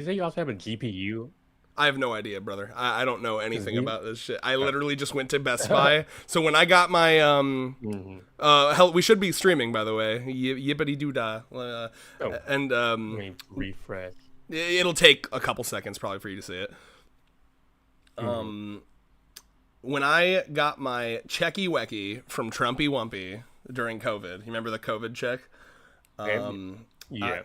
You say you also have a GPU? I have no idea, brother. I don't know Because anything we. about this shit. I Uh, literally just went to Best Buy. So when I got my mhm. hell, we should be streaming, by the way. Yippity doo dah. Oh, And let me refresh. it'll take a couple seconds probably for you to see it. Mm-hmm. When I got my checky wecky from Trumpy Wumpy during COVID, you remember the COVID check? Okay. I Yeah.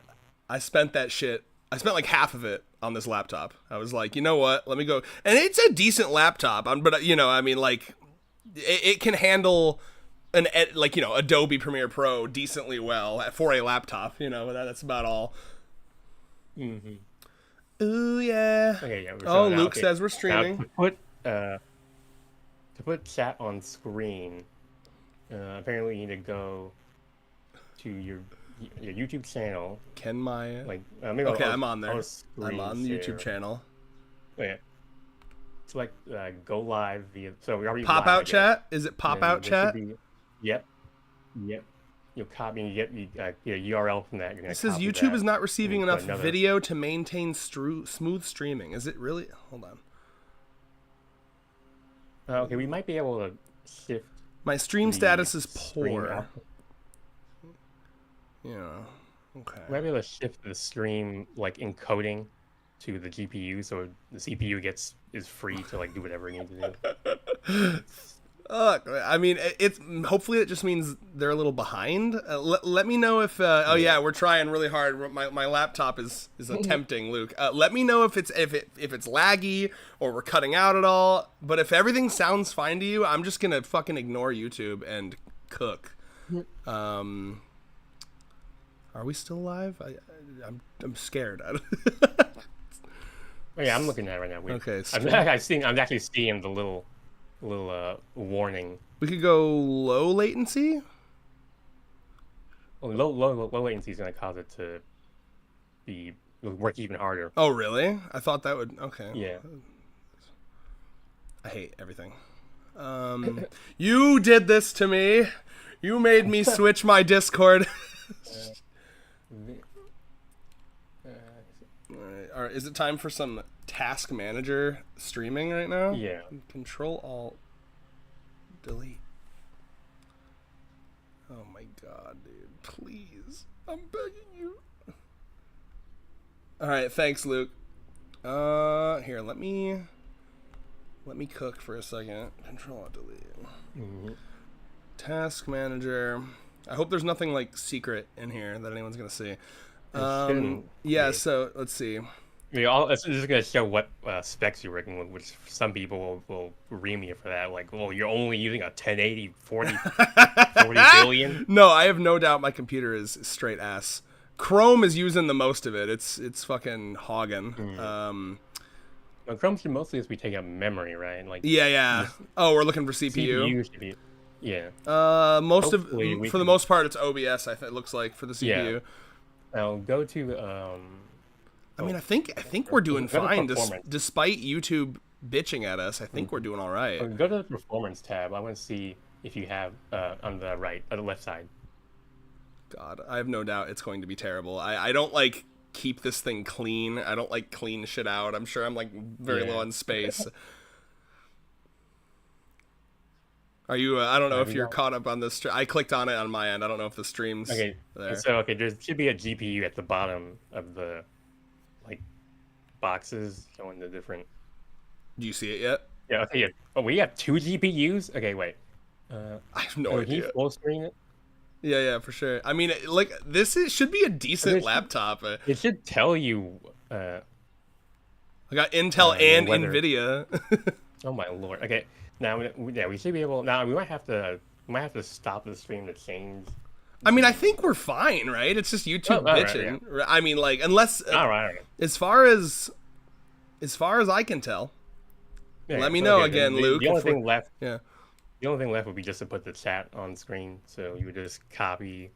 I spent that shit. I spent like half of it on this laptop. I was like, you know what? Let me go. And it's a decent laptop, but I mean, like, it can handle like Adobe Premiere Pro decently well for a laptop. That's about all. Mm-hmm. Ooh yeah. Okay, yeah, Oh, so now, Luke okay. says we're Now streaming. uh to put chat on screen, apparently you need to go to your YouTube channel. Can my Like maybe Okay, I'm on I'll there. I'm screen on the YouTube share. channel. Oh, yeah. Select go live via. So we're already Pop live, I out guess. chat? Is it And pop out then there should chat? be. Yep. Yep. You'll copy. You get a URL from that. You're gonna It says copy YouTube that, is not and receiving you put enough another. video to maintain smooth streaming. Is it really? Hold on. Okay, we might be able to shift My stream the status is stream poor. out. Yeah. Okay. We might be able to shift the stream like encoding to the GPU, so the CPU is free to like do whatever it needs to do. I mean, it's hopefully it just means they're a little behind. Let me know if. Oh Yeah. yeah, we're trying really hard. My laptop is attempting, Luke. Let me know if it's laggy or we're cutting out at all. But if everything sounds fine to you, I'm just gonna fucking ignore YouTube and cook. Um, are we still live? I'm scared. Oh yeah, I'm looking at it right now. Okay, I'm actually seeing the little warning. we could go low latency. Well, low latency is gonna cause it to be work even harder. Oh really? I thought that would. Okay. Yeah. I hate everything. You did this to me. You made me switch my Discord. Alright, is it time for some task manager streaming right now? Yeah. Control Alt Delete. Oh my god, dude. Please. I'm begging you. Alright, thanks, Luke. Here, let me cook for a second. Control Alt Delete. Mm-hmm. Task manager. I hope there's nothing like secret in here that anyone's gonna see. Shouldn't Yeah, be. so let's see. It's just gonna show what specs you're working with, which some people will ream you for that. Like, well, you're only using a 1080 40 billion. No, I have no doubt my computer is straight ass. Chrome is using the most of it. It's fucking hogging. Well, Chrome should mostly just be taking up memory, right? Like, Yeah. Oh, we're looking for CPU. CPU should be. Yeah. Most of Hopefully we for the can. most part, it's OBS. It looks like for the Yeah. CPU. Now go to I mean, oh, I think we're doing go to fine, performance. despite YouTube bitching at us. I think we're doing all right. Go to the performance tab. I want to see if you have on the left side. God, I have no doubt it's going to be terrible. I don't like keep this thing clean. I don't like clean shit out. I'm sure I'm like very low Yeah. on space. Are you? I don't know Have if you you're got? caught up on this. I clicked on it on my end. I don't know if the stream's Okay. there. So there should be a GPU at the bottom of the like boxes showing the different. Do you see it yet? Yeah. Okay. Yeah. Oh, we have two GPUs. Okay. Wait. I have no Oh, can you idea. full screen it? Yeah, for sure. I mean, like should be a decent It should, laptop. it should tell you. I got Intel and Whether. Nvidia. Oh my lord. Okay. Now, yeah, we should be able. Now we might have to stop the stream to change. I mean, I think we're fine, right? It's just YouTube all right, bitching. I mean, like unless All right. as far as I can tell. Yeah, Let me so, know okay, again, Luke. The only thing left. Yeah. The only thing left would be just to put the chat on screen. So you would just copy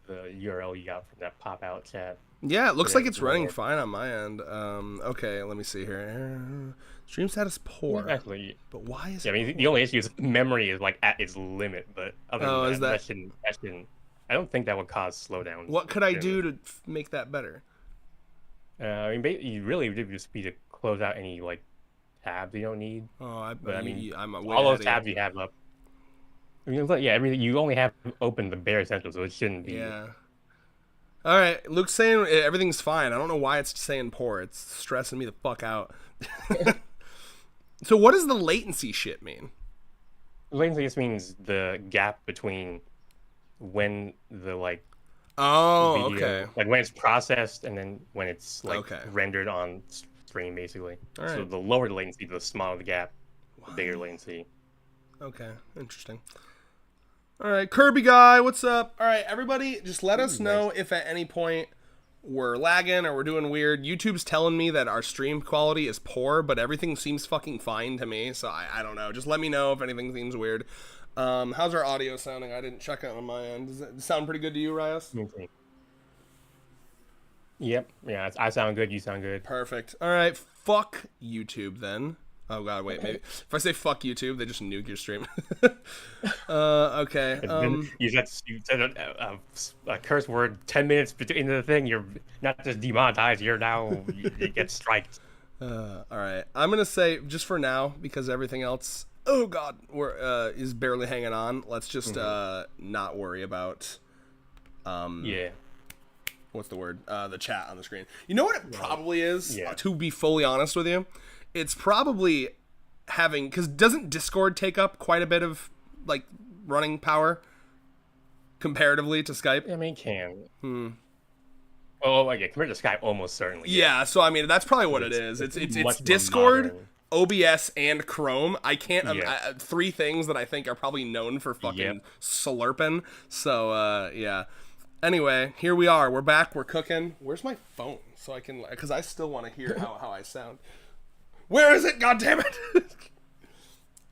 the URL you got from that pop out chat. Yeah, it looks Yeah, like it's no running more. fine on my end. Okay, let me see here. Stream status poor. Actually, But why is yeah. I it? mean, the only issue is memory is like at its limit. But other Oh, than is that, that? that shouldn't. I don't think that would cause slowdowns. What could I do to make that better? I mean, you really would just be to close out any like tabs you don't need. Oh, But I mean, I'm way all ahead those of tabs you have up. I mean, yeah, everything you only have open the bare essentials, so it shouldn't you. be. Yeah. All right, Luke's saying everything's fine. I don't know why it's saying poor. It's stressing me the fuck out. So what does the latency shit mean? Latency just means the gap between when the like Oh, video, okay. like when it's processed and then when it's like Okay. rendered on stream, basically. All So right. the lower the latency, the smaller the gap, the bigger latency. Okay, interesting. All right, Kirby guy, what's up? All right, everybody, just let us know if at any point we're lagging or we're doing weird. YouTube's telling me that our stream quality is poor, but everything seems fucking fine to me, so I don't know. Just let me know if anything seems weird. How's our audio sounding? I didn't check it on my end. Does it sound pretty good to you, Rios? Okay. Yep. Yeah, I sound good. You sound good. Perfect. All right, fuck YouTube then. Oh god, wait, maybe if I say fuck YouTube, they just nuke your stream. Okay. You said a curse word 10 minutes into the thing. You're not just demonetized. You're now you get striked. All right. I'm gonna say just for now because everything else, oh god, is barely hanging on. Let's just not worry about. Yeah. What's the word? The chat on the screen. You know what it probably is? Yeah. To be fully honest with you, it's probably having because doesn't Discord take up quite a bit of like running power comparatively to Skype? I mean, it can. Oh, yeah. Compared to Skype, almost certainly. Yeah, so I mean that's probably what it is. It's much more Discord, modern. OBS, and Chrome. I can't. Yeah. Three things that I think are probably known for fucking Yep. slurping. So yeah. Anyway, here we are. We're back. We're cooking. Where's my phone? So I can, because I still want to hear how I sound. Where is it? God damn it!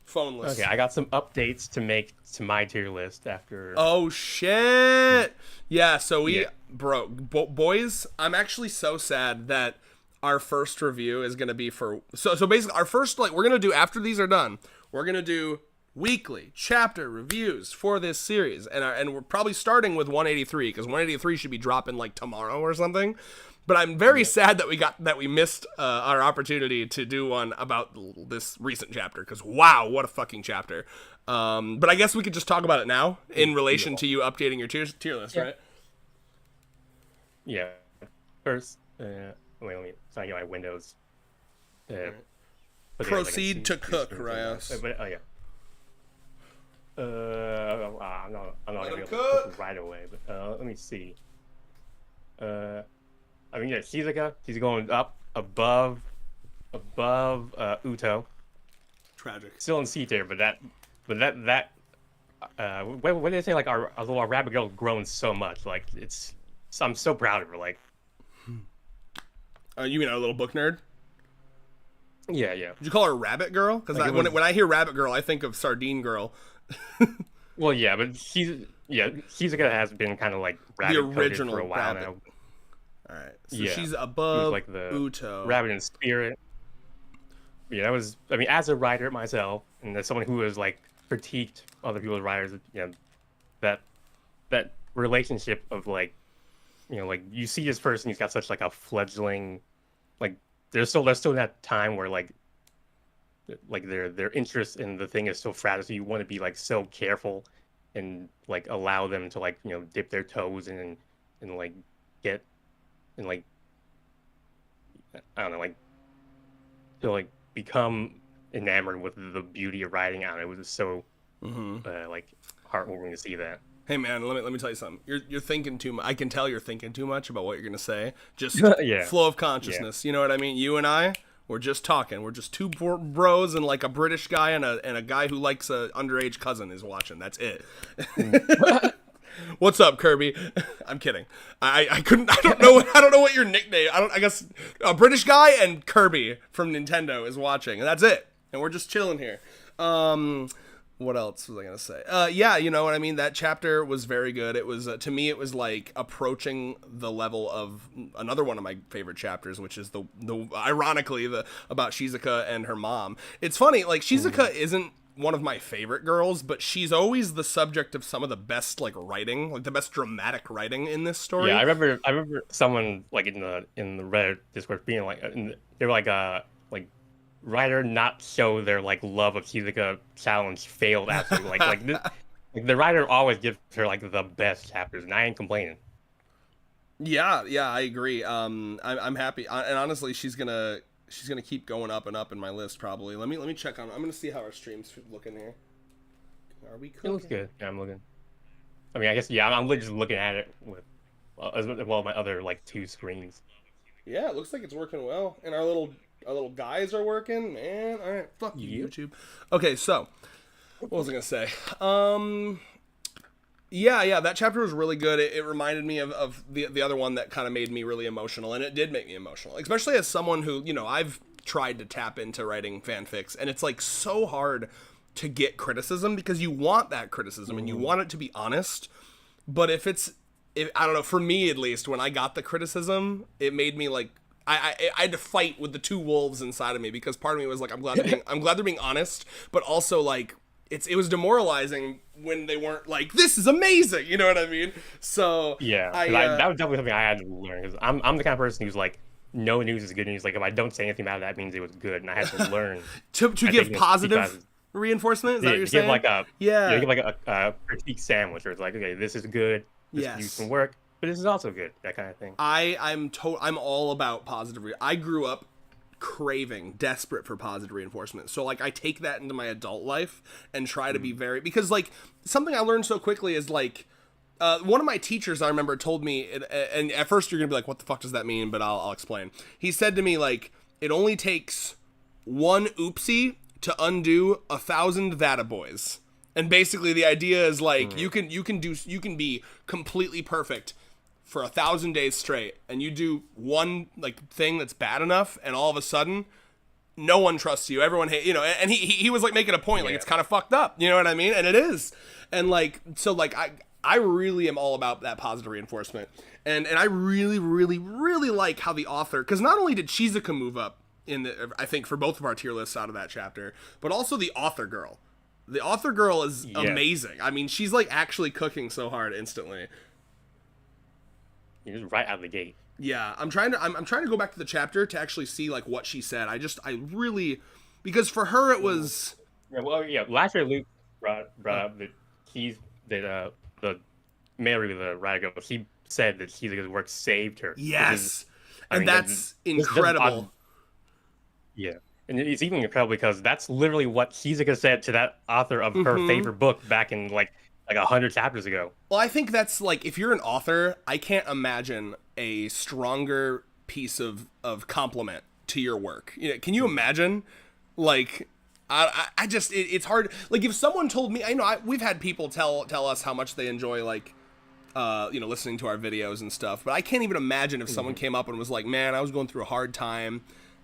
Phoneless. Okay, I got some updates to make to my tier list after. Oh shit! Yeah, so we Yeah. boys. I'm actually so sad that our first review is gonna be for so basically our first we're gonna do after these are done. We're gonna do weekly chapter reviews for this series, and we're probably starting with 183 because 183 should be dropping like tomorrow or something. But I'm very sad that we missed our opportunity to do one about this recent chapter because wow, what a fucking chapter. But I guess we could just talk about it now in relation to you updating your tier list, right? Yeah. First, wait, let me sign my Windows. Proceed to cook, Rios. Oh yeah. I'm not gonna be able to cook right away, but let me see. I mean, yeah, Shizuka, she's going up above Uto. Tragic. Still in C tier, but that what did they say? Like our little rabbit girl grown so much. Like I'm so proud of her. Like, you mean our little book nerd? yeah. Did you call her Rabbit Girl? Because Like when I hear Rabbit Girl, I think of Sardine Girl. Well, yeah, but Shizuka has been kind of like rabbit the original for a while rabbit. now. All right, so Yeah. she's It was above like the Uto. rabbit in spirit. Yeah, that was. I mean, as a writer myself, and as someone who has like critiqued other people's writers, that relationship of like, like you see this person, he's got such like a fledgling, like there's still that time where like their interest in the thing is so fragile, so you want to be like so careful and like allow them to like dip their toes in and like get and like I don't know, like to like become enamored with the beauty of writing out. It was just so like heartwarming to see that. Hey man, let me tell you something. You're thinking too much. I can tell you're thinking too much about what you're gonna say. Just Yeah. flow of consciousness. You know what I mean? You and I, we're just talking. We're just two bros and like a British guy and a guy who likes a underage cousin is watching. That's it. What's up, Kirby? I'm kidding. I couldn't. I don't know what your nickname. I guess a British guy and Kirby from Nintendo is watching, and that's it. And we're just chilling here. What else was I gonna say? Yeah, you know what I mean. That chapter was very good. It was to me, it was like approaching the level of another one of my favorite chapters, which is the ironically the about Shizuka and her mom. It's funny, like Shizuka isn't one of my favorite girls, but she's always the subject of some of the best like writing, like the best dramatic writing in this story. Yeah, I remember someone like in the Reddit Discord being like, they were like writer not show their like love of Shizuka challenge failed absolutely like this, like the writer always gives her like the best chapters, and I ain't complaining. Yeah, I agree. I'm happy, and honestly, she's gonna keep going up and up in my list probably. Let me check on. I'm gonna see how our streams looking here. Are we cooking? It looks good. Yeah, I'm looking. I mean, I guess yeah, I'm just looking at it with as well as my other like two screens. Yeah, it looks like it's working well, and our little guys are working. Man, all right, fuck you, Yep. YouTube. Okay, so what was I gonna say? Yeah, that chapter was really good. It reminded me of the other one that kind of made me really emotional, and it did make me emotional, especially as someone who, I've tried to tap into writing fanfics, and it's like so hard to get criticism because you want that criticism and you want it to be honest. But if I don't know, for me at least, when I got the criticism, it made me like I had to fight with the two wolves inside of me, because part of me was like, I'm glad they're being honest, but also like it was demoralizing when they weren't like, this is amazing, you know what I mean? So Yeah, that was definitely something I had to learn, because I'm the kind of person who's like, no news is good news. Like if I don't say anything about it, that means it was good, and I had to learn to give positive reinforcement. Is that what you're saying? Give like give like a critique sandwich, where it's like, okay, this is good, this needs some work, but this is also good, that kind of thing. I'm all about positive. I grew up desperate for positive reinforcement. So like I take that into my adult life and try to be because like something I learned so quickly is like one of my teachers I remember told me, and at first you're gonna be like, what the fuck does that mean? But I'll explain. He said to me like, it only takes one oopsie to undo 1,000 that boys. And basically the idea is like you can be completely perfect for 1,000 days straight, and you do one like thing that's bad enough, and all of a sudden no one trusts you, everyone hates, and he was like making a point, like it's kind of fucked up, you know what I mean? And it is. And like, so like I really am all about that positive reinforcement, and I really really really like how the author, because not only did Shizuka move up I think for both of our tier lists out of that chapter, but also the author girl. The author girl is amazing. I mean, she's like actually cooking so hard instantly. You're just right out of the gate. Yeah, I'm trying to go back to the chapter to actually see like what she said. I really, because for her it was. Yeah, well, yeah. Last year Luke brought up that the male review, the writer, he said that Shizuka's work saved her. Yes, that's incredible. Yeah, and it's even incredible because that's literally what Shizuka said to that author of her favorite book back in like 100 chapters ago. Well, I think that's like, if you're an author, I can't imagine a stronger piece of compliment to your work. Can you imagine? Like, I just it's hard. Like if someone told me, we've had people tell us how much they enjoy like listening to our videos and stuff, but I can't even imagine if someone came up and was like, man, I was going through a hard time,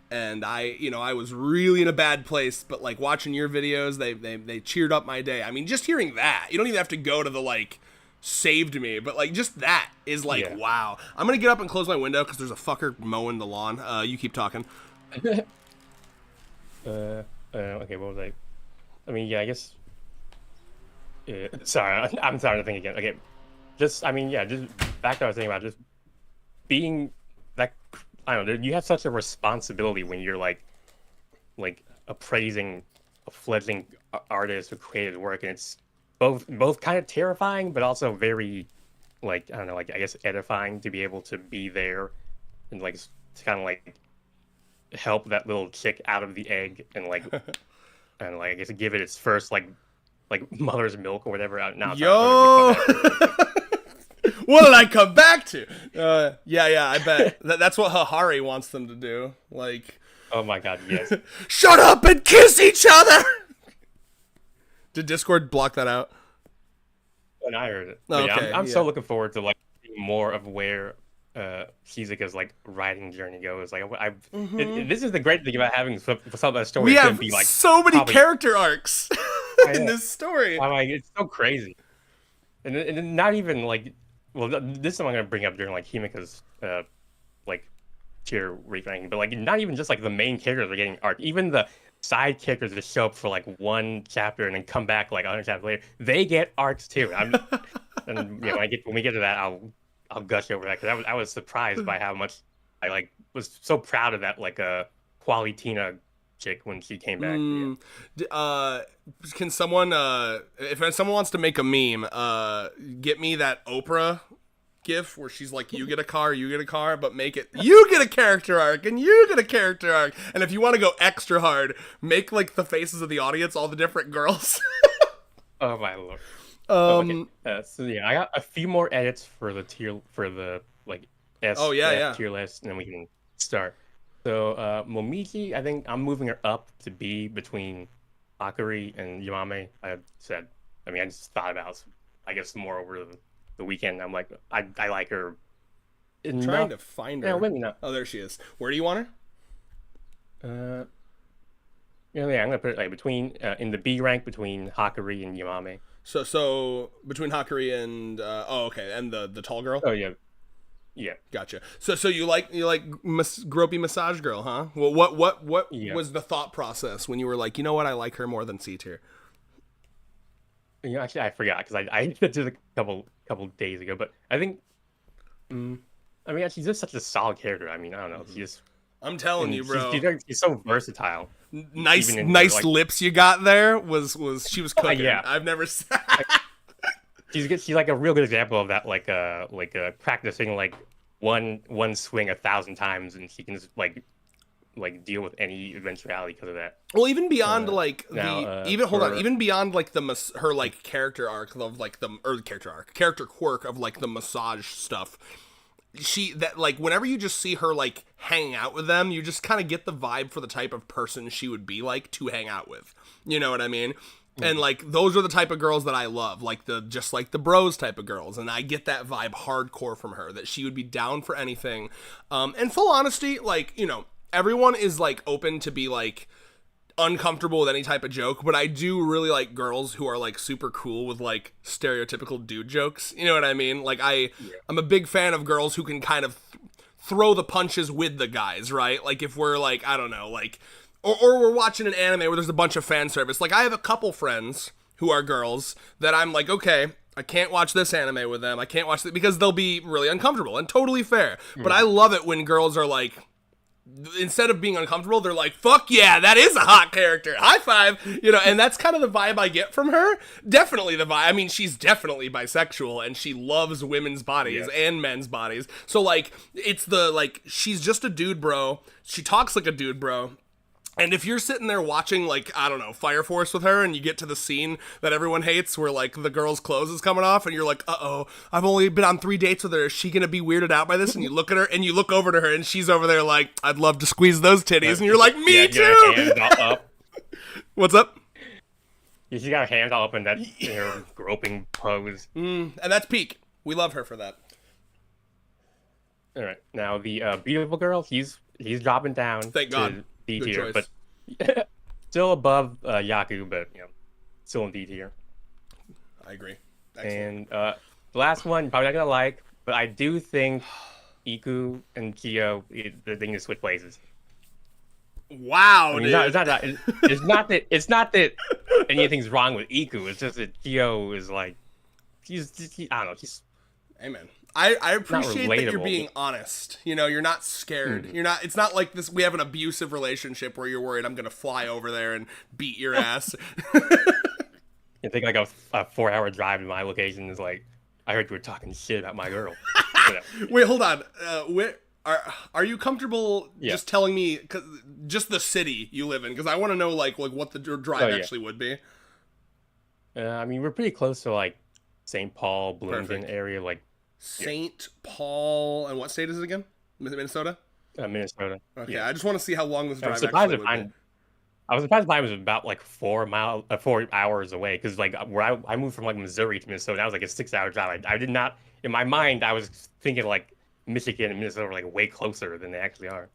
and I was really in a bad place, but like watching your videos, they cheered up my day. I mean, just hearing that, you don't even have to go to the like saved me, but like just that is like, wow. I'm gonna get up and close my window because there's a fucker mowing the lawn. You keep talking. Okay, what was I mean, yeah, I guess. Sorry, I'm starting to think again. Okay, just back to what I was saying about just being that. I don't know. You have such a responsibility when you're like appraising a fledgling artist who created work, and it's both kind of terrifying, but also very I don't know, I guess edifying to be able to be there and to kind of help that little chick out of the egg and I guess give it its first mother's milk or whatever. Yo. What did I come back to? Yeah, I bet. That's what Hahari wants them to do. Like, oh my god, yes. Shut up and kiss each other! Did Discord block that out? And I heard it. Okay, yeah, I'm so looking forward to seeing more of where Shizuka's writing journey goes. This is the great thing about having some of that story. We have so many character arcs in this story. It's so crazy, and not even this is what I'm gonna bring up during Himika's tier ranking, but not even just the main characters are getting arc. Even the side characters that show up for like one chapter and then come back like 100 chapters later, they get arcs too. And when we get to that, I'll gush over that because I was surprised by how much I like was so proud of that like Quali Tina chick when she came back. Can someone if someone wants to make a meme, get me that Oprah gif where she's like, you get a car, but make it you get a character arc and you get a character arc. And if you want to go extra hard, make like the faces of the audience all the different girls. Oh my lord. Okay. So yeah, I got a few more edits for the like tier list, and then we can start. So Momiji, I think I'm moving her up to B between Akari and Yamame. I just thought about, I guess, more over the weekend. I'm like, I like her. I'm trying to find her. Yeah, maybe not. Oh, there she is. Where do you want her? I'm gonna put it like between in the B rank between Hakari and Yamame. So between Hakari and and the tall girl. Oh yeah. Gotcha. So you like gropey massage girl, huh? Well, what was the thought process when you were like, you know what, I like her more than C tier? Actually, I forgot because I did it a couple days ago. But I think, she's just such a solid character. I mean, I don't know. I'm telling you, bro. She's so versatile. Nice lips you got there. She was cooking. Yeah. I've never. She's like a real good example of that. Like practicing like one swing 1,000 times, and she can just like deal with any eventuality because of that. Well, even beyond even beyond like her like character arc of like character quirk of like the massage stuff. Whenever you just see her like hanging out with them, you just kind of get the vibe for the type of person she would be like to hang out with. You know what I mean? And like those are the type of girls that I love, like the bros type of girls, and I get that vibe hardcore from her, that she would be down for anything. And full honesty, like, everyone is like open to be like uncomfortable with any type of joke, but I do really like girls who are like super cool with like stereotypical dude jokes. You know what I mean? Like I'm a big fan of girls who can kind of throw the punches with the guys, right? Like if we're like, I don't know, like or we're watching an anime where there's a bunch of fan service. Like I have a couple friends who are girls that I'm like, okay, I can't watch this anime with them. I can't watch it because they'll be really uncomfortable, and totally fair. But I love it when girls are like, instead of being uncomfortable, they're like, fuck yeah, that is a hot character, high five, and that's kind of the vibe I get from her. Definitely the vibe. I mean, she's definitely bisexual and she loves women's bodies and men's bodies, so like it's she's just a dude bro, she talks like a dude bro. And if you're sitting there watching, like, I don't know, Fire Force with her, and you get to the scene that everyone hates where, like, the girl's clothes is coming off, and you're like, uh-oh, I've only been on 3 dates with her. Is she going to be weirded out by this? And you look at her, and you look over to her, and she's over there like, I'd love to squeeze those titties. And you're like, me too! Hands all up. What's up? She got her hands all up in that groping pose. And that's peak. We love her for that. All right. Now, the beautiful girl, he's dropping down. Thank God. D tier, but still above Yaku, but still in D tier. I agree. Excellent. And the last one, probably not gonna like, but I do think Iku and Kyo, they're going to switch places. Wow, dude. It's not that anything's wrong with Iku. It's just that Kyo is like, I don't know. Hey man, I appreciate that you're being honest. You're not scared. You're not. It's not like this. We have an abusive relationship where you're worried I'm gonna fly over there and beat your ass. You think like a 4-hour drive to my location is like, I heard you were talking shit about my girl. Wait, hold on. Are you comfortable just telling me just the city you live in? Because I want to know like what the drive actually would be. I mean, we're pretty close to like St. Paul, Bloomington area, like. St. Paul, and what state is it again? Minnesota? Minnesota. Okay, yeah. I just want to see how long this drive actually would be. I was surprised mine was about like 4 hours away, because like where I moved from like Missouri to Minnesota, that was like a 6-hour drive. I did not, in my mind, I was thinking like Michigan and Minnesota were like way closer than they actually are.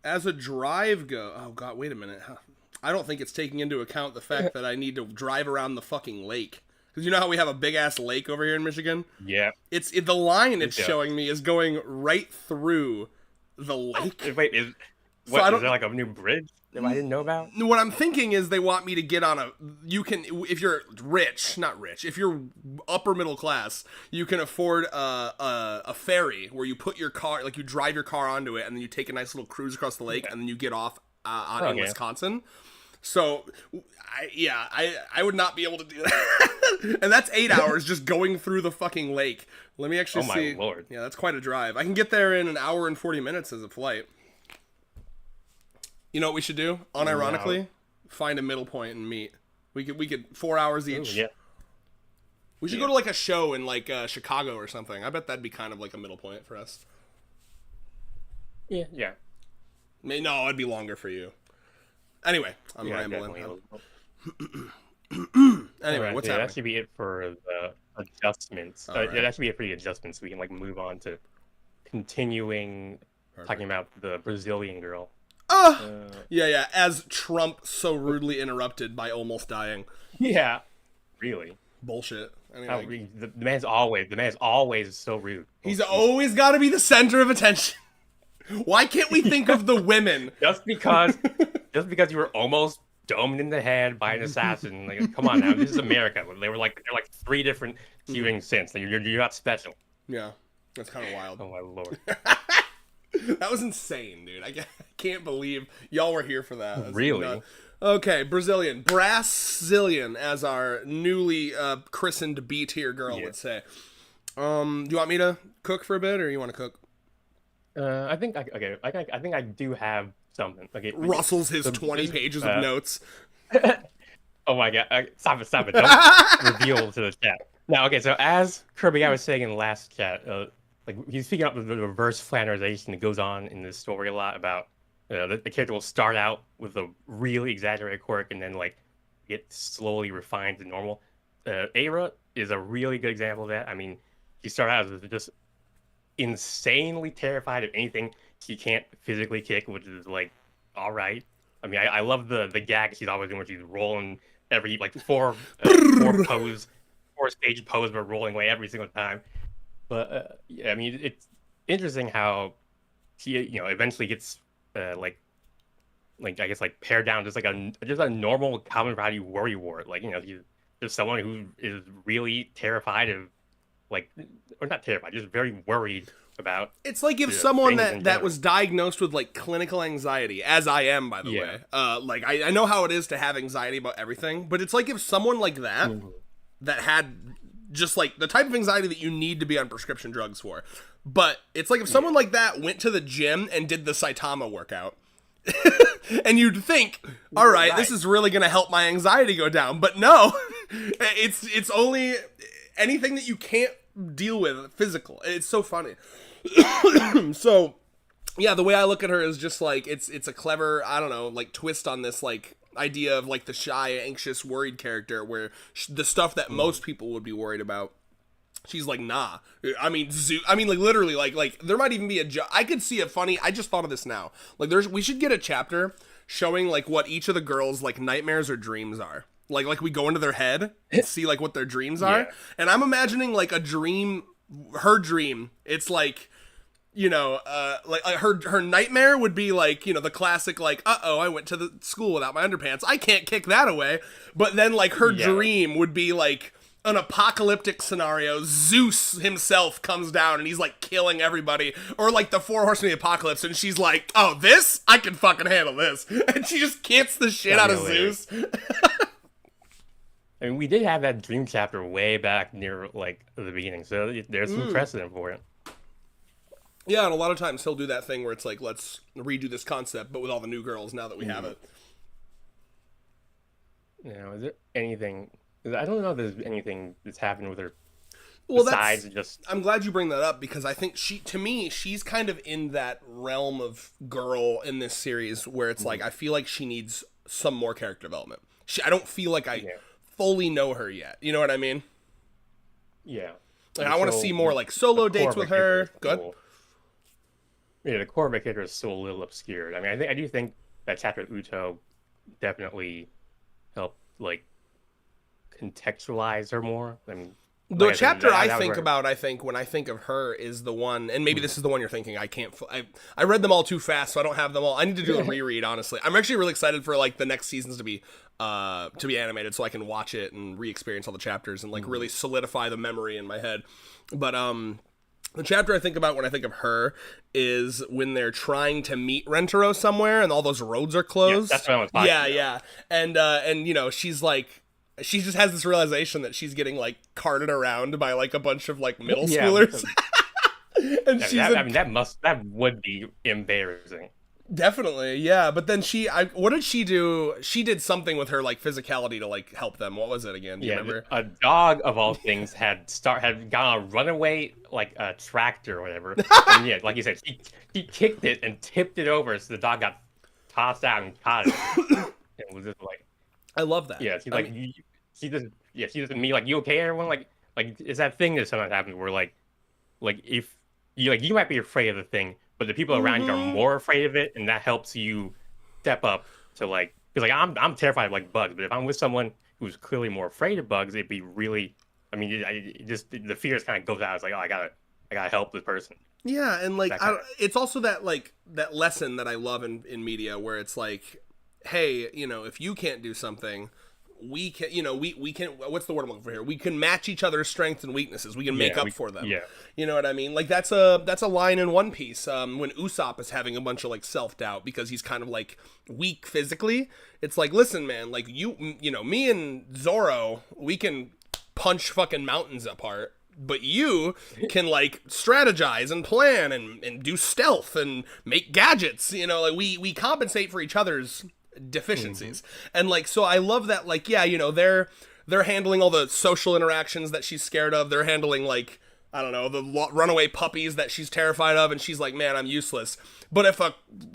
As a drive oh god, wait a minute. I don't think it's taking into account the fact that I need to drive around the fucking lake. Because you know how we have a big-ass lake over here in Michigan? Yeah. The line it's showing me is going right through the lake. Wait, is there like a new bridge? that I didn't know about? What I'm thinking is they want me to get on a. You can, if you're rich, not rich. If you're upper middle class, you can afford a ferry where you put your car, like you drive your car onto it, and then you take a nice little cruise across the lake, and then you get off in Wisconsin. So, I would not be able to do that. And that's 8 hours just going through the fucking lake. Let me actually see. Oh my lord. Yeah, that's quite a drive. I can get there in an hour and 40 minutes as a flight. You know what we should do? Unironically, find a middle point and meet. We could 4 hours each. Ooh, yeah. We should go to like a show in like Chicago or something. I bet that'd be kind of like a middle point for us. Yeah. No, it'd be longer for you. Anyway, I'm rambling. Anyway, what's happening? That should be it for the adjustments. Right. That should be it for the adjustments. We can like move on to continuing talking about the Brazilian girl. Yeah. As Trump so rudely interrupted by almost dying. Yeah, really. Bullshit. Anyway. The man's always so rude. He's always got to be the center of attention. Why can't we think of the women? Just because you were almost domed in the head by an assassin. Like, come on now, this is America. They're like 3 different shootings since. Like, you're not special. Yeah, that's kind of wild. Oh my lord. That was insane, dude. I can't believe y'all were here for that. That's really? Okay, Brassilian, as our newly christened B tier girl would say. Do you want me to cook for a bit, or you want to cook? I think I do have something. Okay, Rustles his 20 pages of notes. Oh my god! Stop it! Don't reveal to the chat. Now, okay. So as Kirby, I was saying in the last chat, like he's picking up the reverse flannerization that goes on in this story a lot about the character will start out with a really exaggerated quirk and then like get slowly refined to normal. Aira is a really good example of that. I mean, he started out as just insanely terrified of anything she can't physically kick, which is like all right. I mean, I love the gag she's always doing where she's rolling every like four stage pose, but rolling away every single time. But yeah, I mean, it's interesting how she eventually gets like I guess like pared down just like a normal common body worrywart. Like she's just someone who is really terrified of or not terrified, just very worried about. It's like if someone that was diagnosed with like clinical anxiety, as I am, by the way. Like I know how it is to have anxiety about everything, but it's like if someone like that that had just like the type of anxiety that you need to be on prescription drugs for. But it's like if someone like that went to the gym and did the Saitama workout. And you'd think, all right, this is really going to help my anxiety go down. But no, it's only anything that you can't deal with physical. It's so funny. So yeah, the way I look at her is just like it's a clever, I don't know, like twist on this like idea of like the shy, anxious, worried character where the stuff that most people would be worried about, she's like, nah. I mean, like literally, like there might even be I could see a funny. I just thought of this now. Like, we should get a chapter showing like what each of the girls' like nightmares or dreams are. Like we go into their head and see like what their dreams are. Yeah. And I'm imagining like a dream, her dream. It's like, like her nightmare would be like, the classic like, I went to the school without my underpants. I can't kick that away. But then like her dream would be like an apocalyptic scenario. Zeus himself comes down and he's like killing everybody, or like the 4 horsemen of the apocalypse, and she's like, oh, this? I can fucking handle this. And she just kicks the shit out of Zeus. I mean, we did have that dream chapter way back near like the beginning, so there's some precedent for it. Yeah, and a lot of times he'll do that thing where it's like, let's redo this concept, but with all the new girls now that we have it. Is there anything? I don't know if there's anything that's happened with her. Well, I'm glad you bring that up, because I think she's kind of in that realm of girl in this series where it's like, I feel like she needs some more character development. I don't feel like I fully know her yet. You know what I mean? Yeah. Like, I want to see more like solo dates with her. Good. Yeah, the core of the character is still a little obscured. I mean, I do think that chapter with Uto definitely helped like contextualize her more. I mean, The like I said, chapter I that was think where, about, I think, when I think of her is the one, and maybe this is the one you're thinking. I can't. I read them all too fast, so I don't have them all. I need to do a reread. Honestly, I'm actually really excited for like the next seasons to be animated, so I can watch it and re-experience all the chapters and like really solidify the memory in my head. But the chapter I think about when I think of her is when they're trying to meet Rentaro somewhere and all those roads are closed. that's what I was talking about. Yeah. And you know, she's like, she just has this realization that she's getting like carted around by like a bunch of like middle schoolers. And she's that would be embarrassing. definitely, yeah. But then what did she do? She did something with her like physicality to like help them. What was it again? Do you remember? A dog of all things had gone a runaway like a tractor or whatever. And yeah, like you said, she kicked it and tipped it over, so the dog got tossed out and caught it. It was just like, I love that. yeah, she doesn't mean like, you okay, everyone? Like is that thing that sometimes happens where like if you might be afraid of the thing, but the people around you are more afraid of it, and that helps you step up to like, because like I'm terrified of like bugs, but if I'm with someone who's clearly more afraid of bugs, it'd be really, I mean, it just the fear just kind of goes out. It's like, oh, I gotta help this person. Yeah, and like it's also that like that lesson that I love in media where it's like, hey, you know, if you can't do something, we can, you know, we can, what's the word I'm looking for here? We can match each other's strengths and weaknesses. We can make up for them. Yeah. You know what I mean? Like that's a line in One Piece when Usopp is having a bunch of like self-doubt because he's kind of like weak physically. It's like, listen, man, like you know, me and Zoro, we can punch fucking mountains apart. But you can like strategize and plan and do stealth and make gadgets, you know, like we compensate for each other's deficiencies. And like, so I love that, like, yeah, you know, they're handling all the social interactions that she's scared of. They're handling like, I don't know, the runaway puppies that she's terrified of. And she's like, man, I'm useless. But if a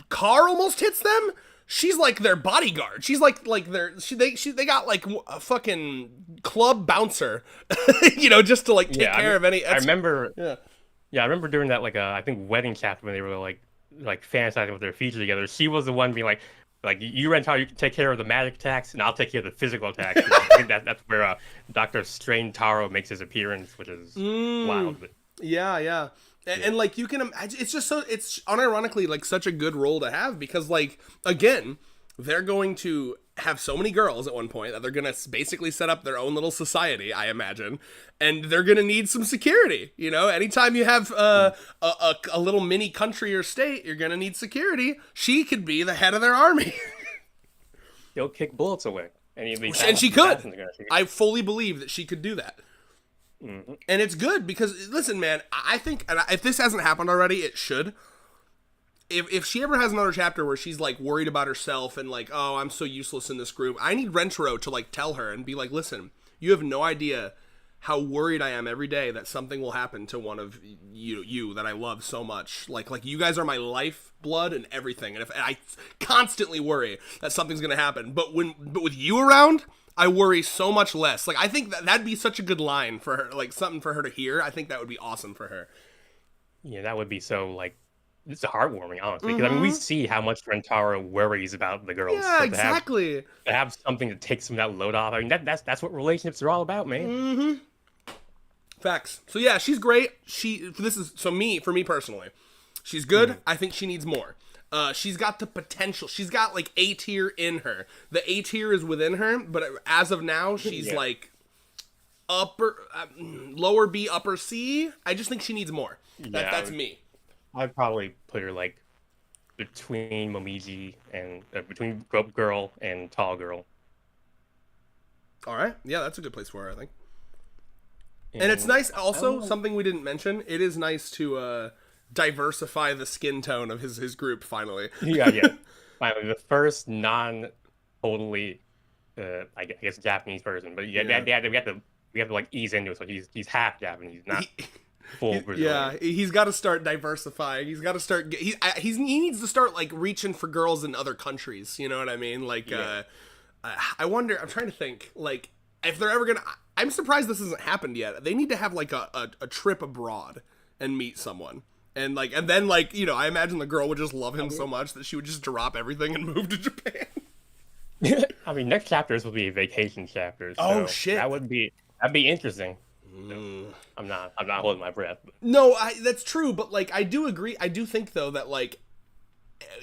car almost hits them, she's like their bodyguard. She's like they got like a fucking club bouncer, you know, just to like take care of any. I remember. Yeah, I remember during that like I think wedding chapter when they were like fantasizing with their future together. She was the one being like you Rentaro, you can take care of the magic attacks, and I'll take care of the physical attacks. I think that's where Dr. Strain Taro makes his appearance, which is wild. Yeah. And like you can imagine, it's just it's unironically like such a good role to have because like again, they're going to have so many girls at one point that they're gonna basically set up their own little society, I imagine, and they're gonna need some security. You know, anytime you have a little mini country or state, you're gonna need security. She could be the head of their army. He'll kick bullets away, and she could. I fully believe that she could do that. Mm-hmm. And it's good because, listen, man, I think if this hasn't happened already, it should. If she ever has another chapter where she's like worried about herself and like, oh, I'm so useless in this group, I need Rentaro to like tell her and be like, listen, you have no idea how worried I am every day that something will happen to one of you that I love so much. Like you guys are my lifeblood and everything. And if I constantly worry that something's gonna happen, but with you around, I worry so much less. Like, I think that'd be such a good line for her, like something for her to hear. I think that would be awesome for her. Yeah, that would be so, like, it's heartwarming, honestly. Because, I mean, we see how much Rentaro worries about the girls. Yeah, so exactly. To have something to take some of that load off. I mean, that's what relationships are all about, man. Mm-hmm. Facts. So, yeah, she's great. For me personally, she's good. Mm-hmm. I think she needs more. She's got the potential. She's got like A tier in her. The A tier is within her, but as of now, she's like lower B, upper C. I just think she needs more. That's me. I'd probably put her like between Momiji and between Rope Girl and Tall Girl. All right, yeah, that's a good place for her, I think. And it's nice. Also, something we didn't mention. It is nice to diversify the skin tone of his group finally. Yeah. Finally, the first non-totally, I guess Japanese person, but we have to like ease into it. So he's half Japanese, not full Brazilian. Yeah, he's got to start diversifying. He's got to start. He needs to start like reaching for girls in other countries. You know what I mean? Like, I wonder. I'm trying to think. Like, if they're ever gonna. I'm surprised this hasn't happened yet. They need to have like a trip abroad and meet someone. And then you know, I imagine the girl would just love him so much that she would just drop everything and move to Japan. I mean, next chapters will be vacation chapters. Oh so shit, that'd be interesting. So I'm not holding my breath. No, that's true, but like I do agree. I do think though that like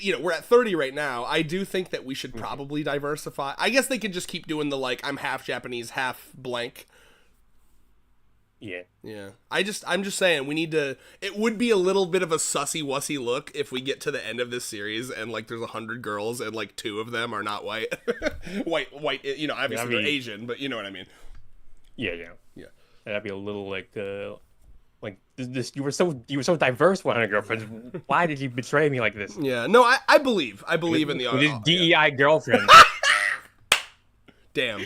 we're at 30 right now. I do think that we should probably diversify. I guess they could just keep doing the like I'm half Japanese, half blank. Yeah. Yeah. I'm just saying we need to. It would be a little bit of a sussy wussy look if we get to the end of this series and like there's 100 girls and like 2 of them are not white. white. Obviously they're Asian, but you know what I mean. Yeah. Yeah. That'd be a little like this. You were so diverse, 100 girlfriends. Why did you betray me like this? Yeah. No, I believe in the this DEI girlfriend. Damn.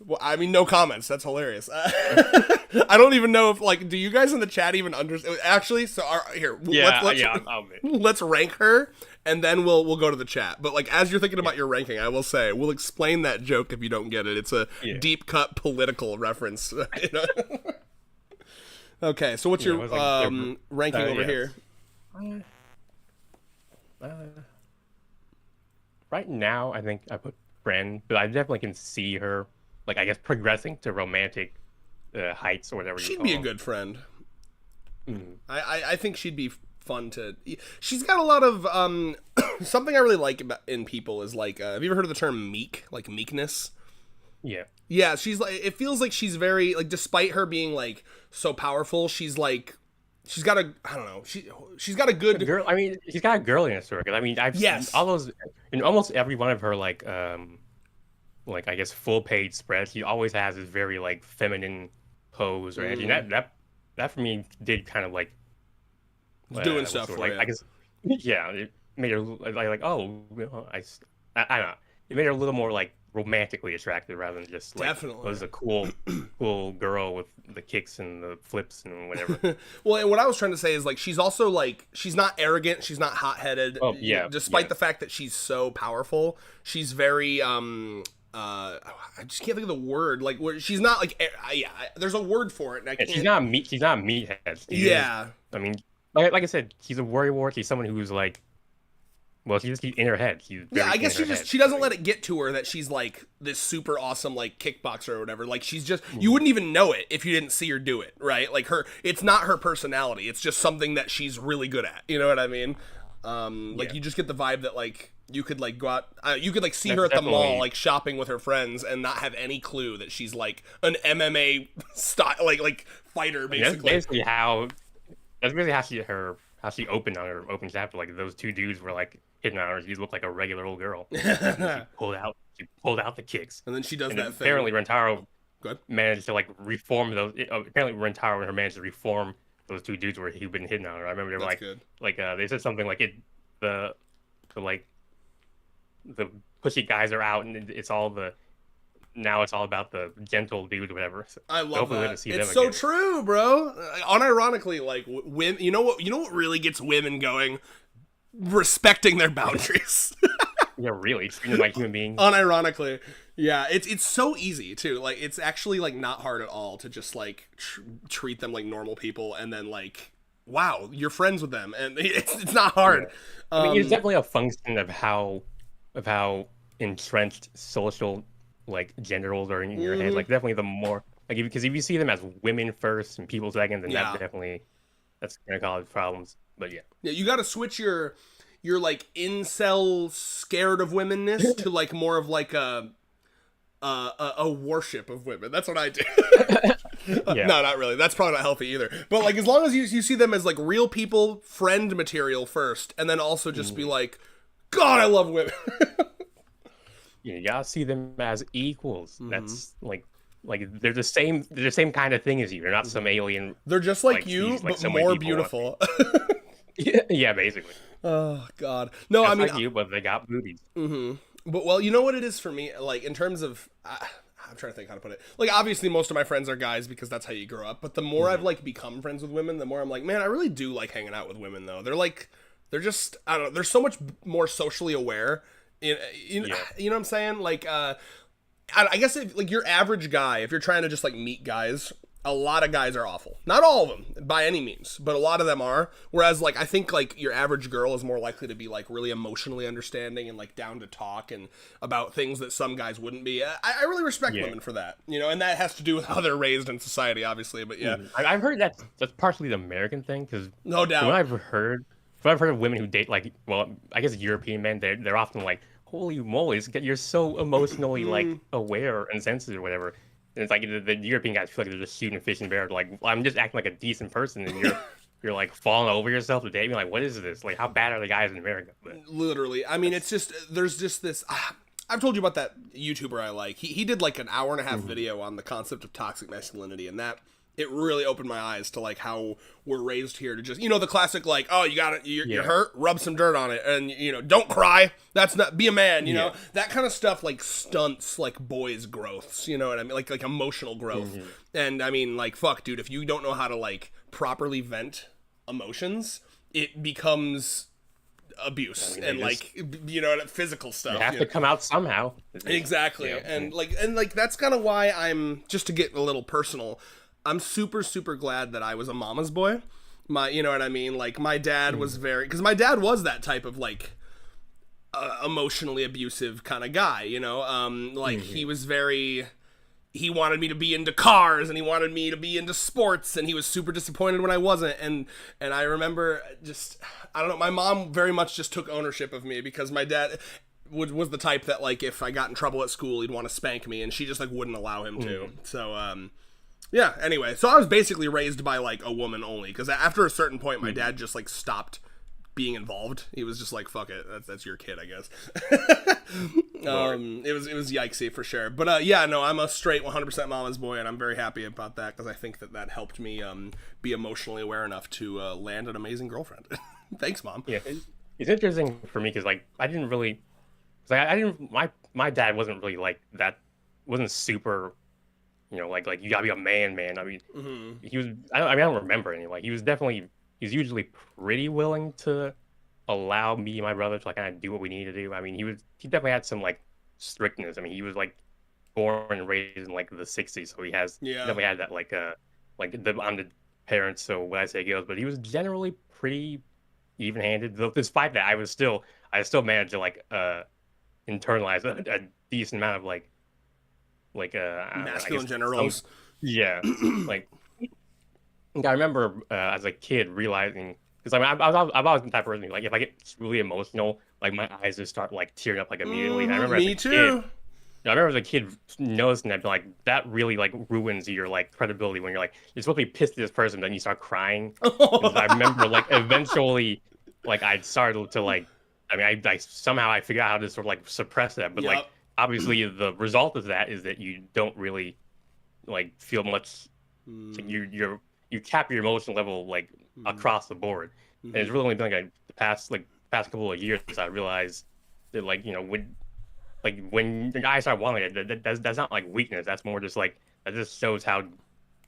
Well, I mean, no comments. That's hilarious. I don't even know if, like, do you guys in the chat even understand? Actually, so here, let's rank her, and then we'll go to the chat. But like, as you're thinking about your ranking, I will say we'll explain that joke if you don't get it. It's a deep cut political reference. Okay, so what's your ranking over here? Right now, I think I put friend, but I definitely can see her. Like, I guess progressing to romantic heights or whatever. She'd be a good friend. I think she'd be fun to. She's got a lot of something I really like in people is like. Have you ever heard of the term meek? Like meekness. Yeah. Yeah, she's like. It feels like she's very like. Despite her being like so powerful, she's like. She's got a. I don't know. She's got a good girl. I mean, she's got a girliness to her. I mean, I've seen all those in almost every one of her like I guess full page spreads. He always has this very like feminine pose or anything. That for me did kind of like doing stuff for like you. I guess it made her like oh I don't know. It made her a little more like romantically attractive rather than just like was a cool girl with the kicks and the flips and whatever. Well, and what I was trying to say is like she's also like she's not arrogant, she's not hot-headed. Oh, yeah. Despite the fact that she's so powerful, she's very I just can't think of the word. Like, where she's not like, there's a word for it. And she's not meathead. I mean, like I said, she's a worrywart. She's someone who's like, well, she's in her head. I guess she doesn't let it get to her that she's like this super awesome like kickboxer or whatever. Like she's just you wouldn't even know it if you didn't see her do it, right? Like it's not her personality. It's just something that she's really good at. You know what I mean? Like you just get the vibe that like. You could like go out. You could like see her at the mall, like shopping with her friends, and not have any clue that she's like an MMA style, like fighter, basically. That's basically how she opened on her open chapter. Like those 2 dudes were like hitting on her. She looked like a regular old girl. She pulled out the kicks, and then she does that thing. Apparently, Rentaro managed to like reform those. Apparently, Rentaro and her managed to reform those 2 dudes where he'd been hitting on her. I remember they were they said something like the pushy guys are out, and it's all about the gentle dude, or whatever. So I love that. It's so true, bro. Unironically, like women, you know what really gets women going? Respecting their boundaries. Yeah, really treating them like human beings. Unironically, yeah, it's so easy too. Like it's actually like not hard at all to just like treat them like normal people, and then like. Wow, you're friends with them, and it's not hard. Yeah. I mean, it's definitely a function of how entrenched social like gender roles are in your head. Like definitely the more like because if you see them as women first and people second, then that's gonna cause problems. But yeah, you got to switch your like incel scared of womenness to like more of like a worship of women. That's what I do. No, not really. That's probably not healthy either. But like, as long as you see them as like real people, friend material first, and then also just be like, God, I love women. You gotta see them as equals. That's like they're the same kind of thing as you. They're not some alien. They're just like you, but more beautiful. Yeah, basically. Oh God, no, I mean like you, but they got boobies. But well, you know what it is for me, like in terms of. I'm trying to think how to put it. Like, obviously, most of my friends are guys because that's how you grow up. But the more I've, like, become friends with women, the more I'm like, man, I really do like hanging out with women, though. They're just, I don't know, they're so much more socially aware. You know what I'm saying? Like, I guess, if, like, your average guy, if you're trying to just, like, meet guys, a lot of guys are awful. Not all of them, by any means, but a lot of them are. Whereas, like, I think, like, your average girl is more likely to be, like, really emotionally understanding and, like, down to talk and about things that some guys wouldn't be. I really respect women for that, you know, and that has to do with how they're raised in society, obviously, but yeah. I've heard that's partially the American thing, because No doubt. When I've heard of women who date, like, well, I guess European men, they're often like, holy moly, you're so emotionally, like, aware and sensitive or whatever. And it's like the European guys feel like they're just shooting fish in bear. Like, well, I'm just acting like a decent person, and you're like falling over yourself to date me. Like, what is this? Like, how bad are the guys in America? But literally, I mean, it's just there's just this. I've told you about that YouTuber I like. He did like an hour and a half video on the concept of toxic masculinity, and that it really opened my eyes to like how we're raised here to just, you know, the classic like, oh, you got it, you're hurt, rub some dirt on it, and you know, don't cry. That's not, be a man, you know, that kind of stuff like stunts like boys' growths, you know what I mean, like emotional growth. And I mean, like, fuck, dude, if you don't know how to like properly vent emotions, it becomes abuse and like, you know, physical stuff. You have to come out somehow. Exactly, and like that's kind of why I'm, just to get a little personal, I'm super, super glad that I was a mama's boy. You know what I mean? Like, my dad was because my dad was that type of, like, emotionally abusive kind of guy, you know? Like, he was he wanted me to be into cars, and he wanted me to be into sports, and he was super disappointed when I wasn't. And I remember just, I don't know, my mom very much just took ownership of me, because my dad was the type that, like, if I got in trouble at school, he'd want to spank me, and she just, like, wouldn't allow him to. So, yeah, anyway, so I was basically raised by, like, a woman only, because after a certain point, my dad just, like, stopped being involved. He was just like, fuck it, that's your kid, I guess. It was yikesy, for sure. But, yeah, no, I'm a straight 100% mama's boy, and I'm very happy about that, because I think that helped me be emotionally aware enough to land an amazing girlfriend. Thanks, Mom. Yeah, it's interesting for me, because, like, I didn't really, my dad wasn't really, like, that, wasn't super, you know, like you gotta be a man. I mean, he was. I don't remember any. Like, he was usually pretty willing to allow me and my brother to, like, kind of do what we needed to do. I mean, he definitely had some, like, strictness. I mean, he was, like, born and raised in, like, the '60s, so he definitely had that, like, I'm the parents, so what I say goes. But he was generally pretty even-handed. Though, despite that, I still managed to, like, internalize a decent amount of, like masculine gender roles. Yeah, like, I remember as a kid realizing, because I mean, I've always been the type of person, like, if I get really emotional, like, my eyes just start, like, tearing up, like, immediately. And I remember I remember as a kid noticing that, like, that really, like, ruins your, like, credibility when you're supposed to be pissed at this person, then you start crying. I remember, like, eventually, like, I started to, like, I mean, I somehow I figured out how to sort of, like, suppress that, but like, obviously the result of that is that you don't really, like, feel much. Like, you cap your emotional level, like, across the board. And it's really only been, like, the past couple of years I realized that, like, you know, when your guys start wanting it, that's not, like, weakness. That's more just, like, that just shows how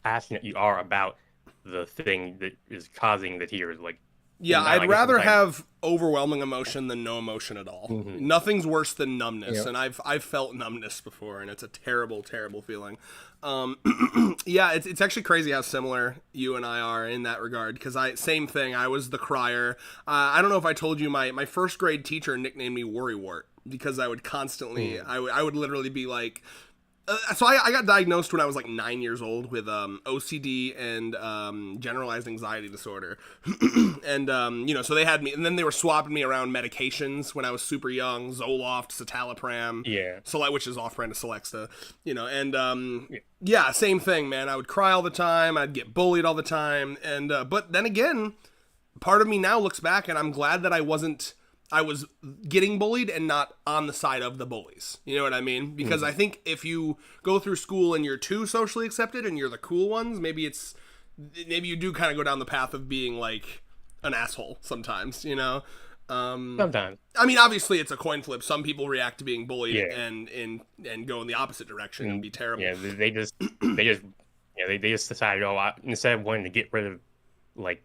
passionate you are about the thing that is causing the tears. Like, yeah, I'd rather have overwhelming emotion than no emotion at all. Nothing's worse than numbness, and I've felt numbness before, and it's a terrible, terrible feeling. Yeah, it's actually crazy how similar you and I are in that regard, because same thing. I was the crier. I don't know if I told you, my first grade teacher nicknamed me Worrywart, because I would constantly, I would literally be like, so I got diagnosed when I was like 9 years old with OCD and generalized anxiety disorder. And, you know, so they had me, and then they were swapping me around medications when I was super young, Zoloft, citalopram, which is off-brand of Celexa, you know, and yeah, same thing, man. I would cry all the time, I'd get bullied all the time, and but then again, part of me now looks back, and I'm glad that I was getting bullied and not on the side of the bullies. You know what I mean? Because I think if you go through school and you're too socially accepted and you're the cool ones, maybe you do kind of go down the path of being like an asshole sometimes, you know? Sometimes. I mean, obviously it's a coin flip. Some people react to being bullied and go in the opposite direction and be terrible. Yeah, they just decided, instead of wanting to get rid of, like,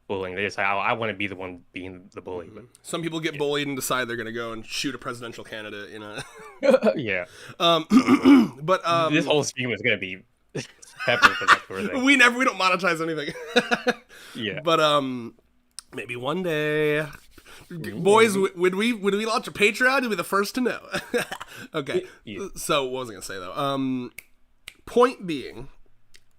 bullying, they just say, I want to be the one being the bully. But some people get bullied and decide they're going to go and shoot a presidential candidate, you know? Yeah. But this whole scheme is going to be pepper for that sort of thing. We don't monetize anything. Yeah. But maybe one day. Boys, would we launch a Patreon? You'll be the first to know. Okay. Yeah. So what was I gonna say though? Point being,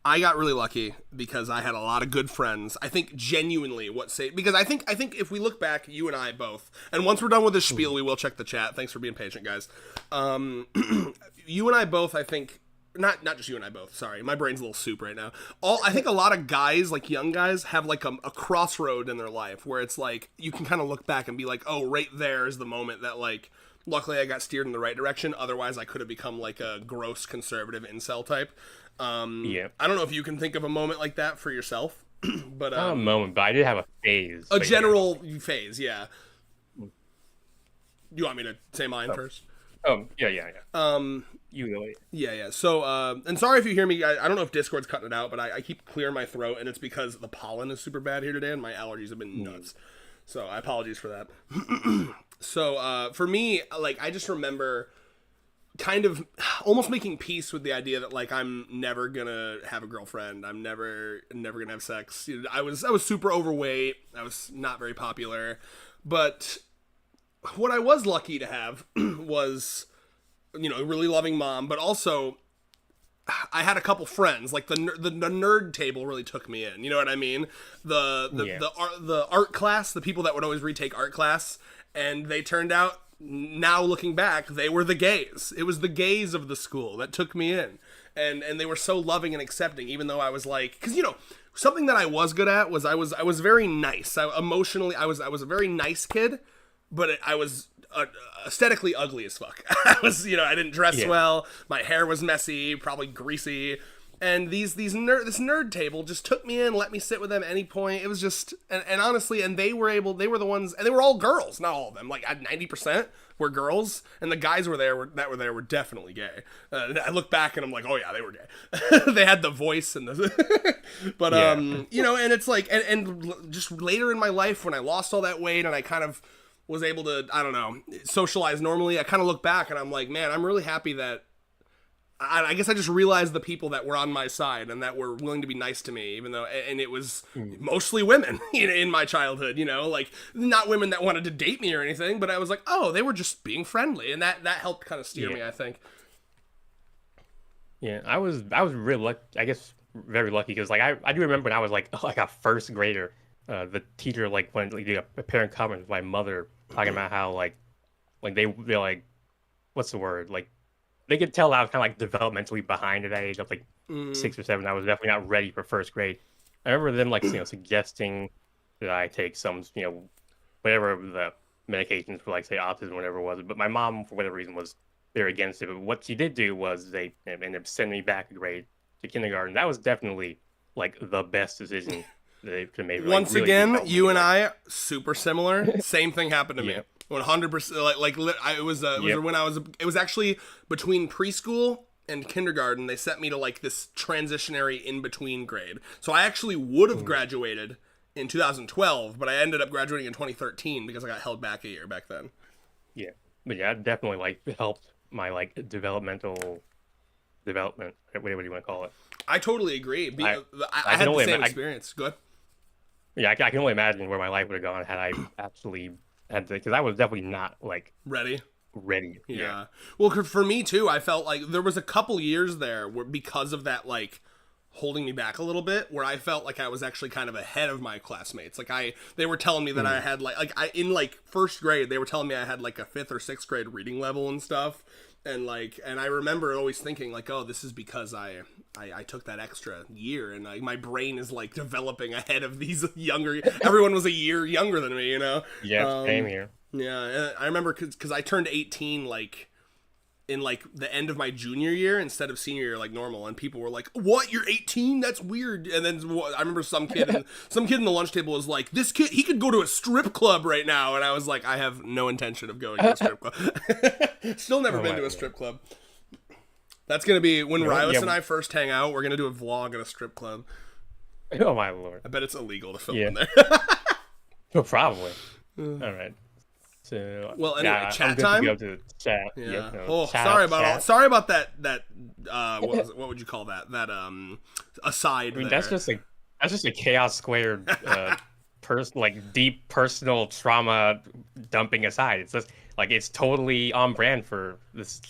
I got really lucky because I had a lot of good friends. I think genuinely because I think if we look back, you and I both, and once we're done with this spiel, we will check the chat. Thanks for being patient, guys. You and I both, I think. Not just you and I both. Sorry, my brain's a little soup right now. I think a lot of guys, like young guys, have like a crossroad in their life where it's like you can kind of look back and be like, oh, right there is the moment that like, luckily I got steered in the right direction. Otherwise, I could have become like a gross conservative incel type. Yeah. I don't know if you can think of a moment like that for yourself, but Not a moment, but I did have a phase. a but general phase. Yeah. You want me to say mine first? Yeah. You really. Yeah. So, and sorry if you hear me. I don't know if Discord's cutting it out, but I keep clearing my throat, and it's because the pollen is super bad here today, and my allergies have been nuts. So, I apologize for that. So, for me, like, I just remember kind of almost making peace with the idea that, like, I'm never gonna have a girlfriend. I'm never gonna have sex. You know, I was super overweight. I was not very popular, but what I was lucky to have was, you know, a really loving mom, but also I had a couple friends. Like the nerd table really took me in. You know what I mean? The art class, the people that would always retake art class, and they turned out, now looking back, they were the gays. It was the gays of the school that took me in, and they were so loving and accepting, even though I was like, because you know, something that I was good at was I was very nice. I was a very nice kid, but I was aesthetically ugly as fuck. I was, you know, I didn't dress well. My hair was messy, probably greasy. And this nerd table just took me in, let me sit with them at any point. It was just, and honestly, and they were the ones, and they were all girls, not all of them. Like 90% were girls, and the guys were there were definitely gay. I look back and I'm like, oh yeah, they were gay. They had the voice and the, but you know, and it's like, and just later in my life when I lost all that weight and I kind of was able to, I don't know, socialize normally, I kind of look back and I'm like, man, I'm really happy that I guess I just realized the people that were on my side and that were willing to be nice to me, even though, and it was mostly women in my childhood, you know, like not women that wanted to date me or anything, but I was like, oh, they were just being friendly, and that helped kind of steer me, I think. Yeah, I was really lucky, I guess very lucky, because like I do remember when I was like a first grader, the teacher like when like, did a parent comment with my mother talking about how like they're like, what's the word, like they could tell I was kind of like developmentally behind at that age. I was like 6 or 7. I was definitely not ready for first grade. I remember them like, you know, suggesting that I take some, you know, whatever the medications for like say autism or whatever it was. But my mom, for whatever reason, was very against it. But what she did do was they ended up sending me back a grade to kindergarten. That was definitely like the best decision that they could make. Once really again, you and I super similar. Same thing happened to me. 100%. It was actually between preschool and kindergarten. They sent me to like this transitionary in between grade. So I actually would have graduated in 2012, but I ended up graduating in 2013 because I got held back a year back then. Yeah, but yeah, it definitely like helped my like development, whatever you want to call it. I totally agree. I had the same experience. Go ahead. Yeah, I can only imagine where my life would have gone had I actually had to, because I was definitely not like ready. Yeah. Well, for me too, I felt like there was a couple years there where, because of that, like holding me back a little bit, where I felt like I was actually kind of ahead of my classmates. Like they were telling me that I had in first grade, they were telling me I had like a 5th or 6th grade reading level and stuff. And I remember always thinking like, oh, this is because I took that extra year and my brain is like developing ahead of these younger. Everyone was a year younger than me, you know. Yeah, same here. Yeah, I remember because I turned 18 like in like the end of my junior year instead of senior year like normal, and people were like, "What? You're 18? That's weird." And then I remember some kid in the lunch table was like, "This kid, he could go to a strip club right now," and I was like, "I have no intention of going to a strip club." Still never been to a strip club. That's gonna be when Ryos and I first hang out. We're gonna do a vlog at a strip club. Oh my lord! I bet it's illegal to film in there. Well, probably. All right. So Well, anyway, yeah, chat I'm good time? to go to chat. Yeah. Yep, no, Oh, chat sorry up, about chat. sorry about that what would you call that? That aside I mean, there. that's just a chaos squared like deep personal trauma dumping aside. It's just like it's totally on brand for this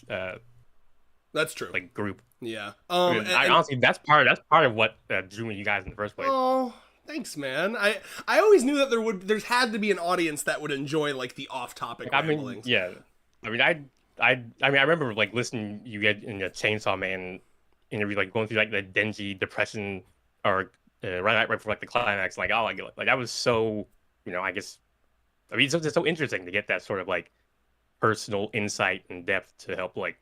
That's true. like group. Yeah. I mean, I honestly that's part of what drew me to you guys in the first place. Oh, thanks, man. I always knew that there's had to be an audience that would enjoy like the off-topic Like, I mean, ramblings. yeah. I mean, I mean, I remember like listening you get in the Chainsaw Man interview, like going through like the dingy depression or right before like the climax, like oh, like that was so, I guess, I mean, it's so interesting to get that sort of like personal insight and depth to help like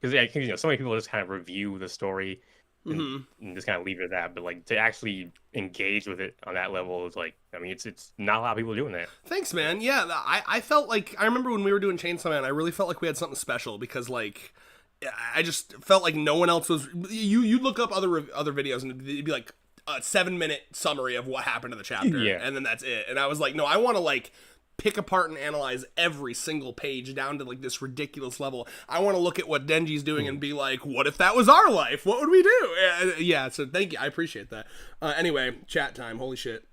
because so many people just kind of review the story and just kind of leave it at that, but like to actually engage with it on that level is like, I mean, it's not a lot of people doing that. Thanks, man. Yeah, I felt like I remember when we were doing Chainsaw Man, I really felt like we had something special because like I just felt like no one else was. You look up other videos and it'd be like a 7-minute summary of what happened to the chapter, Yeah. and then that's it. And I was like, no, I want to like pick apart and analyze every single page down to like this ridiculous level. I want to look at what Denji's doing and be like, what if that was our life? What would we do? Yeah, so thank you. I appreciate that. Anyway, chat time. Holy shit.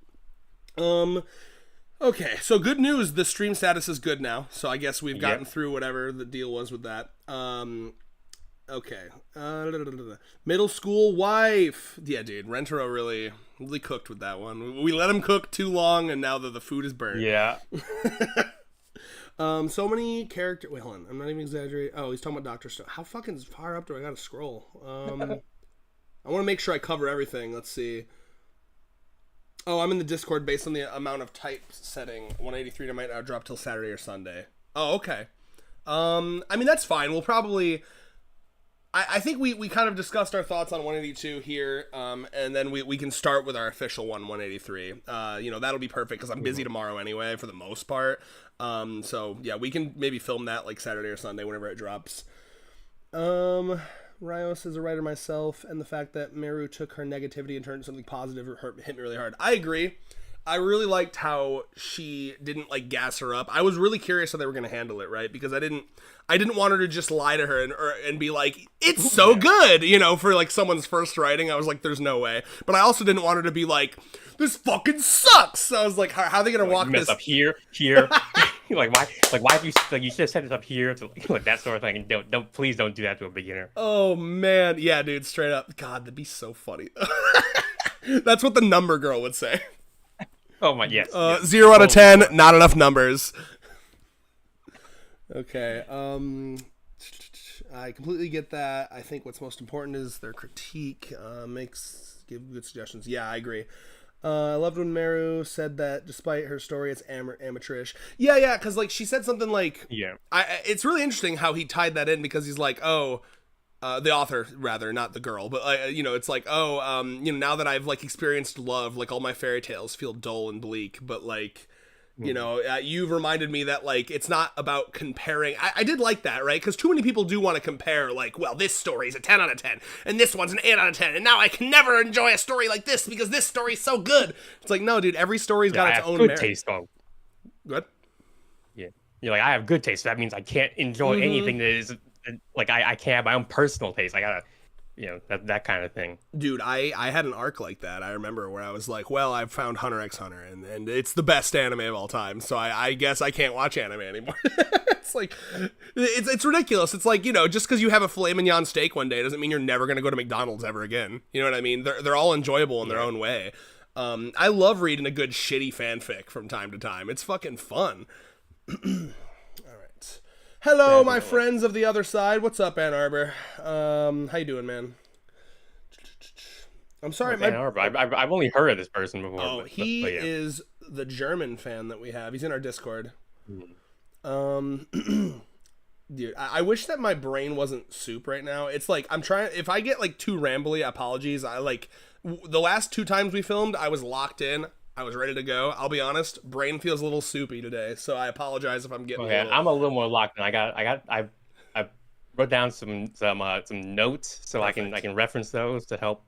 Okay, so good news. The stream status is good now. So I guess we've gotten through whatever the deal was with that. Okay. Middle school wife. Yeah, dude. Rentaro really cooked with that one. We let him cook too long, and now the food is burnt. Yeah. So many character. Wait, hold on. I'm not even exaggerating. Oh, he's talking about Doctor Stone. How fucking far up do I gotta scroll? I want to make sure I cover everything. Let's see. Oh, I'm in the Discord based on the amount of type setting. 183 might not drop till Saturday or Sunday. Oh, okay. I mean, that's fine. We'll probably... I think we kind of discussed our thoughts on 182 here, and then we can start with our official 183. That'll be perfect because I'm busy tomorrow anyway, for the most part. So, yeah, we can maybe film that like Saturday or Sunday whenever it drops. Rios is a writer myself, and the fact that Meru took her negativity and turned it into something positive hit me really hard. I agree. I really liked how she didn't like gas her up. I was really curious how they were going to handle it, right? Because I didn't want her to just lie to her and be like, it's so good, for like someone's first writing. I was like, there's no way. But I also didn't want her to be like, this fucking sucks. So I was like, how are they going to walk mess this up here? Like why have you should have set this up here to like that sort of thing? And please don't do that to a beginner. Oh man, yeah, dude, straight up. God, that'd be so funny. That's what the number girl would say. Oh my, yes. 0 out of 10, not enough numbers. Okay, I completely get that. I think what's most important is their critique. Give good suggestions. Yeah, I agree. I loved when Meru said that despite her story, it's amateurish. Yeah, because like she said something like, it's really interesting how he tied that in because he's like, the author rather, not the girl, but it's like, now that I've like experienced love, like all my fairy tales feel dull and bleak, but like, you've reminded me that like it's not about comparing. I did like that, right? Because too many people do want to compare, like, well, this story's a 10 out of 10 and this one's an 8 out of 10 and now I can never enjoy a story like this because this story's so good. It's like, no, dude, every story's got its own good merit. Taste on. Good. Yeah, you're like, I have good taste, so that means I can't enjoy anything that is like I can't have my own personal taste. I gotta, that kind of thing. Dude, I had an arc like that. I remember where I was like, well, I've found Hunter x Hunter and it's the best anime of all time, so I guess I can't watch anime anymore. It's like, it's ridiculous. It's like, just because you have a filet mignon steak one day doesn't mean you're never gonna go to McDonald's ever again. You know what I mean? They're all enjoyable in their own way. I love reading a good shitty fanfic from time to time. It's fucking fun. Hello, my friends of the other side. What's up, Ann Arbor? How you doing, man? I'm sorry, Ann Arbor. I've only heard of this person before. Oh, he is the German fan that we have. He's in our Discord. Dude, I wish that my brain wasn't soup right now. It's like I'm trying. If I get like too rambly, apologies. I like the last 2 times we filmed, I was locked in. I was ready to go. I'll be honest, brain feels a little soupy today, so I apologize if I'm getting. Okay, I'm a little more locked in. I wrote down some notes so Perfect. I can reference those to help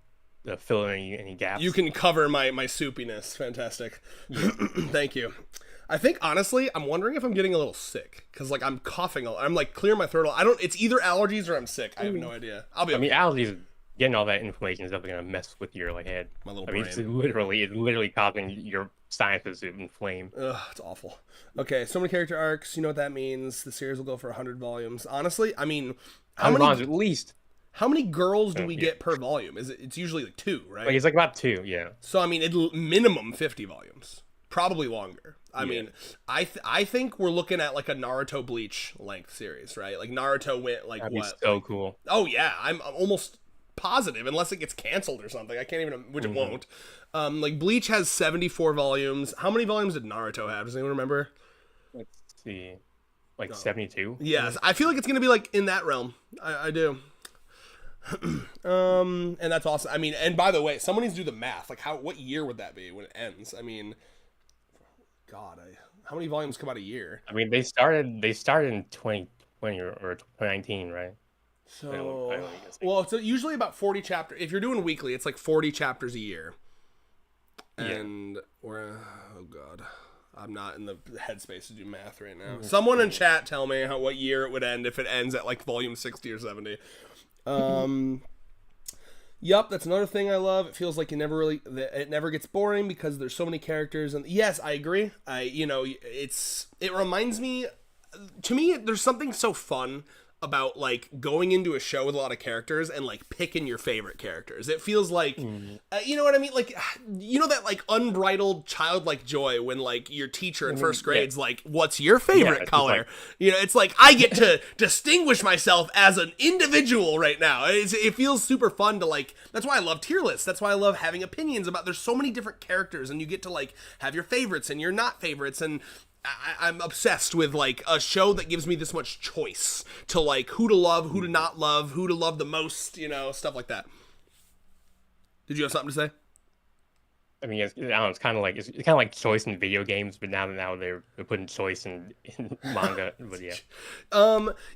fill in any gaps. You can cover my soupiness. Fantastic. Thank you. I think honestly, I'm wondering if I'm getting a little sick because like I'm coughing. I'm like clearing my throat. I don't. It's either allergies or I'm sick. I have no idea. I'll be. I mean, allergies, getting all that inflammation is definitely gonna mess with your like head. My little I mean, brain. it's literally causing your sinuses to inflame. Ugh, it's awful. Okay, so many character arcs. You know what that means? The series will go for 100 volumes. Honestly, I mean, how many? At least. How many girls do we get per volume? Is it? It's usually like 2, right? Like it's like about 2, yeah. So I mean, it minimum 50 volumes, probably longer. I mean, I think we're looking at like a Naruto Bleach length series, right? Like Naruto went like That'd what? Be so cool. Oh yeah, I'm almost positive, unless it gets canceled or something. I can't even, which it won't. Like Bleach has 74 volumes. How many volumes did Naruto have? Does anyone remember? Let's see, like 72. Yes, I feel like it's gonna be like in that realm. I do. And that's awesome. I mean, and by the way, someone needs to do the math. Like, what year would that be when it ends? I mean, God, how many volumes come out a year? I mean, they started in 2020 or 2019, right? So, well, it's usually about 40 chapters. If you're doing weekly, it's like 40 chapters a year. And we're, oh God, I'm not in the headspace to do math right now. Someone in chat tell me what year it would end if it ends at like volume 60 or 70. Yup, that's another thing I love. It feels like it never gets boring because there's so many characters. And yes, I agree. It reminds me, to me, there's something so fun about like going into a show with a lot of characters and like picking your favorite characters. It feels like, you know what I mean? Like, you know, that like unbridled childlike joy when like your teacher in first grade's like, what's your favorite color? Like, you know, it's like, I get to distinguish myself as an individual right now. It feels super fun to like, that's why I love tier lists. That's why I love having opinions about, there's so many different characters and you get to like have your favorites and your not favorites. And I'm obsessed with like a show that gives me this much choice to like who to love, who to not love, who to love the most, you know, stuff like that. Did you have something to say? I mean, I don't know, it's kind of like choice in video games, but now they're putting choice in manga. But yeah,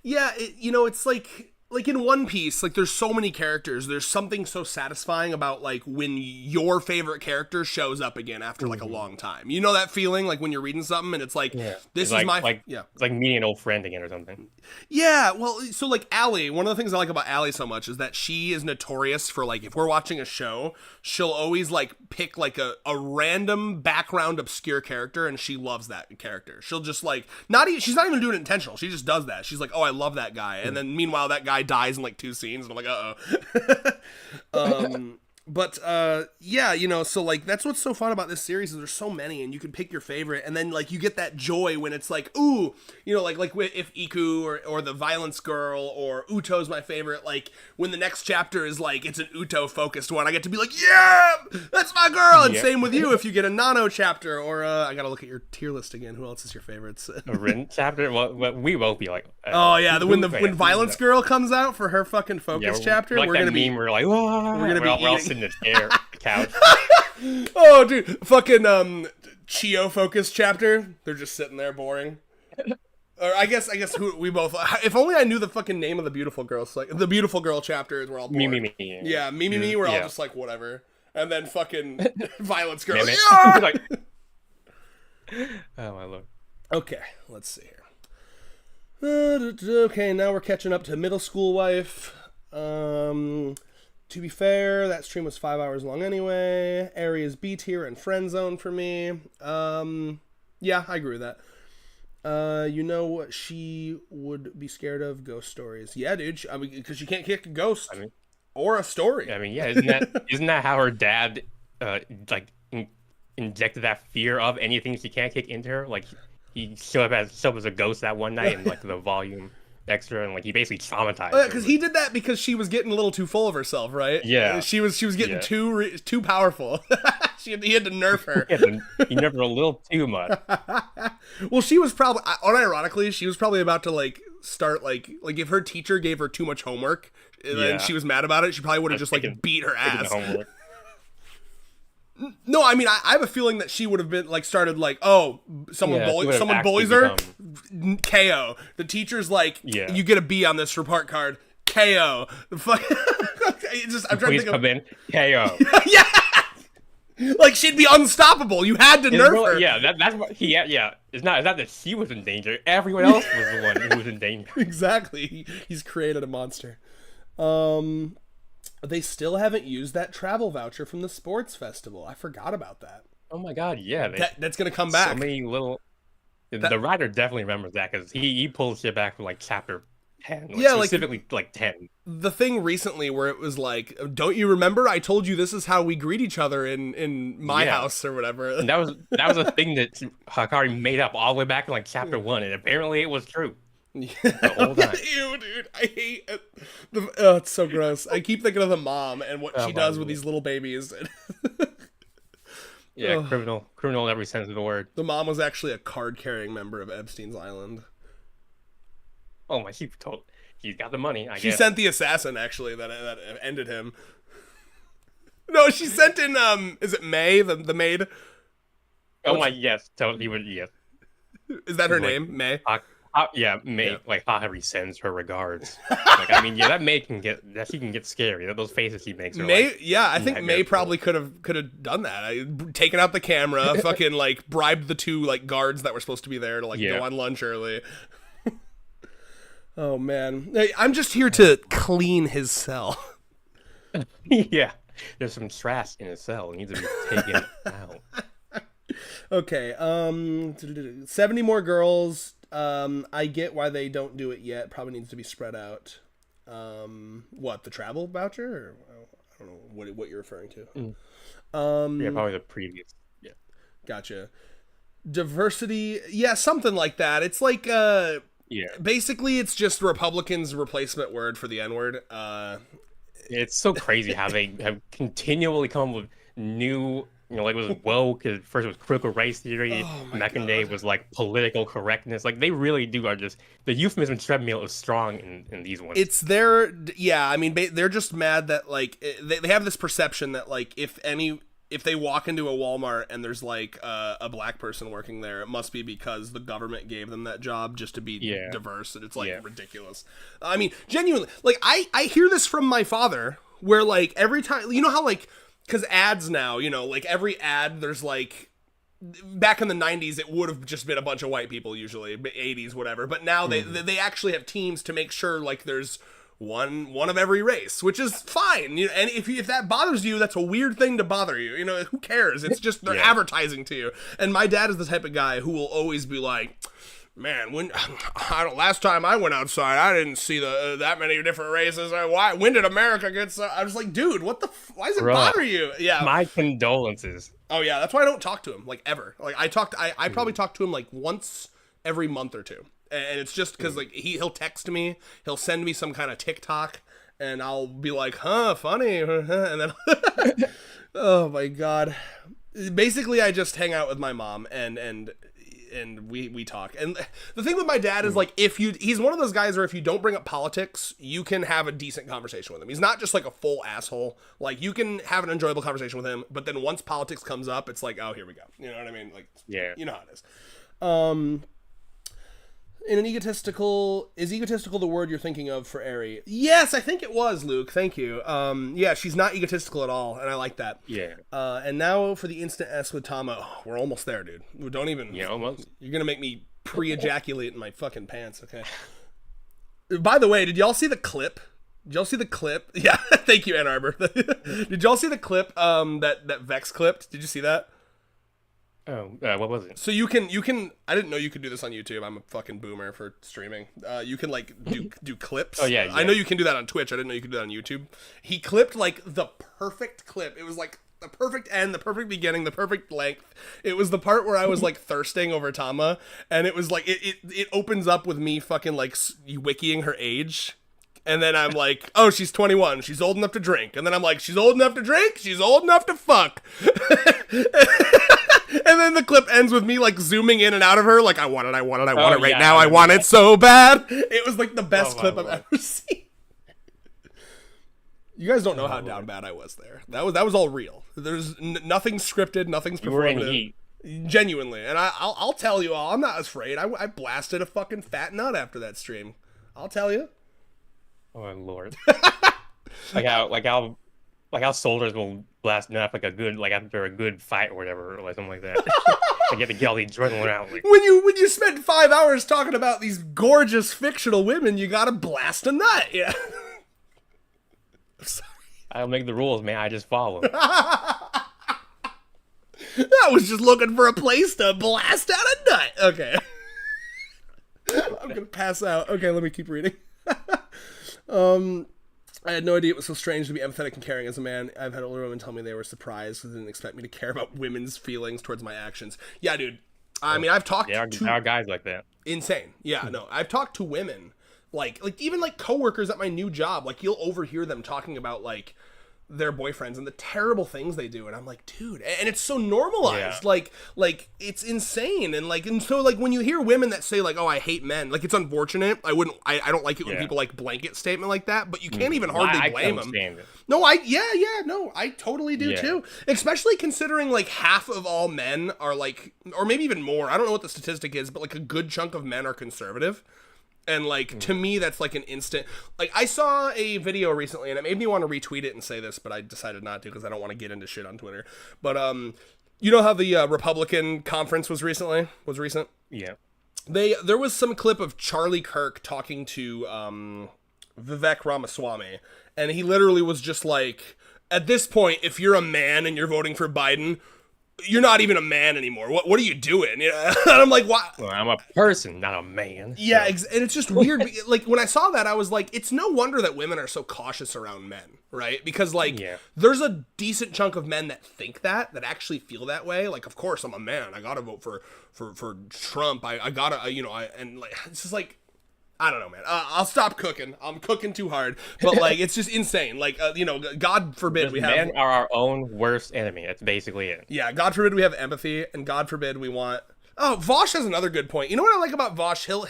yeah, you know, it's like in One Piece, like there's so many characters. There's something so satisfying about like when your favorite character shows up again after like a long time. You know that feeling like when you're reading something and it's like, this is my it's like meeting an old friend again or something. Yeah, well, so like Allie, one of the things I like about Allie so much is that she is notorious for like if we're watching a show, she'll always like pick like a random background obscure character and she loves that character. She'll just like she's not even doing it intentional. She just does that. She's like, oh, I love that guy, and then meanwhile that guy dies in like 2 scenes, and I'm like, but yeah, you know, so like that's what's so fun about this series is there's so many and you can pick your favorite, and then like you get that joy when it's like, ooh, you know, like if Iku or the violence girl or Uto's my favorite, like when the next chapter is like it's an Uto focused one, I get to be like, yeah, that's my girl. And same with you if you get a Nano chapter, or I gotta look at your tier list again. Who else is your favorites? A Rin chapter? Well, we both be like, oh yeah, when violence girl comes out for her fucking focus chapter, like we're gonna be we're like, whoa, we're all sitting in the chair, couch. Oh, dude, fucking Chio focus chapter. They're just sitting there boring. Or I guess who we both. If only I knew the fucking name of the beautiful girl. Like the beautiful girl chapter is we're all bored. Me. Yeah, me. We're all just like whatever. And then fucking violence girl. Like, oh my lord. Okay, let's see here. Okay, now we're catching up to middle school wife. To be fair, that stream was 5 hours long anyway. Area's B tier and friend zone for me. Yeah, I agree with that. You know what she would be scared of? Ghost stories. Yeah, dude. I mean, because she can't kick a ghost or a story. I mean, yeah, isn't that how her dad injected that fear of anything she can't kick into her? Like he showed up as a ghost that one night in like the volume extra, and like he basically traumatized her. Because he did that because she was getting a little too full of herself, right? Yeah, she was getting too powerful. He had to nerf her. He nerfed her a little too much. Well, she was probably, unironically, she was probably about to like start like if her teacher gave her too much homework and then she was mad about it, she probably would have just like beat her ass. No, I mean, I have a feeling that she would have been like started like, oh, someone bullies her, KO. The teacher's like, you get a B on this report card, KO. The fuck, I'm trying to think come in, KO. Yeah. Like she'd be unstoppable. You had to nerf her. Yeah, that's what he. Yeah, it's not that she was in danger. Everyone else was the one who was in danger. Exactly. He's created a monster. They still haven't used that travel voucher from the sports festival. I forgot about that. Oh my god, yeah, That's gonna come back. So many little. The writer definitely remembers that because he pulled shit back from like chapter 10, specifically like 10. The thing recently where it was like, don't you remember? I told you this is how we greet each other in my house or whatever. And that was a thing that Hakari made up all the way back in like chapter 1, and apparently it was true. The whole time. Ew, dude, I hate it. Oh, it's so gross. I keep thinking of the mom and what she does with these little babies. Yeah, criminal in every sense of the word. The mom was actually a card-carrying member of Epstein's Island. Oh my, he's got the money. She sent the assassin actually that ended him. No, she sent in is it May the maid? Oh my, yes, totally. Yes. Is that her name, May? Yeah, May. Yeah. Like Harry sends her regards. Like, I mean, yeah, that May can get scary. Those faces she makes. Are May, like, yeah, I think May probably could have done that. Taken out the camera, fucking like bribed the two like guards that were supposed to be there to like go on lunch early. Oh man, hey, I'm just here to clean his cell. Yeah, there's some trash in his cell. It needs to be taken out. Okay, 70 more girls. I get why they don't do it yet. Probably needs to be spread out. What, the travel voucher? Or, I don't know what you're referring to. Yeah, probably the previous. Yeah. Gotcha. Diversity. Yeah, something like that. It's like, basically it's just Republicans' replacement word for the N-word. It's so crazy how they have continually come with new... like it was woke. First it was critical race theory. Mekinde was like political correctness. Like they really are just the euphemism treadmill is strong in these ones. It's their I mean they're just mad that like they have this perception that like if they walk into a Walmart and there's like a black person working there, it must be because the government gave them that job just to be diverse, and it's like ridiculous. I mean, genuinely, like I hear this from my father where like every time, you know how like. Because ads now, like every ad, there's like, back in the 90s, it would have just been a bunch of white people usually, 80s, whatever. But now they actually have teams to make sure like there's one of every race, which is fine. And if that bothers you, that's a weird thing to bother you. Who cares? It's just they're advertising to you. And my dad is the type of guy who will always be like, man, last time I went outside, I didn't see that many different races. When did America get so? I was like, dude, why does it bother you? Yeah, my condolences. Oh yeah, that's why I don't talk to him like ever. Like I probably talk to him like once every month or two, and it's just because like he'll text me, he'll send me some kind of TikTok, and I'll be like, huh, funny, and then oh my god. Basically, I just hang out with my mom and we talk. And the thing with my dad is like he's one of those guys where if you don't bring up politics, you can have a decent conversation with him. He's not just like a full asshole. Like you can have an enjoyable conversation with him, but then once politics comes up, it's like, oh, here we go. You know what I mean? Like, you know how it is. In an is egotistical the word you're thinking of for Eri? Yes, I think it was, Luke. Thank you. Yeah, she's not egotistical at all, and I like that. Yeah. And now for the instant S with Tama. Oh, we're almost there, dude. We don't even... Yeah, almost. You're going to make me pre-ejaculate in my fucking pants, okay? By the way, did y'all see the clip? Yeah, thank you, Ann Arbor. Did y'all see the clip that Vex clipped? Did you see that? Oh, what was it? So you can. I didn't know you could do this on YouTube. I'm a fucking boomer for streaming. You can like do clips. Oh yeah. I know you can do that on Twitch. I didn't know you could do that on YouTube. He clipped like the perfect clip. It was like the perfect end, the perfect beginning, the perfect length. It was the part where I was like thirsting over Tama, and it was like it opens up with me fucking like wikiing her age. And then I'm like, oh, she's 21. She's old enough to drink. And then I'm like, she's old enough to drink. She's old enough to fuck. And then the clip ends with me like zooming in and out of her. Like, I want it right now. I want it so bad. It was like the best clip I've ever seen. You guys don't know how down bad I was there. That was all real. There's nothing scripted. Nothing's performative. You were in heat. Genuinely. And I'll tell you all, I'm not afraid. I blasted a fucking fat nut after that stream. I'll tell you. Oh Lord! like how like how soldiers will blast enough like a good like after a good fight or whatever or like something like that. They get to get all the adrenaline out. Like, When you spend 5 hours talking about these gorgeous fictional women, you gotta blast a nut. Yeah. I don't make the rules, man. I just follow 'em. I was just looking for a place to blast out a nut. Okay. I'm gonna pass out. Okay, let me keep reading. I had no idea it was so strange to be empathetic and caring as a man. I've had older women tell me they were surprised because they didn't expect me to care about women's feelings towards my actions. Yeah, dude. I mean, I've talked there to are guys like that. insane. Yeah, no, I've talked to women, like even like coworkers at my new job. Like you'll overhear them talking about like their boyfriends and the terrible things they do, and I'm like, dude, and it's so normalized. Yeah. Like it's insane, and so like when you hear women that say like, oh, I hate men, like it's unfortunate. I don't like it when people like blanket statement like that, but you can't even hardly blame them. No, I totally do too. Especially considering like half of all men are like, or maybe even more. I don't know what the statistic is, but like a good chunk of men are conservative. And, like, to me, that's, like, an instant... Like, I saw a video recently, and it made me want to retweet it and say this, but I decided not to because I don't want to get into shit on Twitter. But, you know how the Republican conference was recent? Yeah. There was some clip of Charlie Kirk talking to Vivek Ramaswamy, and he literally was just like, at this point, if you're a man and you're voting for Biden... You're not even a man anymore. What are you doing? Yeah. And I'm like, why? Well, I'm a person, not a man. Yeah, and it's just weird. Like, when I saw that, I was like, it's no wonder that women are so cautious around men, right? Because, like, there's a decent chunk of men that think that actually feel that way. Like, of course, I'm a man. I gotta vote for Trump. I gotta, and, like, it's just like, I don't know, man. I'll stop cooking. I'm cooking too hard. But, like, it's just insane. Like, God forbid we have... Men are our own worst enemy. That's basically it. Yeah, God forbid we have empathy, and God forbid we want... Oh, Vosh has another good point. You know what I like about Vosh? He'll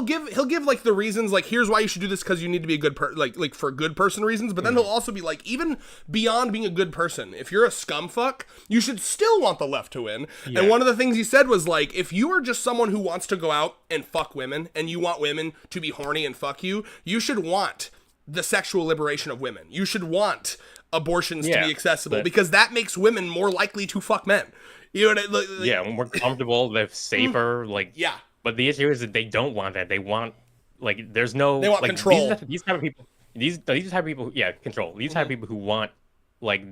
give like the reasons, like, here's why you should do this because you need to be a good like for good person reasons, but then he'll also be like, even beyond being a good person, if you're a scumfuck, you should still want the left to win. And one of the things he said was like, if you are just someone who wants to go out and fuck women and you want women to be horny and fuck you, you should want the sexual liberation of women. You should want abortions to be accessible because that makes women more likely to fuck men. You know what I mean? More comfortable, they're safer, like But the issue is that they don't want that. They want, like, there's no... They want like, control. These type of people... These type of people... Yeah, control. These type of people who want, like,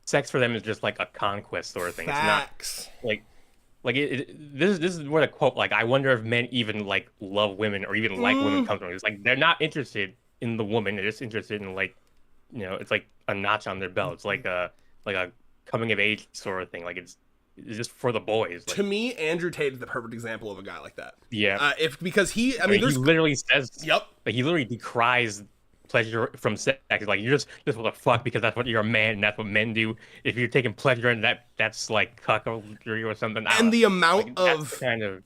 sex for them is just, like, a conquest sort of thing. Facts. It's not, this is where the quote, like, I wonder if men even, like, love women or even like women comes from. It's like, they're not interested in the woman. They're just interested in, like, it's like a notch on their belt. It's like a coming of age sort of thing. Like, it's just for the boys. Like, to me, Andrew Tate is the perfect example of a guy like that. Yeah. Because he he literally says, Yep. Like, he literally decries pleasure from sex. Like, you're just what the fuck because that's what you're a man and that's what men do. If you're taking pleasure in that's like cuckoldry or something. And the amount of kind of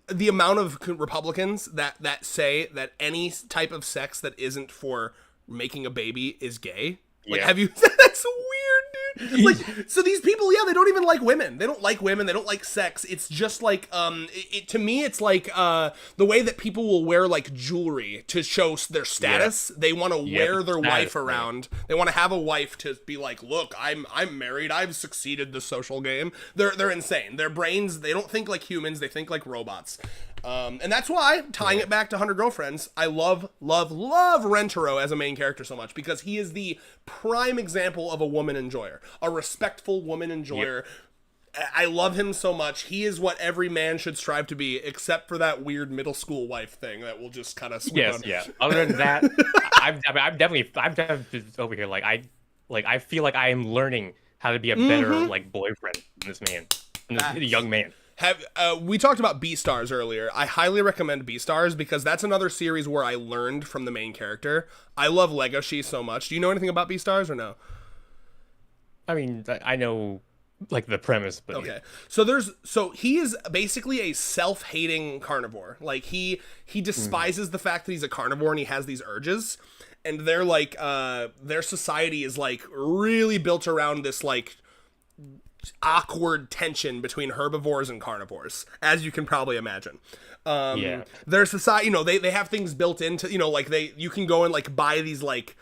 the amount of Republicans that say that any type of sex that isn't for making a baby is gay. Like, have you? That's weird, dude. Like, so these people, they don't even like women. They don't like women. They don't like sex. It's just like, to me, it's like the way that people will wear like jewelry to show their status. They want to wear their wife around. They want to have a wife to be like, look, I'm married. I've succeeded the social game. They're insane. Their brains, they don't think like humans. They think like robots. And that's why, tying it back to 100 Girlfriends, I love Rentaro as a main character so much, because he is the prime example of a woman enjoyer, a respectful woman enjoyer. I love him so much. He is what every man should strive to be, except for that weird middle school wife thing that will just kind of sweep on. Other than that, I'm definitely over here. I feel like I am learning how to be a better like boyfriend than this man, this young man. We talked about Beastars earlier. I highly recommend Beastars because that's another series where I learned from the main character. I love Legoshi so much. Do you know anything about Beastars or no? I mean, I know like the premise, but okay. So he is basically a self-hating carnivore. Like he despises the fact that he's a carnivore and he has these urges. And they're like their society is like really built around this like awkward tension between herbivores and carnivores, as you can probably imagine. Their society, they have things built into, like you can go and like buy these like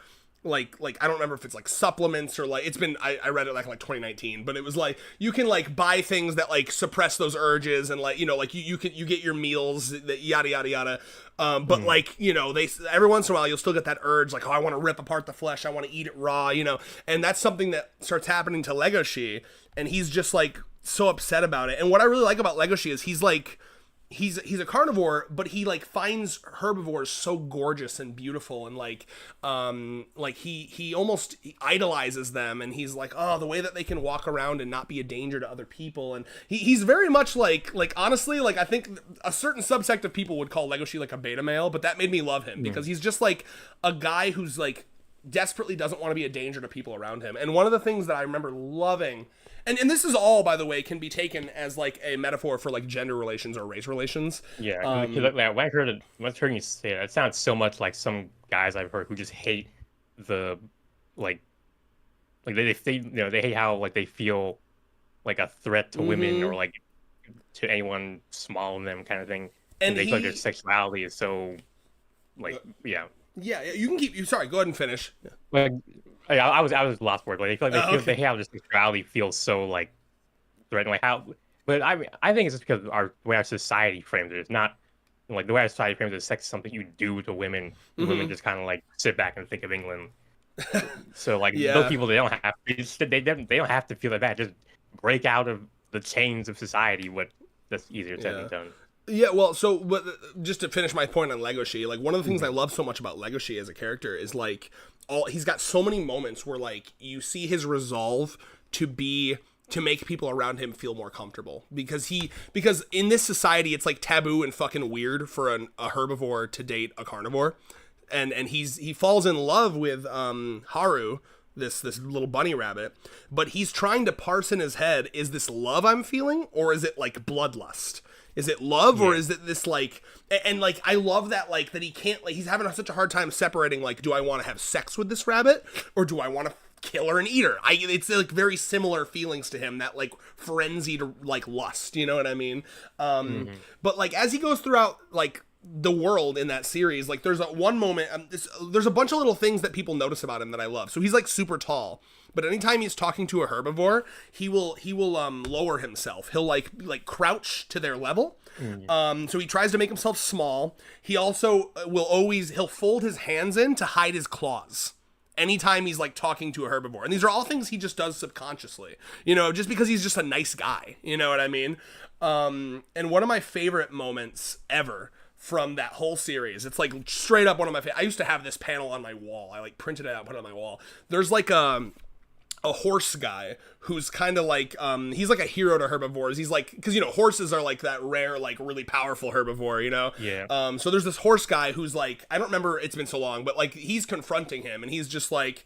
like I don't remember if it's like supplements or like it's been I read it like 2019, but it was like you can like buy things that like suppress those urges and like like you get your meals that yada yada yada. But like they every once in a while you'll still get that urge like, oh, I want to rip apart the flesh, I want to eat it raw, and that's something that starts happening to Legoshi, and he's just like so upset about it. And what I really like about Legoshi is he's like he's a carnivore, but he like finds herbivores so gorgeous and beautiful, and like he almost idolizes them, and he's like, oh, the way that they can walk around and not be a danger to other people. And he's very much like honestly, like I think a certain subsect of people would call Legoshi like a beta male, but that made me love him because he's just like a guy who's like desperately doesn't want to be a danger to people around him. And one of the things that I remember loving, and this is all, by the way, can be taken as like a metaphor for like gender relations or race relations. Yeah, when I heard you say it, it sounds so much like some guys I've heard who just hate the like they hate how like they feel like a threat to women or like to anyone smaller than them kind of thing, and they feel like their sexuality is so like yeah. Yeah, you can keep. Sorry, go ahead and finish. Like, I was lost for it. Like, they feel like they have this sexuality feels so like threatening. Like how, but I think it's just because the way our society frames it. It's not like the way our society frames it. Sex is something you do to women. And women just kind of like sit back and think of England. So like those people, they don't have to feel that bad. Just break out of the chains of society. That's easier said than done. Yeah, well, but just to finish my point on Legoshi, like one of the things I love so much about Legoshi as a character is like he's got so many moments where like you see his resolve to make people around him feel more comfortable, because in this society it's like taboo and fucking weird for a herbivore to date a carnivore, and he falls in love with Haru, this little bunny rabbit, but he's trying to parse in his head, is this love I'm feeling or is it like bloodlust? Is it love or is it this like, and like I love that like that he can't, like he's having such a hard time separating like, do I want to have sex with this rabbit or do I want to kill her and eat her? It's like very similar feelings to him, that like frenzied like lust, you know what I mean? But like as he goes throughout like the world in that series, like there's one moment, there's a bunch of little things that people notice about him that I love. So he's like super tall, but anytime he's talking to a herbivore, he will lower himself. He'll like crouch to their level. So he tries to make himself small. He also he'll fold his hands in to hide his claws anytime he's like talking to a herbivore. And these are all things he just does subconsciously, just because he's just a nice guy, you know what I mean? And one of my favorite moments ever from that whole series, it's like straight up one of my favorite. I used to have this panel on my wall. I like printed it out, put it on my wall. There's like a horse guy who's kind of like he's like a hero to herbivores. He's like, because horses are like that rare like really powerful herbivore, so there's this horse guy who's like, I don't remember, it's been so long, but like he's confronting him and he's just like,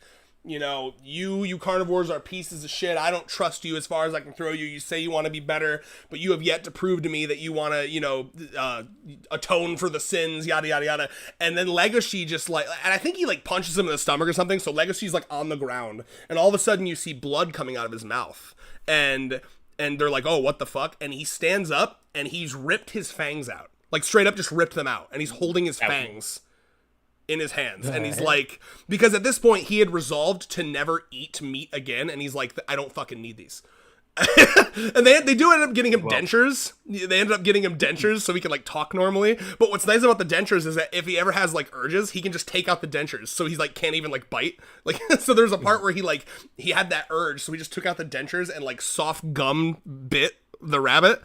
you carnivores are pieces of shit. I don't trust you as far as I can throw you. You say you want to be better, but you have yet to prove to me that you want to, atone for the sins, yada, yada, yada. And then Legoshi just like, and I think he like punches him in the stomach or something. So Legoshi's like on the ground and all of a sudden you see blood coming out of his mouth and they're like, oh, what the fuck? And he stands up and he's ripped his fangs out, like straight up just ripped them out. And he's holding his fangs in his hands, and he's like, because at this point he had resolved to never eat meat again, and he's like, I don't fucking need these. And they do end up getting him dentures. They ended up getting him dentures so he can like talk normally. But what's nice about the dentures is that if he ever has like urges, he can just take out the dentures, so he's like can't even like bite. Like so there's a part where he had that urge, so he just took out the dentures and like soft gum bit the rabbit.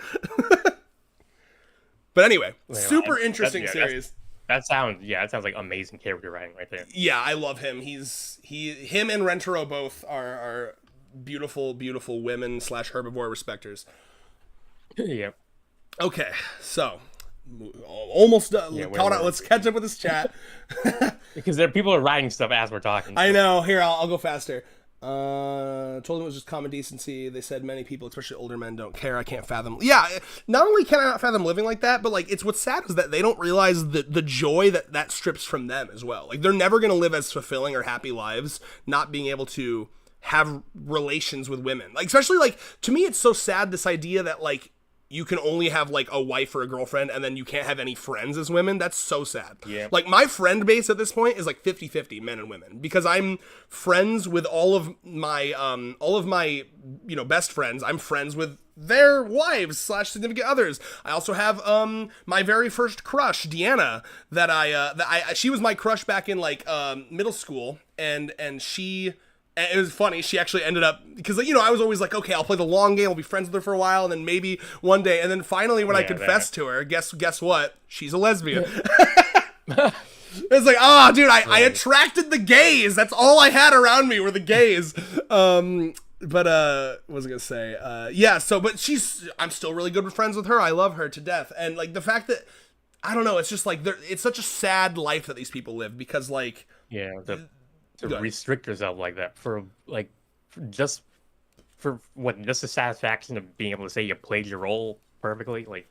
But anyway, super interesting series. That sounds like amazing character writing right there. Yeah, I love him. Him and Rentaro both are beautiful, beautiful women / herbivore respecters. Yeah. Okay, so almost done. Let's catch up with this chat. Because people are writing stuff as we're talking. I know. Here, I'll go faster. Told him it was just common decency. They said many people, especially older men, don't care. I can't fathom. Yeah, not only can I not fathom living like that, but like it's what's sad is that they don't realize the joy that strips from them as well. Like they're never gonna live as fulfilling or happy lives not being able to have relations with women. Like especially like to me, it's so sad, this idea that like you can only have like a wife or a girlfriend and then you can't have any friends as women. That's so sad. Yeah. Like my friend base at this point is like 50-50 men and women because I'm friends with all of my best friends. I'm friends with their wives / significant others. I also have my very first crush, Deanna, that she was my crush back in like middle school, and she. And it was funny. She actually ended up because I was always like, okay, I'll play the long game. I'll be friends with her for a while, and then maybe one day. And then finally, when I confessed to her, guess what? She's a lesbian. It's like, dude, I attracted the gays. That's all I had around me were the gays. But what was I gonna say? But I'm still really good with friends with her. I love her to death, and like the fact that I don't know, it's just like it's such a sad life that these people live because like to restrict yourself like that just the satisfaction of being able to say you played your role perfectly, like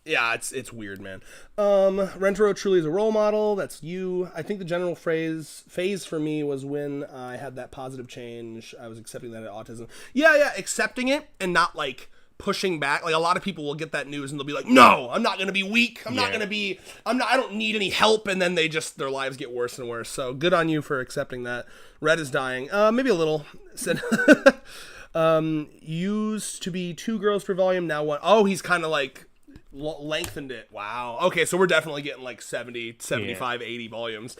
it's weird, man. Rentaro truly is a role model. That's you. I think the general phase for me was when I had that positive change. I was accepting that I had autism. Accepting it and not like pushing back. Like a lot of people will get that news and they'll be like, no, I'm not gonna be weak. I don't need any help, and then their lives get worse and worse. So good on you for accepting that. Red is dying. Maybe a little. Used to be 2 girls per volume, now 1. Oh, he's kind of like lengthened it. Wow. Okay, so we're definitely getting like 70, 75, 80 volumes.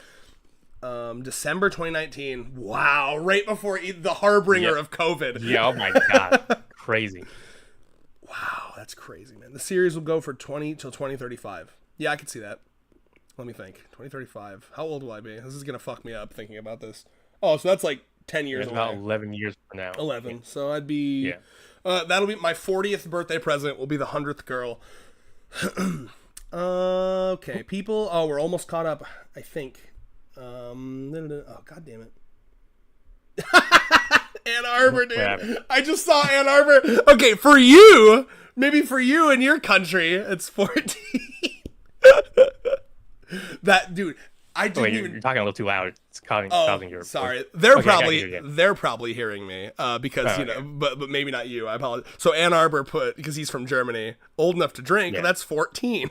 December 2019. Wow, right before the harbinger of COVID. Yeah, oh my god. Crazy. Wow, that's crazy, man. The series will go for 20 till 2035. Yeah, I could see that. Let me think. 2035. How old will I be? This is going to fuck me up thinking about this. Oh, so that's like 10 years away. About 11 years from now. 11. Yeah. So I'd be... Yeah. That'll be my 40th birthday present will be the 100th girl. Okay, people... Oh, we're almost caught up, I think. Oh, god damn it. Ann Arbor, dude. Yeah. I just saw Ann Arbor. Okay, for you, maybe for you in your country, it's 14. That dude, I didn't even. You're talking a little too loud. It's causing your. Sorry, they're probably hearing me because but maybe not you. I apologize. So Ann Arbor because he's from Germany, old enough to drink. That's 14.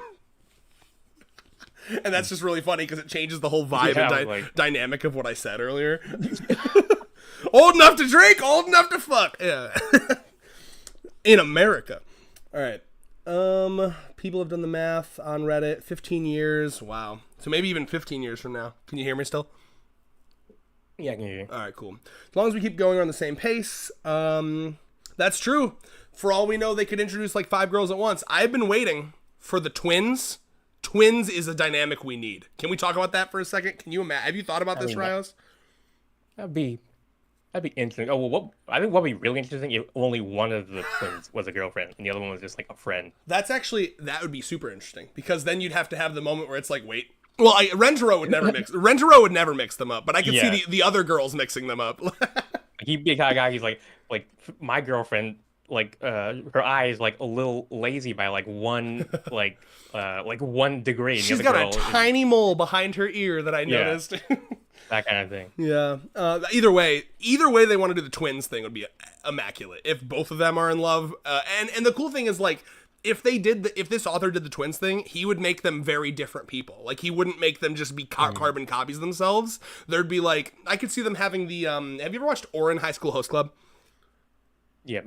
And that's just really funny because it changes the whole vibe and dynamic of what I said earlier. Old enough to drink, old enough to fuck. Yeah. In America. All right. People have done the math on Reddit. 15 years. Wow. So maybe even 15 years from now. Can you hear me still? Yeah, I can hear you. All right, cool. As long as we keep going on the same pace. That's true. For all we know, they could introduce like 5 girls at once. I've been waiting for the twins. Twins is a dynamic we need. Can we talk about that for a second? Can you imagine? Have you thought about this, Rios? That'd be interesting. Oh, well, I think what would be really interesting if only one of the twins was a girlfriend and the other one was just like a friend. That would be super interesting because then you'd have to have the moment where it's like, wait. Well, Rentaro would never mix them up, but I could see the other girls mixing them up. He'd be a guy. He's like my girlfriend. Like her eye is like a little lazy by like one like 1 degree. She's got a tiny mole behind her ear that I noticed. That kind of thing. Yeah. Either way they want to do the twins thing would be immaculate if both of them are in love. And the cool thing is like if this author did the twins thing, he would make them very different people. Like he wouldn't make them just be carbon copies of themselves. There'd be like I could see them having the have you ever watched Orin High School Host Club? Yeah,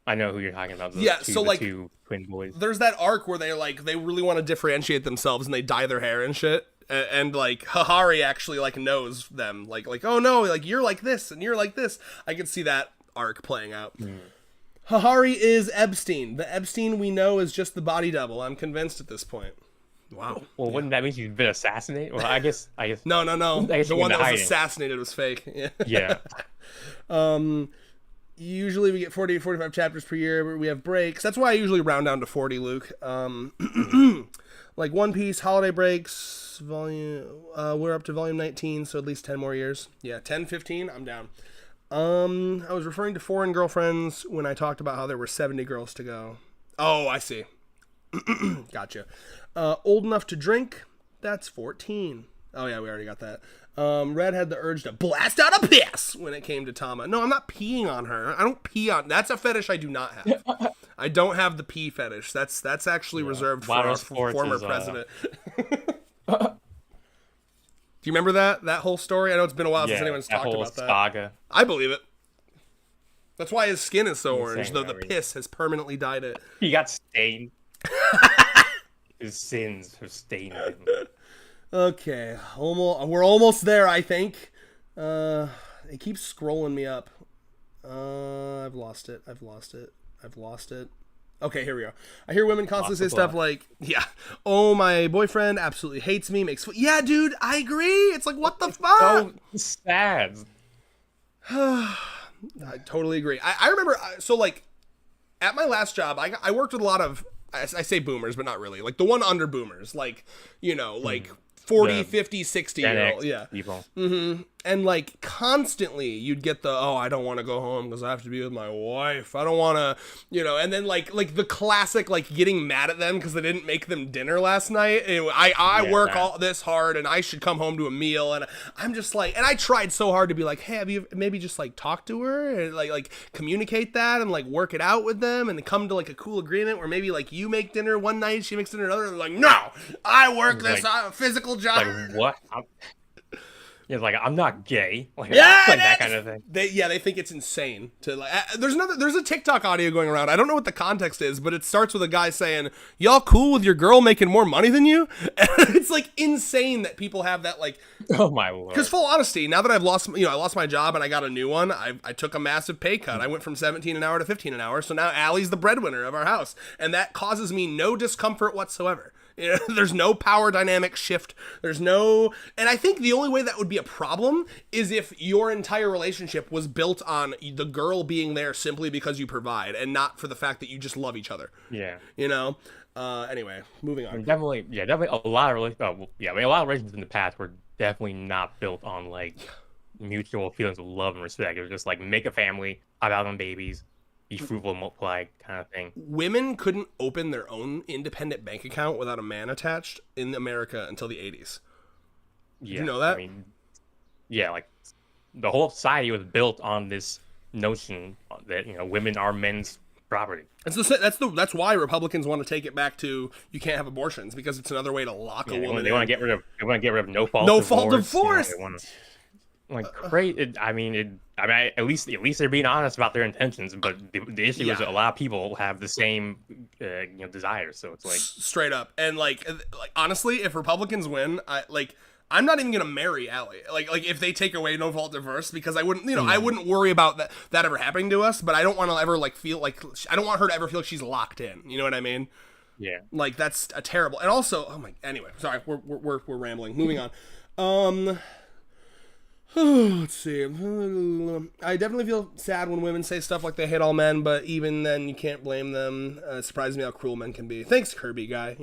I know who you're talking about. Two twin boys. There's that arc where they really want to differentiate themselves and they dye their hair and shit. And like Hahari actually like knows them. Like oh no, like you're like this and you're like this. I could see that arc playing out. Hahari is Epstein. The Epstein we know is just the body double. I'm convinced at this point. Wow. Well, wouldn't that mean she's been assassinated? Well, I guess. No. The one that was assassinated was fake. Yeah. Usually we get 40 to 45 chapters per year, but we have breaks. That's why I usually round down to 40, Luke. Like One Piece, holiday breaks, we're up to volume 19, so at least 10 more years. Yeah, 10, 15, I'm down. I was referring to foreign girlfriends when I talked about how there were 70 girls to go. Oh, I see. Gotcha. Old enough to drink, that's 14. Oh yeah, we already got that. Red had the urge to blast out a piss when it came to Tama. No, I'm not peeing on her. I don't pee on... That's a fetish I do not have. I don't have the pee fetish. That's actually reserved for Water our sports former is, president. Do you remember that whole story? I know it's been a while since anyone's talked about that. Saga. I believe it. That's why his skin is so orange, though the memory. piss has permanently dyed it. He got stained. His sins have stained him. Okay, we're almost there, I think. It keeps scrolling me up. I've lost it. Okay, here we go. I hear women constantly say stuff like, yeah, oh, my boyfriend absolutely hates me, yeah, dude, I agree. It's like, what the fuck? So sad. I totally agree. I remember, so like, at my last job, I worked with a lot of, I say boomers, but not really, like the one under boomers, like, you know, like 40, 50, 60-year-old, yeah. People. Mm-hmm. And like constantly you'd get the, oh, I don't want to go home because I have to be with my wife. I don't want to, you know, and then like the classic, like getting mad at them because they didn't make them dinner last night. And I work all this hard and I should come home to a meal. And I'm just like, and I tried so hard to be like, hey, have you maybe just like talk to her and like communicate that and like work it out with them and come to like a cool agreement where maybe like you make dinner one night, she makes dinner another. And they're like, no, I work this physical job. Like what? It's like, I'm not gay. Like, yeah, like that kind of thing. They think it's insane to like. There's a TikTok audio going around. I don't know what the context is, but it starts with a guy saying, "Y'all cool with your girl making more money than you?" And it's like insane that people have that like. Oh my lord. Because full honesty, now that I lost my job and I got a new one, I took a massive pay cut. I went from 17 an hour to 15 an hour. So now Allie's the breadwinner of our house, and that causes me no discomfort whatsoever. You know, there's no power dynamic shift. There's no, and I think the only way that would be a problem is if your entire relationship was built on the girl being there simply because you provide, and not for the fact that you just love each other. Yeah. You know. Anyway, moving on. Definitely a lot of relationships in the past were definitely not built on like mutual feelings of love and respect. It was just like make a family, have out on babies. Be fruitful, multiply, kind of thing. Women couldn't open their own independent bank account without a man attached in America until the 80s. Yeah, Did you know that? I mean, yeah, like the whole society was built on this notion that women are men's property. That's why Republicans want to take it back to you can't have abortions because it's another way to lock a woman. They want to get rid of no fault divorce. Like great. At least they're being honest about their intentions. But the issue is that a lot of people have the same desires. So it's like straight up. And like honestly, if Republicans win, I'm not even gonna marry Allie. Like if they take away no fault divorce, because I wouldn't I wouldn't worry about that ever happening to us. But I don't want to ever feel like I don't want her to ever feel like she's locked in. You know what I mean? Yeah. Like that's a terrible. And also, anyway, sorry, we're rambling. Moving on. Let's see. I definitely feel sad when women say stuff like they hate all men, but even then, you can't blame them. It surprises me how cruel men can be. Thanks, Kirby guy.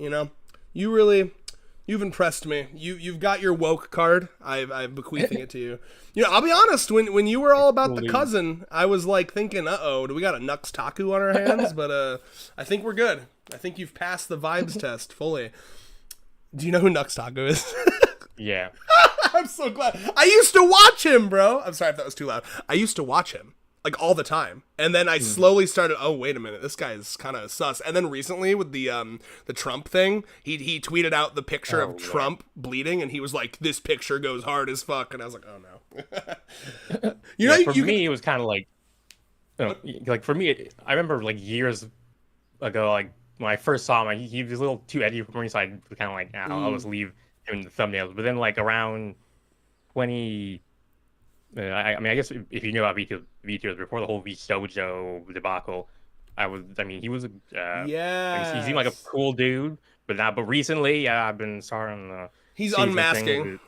You've impressed me. You've got your woke card. I'm bequeathing it to you. I'll be honest. When you were all about the cousin, I was like thinking, do we got a Nux Taku on our hands? But I think we're good. I think you've passed the vibes test fully. Do you know who Nux Taku is? Yeah. I'm so glad. I used to watch him, bro. I'm sorry if that was too loud. I used to watch him like all the time, and then I slowly started. Oh, wait a minute, this guy is kind of sus. And then recently with the Trump thing, he tweeted out the picture of Trump bleeding, and he was like, "This picture goes hard as fuck," and I was like, "Oh no." For me, it was kind of like, like for me, I remember like years ago, like when I first saw him, he was a little too edgy for me, so I was kind of like, I'll just leave him in the thumbnails. But then like around 20. I guess if you know about VTubers before the whole VShojo debacle, he was he seemed like a cool dude, but recently, I've been starting he's unmasking.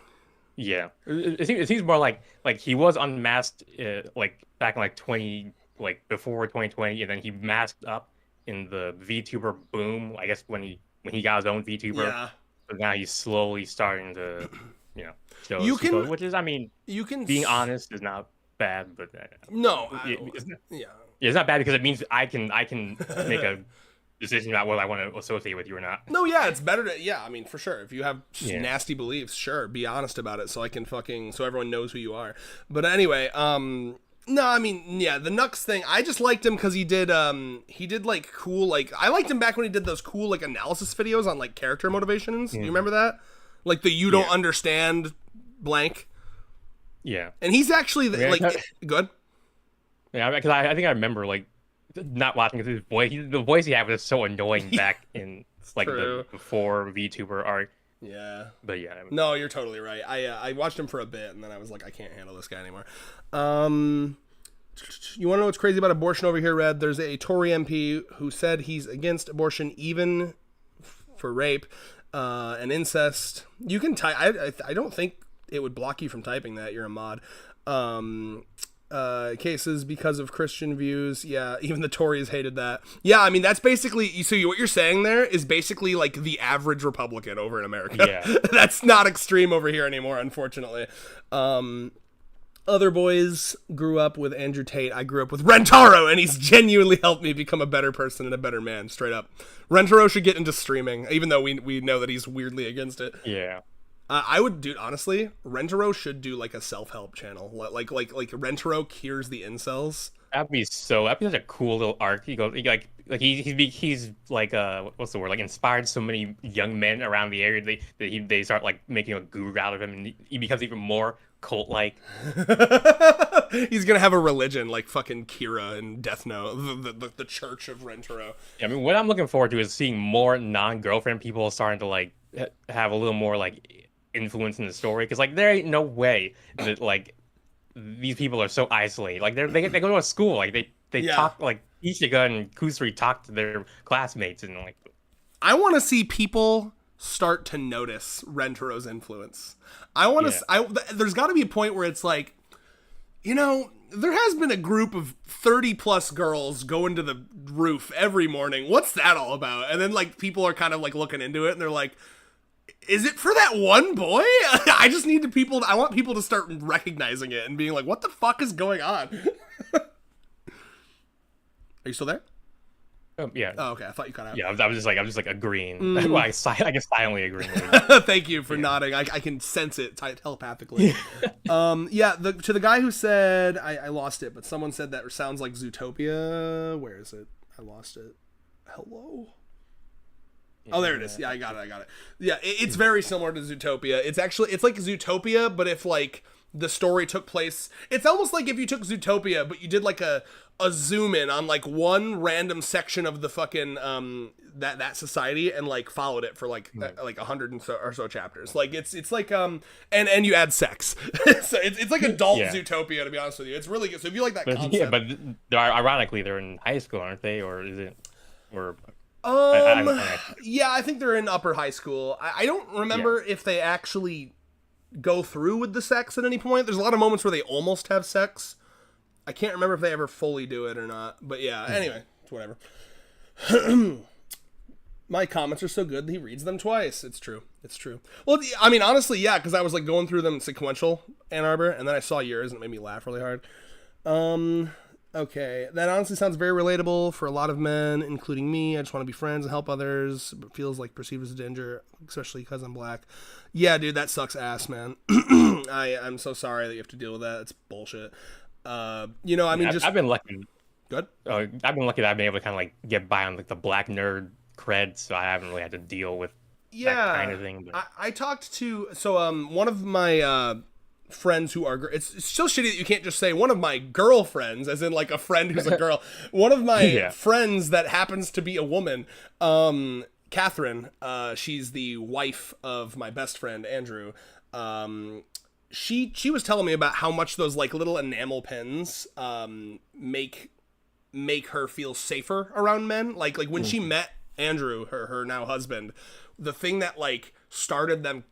Yeah, it seems more like he was unmasked like back in before 2020, and then he masked up in the VTuber boom. I guess when he got his own VTuber. Yeah. But now he's slowly starting to, show which is, being honest is not bad, but it's not bad because it means I can make a decision about whether I want to associate with you or not. No, yeah, it's better to, for sure. If you have nasty beliefs, sure, be honest about it so I can so everyone knows who you are. But anyway, No, I mean, yeah, the Nux thing. I just liked him because he did like cool, like I liked him back when he did those cool like analysis videos on like character motivations. Do you remember that? Like the you don't understand blank. Yeah, and he's actually good. Yeah, because I think I remember like not watching his voice. The voice he had was so annoying back in like the before VTuber arc. Yeah, but yeah, no, you're totally right. I watched him for a bit and then I was like, I can't handle this guy anymore. You want to know what's crazy about abortion over here, Red? There's a Tory MP who said he's against abortion even for rape and incest. You can type. I don't think it would block you from typing that. You're a mod. Cases because of Christian views. Yeah, even the Tories hated that. Yeah, I mean, that's basically, so what you're saying there is basically like the average Republican over in America. Yeah. That's not extreme over here anymore, unfortunately. Other boys grew up with Andrew Tate. I grew up with Rentaro, and he's genuinely helped me become a better person and a better man, straight up. Rentaro should get into streaming, even though we know that he's weirdly against it. Yeah. I would, dude, honestly, Rentaro should do like a self-help channel. Like Rentaro cures the incels. That'd be such a cool little arc. He's like what's the word? Like inspired so many young men around the area. They start like making a guru out of him, and he becomes even more cult-like. He's gonna have a religion like fucking Kira and Death Note, the Church of Rentaro. Yeah, I mean, what I'm looking forward to is seeing more non-girlfriend people starting to like have a little more like influence in the story, because like there ain't no way that like these people are so isolated. Like they go to a school, like they talk, like Ishiga and Kusuri talk to their classmates, and like I want to see people start to notice Rentaro's influence. I want to. There's got to be a point where it's like, you know, there has been a group of 30 plus girls going to the roof every morning. What's that all about? And then like people are kind of like looking into it, and they're like, is it for that one boy? I just need I want people to start recognizing it and being like, what the fuck is going on? Are you still there? Yeah. Oh, okay. I thought you cut out. Yeah, I was just like agreeing. Well, I guess silently agreeing. Thank you for nodding. I can sense it telepathically. To the guy who said, I lost it, but someone said that sounds like Zootopia. Where is it? I lost it. Hello? Oh, there it is. Yeah, I got it. Yeah, it's very similar to Zootopia. It's like Zootopia, but if like the story took place, it's almost like if you took Zootopia, but you did like a zoom in on like one random section of the fucking that society and like followed it for like 100 or so chapters. Like it's like and you add sex. So it's like adult Zootopia, to be honest with you. It's really good. So if you like that concept. Yeah, but ironically they're in high school, aren't they? Or is it yeah, I think they're in upper high school. I don't remember if they actually go through with the sex at any point. There's a lot of moments where they almost have sex. I can't remember if they ever fully do it or not. But yeah, anyway, it's whatever. My comments are so good that he reads them twice. It's true. Well, I mean, honestly, yeah, because I was like going through them sequential, Ann Arbor, and then I saw yours and it made me laugh really hard. Okay, that honestly sounds very relatable for a lot of men, including me. I just want to be friends and help others, but feels like perceived as a danger, especially because I'm black. Yeah, dude, that sucks ass, man. I'm so sorry that you have to deal with that. It's bullshit. I've been lucky. Good. I've been lucky that I've been able to kind of like get by on like the black nerd cred, so I haven't really had to deal with that kind of thing. But I talked to one of my friends who are it's so shitty that you can't just say one of my girlfriends, as in like a friend who's a girl. One of my friends that happens to be a woman, Catherine. She's the wife of my best friend Andrew. She was telling me about how much those like little enamel pins make her feel safer around men. Like when she met Andrew, her now husband, the thing that like started them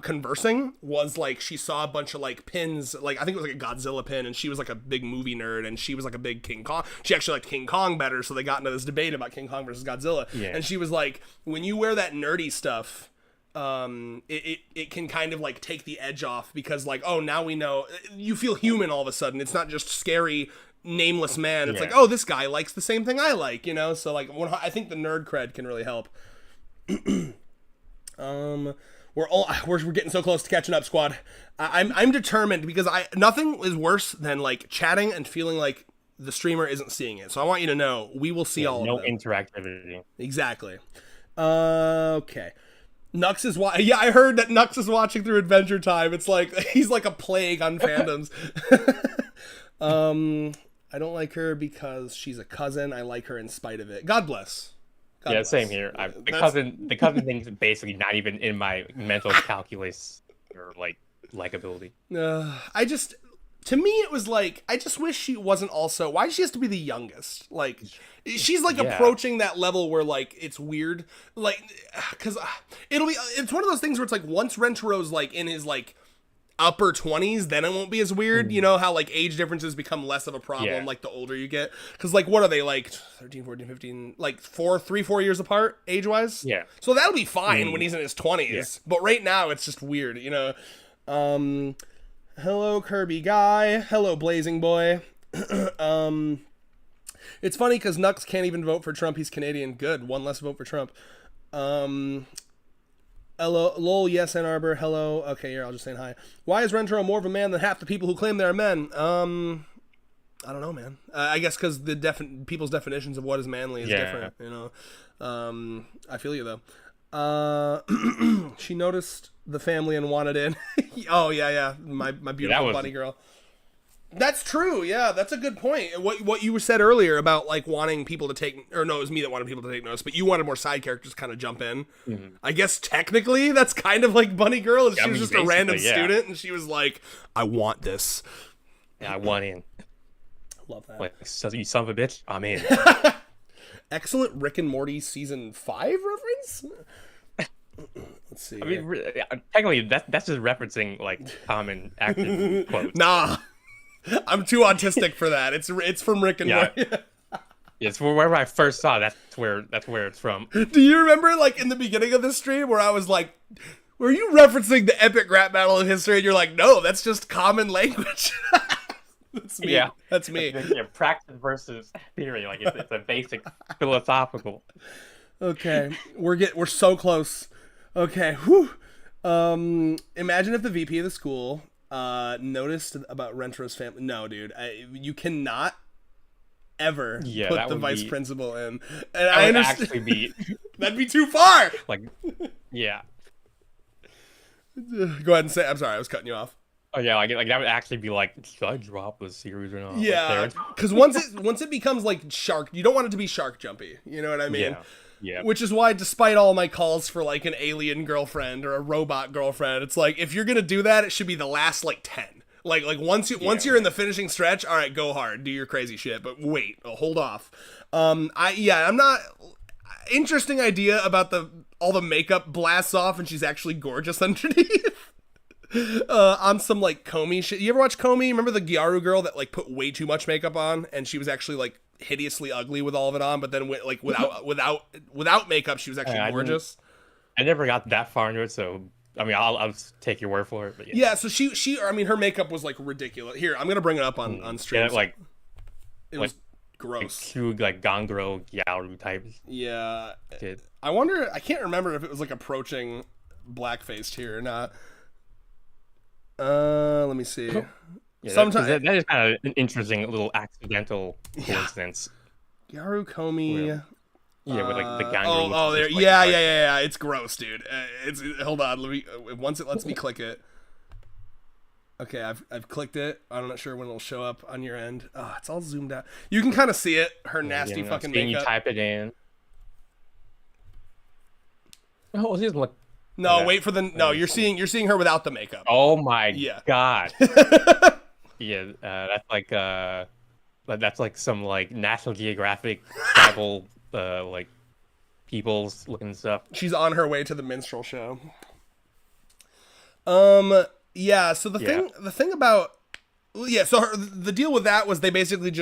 conversing was like she saw a bunch of like pins, like I think it was like a Godzilla pin, and she was like a big movie nerd, and she was like a big King Kong. She actually liked King Kong better, so they got into this debate about King Kong versus Godzilla. And she was like, when you wear that nerdy stuff, it can kind of like take the edge off, because like, oh, now we know, you feel human all of a sudden. It's not just scary nameless man. It's like, oh, this guy likes the same thing I like, you know? So like I think the nerd cred can really help. We're getting so close to catching up, squad. I'm determined because nothing is worse than like chatting and feeling like the streamer isn't seeing it. So I want you to know we will see all of them. No interactivity. Exactly. Okay. Nux is yeah, I heard that Nux is watching through Adventure Time. It's like he's like a plague on fandoms. I don't like her because she's a cousin. I like her in spite of it. God bless. God bless. Same here. The cousin thing's basically not even in my mental calculus or like likability. To me, it was like, I just wish she wasn't also, why does she has to be the youngest? Like, she's like approaching that level where like, it's weird. Like, cause it's one of those things where it's like, once Rentaro's like in his like upper 20s, then it won't be as weird. You know how like age differences become less of a problem like the older you get. Cause like, what are they like 13, 14, 15, like 4 years apart age wise? Yeah. So that'll be fine when he's in his 20s. Yeah. But right now it's just weird, you know? Hello, Kirby Guy. Hello, Blazing Boy. It's funny because Nux can't even vote for Trump. He's Canadian. Good. One less vote for Trump. Hello, lol, yes, Ann Arbor. Hello. Okay, here, I'll just say hi. Why is Rentaro more of a man than half the people who claim they're men? I don't know, man. I guess because the people's definitions of what is manly is different, you know? I feel you, though. She noticed the family and wanted in. Oh yeah, my beautiful bunny girl. That's true. Yeah, that's a good point. What you said earlier about like wanting people to take, or no, it was me that wanted people to take notice, but you wanted more side characters to kind of jump in. Mm-hmm. I guess technically that's kind of like Bunny Girl. She was just a random student, and she was like, "I want this. Yeah, I want in." Love that. Like, you son of a bitch, I'm in. Excellent Rick and Morty season 5 reference. Let's see. I mean, technically, that's just referencing like common active quotes. Nah, I'm too autistic for that. It's from Rick and Morty. It's wherever I first saw. That's where it's from. Do you remember, like in the beginning of this stream, where I was like, "Were you referencing the epic rap battle of history?" And you're like, "No, that's just common language." That's me. Yeah, that's me. Practice versus theory. Like it's a basic philosophical. Okay, we're so close. Okay, whew. Imagine if the VP of the school noticed about Rentro's family. No, dude, you cannot ever put the vice principal in. And I understand. Actually be that'd be too far. Like, yeah. Go ahead and say. I'm sorry, I was cutting you off. Oh yeah, like that would actually be like, should I drop the series or not? Yeah, because once it becomes like shark, you don't want it to be shark jumpy. You know what I mean? Yeah. Which is why, despite all my calls for like an alien girlfriend or a robot girlfriend, it's like if you're gonna do that, it should be the last like 10. Like once you're in the finishing stretch, all right, go hard, do your crazy shit. But wait, hold off. I'm not. Interesting idea about all the makeup blasts off and she's actually gorgeous underneath. On some like Comey shit. You ever watch Comey? Remember the Gyaru girl that like put way too much makeup on and she was actually like hideously ugly with all of it on, but then like without makeup she was actually gorgeous. I never got that far into it, so I mean I'll take your word for it. But yeah, so she I mean her makeup was like ridiculous. Here, I'm gonna bring it up on stream. Yeah, like it was gross. Like two like Gangro Gyaru types. Yeah. I wonder, I can't remember if it was like approaching blackfaced here or not. Let me see. Yeah, sometimes that is kind of an interesting little accidental coincidence. Gyaru Comey. Yeah, with like the Gangro. Oh, there. Like, yeah. It's gross, dude. Hold on. Let me. Once it lets me click it. Okay, I've clicked it. I'm not sure when it'll show up on your end. Oh, it's all zoomed out. You can kind of see it. Her nasty fucking makeup. You type it in. Oh, just look. No, wait for the. No, you're seeing her without the makeup. Oh my god. Yeah, that's like some like National Geographic tribal like people's looking stuff. She's on her way to the minstrel show. Yeah. So the thing about so the deal with that was they basically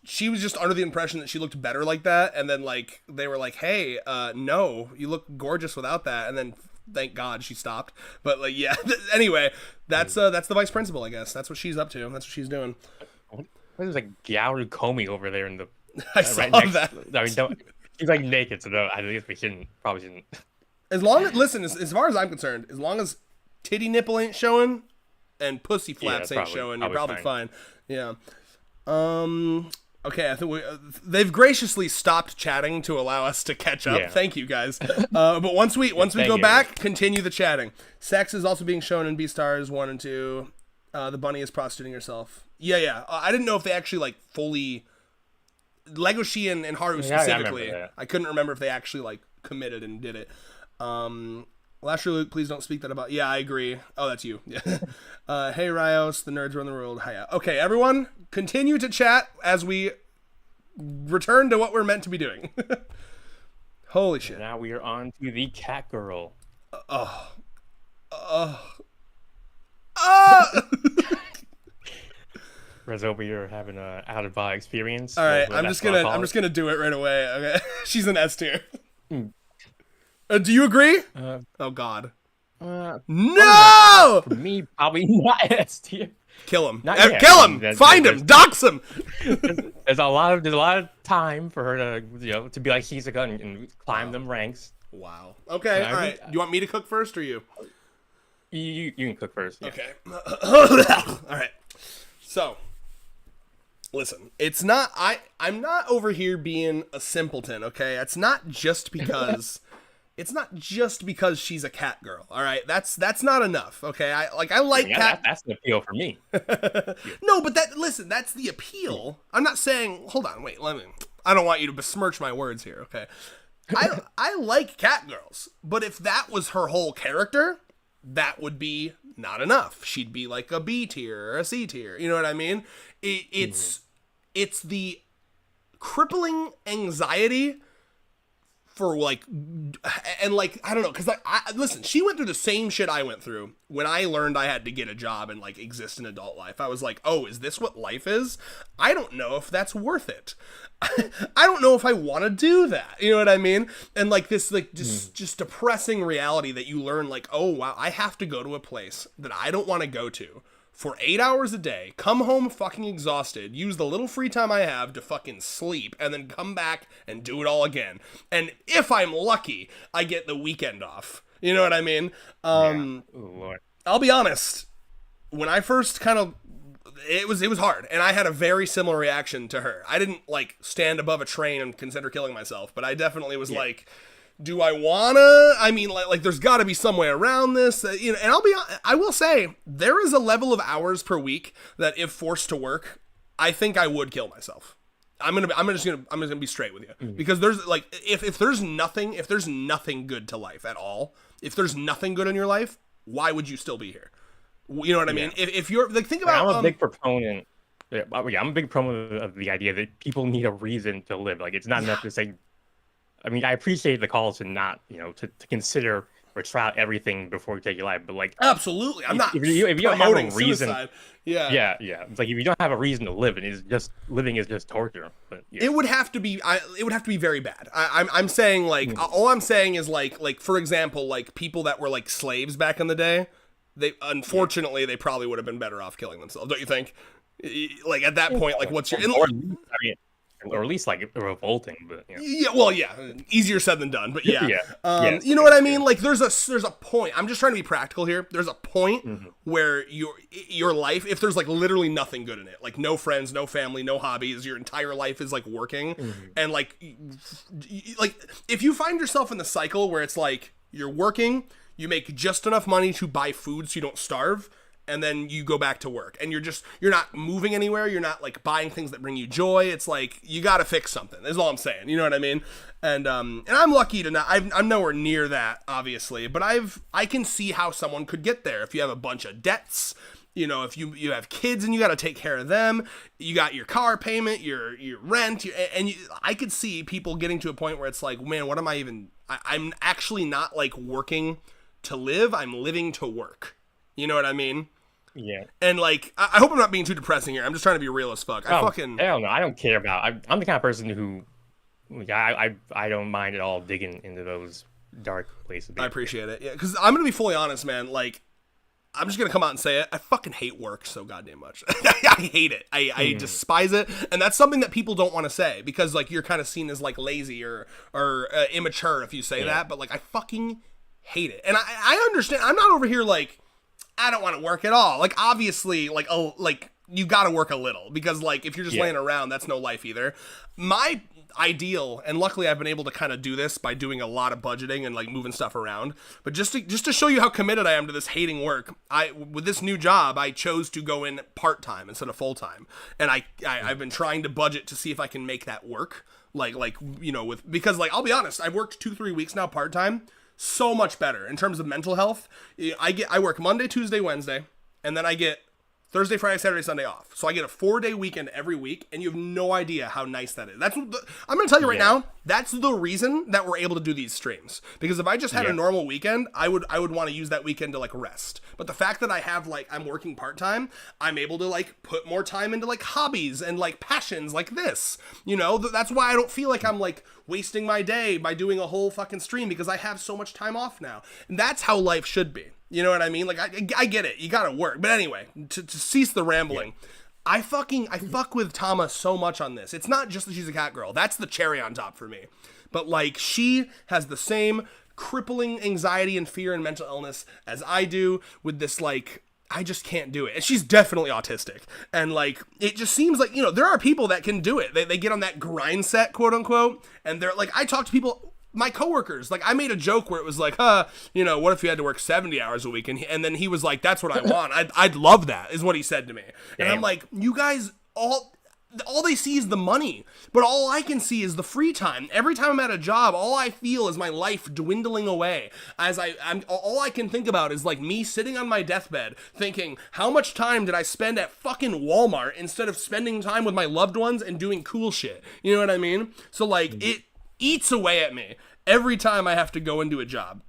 she was just under the impression that she looked better like that, and then like they were like, hey, no, you look gorgeous without that, and then. Thank God she stopped. But like, yeah. Anyway, that's the vice principal, I guess. That's what she's up to. That's what she's doing. There's like Gyaru Comey over there in the. I saw that. I mean, she's like naked, so no, I guess we probably shouldn't. As long as listen, as far as I'm concerned, as long as titty nipple ain't showing and pussy flaps ain't showing, you're probably fine. Yeah. Okay, I think they've graciously stopped chatting to allow us to catch up. Yeah. Thank you guys. But once we go back, continue the chatting. Sex is also being shown in Beastars 1 and 2. The bunny is prostituting herself. Yeah. I didn't know if they actually like fully Legoshi and Haru specifically. I couldn't remember if they actually like committed and did it. Last year, Luke, please don't speak that about. Yeah, I agree. Oh, that's you. Yeah. Hey, Rios, the nerds run the world. Hiya. Okay, everyone, continue to chat as we return to what we're meant to be doing. Holy shit. Now we are on to the cat girl. Rez over here having a out of body experience. All right, I'm just gonna do it right away. Okay, she's an S tier. Do you agree? Oh God. No! For me, probably not S tier. Kill him. Kill him. Find him. Dox him. There's a lot of time for her to to be like Shizuka and climb them ranks. Wow. Okay. All right. Do you want me to cook first or you? You can cook first. Yeah. Okay. All right. So, listen. It's not. I'm not over here being a simpleton. Okay. It's not just because. It's not just because she's a cat girl, all right? That's not enough, okay? I like cat. That's the appeal for me. No, but that's the appeal. I'm not saying. Hold on, wait. I don't want you to besmirch my words here, okay? I like cat girls, but if that was her whole character, that would be not enough. She'd be like a B tier or a C tier. You know what I mean? It's the crippling anxiety for like, and like, I don't know, because listen, she went through the same shit I went through when I learned I had to get a job and like exist in adult life. I was like, oh, is this what life is? I don't know if that's worth it. I don't know if I want to do that. You know what I mean? And like this, like just depressing reality that you learn, like, oh wow, I have to go to a place that I don't want to go to for 8 hours a day, come home fucking exhausted, use the little free time I have to fucking sleep, and then come back and do it all again. And if I'm lucky, I get the weekend off. You know what I mean? Ooh, Lord. I'll be honest. When I first it was hard, and I had a very similar reaction to her. I didn't like stand above a train and consider killing myself, but I definitely was like, do I wanna? I mean, like there's got to be some way around this, you know. And I will say there is a level of hours per week that, if forced to work, I think I would kill myself. I'm just gonna be straight with you, because there's like if there's nothing good to life at all, if there's nothing good in your life, why would you still be here? You know what I mean? If you're like, think about. I'm a big proponent. Yeah, I'm a big proponent of the idea that people need a reason to live. Like, it's not enough to say. I mean, I appreciate the call to not, to consider or try out everything before you take your life, but like, absolutely, I'm not. If you don't have a reason, suicide. Yeah. It's like if you don't have a reason to live, and living is just torture. But yeah. It would have to be. It would have to be very bad. I'm saying like all I'm saying is like for example, like people that were like slaves back in the day. They unfortunately they probably would have been better off killing themselves. Don't you think? Like at that point, like what's your? Or at least like revolting, but easier said than done, but yeah. You know what I mean? Like there's a point. I'm just trying to be practical here. There's a point where your life, if there's like literally nothing good in it, like no friends, no family, no hobbies, your entire life is like working, and like if you find yourself in the cycle where it's like you're working, you make just enough money to buy food so you don't starve, and then you go back to work, and you're not moving anywhere. You're not like buying things that bring you joy. It's like you got to fix something. Is all I'm saying. You know what I mean? And I'm lucky to not. I'm nowhere near that, obviously, but I can see how someone could get there if you have a bunch of debts. You know, if you have kids and you got to take care of them, you got your car payment, your rent, I could see people getting to a point where it's like, man, what am I even? I'm actually not like working to live. I'm living to work. You know what I mean? Yeah. And like, I hope I'm not being too depressing here. I'm just trying to be real as fuck. Hell no. I don't care about. I'm the kind of person who, I don't mind at all digging into those dark places. I appreciate it. Yeah, because I'm gonna be fully honest, man. Like, I'm just gonna come out and say it. I fucking hate work so goddamn much. I hate it. I despise it, and that's something that people don't want to say because like you're kind of seen as like lazy or immature if you say that. But like, I fucking hate it. And I understand. I'm not over here like I don't want to work at all. Like obviously, like you got to work a little because like if you're just laying around, that's no life either. My ideal, and luckily I've been able to kind of do this by doing a lot of budgeting and like moving stuff around. But just to show you how committed I am to this hating work, with this new job I chose to go in part-time instead of full-time, and I've been trying to budget to see if I can make that work. Like you know, because like I'll be honest, I've worked 2-3 weeks now part-time, so much better in terms of mental health. I work Monday, Tuesday, Wednesday, and then I get Thursday, Friday, Saturday, Sunday off. So I get a 4-day weekend every week, and you have no idea how nice that is. That's what I'm going to tell you right now. That's the reason that we're able to do these streams. Because if I just had a normal weekend, I would want to use that weekend to like rest. But the fact that I have like I'm working part-time, I'm able to like put more time into like hobbies and like passions like this. You know, that's why I don't feel like I'm like wasting my day by doing a whole fucking stream because I have so much time off now. And that's how life should be. You know what I mean? Like, I get it. You gotta work. But anyway, to cease the rambling, I fuck with Tama so much on this. It's not just that she's a cat girl. That's the cherry on top for me. But, like, she has the same crippling anxiety and fear and mental illness as I do with this, like, I just can't do it. And she's definitely autistic. And, like, it just seems like, you know, there are people that can do it. They get on that grind set, quote unquote, and they're, like, I talk to people... My coworkers, like I made a joke where it was like, you know, what if you had to work 70 hours a week? And then he was like, that's what I want. I'd love that is what he said to me. And I'm like, you guys, all they see is the money, but all I can see is the free time. Every time I'm at a job, all I feel is my life dwindling away. As I'm all I can think about is like me sitting on my deathbed thinking, how much time did I spend at fucking Walmart instead of spending time with my loved ones and doing cool shit? You know what I mean? So like it eats away at me every time I have to go into a job.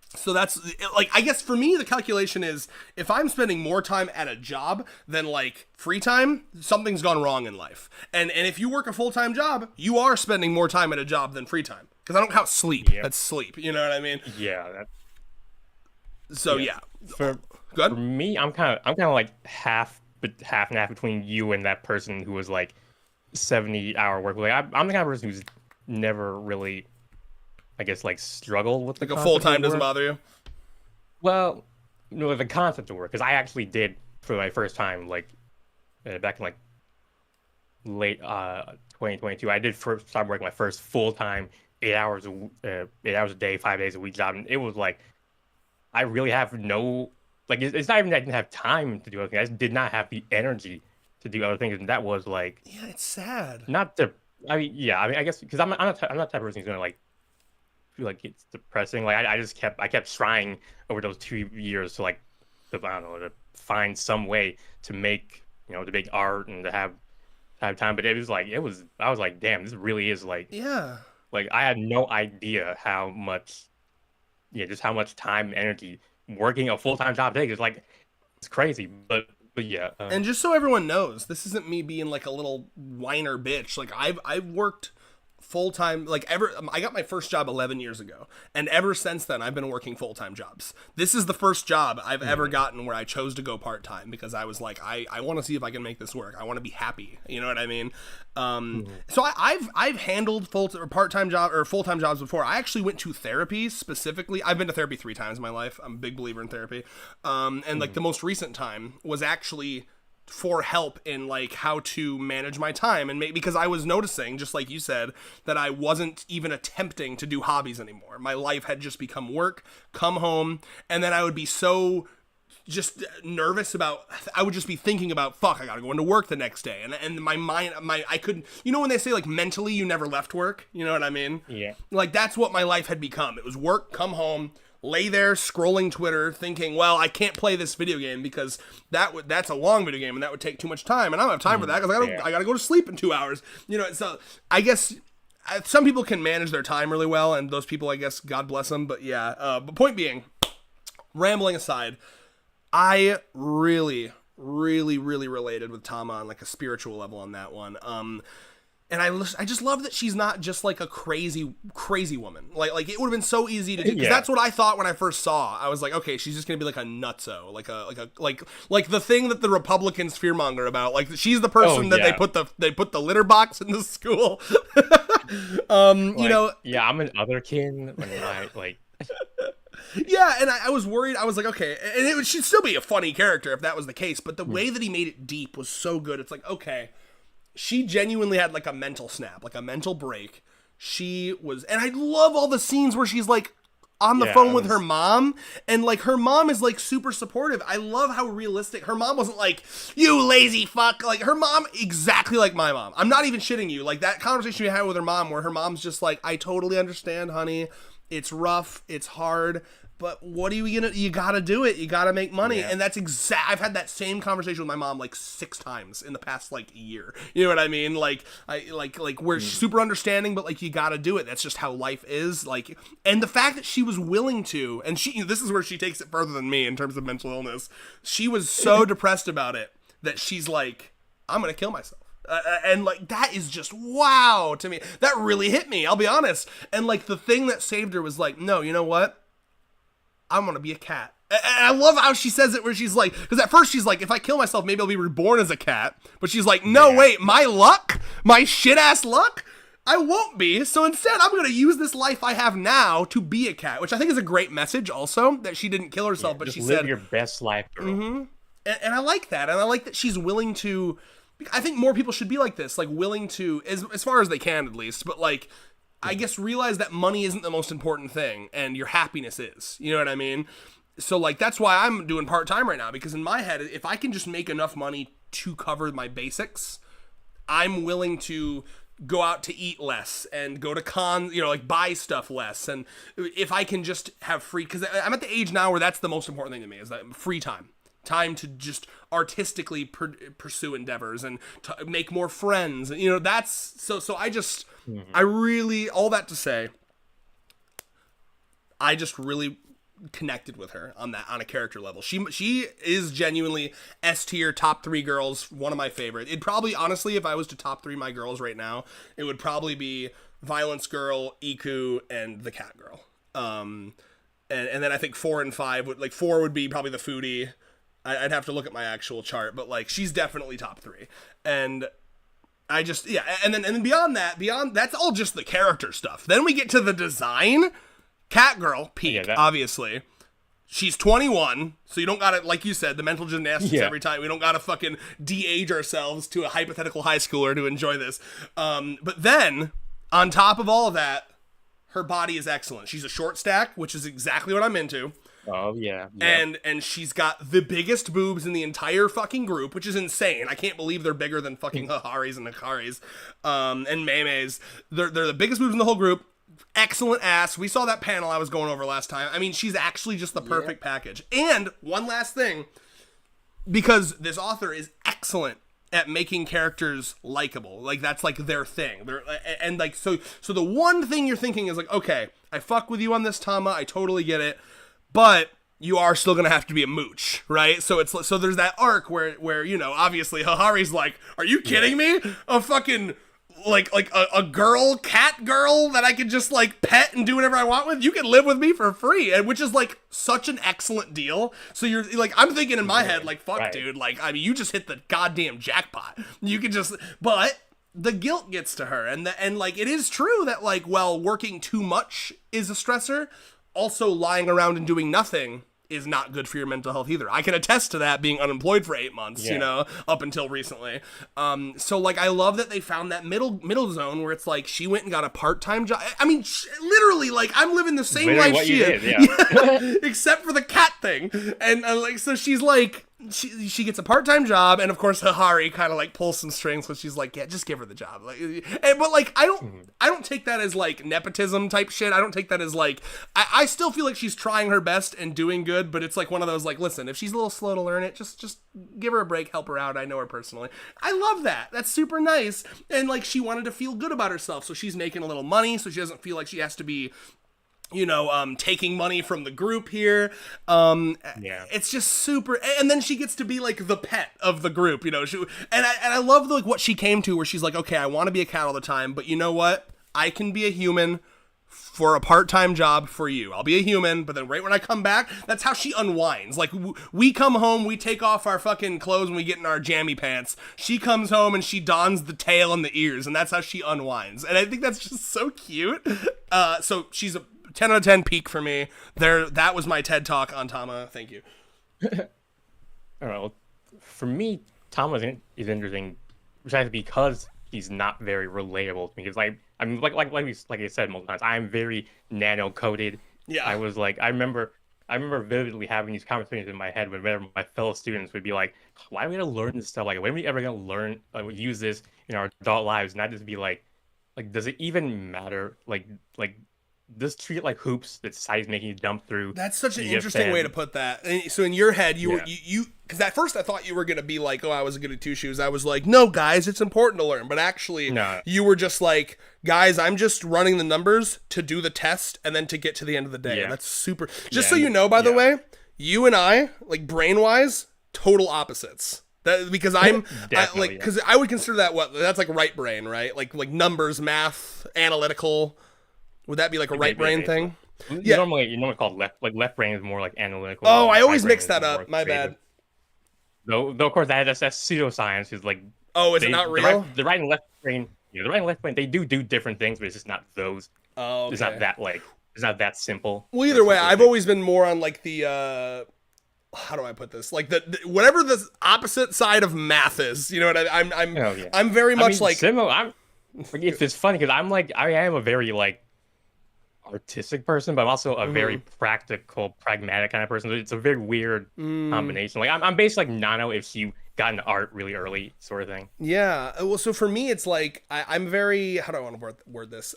So that's like, I guess for me, the calculation is if I'm spending more time at a job than like free time, something's gone wrong in life. And if you work a full-time job, you are spending more time at a job than free time. Because I don't count sleep. Yep. That's sleep. You know what I mean? Yeah. So yeah. For me, I'm kind of like half and half between you and that person who was like 70-hour work. Like I'm the kind of person who's never really, I guess, like struggled with the like a full-time doesn't bother you. Well, no, the concept of work, because I actually did for my first time, like back in like late 2022. I did first start working my first full-time 8 hours a day, 5 days a week job, and it was like I really have no like it's not even that I didn't have time to do anything. I just did not have the energy to do other things, and that was like it's sad. Not the I mean, I guess because I'm not the type of person who's gonna like feel like it's depressing. Like I kept trying over those 2 years to like I don't know, to find some way to make to make art and to have time. But I was like, damn, this really is like like I had no idea how much just how much time and energy working a full-time job takes. It's like it's crazy, but yeah. And just so everyone knows, this isn't me being like a little whiner bitch. Like I've worked full-time, like I got my first job 11 years ago, and ever since then I've been working full-time jobs. This is the first job I've ever gotten where I chose to go part-time because I was like, I want to see if I can make this work. I want to be happy. You know what I mean? So I've handled part-time job or full-time jobs before. I actually went to therapy specifically. I've been to therapy 3 times in my life. I'm a big believer in therapy. And like the most recent time was actually for help in like how to manage my time and because I was noticing, just like you said, that I wasn't even attempting to do hobbies anymore. My life had just become work, come home, and then I would be so just nervous about, I would just be thinking about, fuck, I gotta go into work the next day. And my mind, I couldn't, when they say like mentally you never left work, you know what I mean? Yeah. Like that's what my life had become. It was work, come home, lay there scrolling Twitter thinking, well, I can't play this video game because that's a long video game and that would take too much time. And I don't have time for that because I gotta go to sleep in 2 hours. So I guess some people can manage their time really well, and those people, I guess, God bless them. But yeah, but point being, rambling aside, I really, really, really related with Tama on like a spiritual level on that one. And I just love that she's not just like a crazy woman. Like it would have been so easy to do, because that's what I thought when I first saw. I was like, okay, she's just gonna be like a nutso, like the thing that the Republicans fearmonger about. Like she's the person that they put the litter box in the school. I'm an otherkin, and I like. Yeah, and I was worried. I was like, okay, and it should still be a funny character if that was the case, but the way that he made it deep was so good. It's like, okay, she genuinely had like a mental snap, like a mental break. She was, and I love all the scenes where she's like on the phone with her mom, and like her mom is like super supportive. I love how realistic her mom wasn't like, you lazy fuck. Like her mom, exactly like my mom. I'm not even shitting you. Like that conversation we had with her mom where her mom's just like, I totally understand, honey. It's rough. It's hard. But what are you gonna? You gotta do it. You gotta make money, and that's I've had that same conversation with my mom like 6 times in the past like year. You know what I mean? Like we're super understanding, but like you gotta do it. That's just how life is. Like, and the fact that she was willing to, and this is where she takes it further than me in terms of mental illness. She was so depressed about it that she's like, I'm gonna kill myself. And like that is just wow to me. That really hit me. I'll be honest. And like the thing that saved her was like, no, you know what? I'm gonna be a cat. And I love how she says it where she's like, because at first she's like, if I kill myself, maybe I'll be reborn as a cat. But she's like, no, wait, my luck? My shit ass luck? I won't be. So instead, I'm gonna use this life I have now to be a cat, which I think is a great message also, that she didn't kill herself, but she live said, your best life, girl. And I like that. And I like that she's willing to, I think more people should be like this, like willing to, as far as they can at least, but like, I guess realize that money isn't the most important thing and your happiness is. You know what I mean? So like that's why I'm doing part-time right now, because in my head, if I can just make enough money to cover my basics, I'm willing to go out to eat less and go to cons, you know, like buy stuff less. And if I can just have free, because I'm at the age now where that's the most important thing to me, is that free time to just artistically pursue endeavors and to make more friends. You know, that's so I just, I really, all that to say, I just really connected with her on a character level. She is genuinely S tier, top 3 girls, one of my favorite. It'd probably, honestly, if I was to top 3 my girls right now, it would probably be Violence Girl, Iku, and the Cat Girl. And then I think 4 and 5 would, like 4 would be probably the foodie. I'd have to look at my actual chart, but like she's definitely top 3. And I just, yeah, and then beyond that's all just the character stuff. Then we get to the design. Cat Girl, peak, obviously. She's 21, so you don't gotta, like you said, the mental gymnastics every time. We don't gotta fucking de-age ourselves to a hypothetical high schooler to enjoy this. But then, on top of all of that, her body is excellent. She's a short stack, which is exactly what I'm into. Oh, yeah. And she's got the biggest boobs in the entire fucking group, which is insane. I can't believe they're bigger than fucking Haharis and Hikaris and Meimeis. They're the biggest boobs in the whole group. Excellent ass. We saw that panel I was going over last time. I mean, she's actually just the perfect package. And one last thing, because this author is excellent at making characters likable. Like, that's like their thing. And like, so the one thing you're thinking is like, okay, I fuck with you on this, Tama. I totally get it. But you are still gonna have to be a mooch, right? So there's that arc where you know, obviously Hahari's like, are you kidding me? A fucking like a cat girl that I could just like pet and do whatever I want with? You can live with me for free, and which is like such an excellent deal. So you're like, I'm thinking in my head like, fuck, dude, like, I mean, you just hit the goddamn jackpot. You could just, but the guilt gets to her, and like it is true that like, well, working too much is a stressor. Also, lying around and doing nothing is not good for your mental health either. I can attest to that, being unemployed for 8 months, you know, up until recently. So like, I love that they found that middle zone where it's like she went and got a part-time job. I mean, literally, like, I'm living the same life she is, except for the cat thing. And like, so she's like, she gets a part-time job, and of course Hahari kind of like pulls some strings, because she's like, yeah, just give her the job. Like, but like, I don't take that as like nepotism type shit. I don't take that as like, I still feel like she's trying her best and doing good, but it's like one of those like, listen, if she's a little slow to learn it, just give her a break, help her out. I know her personally. I love that. That's super nice. And like, she wanted to feel good about herself, so she's making a little money, so she doesn't feel like she has to be, you know, taking money from the group here. It's just super, and then she gets to be like the pet of the group, you know. And I love like what she came to, where she's like, okay, I want to be a cat all the time, but you know what? I can be a human for a part-time job for you. I'll be a human, but then right when I come back, that's how she unwinds. Like, we come home, we take off our fucking clothes and we get in our jammy pants. She comes home and she dons the tail and the ears, and that's how she unwinds. And I think that's just so cute. So she's a 10 out of 10 peak for me. That was my TED talk on Tama. Thank you. I don't know. For me, Tom is interesting, precisely because he's not very relatable to me. Because I mean, like I said multiple times, I'm very nano coded. Yeah. I was like, I remember vividly having these conversations in my head whenever my fellow students would be like, "Why are we gonna learn this stuff? Like, when are we ever gonna learn use this in our adult lives?" Not just be like, does it even matter? Like just treat it like hoops that society's making you jump through. That's such an You get interesting fed. way to put that. And so in your head, you Yeah. were you because at first I thought you were gonna be like, oh, I was good at two shoes. I was like, no, guys, it's important to learn. But actually, No. you were just like, guys, I'm just running the numbers to do the test and then to get to the end of the day. Yeah. That's super. Just Yeah, so you know, by the yeah. way, you and I, like brain wise, total opposites. That because Definitely, because I would consider that that's like right brain, right? Like numbers, math, analytical. Would that be like a right brain thing? Yeah. Normally called left brain is more like analytical. Oh, I right always brain mix is that more up. My creative. bad. Though of course that's pseudoscience. Is like Oh, is it not real? The right and left brain. Yeah, the right and left brain. They do different things, but it's just not those. Oh, okay. It's not that It's not that simple. Well, either way, I've always been more on like the how do I put this? Like the whatever the opposite side of math is. You know what I'm Oh, yeah. I'm very much like similar. It's funny because I am a very like artistic person, but I'm also a very practical, pragmatic kind of person. So it's a very weird combination. Like I'm basically like Nano if you got into art really early, sort of thing. yeah. Well, so for me, it's like I'm very how do I want to word this?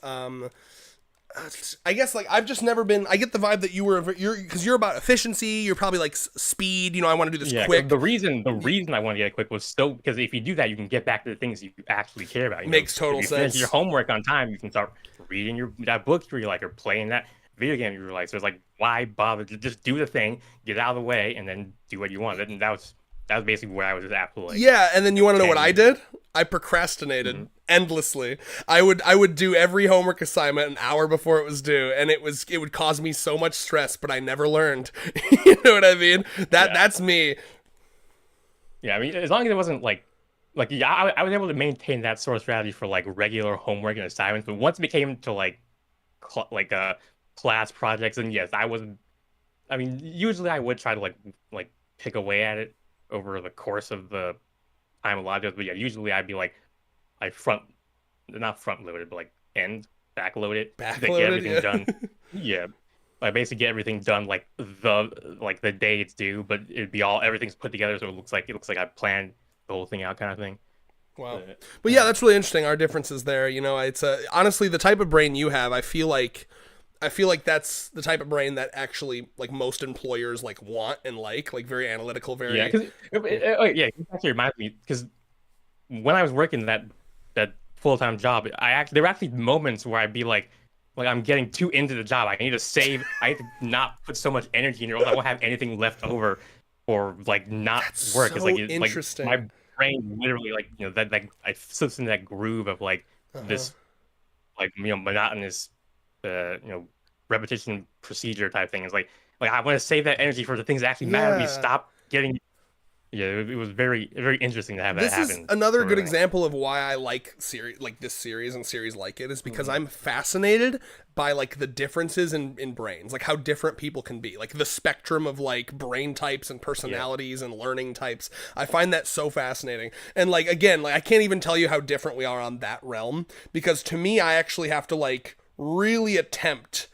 I guess like I've just never been. I get the vibe that you're because you're about efficiency. You're probably like speed. You know, I want to do this quick. The reason I want to get it quick was so because if you do that, you can get back to the things you actually care about. Makes total if you sense. finish your homework on time, you can start reading that book you like or playing that video game you like. So it's like, why bother? Just do the thing, get out of the way, and then do what you want. And that was basically where I was just absolutely. Yeah, and then you want to know what I did? I procrastinated endlessly. I would do every homework assignment an hour before it was due, and it would cause me so much stress, but I never learned. You know what I mean? That's me. Yeah, I mean, as long as it wasn't yeah, I was able to maintain that sort of strategy for like regular homework and assignments, but once it became to like class projects, and yes, I mean, usually I would try to like pick away at it over the course of the time allotted, but yeah, usually I'd be like, not front loaded, but like back load it to get everything done. Yeah, I basically get everything done like the day it's due, but it'd be everything's put together, so it looks like I planned the whole thing out, kind of thing. Wow. But yeah, that's really interesting. Our differences there, you know, it's honestly the type of brain you have. I feel like that's the type of brain that actually like most employers like want and like very analytical, very it actually reminds me because when I was working that full-time job, there were actually moments where I'd be like I'm getting too into the job. I need to save. I need to not put so much energy in it, or I won't have anything left over for like not that's work. So it's like interesting. My brain literally that I slips in that groove of like this monotonous repetition procedure type thing. It's like I want to save that energy for the things that actually matter to me. Stop getting. Yeah, it was very, very interesting to have that happen. This is another good example of why I like this series and series like it is because I'm fascinated by like the differences in brains, like how different people can be, like the spectrum of like brain types and personalities and learning types. I find that so fascinating. And like, again, like I can't even tell you how different we are on that realm because to me, I actually have to like really attempt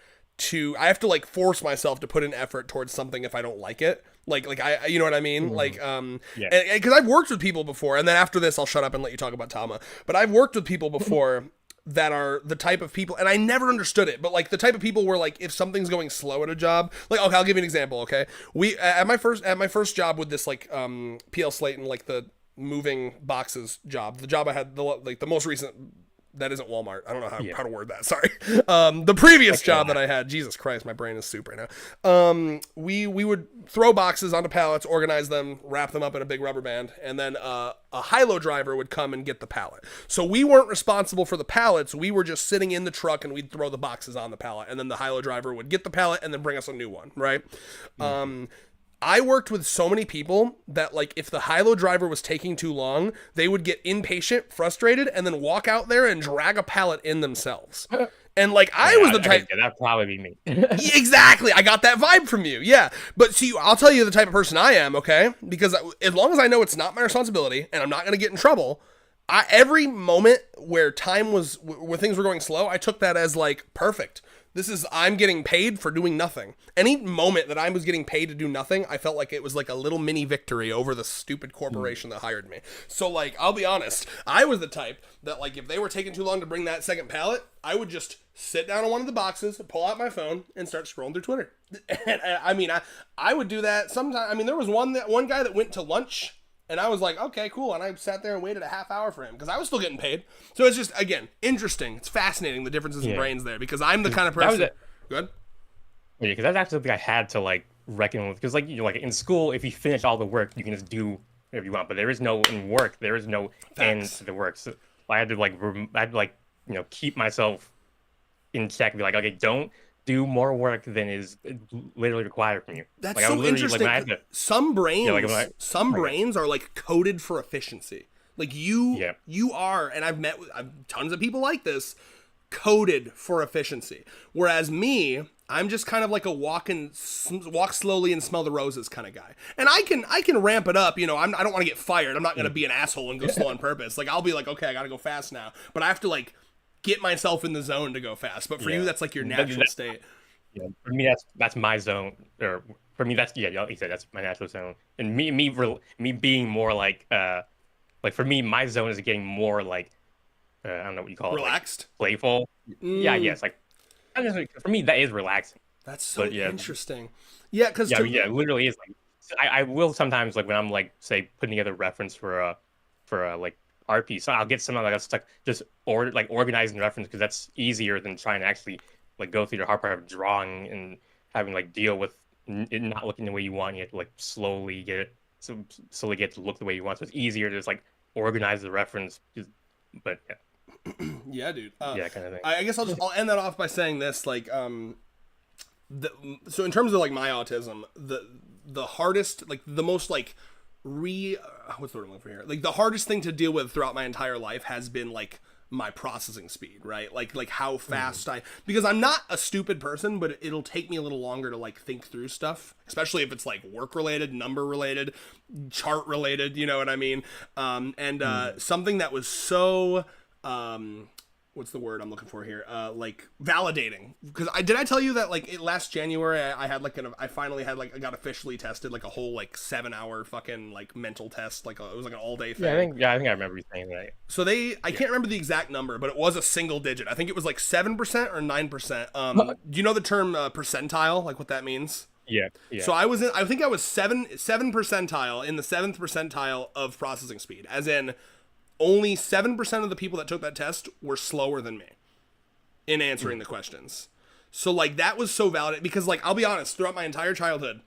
I have to like force myself to put an effort towards something if I don't like it. Like I, you know what I mean? Like, because I've worked with people before, and then after this, I'll shut up and let you talk about Tama. But I've worked with people before that are the type of people, and I never understood it, but like the type of people where like if something's going slow at a job, like okay, I'll give you an example. Okay, we at my first job with this like PL Slayton, like the moving boxes job, the job I had the most recent. That isn't Walmart. I don't know how to word that. Sorry. The previous job that I had, Jesus Christ, my brain is soup right now. We would throw boxes onto pallets, organize them, wrap them up in a big rubber band, and then a high-low driver would come and get the pallet. So we weren't responsible for the pallets. We were just sitting in the truck, and we'd throw the boxes on the pallet, and then the high-low driver would get the pallet and then bring us a new one, right? I worked with so many people that like if the high-low driver was taking too long, they would get impatient, frustrated, and then walk out there and drag a pallet in themselves. And like I was Yeah, the type. yeah, that'd probably be me. Exactly. I got that vibe from you. Yeah. But see, I'll tell you the type of person I am, okay? Because as long as I know it's not my responsibility and I'm not going to get in trouble, every moment where where things were going slow, I took that as like perfect. I'm getting paid for doing nothing. Any moment that I was getting paid to do nothing, I felt like it was like a little mini victory over the stupid corporation that hired me. So like, I'll be honest, I was the type that like, if they were taking too long to bring that second pallet, I would just sit down on one of the boxes, pull out my phone, and start scrolling through Twitter. And I mean, I would do that sometimes. I mean, there was one guy that went to lunch. And I was like, okay, cool. And I sat there and waited a half hour for him because I was still getting paid. So it's just, again, interesting. It's fascinating, the differences in brains there, because I'm the kind of person. Good. Yeah, because that's actually something I had to like reckon with. Because like like in school, if you finish all the work, you can just do whatever you want. But there is no in work. There is no end to the work. So I had to like keep myself in check and be like, okay, don't do more work than is literally required from you. That's like, so interesting. Some brains are like coded for efficiency. Like you are, and I've tons of people like this, coded for efficiency. Whereas me, I'm just kind of like a walk slowly and smell the roses kind of guy. And I can ramp it up. I don't want to get fired. I'm not going to be an asshole and go slow on purpose. Like I'll be like, okay, I got to go fast now. But I have to like get myself in the zone to go fast. But for you, that's like your natural state. Yeah, for me, that's my zone. Or for me, that's like you said, that's my natural zone. And me being more like for me, my zone is getting more like I don't know what you call relaxed, it, like, playful. Yeah, yes, like for me that is relaxing. That's so interesting. Yeah, because it literally is like I will sometimes like when I'm like say putting together reference for a like RP, so I'll get some of that stuff just organizing the reference because that's easier than trying to actually like go through the hard part of drawing and having like deal with it not looking the way you want. You have to like slowly get it to look the way you want. So it's easier to just like organize the reference. But yeah, dude. Kind of thing. I guess I'll end that off by saying this, like, so in terms of like my autism, the hardest, like the most like what's the word I'm looking for here? Like the hardest thing to deal with throughout my entire life has been like my processing speed, right? Like how fast because I'm not a stupid person, but it'll take me a little longer to like think through stuff, especially if it's like work related, number related, chart related, you know what I mean? Something that was so what's the word I'm looking for here? Like validating. Because did I tell you that like last January I had like I finally had like I got officially tested like a whole like 7-hour fucking like mental test, like it was like an all day thing. I think I remember you saying that. So I can't remember the exact number, but it was a single digit. I think it was like 7% or 9%. Do you know the term percentile? Like what that means? Yeah. So I think I was 7 percentile in the 7th percentile of processing speed, as in only 7% of the people that took that test were slower than me in answering the questions. So like that was so valid because like I'll be honest, throughout my entire childhood,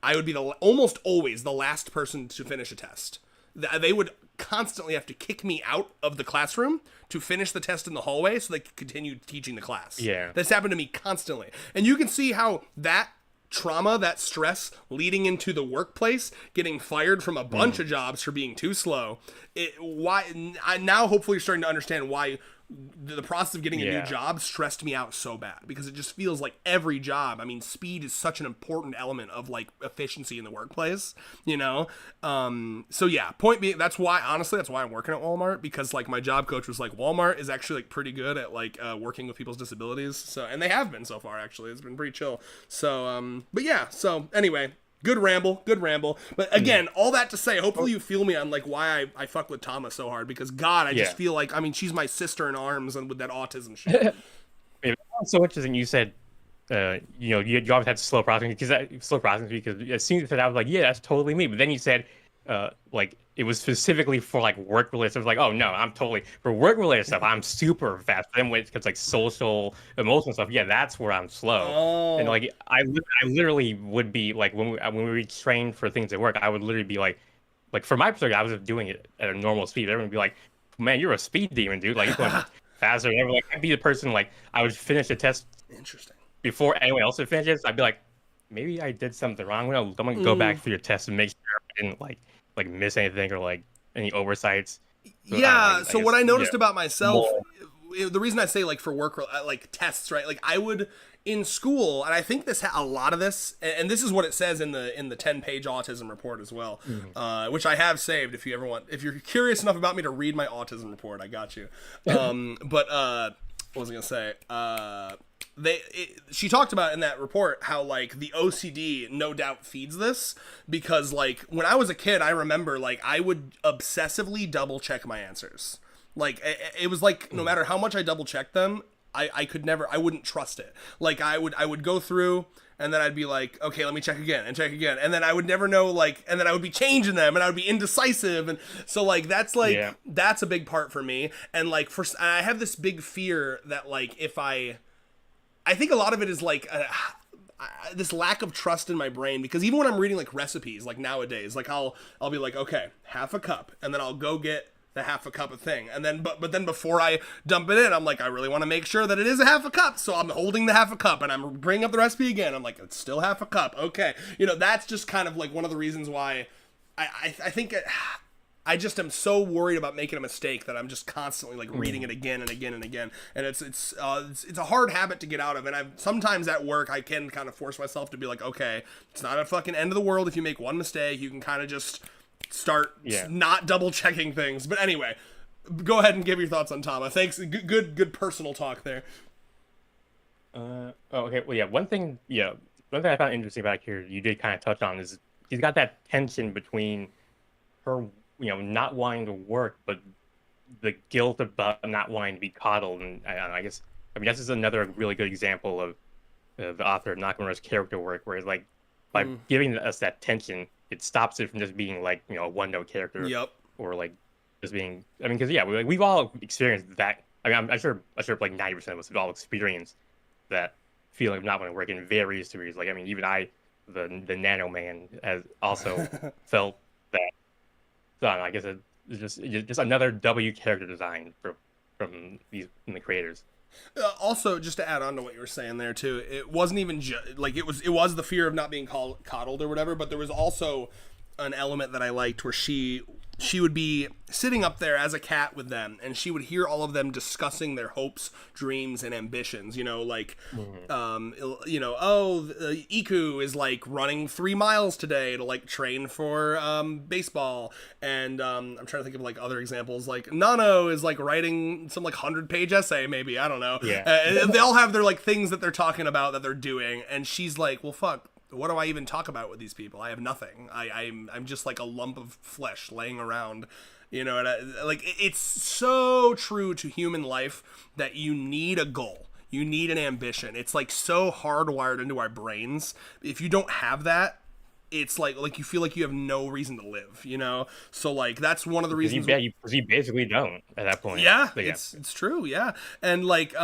I would be almost always the last person to finish a test. They would constantly have to kick me out of the classroom to finish the test in the hallway so they could continue teaching the class. Yeah. This happened to me constantly. And you can see how that trauma, that stress leading into the workplace, getting fired from a bunch of jobs for being too slow. Now hopefully you're starting to understand why the process of getting a new job stressed me out so bad, because it just feels like every job, I mean, speed is such an important element of like efficiency in the workplace, you know? So yeah, point being, that's why I'm working at Walmart, because like my job coach was like, Walmart is actually like pretty good at like working with people's disabilities. So, and they have been so far, actually. It's been pretty chill. So, but yeah, so anyway, good ramble. But again, all that to say, hopefully you feel me on like why I fuck with Tama so hard, because God, I just feel like, I mean, she's my sister in arms, and with that autism shit. It's so interesting. You said, you always had slow processing because as soon as you said, I was like, yeah, that's totally me. But then you said, like it was specifically for like work related stuff. Like, oh no, I'm totally for work related stuff. I'm super fast. But then when it's like social, emotional stuff, that's where I'm slow. Oh. And like I literally would be like when we trained for things at work, I would literally be like for my perspective, I was doing it at a normal speed. Everyone would be like, man, you're a speed demon, dude. Like you're going faster. And like I'd be the person like I would finish the test. Interesting. Before anyone else would finish it, I'd be like, maybe I did something wrong. I'm gonna go back through your test and make sure I didn't like miss anything or like any oversights. So what I noticed about myself the reason I say like for work, like tests, right? Like I would in school, and I think this a lot of this, and this is what it says in the 10-page autism report as well, which I have saved if you ever want. If you're curious enough about me to read my autism report, I got you. But what was I gonna say? She talked about in that report how like the OCD no doubt feeds this, because like when I was a kid, I remember like I would obsessively double check my answers. Like it was like no matter how much I double checked them, I could never, I wouldn't trust it. Like I would go through and then I'd be like, okay, let me check again and check again. And then I would never know, like, and then I would be changing them and I would be indecisive. And so like, that's like, that's a big part for me. And like, I have this big fear that like, if I think a lot of it is like, this lack of trust in my brain, because even when I'm reading like recipes, like nowadays, like I'll be like, okay, half a cup, and then I'll go get the half a cup of thing, and then but then before I dump it in, I'm like, I really want to make sure that it is a half a cup, so I'm holding the half a cup and I'm bringing up the recipe again. I'm like, it's still half a cup, okay. That's just kind of like one of the reasons why I think I just am so worried about making a mistake that I'm just constantly like reading it again and again and again, and it's a hard habit to get out of. And I've sometimes at work I can kind of force myself to be like, okay, it's not a fucking end of the world if you make one mistake. You can kind of just start not double checking things. But anyway, go ahead and give your thoughts on Tama. Thanks. Good personal talk there. Okay. Well, one thing I found interesting about here, you did kind of touch on, is he's got that tension between her, not wanting to work, but the guilt about not wanting to be coddled. And I guess this is another really good example of the author of Nakamura's character work, where it's like, by giving us that tension, it stops it from just being like, a one-note character. Yep. Or like just being, because we've all experienced that. I'm sure like 90% of us have all experienced that feeling of not wanting to work in various degrees. Like, even I, the Nano Man, has also felt that. So I guess it's just another W character design from the creators. Also, just to add on to what you were saying there too, it wasn't even like it was the fear of not being coddled or whatever, but there was also an element that I liked where she would be sitting up there as a cat with them, and she would hear all of them discussing their hopes, dreams, and ambitions. Iku is like running 3 miles today to like train for baseball, and I'm trying to think of like other examples. Like Nano is like writing some like 100-page essay, maybe, I don't know. And they all have their like things that they're talking about that they're doing, and she's like, well, fuck. What do I even talk about with these people? I have nothing. I'm just like a lump of flesh laying around, and it's so true to human life that you need a goal. You need an ambition. It's like so hardwired into our brains. If you don't have that, it's like you feel like you have no reason to live, So like that's one of the reasons. You basically don't at that point. Yeah, it's true. Yeah, and like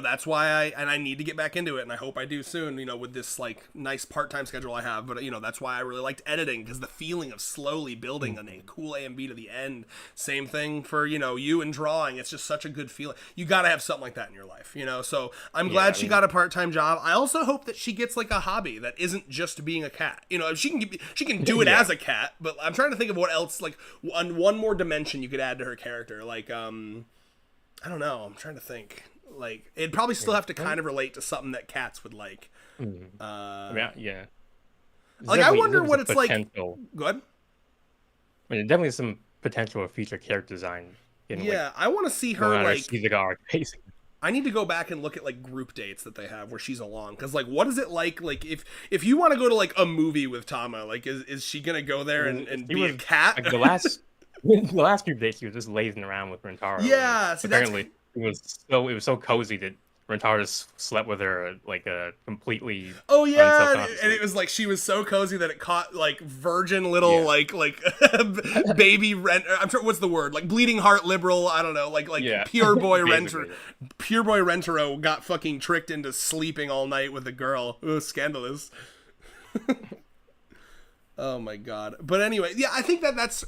that's why I need to get back into it, and I hope I do soon, with this like nice part-time schedule I have. But that's why I really liked editing, because the feeling of slowly building a cool A and B to the end. Same thing for you and drawing. It's just such a good feeling. You got to have something like that in your life, So I'm glad she got a part-time job. I also hope that she gets like a hobby that isn't just being a cat. She can do it as a cat, but I'm trying to think of what else, like one more dimension you could add to her character. Like I don't know. I'm trying to think. Like, it'd probably still have to kind of relate to something that cats would like. Yeah. Like, I wonder what it's potential. Like. Go ahead. Definitely some potential of future character design. I want to see her like. Basically. I need to go back and look at like group dates that they have where she's along, because like, what is it like if you want to go to like a movie with Tama, like is she gonna go there and be a cat? Like, the last group date she was just lazing around with Rentaro. Yeah, see, apparently. It was so cozy that Rentaro just slept with her like a completely. Oh yeah, and it was like she was so cozy that it caught like virgin little like baby rent. I'm sure what's the word, like bleeding heart liberal. I don't know, like pure boy Rentaro got fucking tricked into sleeping all night with a girl. Ooh, scandalous. Oh my god. But anyway, yeah, I think that's.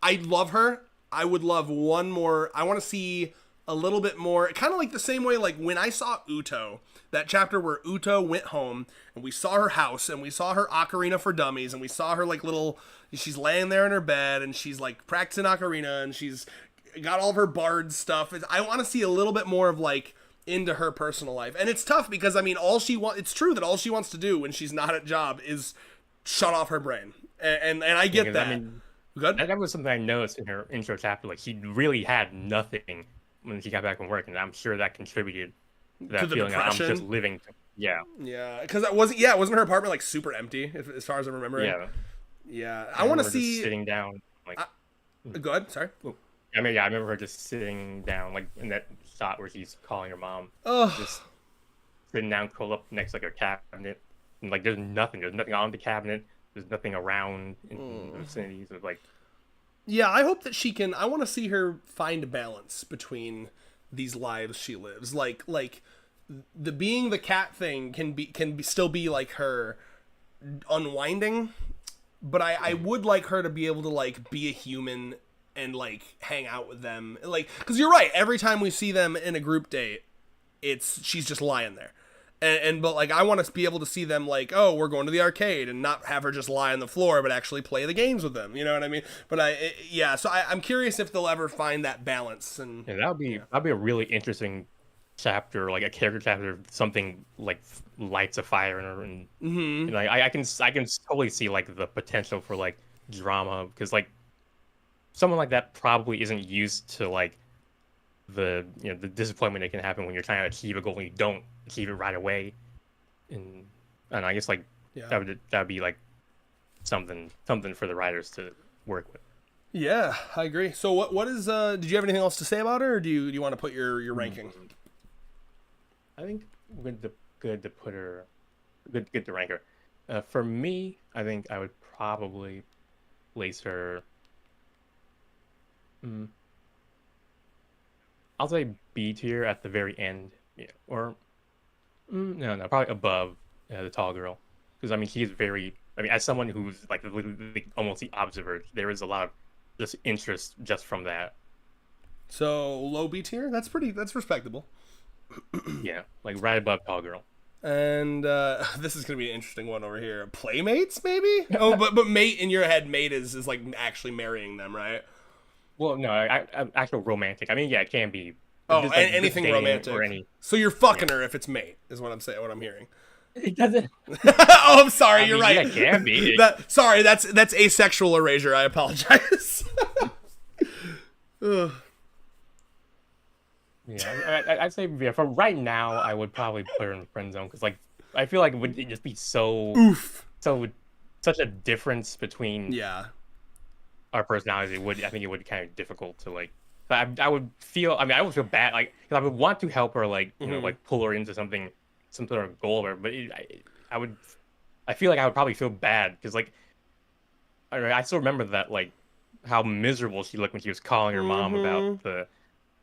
I love her. I would love one more. I want to see a little bit more, kind of like the same way like when I saw Uto, that chapter where Uto went home and we saw her house and we saw her ocarina for dummies and we saw her like she's laying there in her bed and she's like practicing ocarina and she's got all of her bard stuff. I want to see a little bit more of like into her personal life. And it's tough because I mean, it's true that all she wants to do when she's not at job is shut off her brain. And I get that. I mean, good. that was something I noticed in her intro chapter. Like, she really had nothing when she got back from work, and I'm sure that contributed to that feeling of I'm just living. Yeah. Yeah, because wasn't her apartment like super empty, as far as I remember? Yeah. Yeah, I want to see sitting down. Like, go ahead. Sorry. I mean, yeah, I remember her just sitting down, like in that shot where she's calling her mom. Oh. Just sitting down, curled up next to like her cabinet, and like there's nothing on the cabinet. There's nothing around in the vicinity. So like, yeah, I hope that she can. I want to see her find balance between these lives she lives. Like the being the cat thing can still be like her unwinding, but I would like her to be able to like be a human and like hang out with them. Like, because you're right. Every time we see them in a group date, she's just lying there. But like I want to be able to see them like, oh, we're going to the arcade, and not have her just lie on the floor, but actually play the games with them. You know what I mean? But so I'm curious if they'll ever find that balance. And that'd be a really interesting chapter, like a character chapter, something like lights a fire in her, and like I can totally see like the potential for like drama, because like someone like that probably isn't used to like the disappointment that can happen when you're trying to achieve a goal and you don't achieve it right away, and I guess like that would be like something for the writers to work with. Yeah, I agree. So what is did you have anything else to say about her, or do you want to put your ranking? I think good to put her good to rank her. For me, I think I would probably place her. I'll say B tier at the very end, or no, probably above the tall girl, because I mean she is very. I mean, as someone who's like literally almost the opposite of her, there is a lot of just interest just from that. So low B tier, that's respectable. Yeah, like right above tall girl. And this is gonna be an interesting one over here. Playmates, maybe? Oh, but mate in your head, mate is like actually marrying them, right? Well, no, actual romantic. I mean, yeah, it can be. Oh, like anything romantic. Or any... So you're fucking her if it's mate, is what I'm saying. What I'm hearing. It doesn't. Oh, I'm sorry. You're right. Yeah, it can be. Sorry, that's asexual erasure. I apologize. Yeah, I'd say for right now, I would probably put her in the friend zone, because like I feel like it would just be such a difference between our personalities. I think it would be kind of difficult to like. I would feel. I mean, I would feel bad. Like, cause I would want to help her, like like pull her into some sort of goal, but I feel like I would probably feel bad, because like I still remember that, like how miserable she looked when she was calling her mom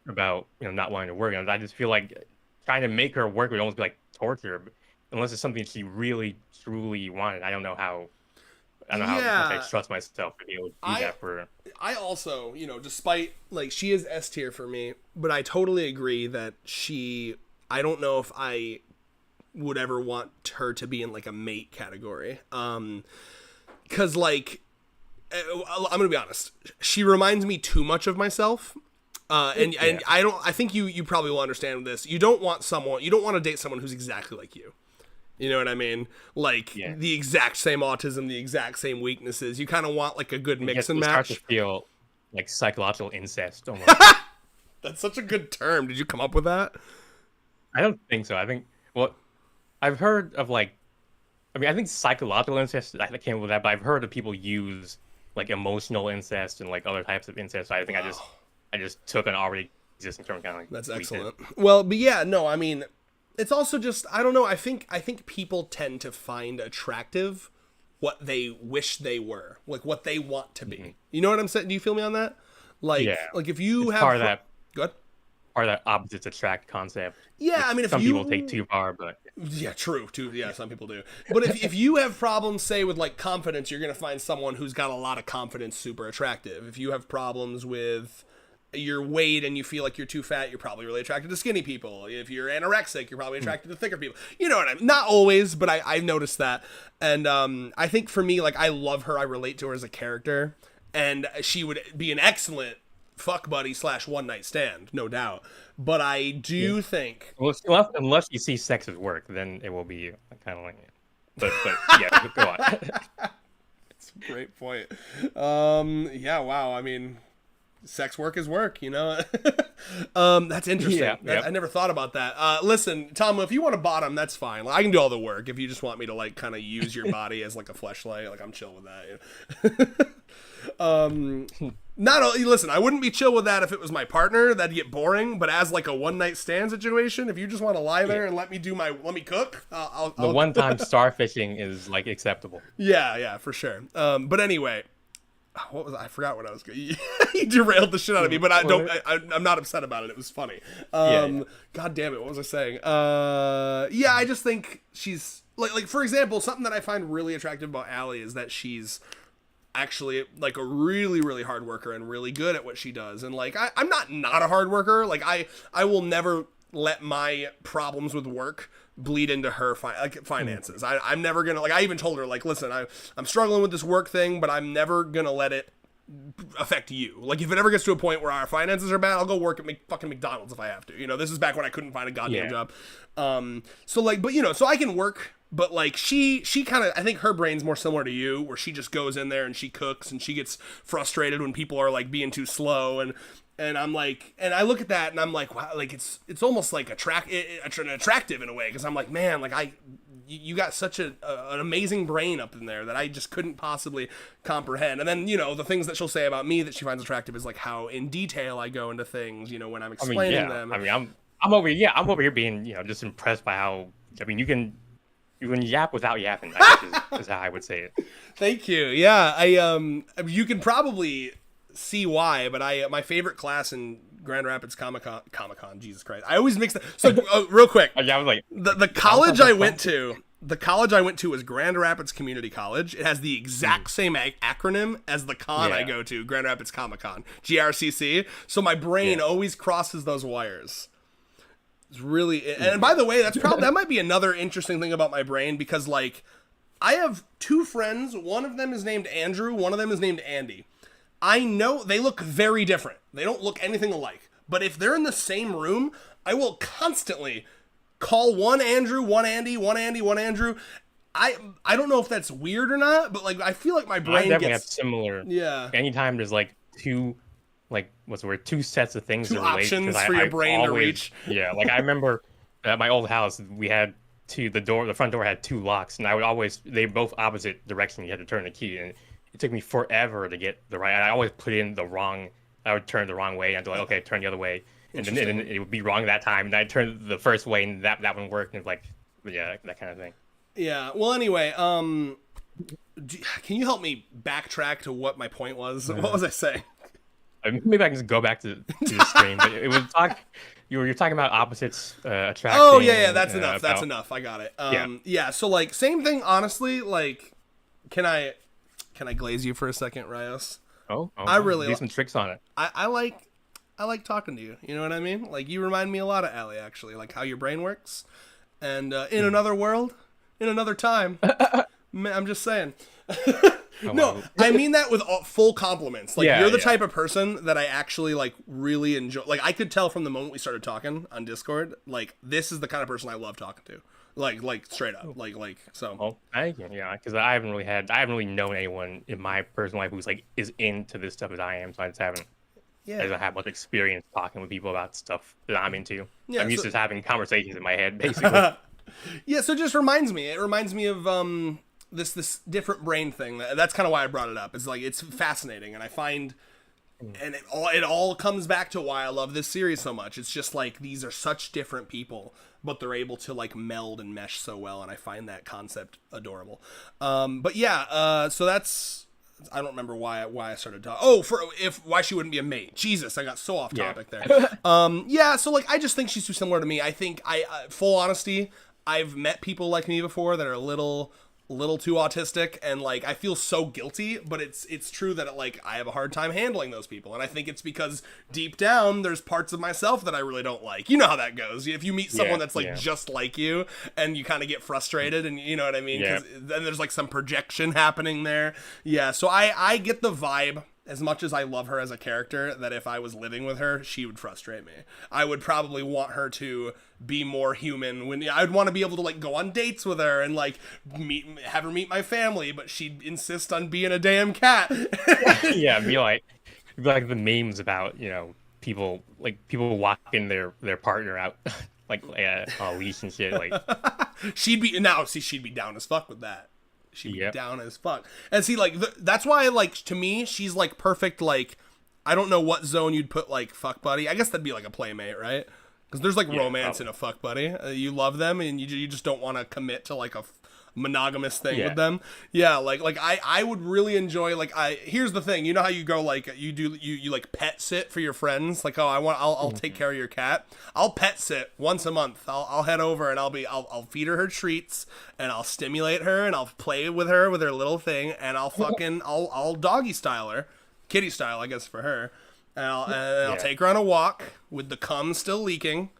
about not wanting to work, and I just feel like trying to make her work would almost be like torture, unless it's something she really truly wanted. I don't know how much I trust myself to be able to do that for her. I also, despite like she is S tier for me, but I totally agree that I don't know if I would ever want her to be in like a mate category. Cause like I'm gonna be honest, she reminds me too much of myself. And I think you probably will understand this. You don't want to date someone who's exactly like you. You know what I mean? Like the exact same autism, the exact same weaknesses. You kind of want like a good mix and match. It starts to feel like psychological incest almost. That's such a good term. Did you come up with that? I don't think so. I think I've heard of like, I mean, I think psychological incest, I came up with that, but I've heard of people use like emotional incest and like other types of incest. So I think I just took an already existing term, kind of like. That's excellent. Well, but yeah, no, I mean, it's also just, I don't know. I think people tend to find attractive what they wish they were, like what they want to be. Mm-hmm. You know what I'm saying? Do you feel me on that? Like, like if you have part of that. Good. Part of that opposites attract concept. Yeah, I mean, if some people take too far, but true. Yeah, some people do. But if you have problems, say with like confidence, you're gonna find someone who's got a lot of confidence super attractive. If you have problems with your weight and you feel like you're too fat, you're probably really attracted to skinny people. If you're anorexic, you're probably attracted to thicker people. You know what I mean? Not always, but I've noticed that. And I think for me, like, I love her. I relate to her as a character. And she would be an excellent fuck buddy / one night stand, no doubt. But I do think, Unless you see sex as work, then it will be kind of like. But yeah, go on. it's a great point. Yeah, wow. I mean, sex work is work, you know. That's interesting. Yeah, yep. I never thought about that. Listen, Tom, if you want to bottom, that's fine. Like, I can do all the work if you just want me to like kind of use your body as like a fleshlight. Like, I'm chill with that. Listen, I wouldn't be chill with that if it was my partner. That'd get boring. But as like a one night stand situation, if you just want to lie there and let me cook, I'll the one time starfishing is like acceptable. Yeah, for sure. But anyway, I forgot what I was going. You derailed the shit out of me, but I'm not upset about it. It was funny. Yeah. God damn it, what was I saying? Yeah, I just think she's like for example, something that I find really attractive about Allie is that she's actually like a really, really hard worker and really good at what she does. And like I'm not a hard worker. Like I will never let my problems with work bleed into her finances. I'm never gonna, like, I even told her, like, listen, I'm struggling with this work thing, but I'm never gonna let it affect you. Like, if it ever gets to a point where our finances are bad, I'll go work at fucking McDonald's if I have to. You know, this is back when I couldn't find a goddamn job. So like, but you know, so I can work. But like she kind of, I think her brain's more similar to you, where she just goes in there and she cooks and she gets frustrated when people are like being too slow, and I'm like, and I look at that and I'm like, wow, like it's almost like attractive in a way, because I'm like, man, like you got such an amazing brain up in there that I just couldn't possibly comprehend. And then, you know, the things that she'll say about me that she finds attractive is like how in detail I go into things, you know, when I'm explaining them. I mean, I'm over here being, you know, just impressed by how, I mean, you can yap without yapping, I guess is how I would say it. Thank you. Yeah, you can probably see why, but my favorite class in Grand Rapids Comic-Con, Jesus Christ, I always mix that. So real quick, yeah, I was like, the college I went to was Grand Rapids Community College. It has the exact same acronym as the con I go to, Grand Rapids Comic-Con, GRCC. So my brain always crosses those wires. It's really, and by the way, that might be another interesting thing about my brain, because like I have two friends. One of them is named Andrew. One of them is named Andy. I know they look very different. They don't look anything alike. But if they're in the same room, I will constantly call one Andrew, one Andy, one Andy, one Andrew. I don't know if that's weird or not, but like I feel like my brain definitely have similar. Yeah. Anytime there's like two, like what's the word? Two sets of things. Two options for your brain to reach. Yeah, like I remember at my old house, we had the front door had two locks, and they both opposite direction. You had to turn the key, and it took me forever to get the right. I always put in I would turn the wrong way, and I'd be like, okay, turn the other way, and then it would be wrong that time, and I'd turn the first way, and that one worked, and it's like, yeah, that kind of thing. Yeah. Well, anyway, can you help me backtrack to what my point was? What was I saying? Maybe I can just go back to the stream, but it was you're talking about opposites attracting. Oh yeah, that's enough. That's enough. I got it. Yeah. So like, same thing. Honestly, like, can I glaze you for a second, Rios? Oh, I really do some tricks on it. I like talking to you. You know what I mean? Like, you remind me a lot of Allie, actually. Like how your brain works, and in another world, in another time. I'm just saying. No, I mean that with full compliments. Like, you're the type of person that I actually like really enjoy. Like, I could tell from the moment we started talking on Discord, like, this is the kind of person I love talking to. Like straight up. Like so. Oh, thank you. Yeah, because I haven't really known anyone in my personal life who's like is into this stuff as I am. So I just haven't. Yeah. I don't have much experience talking with people about stuff that I'm into. Yeah, I'm used to having conversations in my head, basically. Yeah. So it just reminds me. It reminds me of this different brain thing. That's kind of why I brought it up. It's like, it's fascinating, and I find, and it all comes back to why I love this series so much. It's just like, these are such different people, but they're able to like meld and mesh so well, and I find that concept adorable. But yeah, so that's, I don't remember why I started talking. Oh, why she wouldn't be a mate. Jesus, I got so off topic there. Yeah, so like, I just think she's too similar to me. I think full honesty, I've met people like me before that are a little too autistic, and like I feel so guilty, but it's true that like I have a hard time handling those people, and I think it's because deep down there's parts of myself that I really don't like. You know how that goes. If you meet someone that's like just like you, and you kind of get frustrated, and you know what I mean, because then there's like some projection happening there. Yeah, so I get the vibe as much as I love her as a character, that if I was living with her, she would frustrate me. I would probably want her to be more human. When I'd want to be able to like go on dates with her and like have her meet my family, but she'd insist on being a damn cat. Yeah, be like the memes about, you know, people walking their partner out like on a leash and shit. Like she'd be down as fuck with that. She'd be down as fuck. And see, like, that's why, like, to me, she's, like, perfect, like, I don't know what zone you'd put, like, fuck buddy. I guess that'd be, like, a playmate, right? Because there's, like, romance in a fuck buddy. You love them, and you just don't want to commit to, like, a monogamous thing with them. Yeah, like I would really enjoy, like, here's the thing. You know how you go, like, you like, pet sit for your friends? Like, oh, I'll take care of your cat. I'll pet sit once a month. I'll head over, and I'll feed her treats, and I'll stimulate her, and I'll play with her little thing, and I'll doggy style her, kitty style, I guess, for her, and I'll take her on a walk with the cum still leaking.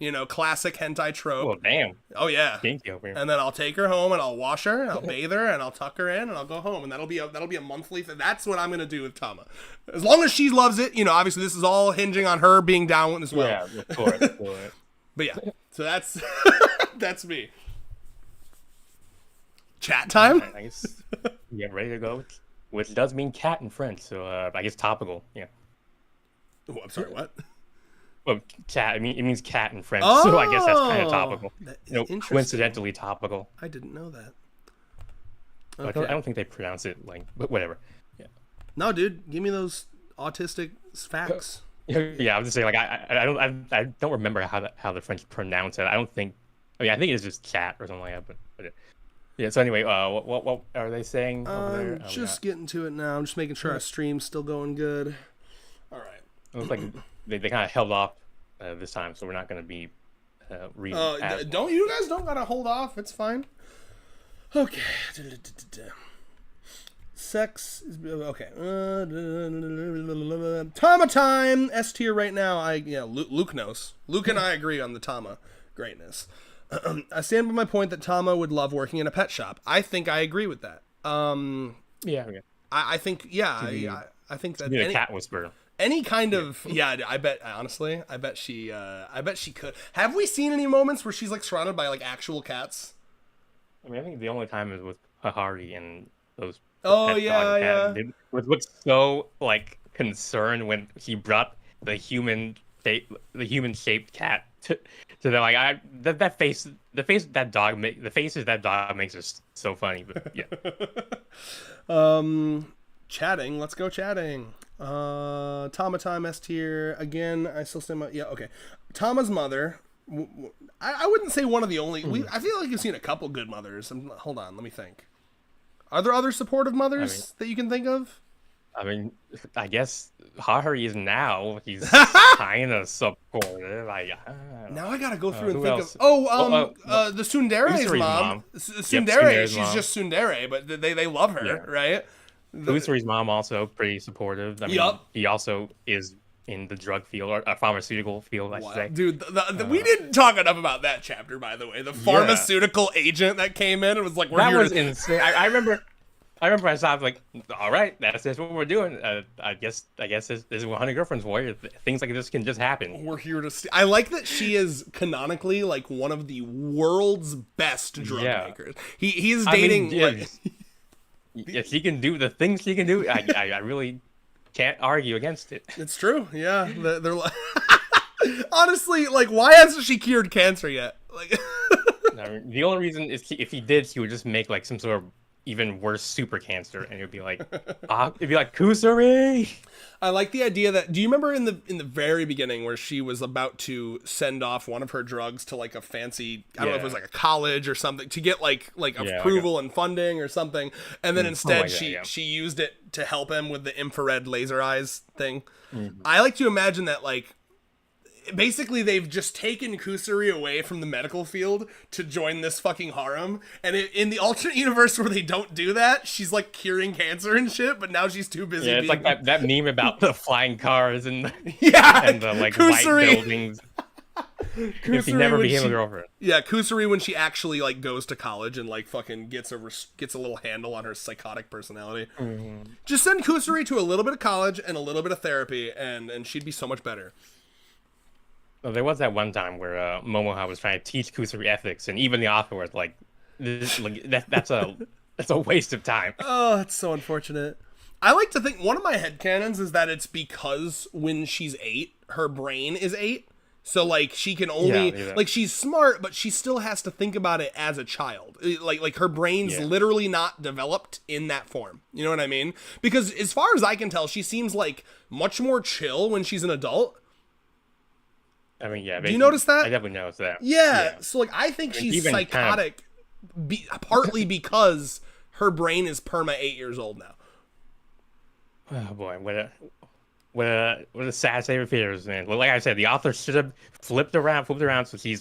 You know, classic hentai trope. Oh, damn. Oh, yeah. Kinky over here. And then I'll take her home, and I'll wash her, and I'll bathe her, and I'll tuck her in, and I'll go home. And that'll be a monthly thing. That's what I'm going to do with Tama. As long as she loves it, you know, obviously this is all hinging on her being down with as well. Yeah, of course. But yeah, so that's that's me. Chat time? I guess, yeah, ready to go. Which does mean cat in French, so I guess topical, yeah. Oh, I'm sorry, what? Well, cat. I mean, it means cat in French, so I guess that's kind of topical. You know, coincidentally topical. I didn't know that. Okay. I don't think they pronounce it like, but whatever. Yeah. No, dude, give me those autistic facts. Yeah, I was just saying, like, I don't remember how the French pronounce it. I don't think. I mean, I think it's just cat or something like that. But yeah. So anyway, what are they saying over there? I'm just getting to it now. I'm just making sure our stream's still going good. All right. It looks like they kind of held off this time, so we're not going to be reading. You guys don't gotta hold off. It's fine. Okay. Sex is okay. Tama time. S tier right now. Luke knows. Luke and I agree on the Tama greatness. I stand by my point that Tama would love working in a pet shop. I think I agree with that. Yeah. I think I think that a cat whisperer. Any kind of I bet she could. Have we seen any moments where she's like surrounded by like actual cats? I mean, I think the only time is with Hahari and those. Oh yeah. It looked so like concerned when he brought the human shaped cat to them. Like the faces that dog makes is so funny. But yeah. Chatting. Let's go chatting. Tama time S tier again. I still stand by. Yeah. Okay. Tama's mother. I wouldn't say one of the only. I feel like you've seen a couple good mothers. Hold on. Let me think. Are there other supportive mothers that you can think of? I mean, I guess Hahari is now. He's kind of supportive. Now I gotta go through and think else? Of. The Tsundere's mom. Tsundere. She's mom. Just Tsundere, but they love her, right? Usuri's mom also pretty supportive. I mean, he also is in the drug field or pharmaceutical field, I should say. Dude, we didn't talk enough about that chapter, by the way. The pharmaceutical agent that came in and was like, "That was insane." I remember I saw like, all right, that's what we're doing. I guess this is 100 Girlfriends Warrior. Things like this can just happen. We're here to see. I like that she is canonically like one of the world's best drug makers. He's dating. If she can do the things she can do, I really can't argue against it. It's true. Yeah, they're like, honestly, like, why hasn't she cured cancer yet? Like, the only reason is if he did, she would just make like some sort of even worse super cancer, and it'd be like Kusari. I like the idea that. Do you remember in the very beginning where she was about to send off one of her drugs to like a fancy, I don't know if it was like a college or something, to get like approval and funding or something, and then instead she used it to help him with the infrared laser eyes thing. I like to imagine that like basically they've just taken Kusari away from the medical field to join this fucking harem, and in the alternate universe where they don't do that, she's like curing cancer and shit, but now she's too busy. Yeah, it's like that meme about the flying cars and the, and the like Kusari. white buildings. if he never became a girlfriend. Yeah, Kusuri when she actually like goes to college and like fucking gets a little handle on her psychotic personality. Mm-hmm. Just send Kusuri to a little bit of college and a little bit of therapy, and she'd be so much better. Well, there was that one time where Momoha was trying to teach Kusuri ethics, and even the author was like, that's a waste of time. Oh, that's so unfortunate. I like to think one of my headcanons is that it's because when she's 8, her brain is 8. So, like, she can only... Like, she's smart, but she still has to think about it as a child. Like her brain's literally not developed in that form. You know what I mean? Because as far as I can tell, she seems, like, much more chill when she's an adult. I mean, yeah. Do you notice that? I definitely noticed that. Yeah. So, like, I think she's psychotic partly because her brain is perma 8 years old now. Oh, boy. What a sad state of affairs, man. Well, like I said, the author should have flipped around so she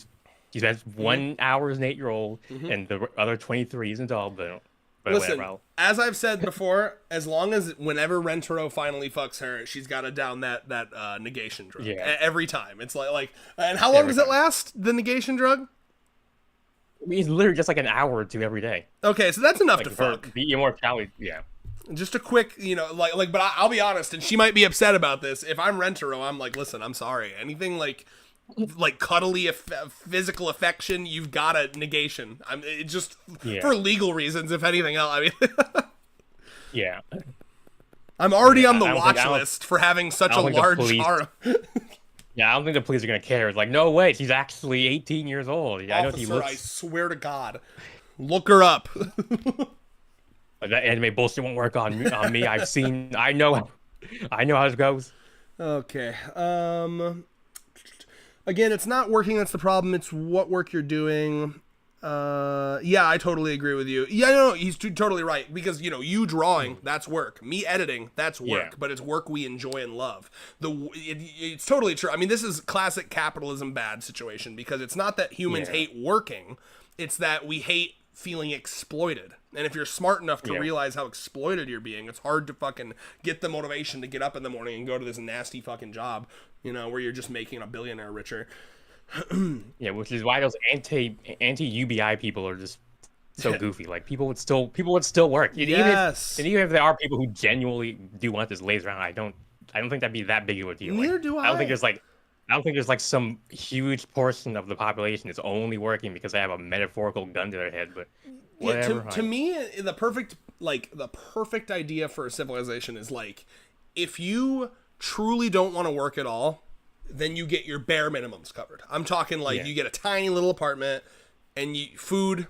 spends 1 hour as an 8-year-old and the other 23 is an adult, but listen, whatever. As I've said before, as long as whenever Rentaro finally fucks her, she's got to down that negation drug. Yeah. Every time. It's like and how long does it last, the negation drug? It's literally just like an hour or two every day. Okay, so that's enough to fuck. The immortality, yeah. Just a quick, but I'll be honest, and she might be upset about this. If I'm Rentaro, I'm like, listen, I'm sorry. Anything like cuddly physical affection, you've got a negation. For legal reasons, if anything else. I mean, yeah. I'm already on the watch list for having such a large harem. Yeah, I don't think the police are gonna care. It's like, no way, she's actually 18 years old. Yeah, Officer, I swear to God, look her up. That anime bullshit won't work on me. I know how it goes. Okay. Again, it's not working. That's the problem. It's what work you're doing. Yeah, I totally agree with you. Yeah, no, he's totally right. Because, you drawing, that's work. Me editing, that's work. But it's work we enjoy and love. It's totally true. I mean, this is classic capitalism bad situation. Because it's not that humans hate working. It's that we hate feeling exploited. And if you're smart enough to realize how exploited you're being, it's hard to fucking get the motivation to get up in the morning and go to this nasty fucking job, where you're just making a billionaire richer. Yeah, which is why those anti-UBI people are just so goofy. Like people would still work. Yes. Even if there are people who genuinely do want this laser around, I don't think that'd be that big of a deal. Neither do I. I don't think there's like some huge portion of the population that's only working because they have a metaphorical gun to their head, but whatever. To me, the perfect idea for a civilization is like, if you truly don't want to work at all, then you get your bare minimums covered. I'm talking like you get a tiny little apartment and food,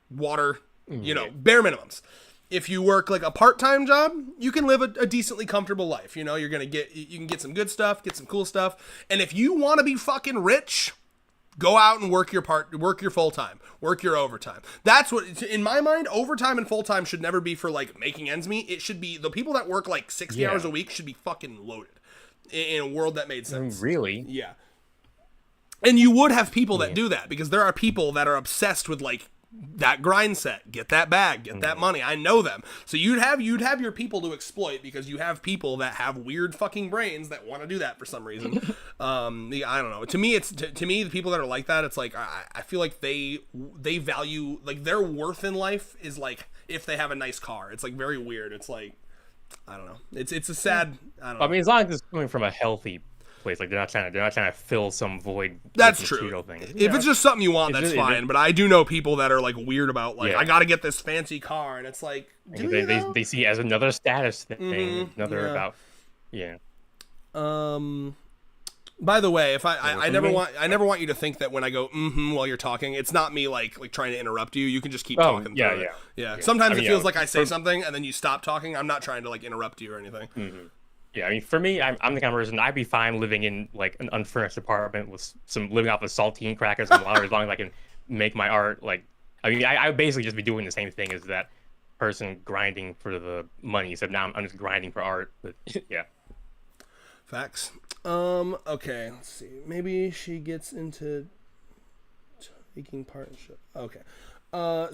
water, bare minimums. If you work like a part-time job, you can live a decently comfortable life. You can get some good stuff, get some cool stuff. And if you want to be fucking rich, go out and work your full-time, work your overtime. That's what, in my mind, overtime and full-time should never be for like making ends meet. It should be the people that work like 60 hours a week should be fucking loaded in a world that made sense. Really? Yeah. And you would have people that do that because there are people that are obsessed with like that grind set, get that bag, get that money. I know them. So you'd have your people to exploit because you have people that have weird fucking brains that want to do that for some reason. I don't know. To me, the people that are like that, it's like I feel like they value like their worth in life is like if they have a nice car. It's like very weird. It's like I don't know. It's a sad. I don't know. I mean, as long as it's coming from a healthy place, like they're not trying to fill some void. That's true. Thing. If it's just something you want, that's fine. But I do know people that are like weird about like I got to get this fancy car, and it's like they see it as another status thing, about By the way, if I never want you to think that when I go while you're talking, it's not me like trying to interrupt you. You can just keep talking. Yeah. Sometimes it feels like I say something and then you stop talking. I'm not trying to like interrupt you or anything. Mm-hmm. Yeah, I mean, for me, I'm the kind of person I'd be fine living in like an unfurnished apartment with living off of saltine crackers and water as long as I can make my art. Like, I mean, I would basically just be doing the same thing as that person grinding for the money. Except now I'm just grinding for art. But yeah. Facts. Okay, let's see. Maybe she gets into taking partnership. Okay. I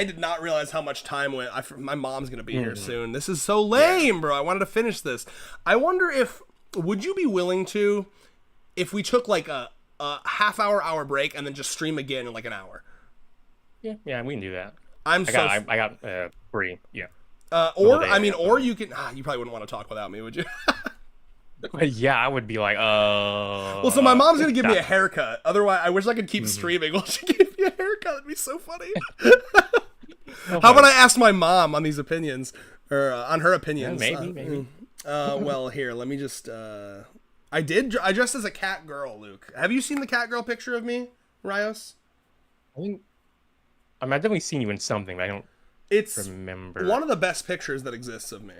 did not realize how much time went. My mom's gonna be here soon. This is so lame, bro. I wanted to finish this. I wonder would you be willing to, if we took like a half hour break and then just stream again in like an hour. Yeah, we can do that. I got free. Yeah. Or I mean, or you can. You probably wouldn't want to talk without me, would you? Yeah, I would be like, Well, so my mom's gonna give me a haircut. Otherwise, I wish I could keep streaming while she gave me a haircut. That'd be so funny. How about I ask my mom on these opinions, or on her opinions? Yeah, maybe. Well, here, let me just. I dressed as a cat girl, Luke. Have you seen the cat girl picture of me, Rios? I've definitely seen you in something, but I don't remember. One of the best pictures that exists of me.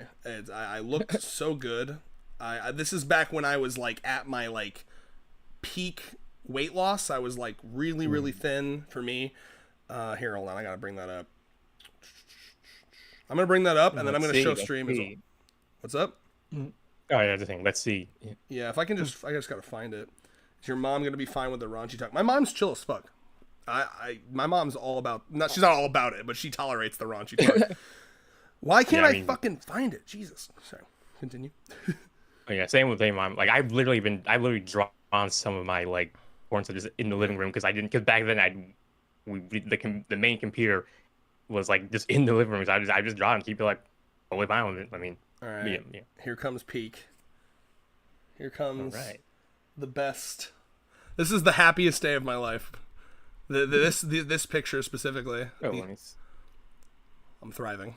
I looked so good. This is back when I was like at my like peak weight loss. I was like really, really thin for me. Here, hold on. I gotta bring that up. I'm gonna bring that up, and then I'm gonna show stream as well. What's up? Oh yeah, that's the thing. Let's see. Yeah, if I can just, I just gotta find it. Is your mom gonna be fine with the raunchy talk? My mom's chill as fuck. My mom's all about. She's not all about it, but she tolerates the raunchy talk. Why can't I fucking find it? Jesus. Sorry. Continue. Yeah, same with my mom. Like I've literally drawn some of my like porn stuff just in the living room because back then the main computer was like just in the living room. So I just draw and keep it like totally fine with it. I mean, all right. Yeah. Here comes peak. Here comes the best. This is the happiest day of my life. This picture specifically. Oh, nice. I'm thriving.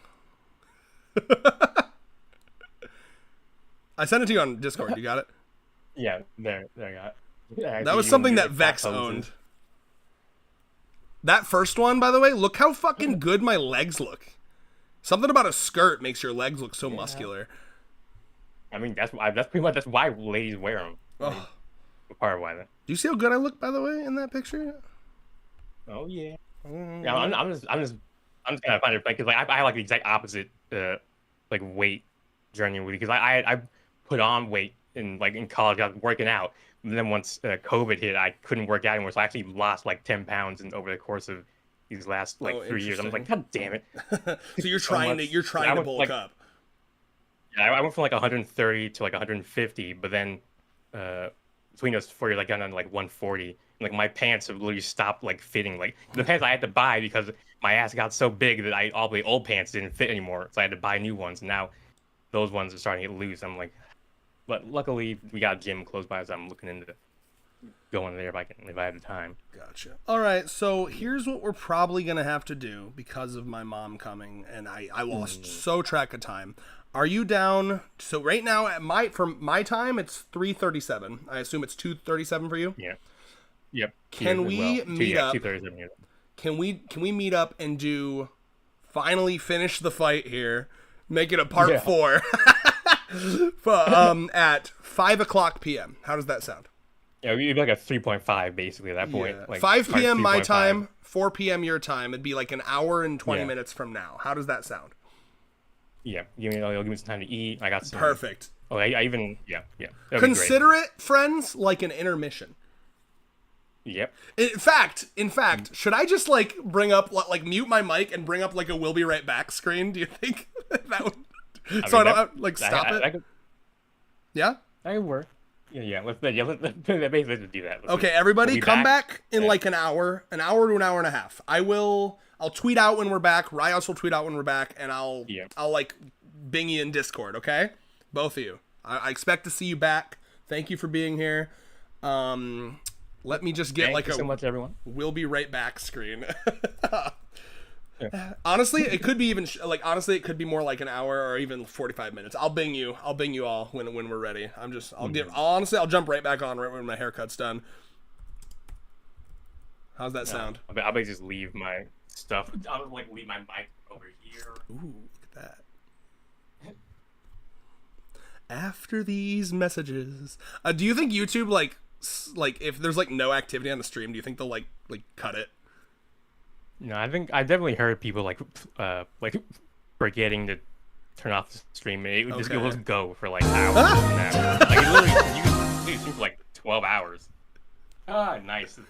I sent it to you on Discord. You got it? Yeah, there I got it. Yeah, that was something that Vex owned. That first one, by the way, look how fucking good my legs look. Something about a skirt makes your legs look so muscular. I mean, that's why ladies wear them. Oh. Part of why that. Do you see how good I look, by the way, in that picture? Oh yeah. Yeah, I'm just gonna find it because like I like the exact opposite like weight journey because I put on weight in college. I was working out, and then once COVID hit, I couldn't work out anymore. So I actually lost like 10 pounds over the course of these last 3 years. I'm like, God damn it! So you're trying to bulk up. Yeah, I went from like 130 to like 150, but then between those 4 years, I got down to like 140. Like my pants have literally stopped like fitting. Like the pants I had to buy because my ass got so big that all the old pants didn't fit anymore. So I had to buy new ones. And now those ones are starting to get loose. I'm like, but luckily we got a gym close by, so I'm looking into going there if I have the time. Gotcha. All right, so here's what we're probably gonna have to do because of my mom coming, and I lost so track of time. Are you down? So right now for my time it's 3:37. I assume it's 2:37 for you. Yeah. Yep. Can we meet up? Can we meet up and finally finish the fight here? Make it a part 4 at 5:00 p.m. How does that sound? Yeah, it'd be like a 3.5 basically at that point. Yeah. Like 5 p.m. my time, 4 p.m. your time. It'd be like an hour and 20 minutes from now. How does that sound? Yeah, give me some time to eat. I got some. Perfect. Oh, I even Consider it, friends, like an intermission. Yep. In fact, should I just bring up mute my mic and bring up like a "We'll be right back" screen? Do you think that would? I don't stop it. Yeah. That would work. Yeah. Let's basically do that. Okay, everybody, come back in like an hour to an hour and a half. I'll tweet out when we're back. Rios will tweet out when we're back, and I'll bing you in Discord. Okay, both of you. I expect to see you back. Thank you for being here. Let me just get Thank you so much, everyone. "We'll be right back" screen. Honestly, it could be even honestly, it could be more like an hour or even 45 minutes. I'll bing you all when we're ready. I'll jump right back on right when my haircut's done. How's that sound? I'll just leave my stuff. I'll leave my mic over here. Ooh, look at that. After these messages, do you think YouTube if there's no activity on the stream, do you think they'll cut it? No, I think I definitely heard people forgetting to turn off the stream. It would just go for hours. You can stream for 12 hours. Ah, nice.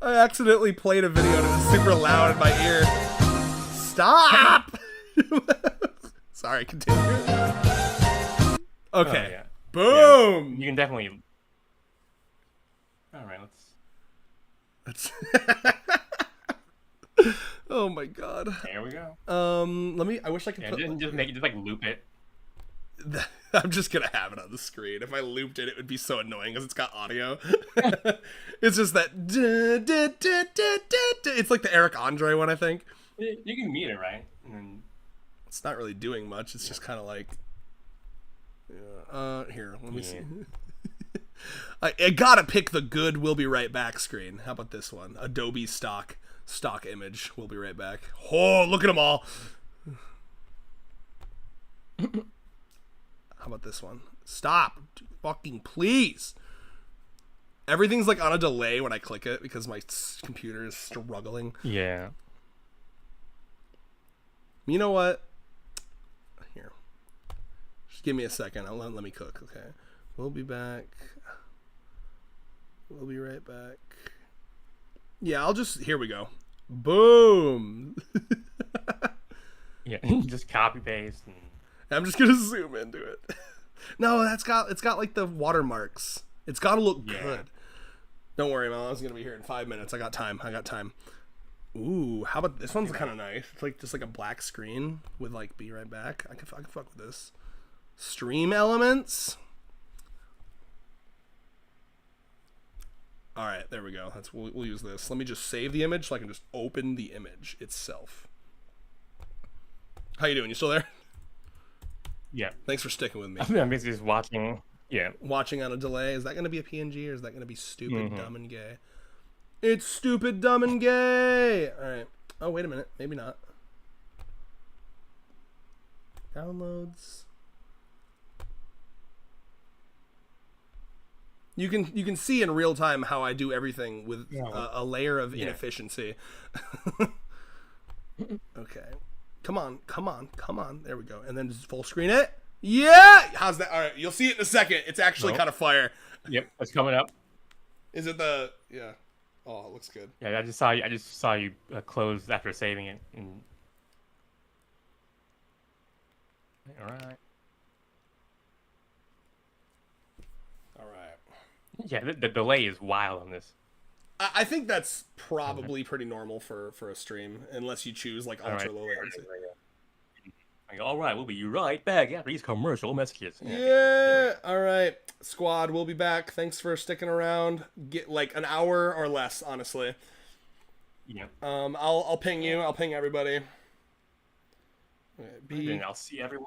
I accidentally played a video and it was super loud in my ear. Stop! Sorry, continue. Okay. Yeah. Boom! Yeah, you can definitely... All right, let's. That's oh my god. There we go. Let me. I wish I could Yeah, put. just make it, just like loop it. I'm just gonna have it on the screen. If I looped it, it would be so annoying because it's got audio. It's just that. It's like the Eric Andre one, I think. You can mute it, right? And then, It's not really doing much. It's just kind of like. Here, let me see. I gotta pick the good "We'll be right back" screen. How about this one? Adobe stock image. We'll be right back. Oh, look at them all. How about this one? Stop, fucking please. Everything's like on a delay when I click it because my computer is struggling. yeah. You know what? Here, just give me a second. Let me cook. Okay, we'll be back. We'll be right back. Yeah, I'll just. Here we go. Boom. Yeah. Just copy paste. And... I'm just gonna zoom into it. No, it's got like the watermarks. It's got to look good. Don't worry, man. I was gonna be here in 5 minutes. I got time. Ooh, how about this one's kind of nice. It's like just like a black screen with like "Be right back." I can fuck with this. Stream elements. All right, there we go. We'll use this. Let me just save the image so I can just open the image itself. How you doing? You still there? Yeah. Thanks for sticking with me. I'm basically just watching. Yeah. Watching on a delay. Is that going to be a PNG or is that going to be stupid, dumb, and gay? It's stupid, dumb, and gay. All right. Oh, wait a minute. Maybe not. Downloads. You can see in real time how I do everything with a layer of inefficiency. Okay. Come on. There we go. And then just full screen it. Yeah! How's that? All right. You'll see it in a second. It's actually kind of fire. Yep. It's coming up. Is it the... Yeah. Oh, it looks good. Yeah, I just saw you close after saving it. And... All right. Yeah, the delay is wild on this. I think that's probably pretty normal for a stream, unless you choose like ultra low latency. Like, all right, we'll be right back after these commercial messages. Yeah. All right, squad, we'll be back. Thanks for sticking around. Get like an hour or less, honestly. Yeah. I'll ping you. I'll ping everybody. And I'll see everyone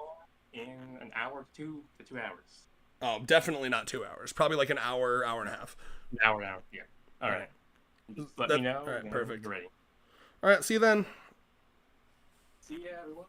in an hour to 2 hours. Oh, definitely not 2 hours. Probably like an hour and a half. An hour. Yeah. All right. Just let me know. All right, perfect. You're ready. All right, see you then. See ya, everyone.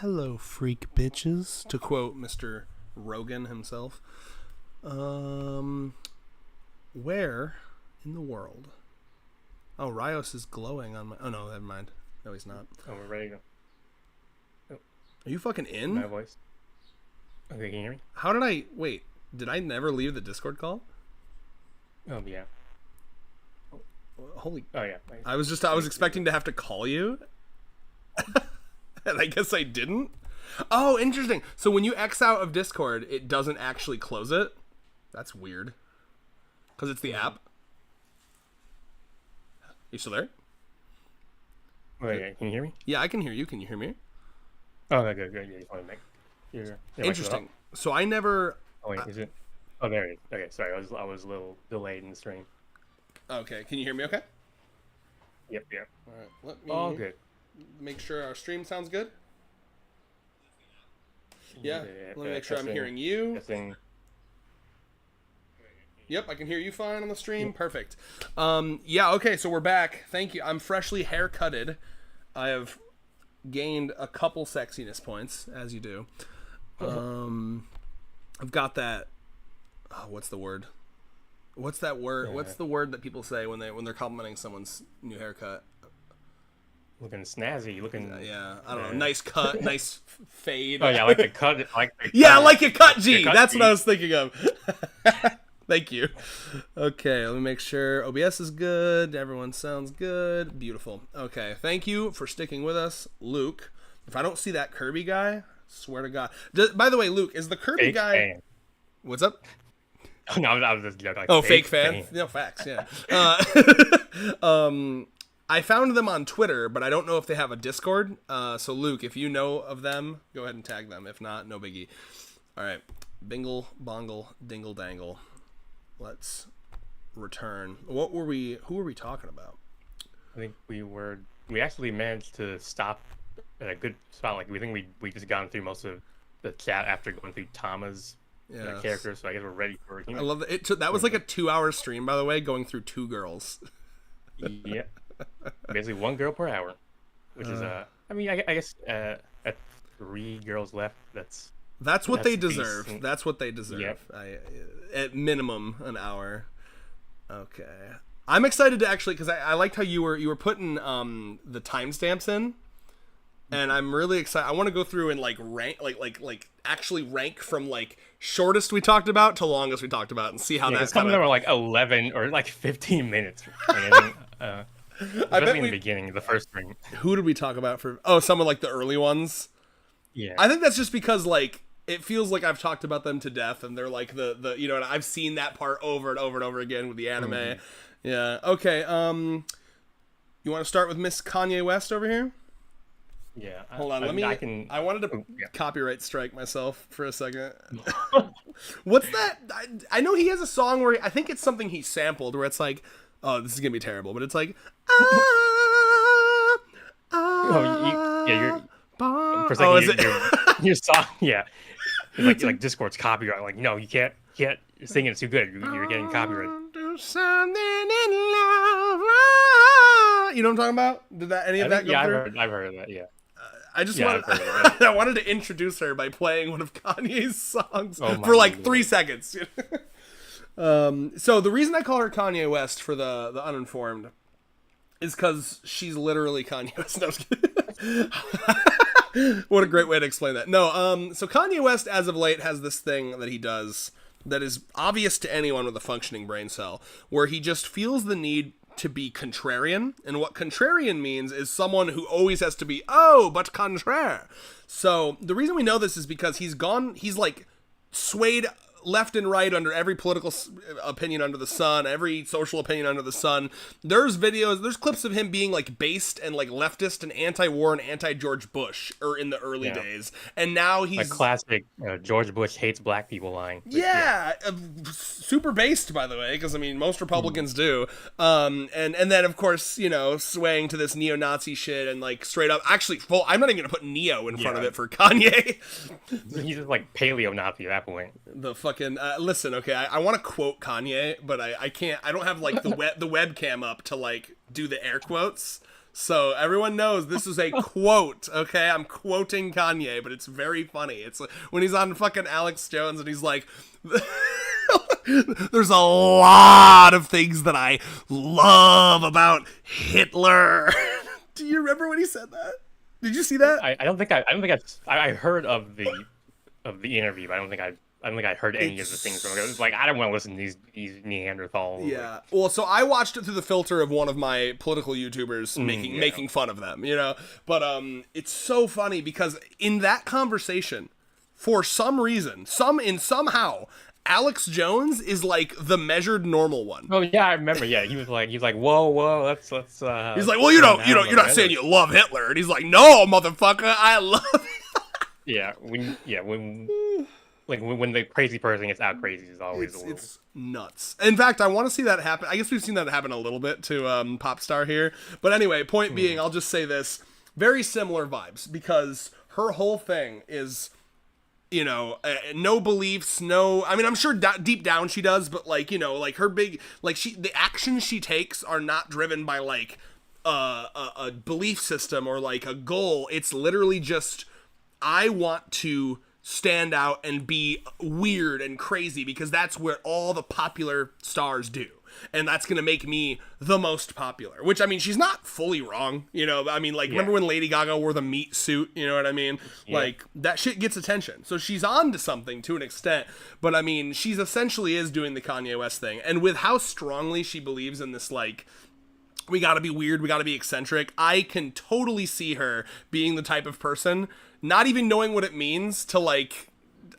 Hello, freak bitches, to quote Mr. Rogan himself. Where in the world? Oh, Rios is glowing on my... Oh, no, never mind. No, he's not. Oh, we're ready to go. Are you fucking in? My voice. Okay, can you hear me? How did I... Wait, did I never leave the Discord call? Oh, yeah. Holy... Oh, yeah. I was expecting to have to call you. And I guess I didn't. Oh, interesting. So when you X out of Discord, it doesn't actually close it? That's weird. Because it's the app. You still there? Wait, yeah, can you hear me? Yeah, I can hear you. Can you hear me? Oh, okay, good. Yeah, you want to make... Interesting. So I never... Oh, wait, is it? Oh, there it is. Okay, sorry. I was a little delayed in the stream. Okay, can you hear me okay? Yep. All right, let me All good. make sure our stream sounds good. Yeah, let me make sure I'm testing, hearing you. Testing. Yep, I can hear you fine on the stream. Perfect. Yeah, okay, so we're back. Thank you. I'm freshly haircutted. I have gained a couple sexiness points, as you do. I've got that... Oh, what's the word? What's that word? Yeah. What's the word that people say when they're complimenting someone's new haircut? Looking snazzy. Looking... Yeah, I don't know. Nice cut, nice fade. Oh, yeah, I like the cut. Yeah, I like your cut, G. Cut That's G. what I was thinking of. Thank you. Okay, let me make sure OBS is good. Everyone sounds good. Beautiful. Okay, thank you for sticking with us, Luke. If I don't see that Kirby guy, swear to God. By the way, Luke, is the Kirby Fake guy... fan. What's up? No, I was just joking. Like, Oh, fake fan? No, facts, yeah. I found them on Twitter, but I don't know if they have a Discord. So, Luke, if you know of them, go ahead and tag them. If not, no biggie. All right. Bingle, bongle, dingle, dangle. Let's return. Who were we talking about? I think we actually managed to stop at a good spot. Like, we think we just gone through most of the chat after going through Tama's character, so I guess we're ready for... I love that. That was like a 2-hour stream, by the way, going through 2 girls. Yeah. Basically 1 girl per hour, which is I mean, I guess at 3 girls left, that's what they deserve. decent. That's what they deserve. Yep. At minimum an hour. Okay. I'm excited to actually, because I liked how you were putting the timestamps in, and I'm really excited. I want to go through and like rank, like actually rank from like shortest we talked about to longest we talked about, and see how that's some of them are like 11 or like 15 minutes. I bet in the beginning, the first stream. Who did we talk about for? Oh, some of like the early ones. Yeah. I think that's just because like it feels like I've talked about them to death, and they're like the you know, and I've seen that part over and over and over again with the anime. Mm-hmm. Yeah. Okay. You want to start with Miss Kanye West over here? Yeah. Hold on. I wanted to copyright strike myself for a second. What's that? I know he has a song where I think it's something he sampled where it's like, oh, this is gonna be terrible, but it's like, your song, yeah. It's like Discord's copyright. Like, no, you can't sing it too good. You're getting copyright. Something in love. You know what I'm talking about? Did any of that go through? I've heard of that. Yeah. I wanted to introduce her by playing one of Kanye's songs for like 3 seconds. So the reason I call her Kanye West for the uninformed is because she's literally Kanye West. No, what a great way to explain that. No, so Kanye West, as of late, has this thing that he does that is obvious to anyone with a functioning brain cell, where he just feels the need to be contrarian. And what contrarian means is someone who always has to be, oh, but contraire. So the reason we know this is because he's like swayed left and right under every political opinion under the sun, every social opinion under the sun. There's clips of him being like based and like leftist and anti-war and anti-George Bush or in the early days. And now he's like classic George Bush hates black people line. Super based, by the way, because I mean most Republicans do. And then of course, you know, swaying to this neo-Nazi shit and like straight up actually, well, I'm not even gonna put neo in front of it for Kanye. He's just like paleo-Nazi at that point. The fucking listen, okay, I want to quote Kanye, but I can't. I don't have like the webcam up to like do the air quotes. So everyone knows this is a quote, okay? I'm quoting Kanye, but it's very funny. It's when he's on fucking Alex Jones and he's like, there's a lot of things that I love about Hitler. Do you remember when he said that? Did you see that? I don't think I heard of the interview, but I don't think I heard any of the things from it. It was like, I don't want to listen to these Neanderthals. Yeah. Well, so I watched it through the filter of one of my political YouTubers making fun of them, you know? But it's so funny because in that conversation, for some reason, somehow, Alex Jones is like the measured normal one. Oh yeah, I remember. Yeah, he was like, whoa, let's. He's like, well, you're not saying you love Hitler, and he's like, no, motherfucker, I love it. Yeah, when the crazy person gets out crazy is always it's nuts. In fact, I want to see that happen. I guess we've seen that happen a little bit to Popstar here, but anyway, point being, I'll just say this: very similar vibes because her whole thing is, you know, no beliefs, no. I mean, I'm sure deep down she does, but like, you know, like her big, like the actions she takes are not driven by like a belief system or like a goal. It's literally just, I want to stand out and be weird and crazy because that's where all the popular stars do. And that's going to make me the most popular, which, I mean, she's not fully wrong, you know. I mean, like, remember when Lady Gaga wore the meat suit, you know what I mean? Yeah. Like, that shit gets attention. So she's on to something to an extent, but I mean, she's essentially is doing the Kanye West thing. And with how strongly she believes in this, like, we gotta be weird, we gotta be eccentric, I can totally see her being the type of person, not even knowing what it means to, like,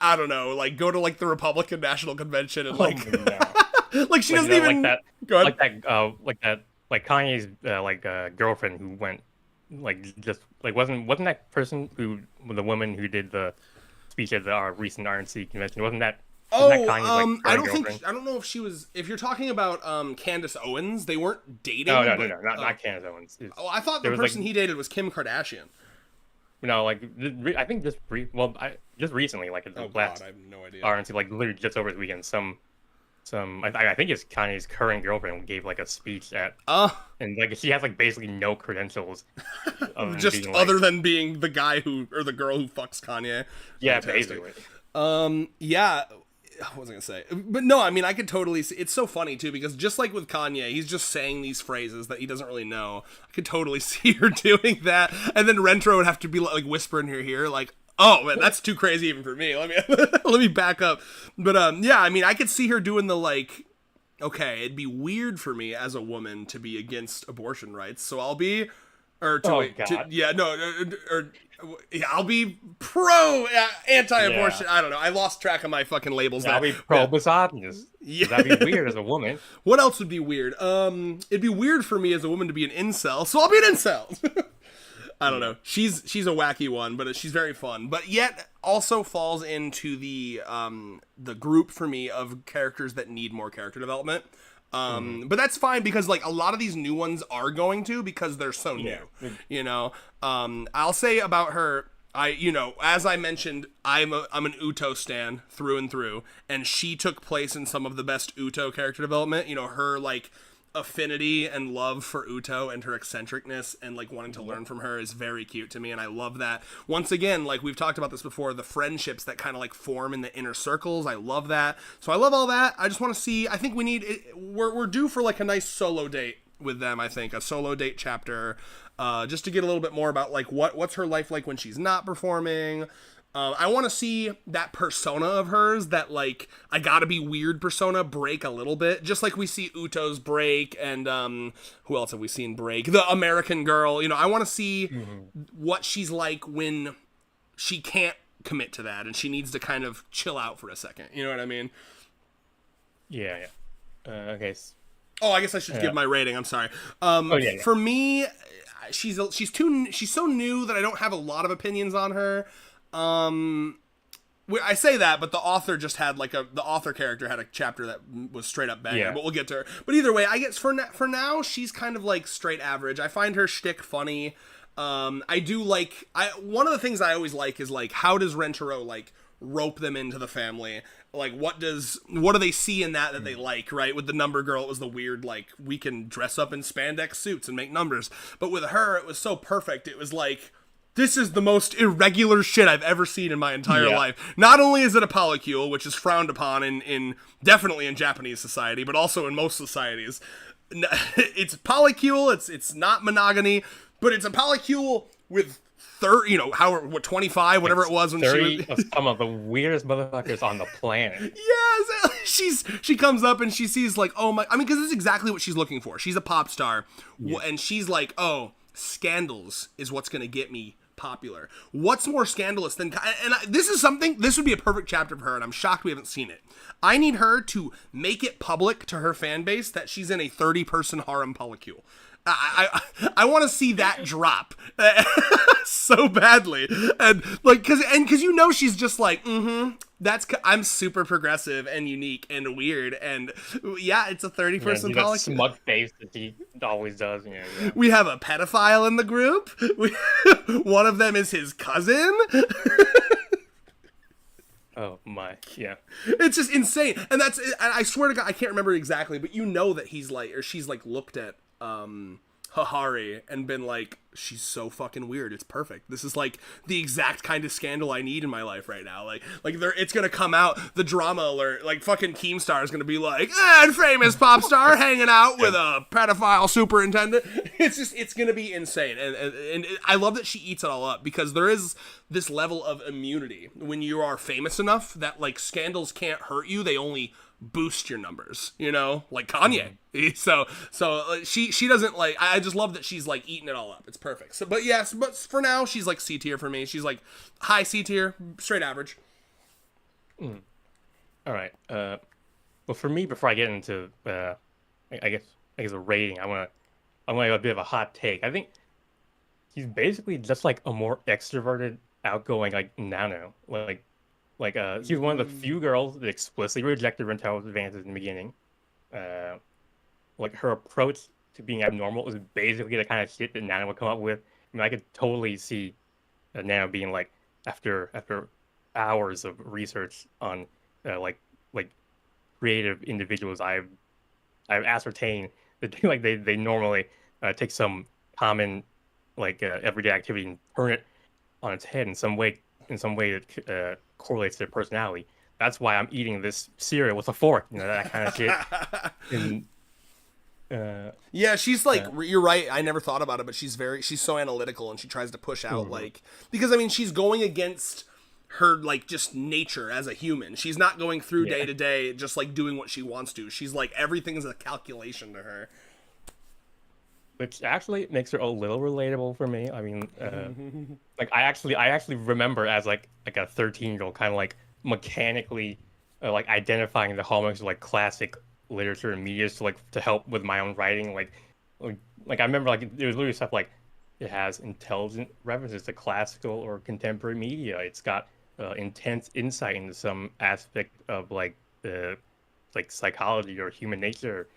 I don't know, like, go to, like, the Republican National Convention and, like... Oh, no. Like she doesn't even like Kanye's girlfriend who went wasn't that person who the woman who did the speech at the recent RNC convention, wasn't that Kanye's, I don't know if she was, if you're talking about Candace Owens, they weren't dating. No, not Candace Owens. I thought the person he dated was Kim Kardashian. No, like I think just recently, like last I have no idea. RNC, like literally just over the weekend, I think it's Kanye's current girlfriend gave like a speech at and like she has like basically no credentials just other than being the guy or the girl who fucks Kanye. Yeah, Fantastic. basically. Yeah, what was I gonna say? But no, I mean, I could totally see. It's so funny too because just like with Kanye, he's just saying these phrases that he doesn't really know. I could totally see her doing that, and then Rentro would have to be like whisper in her ear, like, oh man, that's too crazy even for me. Let me back up. But yeah, I mean, I could see her doing the like, okay, it'd be weird for me as a woman to be against abortion rights, so I'll be, I'll be pro anti-abortion. Yeah. I don't know. I lost track of my fucking labels. I'll be pro misogynist. Yeah, that'd be weird as a woman. What else would be weird? It'd be weird for me as a woman to be an incel, so I'll be an incel. I don't know. She's a wacky one, but she's very fun. But yet also falls into the group for me of characters that need more character development. But that's fine because like a lot of these new ones are going to because they're so new. You know. I'll say about her. As I mentioned, I'm an Uto stan through and through, and she took place in some of the best Uto character development. You know, her like affinity and love for Uto and her eccentricness and like wanting to learn from her is very cute to me, and I love that. Once again, like we've talked about this before, the friendships that kind of like form in the inner circles, I love that. So I love all that. I just want to see, I think we need we're due for like a nice solo date with them. I think a solo date chapter, just to get a little bit more about like what's her life like when she's not performing. I want to see that persona of hers, that like I gotta be weird persona, break a little bit, just like we see Uto's break, and who else have we seen break? The American Girl. You know, I want to see what she's like when she can't commit to that and she needs to kind of chill out for a second. You know what I mean? Yeah. Okay. Oh, I guess I should give my rating. I'm sorry. For me, she's so new that I don't have a lot of opinions on her. I say that, but the author just had the author character had a chapter that was straight up banger, but we'll get to her. But either way, I guess for now, she's kind of like straight average. I find her shtick funny. I do like, one of the things I always like is like, how does Rentaro like rope them into the family? like what do they see in that they like, right? With the number girl, it was the weird, like, we can dress up in spandex suits and make numbers. But with her, it was so perfect. It was like, this is the most irregular shit I've ever seen in my entire life. Not only is it a polycule, which is frowned upon in definitely in Japanese society, but also in most societies. It's polycule, it's not monogamy, but it's a polycule with 30, 25, whatever it was when 30 of some of the weirdest motherfuckers on the planet. Yes, she comes up and she sees like, oh my, I mean, because this is exactly what she's looking for. She's a pop star, and she's like, oh, scandals is what's gonna get me popular. What's more scandalous than, this would be a perfect chapter for her, and I'm shocked we haven't seen it. I need her to make it public to her fan base that she's in a 30-person harem polycule. I want to see that drop so badly, and like, because she's just like, I'm super progressive and unique and weird, and it's a 30-person polycule. That smug face that he always does. Yeah. We have a pedophile in the group. One of them is his cousin. Oh my, yeah. It's just insane, and I swear to God, I can't remember exactly, but that he's like, or she's like looked at Hahari and been like, she's so fucking weird, it's perfect. This is like the exact kind of scandal I need in my life right now. Like it's gonna come out, the drama alert, like fucking Keemstar is gonna be like, famous pop star hanging out with a pedophile superintendent. It's gonna be insane, and I love that she eats it all up, because there is this level of immunity when you are famous enough that like scandals can't hurt you, they only boost your numbers, like Kanye. So she doesn't like, I just love that she's like eating it all up. It's perfect. So but for now she's like C tier for me. She's like high C tier, straight average. All right. Well, for me, before I get into I guess a rating, I want to have a bit of a hot take. I think he's basically just like a more extroverted, outgoing like Nano. She's one of the few girls that explicitly rejected Rentel's advances in the beginning. Like, her approach to being abnormal is basically the kind of shit that Nano would come up with. I mean, I could totally see Nano being like, after hours of research on like creative individuals, I've ascertained that they normally take some common everyday activity and turn it on its head in some way that correlates to their personality. That's why I'm eating this cereal with a fork, that kind of shit. And, she's like, you're right, I never thought about it, but she's so analytical, and she tries to push out because I mean, she's going against her like just nature as a human. She's not going through day to day just like doing what she wants to. She's like, everything is a calculation to her. Which actually makes her a little relatable for me. I mean, I actually remember as like a 13-year-old kind of like mechanically like identifying the hallmarks of like classic literature and media to help with my own writing. Like I remember there was literally stuff like, it has intelligent references to classical or contemporary media. It's got intense insight into some aspect of like psychology or human nature.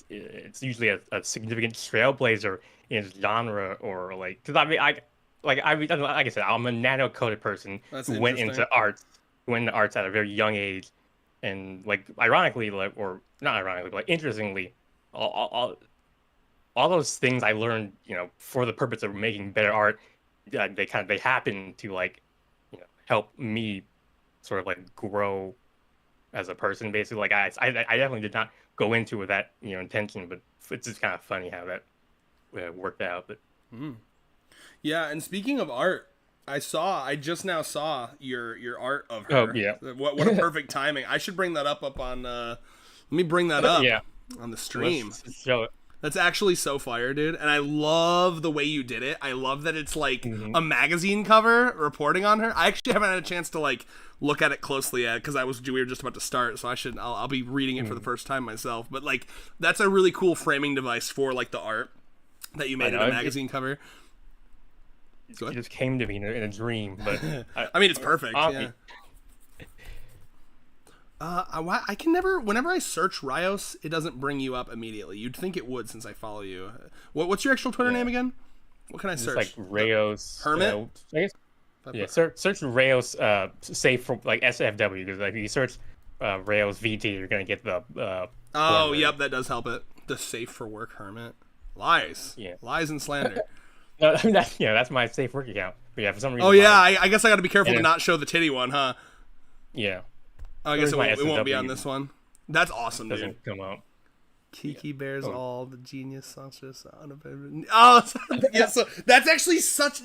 It's usually a significant trailblazer in its genre, or because like I said, I'm a nano-coded person who went into arts at a very young age, and ironically, or not ironically, but interestingly, all those things I learned, for the purpose of making better art, they happen to help me sort of grow as a person, basically. I definitely did not go into it with that intention, but it's just kind of funny how that worked out. But yeah, and speaking of art, I just now saw your art of her. Oh yeah, what a perfect timing. I should bring that up on let me bring that up on the stream. Let's show it. That's actually so fire, dude. And I love the way you did it. I love that it's like a magazine cover reporting on her. I actually haven't had a chance to look at it closely yet, because we were just about to start, so I'll be reading it for the first time myself. But that's a really cool framing device for the art that you made in a magazine cover. It just came to me in a dream, but I mean, it's perfect. Yeah. I can never. Whenever I search Rios, it doesn't bring you up immediately. You'd think it would, since I follow you. What's your actual Twitter name again? What can I search? It's Rios Hermit. I guess Yeah, search Rails safe for like SFW, because like if you search Rails VT, you're gonna get the Oh, form yep, that does help it. The safe for work hermit. Lies. Yeah. Lies and slander. No, I mean, that's my safe work account. But yeah, for some reason. Oh yeah, I guess I got to be careful to then- not show the titty one, huh? Yeah, Oh, I guess my it won't be SFW on this one. That's awesome, dude. doesn't come out. Kiki bears Oh. all the genius songstress. Oh, yeah. So that's actually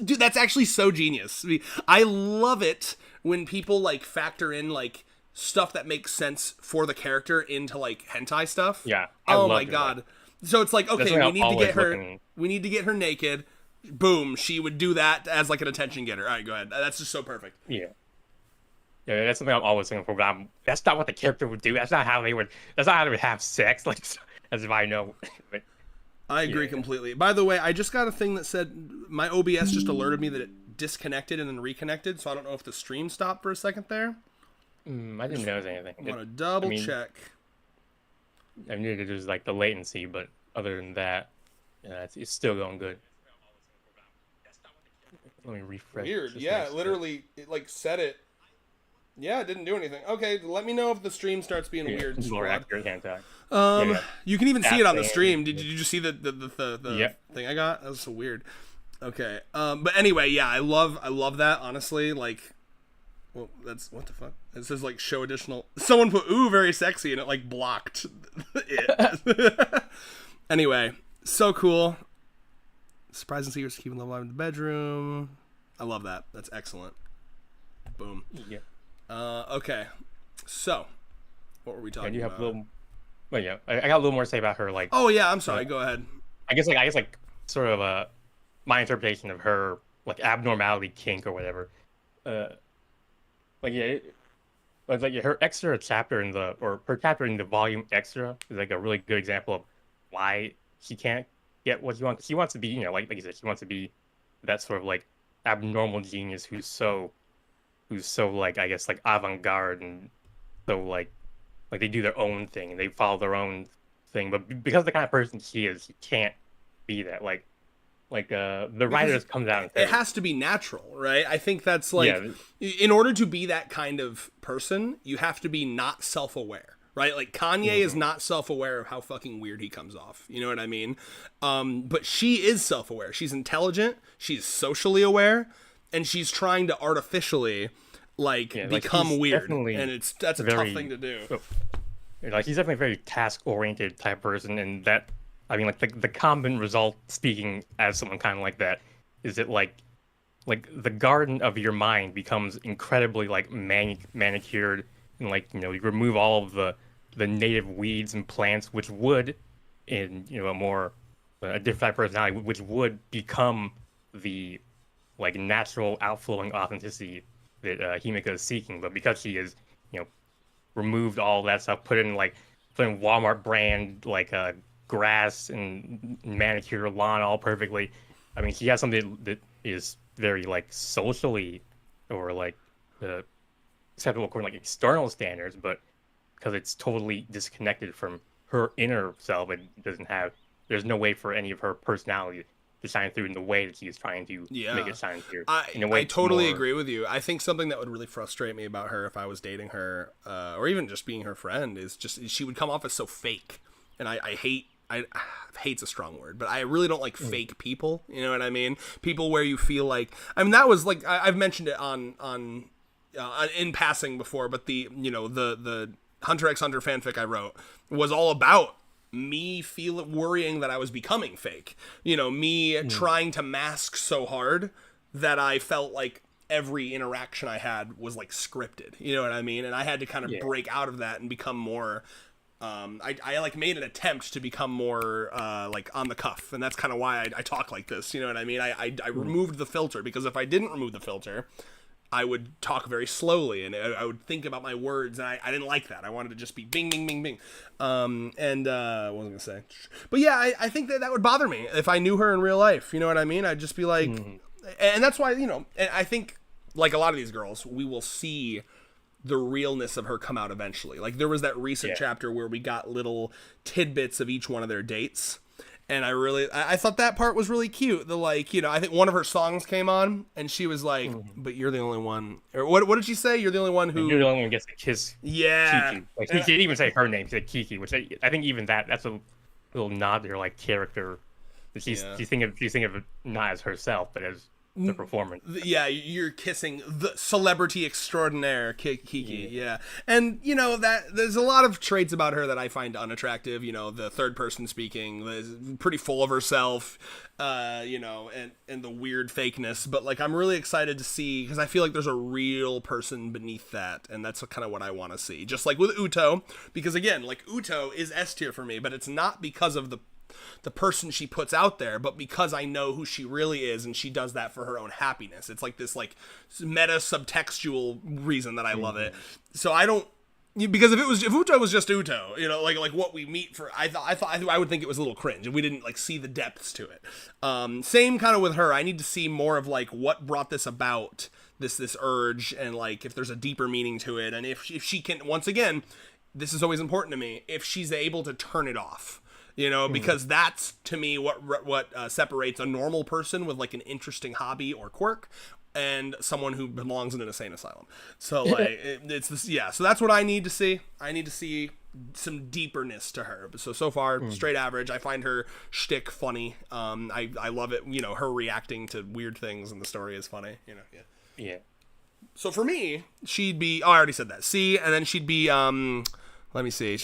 dude. That's actually so genius. I love it when people like factor in like stuff that makes sense for the character into like hentai stuff. Yeah. I Oh love my doing god. that. So it's like, okay, something we I'm need to always get her. looking- We need to get her naked. Boom. She would do that as like an attention getter. All right, go ahead. That's just so perfect. Yeah. Yeah, that's something I'm always looking for. But that's not what the character would do. That's not how they would. That's not how they would have sex. Like, as if I know. But, I agree completely. By the way, I just got a thing that said my OBS just alerted me that it disconnected and then reconnected. So I don't know if the stream stopped for a second there. I didn't notice anything. I want to double check. I knew it was like the latency, but other than that, yeah, it's still going good. Let me refresh. Weird. Just Yeah, make sure. literally, it like set it. Yeah, it didn't do anything. Okay, let me know if the stream starts being Yeah, weird. more squad. accurate hentai. Um, Yeah. You can even see it on the That stream. thing. Did you see the Yep. thing I got? That was so weird. Okay. But anyway, yeah, I love that, honestly. Like, well, that's what the fuck. It says like show additional. Someone put ooh very sexy and it like blocked it. Anyway, so cool. Surprising secrets keeping them alive in the bedroom. I love that. That's excellent. Boom. Yeah. Okay. So, what were we talking And you have about? a little. Well, yeah, I got a little more to say about her. Like, Oh yeah, I'm sorry. Go ahead. I guess like sort of my interpretation of her like abnormality kink or whatever. Like yeah, like her extra chapter her chapter in the volume extra is like a really good example of why she can't get what she wants. She wants to be, like you said, she wants to be that sort of like abnormal genius who's so like, I guess, like avant-garde and so like they do their own thing and they follow their own thing. But because of the kind of person she is, she can't be that. Like the writers come down and say, It has to be natural, right? I think that's like, in order to be that kind of person, you have to be not self-aware, right? Like Kanye is not self-aware of how fucking weird he comes off. You know what I mean? But she is self-aware. She's intelligent. She's socially aware, and she's trying to artificially become she's weird. definitely And that's a tough thing to do. Like he's definitely a very task-oriented type person, and that, I mean, like the common result, speaking as someone kind of like that, is that like the garden of your mind becomes incredibly like manicured, and like you remove all of the native weeds and plants, which would, in a different type of personality, which would become the like natural outflowing authenticity that Himika is seeking. But because she is, removed all that stuff, put in Walmart brand grass and manicure lawn all perfectly. I mean, she has something that is very like socially or like acceptable according to like external standards, but because it's totally disconnected from her inner self, there's no way for any of her personality to shine through in the way that she is trying to make it shine through. I totally agree with you. I think something that would really frustrate me about her if I was dating her, or even just being her friend, is just she would come off as so fake. And hate's a strong word, but I really don't like fake people. You know what I mean? People where you feel like, I mean, that was like, I've mentioned it on in passing before, but the Hunter x Hunter fanfic I wrote was all about me worrying that I was becoming fake. Me trying to mask so hard that I felt like every interaction I had was like scripted. You know what I mean? And I had to kind of break out of that and become more. I like made an attempt to become more like on the cuff, and that's kind of why I talk like this. You know what I mean? I removed the filter, because if I didn't remove the filter, I would talk very slowly, and I would think about my words, and I didn't like that. I wanted to just be bing, bing, bing, bing. What was I gonna say? But yeah, I think that would bother me if I knew her in real life. You know what I mean? I'd just be like, and that's why, and I think like a lot of these girls, we will see the realness of her come out eventually. Like there was that recent chapter where we got little tidbits of each one of their dates, And I thought that part was really cute. The like, I think one of her songs came on, and she was like, "But you're the only one." Or what did she say? You're the only one who. You're the only one who gets to kiss Yeah. Kiki. Like, she didn't even say her name. She said Kiki, which I think even that's a little nod to her like character. She's thinking of it not as herself, but as the performance. Yeah, you're kissing the celebrity extraordinaire Kiki. Yeah. And that there's a lot of traits about her that I find unattractive. The third person speaking is pretty full of herself, and the weird fakeness. But like, I'm really excited to see, because I feel like there's a real person beneath that, and that's kind of what I want to see. Just like with Uto, because again, like Uto is S tier for me, but it's not because of the person she puts out there, but because I know who she really is, and she does that for her own happiness. It's like this like meta subtextual reason that I love it. So I don't, because if Uto was just Uto, like what we meet for, I would think it was a little cringe, and we didn't like see the depths to it. Same kind of with her. I need to see more of like what brought this about, this urge, and like if there's a deeper meaning to it, and if she can, once again, this is always important to me, if she's able to turn it off. Because that's, to me, what separates a normal person with like an interesting hobby or quirk and someone who belongs in an insane asylum. So like it's this, yeah. So that's what I need to see. I need to see some deeperness to her. So far, straight average. I find her shtick funny. I love it. Her reacting to weird things in the story is funny. Yeah. So for me, she'd be. Oh, I already said that. C, and then she'd be. Let me see.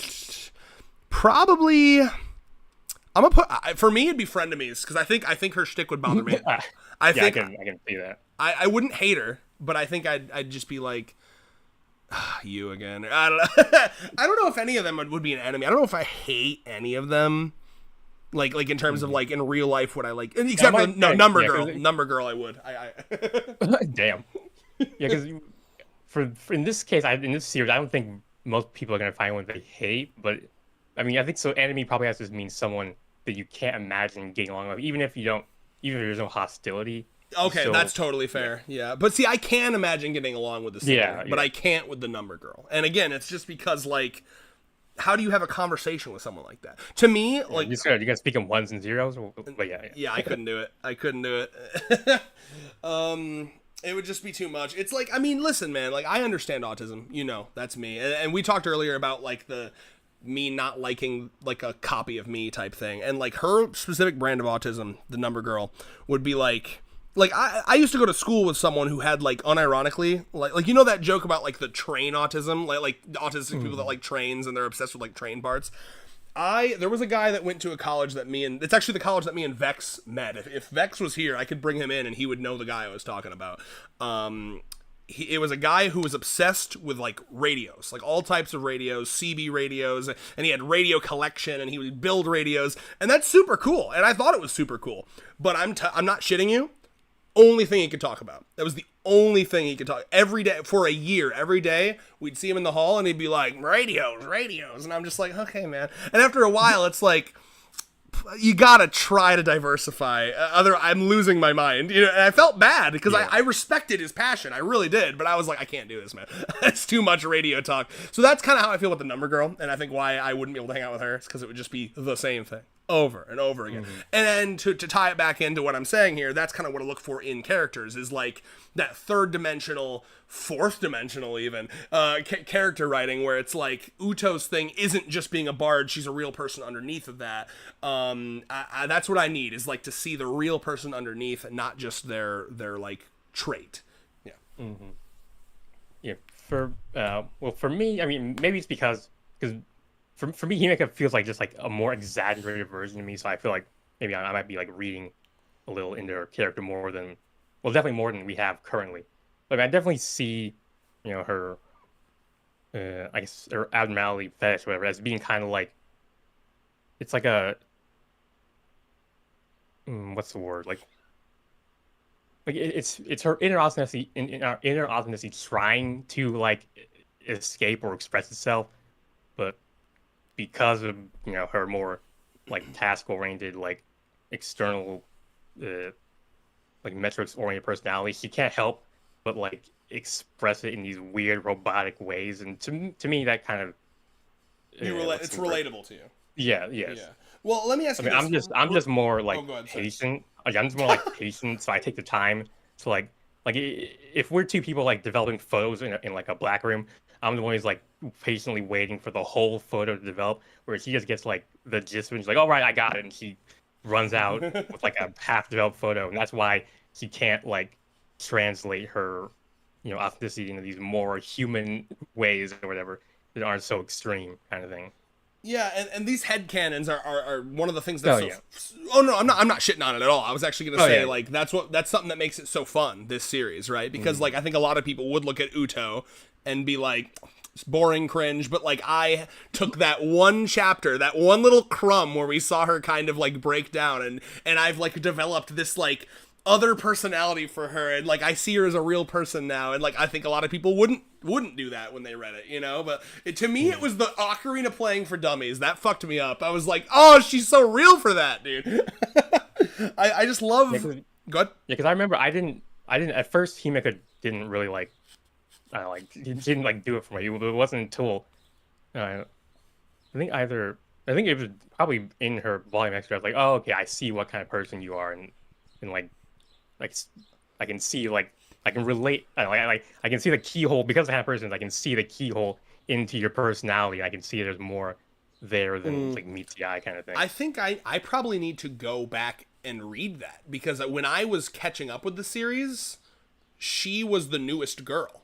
Probably. I'm gonna put, for me, it'd be frenemies, because I think her shtick would bother me. I think I can see that. I wouldn't hate her, but I think I'd just be like, you again. I don't know. I don't know if any of them would be an enemy. I don't know if I hate any of them. Like in terms of like in real life, what I like, except for Number Girl. Number Girl, I would. Damn. Yeah, because for in this case, in this series, I don't think most people are gonna find one they hate, but I mean, I think so. Enemy probably has to mean someone that you can't imagine getting along with, even if there's no hostility. Okay, so, that's totally fair. Yeah, but see, I can imagine getting along with the singer, but I can't with the Number Girl. And again, it's just because like, how do you have a conversation with someone like that? To me, like, you gotta speak in ones and zeros. But yeah, I couldn't do it. It would just be too much. It's like, I mean, listen, man, like, I understand autism. That's me. And we talked earlier about like me not liking like a copy of me type thing, and like her specific brand of autism, the Number Girl, would be like I used to go to school with someone who had like unironically like that joke about like the train autism, like autistic people that like trains and they're obsessed with like train parts. There was a guy that went to a college that it's actually the college that me and Vex met. If Vex was here, I could bring him in and he would know the guy I was talking about. It was a guy who was obsessed with like radios, like all types of radios, CB radios, and he had radio collection, and he would build radios, and that's super cool. And I thought it was super cool, but I'm not shitting you. Only thing he could talk about. That was the only thing he could talk every day for a year. Every day we'd see him in the hall, and he'd be like, radios, and I'm just like, okay, man. And after a while, it's like, you gotta try to diversify. I'm losing my mind, and I felt bad because I respected his passion, I really did, but I was like, I can't do this, man. It's too much radio talk. So that's kind of how I feel with the Number Girl, and I think why I wouldn't be able to hang out with her is because it would just be the same thing over and over again. And then to tie it back into what I'm saying here, that's kind of what I look for in characters, is like that third dimensional, fourth dimensional even character writing, where it's like Uto's thing isn't just being a bard, she's a real person underneath of that. That's what I need, is like to see the real person underneath and not just their like trait. Yeah. For me, I mean, maybe it's because for me, Himeka feels like just like a more exaggerated version of me, so I feel like maybe I might be like reading a little into her character more than, well, definitely more than we have currently. Like, I definitely see, her, I guess, her abnormality fetish, or whatever, as being kind of like, it's like a, what's the word? Like it's her inner authenticity, inner authenticity trying to like escape or express itself, but because of her more like task oriented, like external, like metrics oriented personality, she can't help but like express it in these weird robotic ways, and to me that kind of it's relatable to you. Yeah. Well, let me ask I you mean, this. I'm just more Oh, like go ahead. Sorry. patient. Like, I'm just more like patient, so I take the time to if we're two people like developing photos in like a black room, I'm the one who's like patiently waiting for the whole photo to develop. Where she just gets like the gist of it, and she's like, "All right, I got it," and she runs out with like a half developed photo, and that's why she can't like translate her, authenticity into these more human ways or whatever that aren't so extreme kind of thing. Yeah, and these headcanons are one of the things that's Oh so. yeah. Oh no, I'm not shitting on it at all. I was actually gonna Oh say yeah. like that's something that makes it so fun, this series, right? Because Mm. like I think a lot of people would look at Uto and be like, it's boring, cringe, but like I took that one chapter, that one little crumb where we saw her kind of like break down, and I've like developed this like other personality for her, and like I see her as a real person now, and like I think a lot of people wouldn't do that when they read it, but to me it Mm. was the Ocarina playing for dummies that fucked me up. I was like, oh, she's so real for that, dude. I just Yeah, love. cause, Good. yeah, 'cause I remember I didn't at first Himeka didn't really he didn't like do it for me. It wasn't until uh, I think I think it was probably in her volume extra. I was like, oh, okay, I see what kind of person you are, and like I can see I can relate. I can see the keyhole because of the kind of person. I can see the keyhole into your personality. I can see there's more there than like meets the eye kind of thing. I think I probably need to go back and read that, because when I was catching up with the series, she was the newest girl.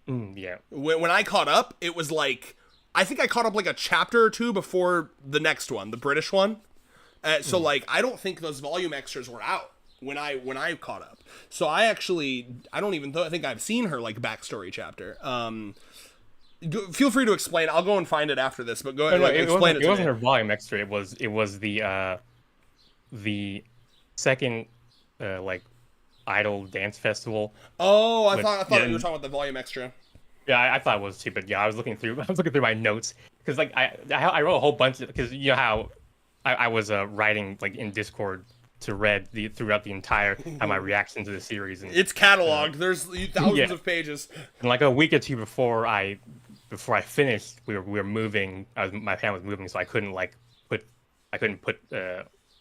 Yeah. When I caught up, it was like, I think I caught up like a chapter or two before the next one, the British one. So like I don't think those volume extras were out when I caught up. So I don't even think I've seen her like backstory chapter. Feel free to explain. I'll go and find it after this, but go No, no, ahead, explain it it to wasn't me. her volume extra. It was the second like idol dance festival Oh, I with thought you were talking about the volume extra. yeah, I thought it was too, but yeah, I was looking through my notes because like I wrote a whole bunch of because you know how I was writing like in Discord to read throughout the entire my reaction to the series It's uh, cataloged. There's thousands yeah, of pages. and like a week or two before I finished, we were moving. My family was moving, so put I couldn't put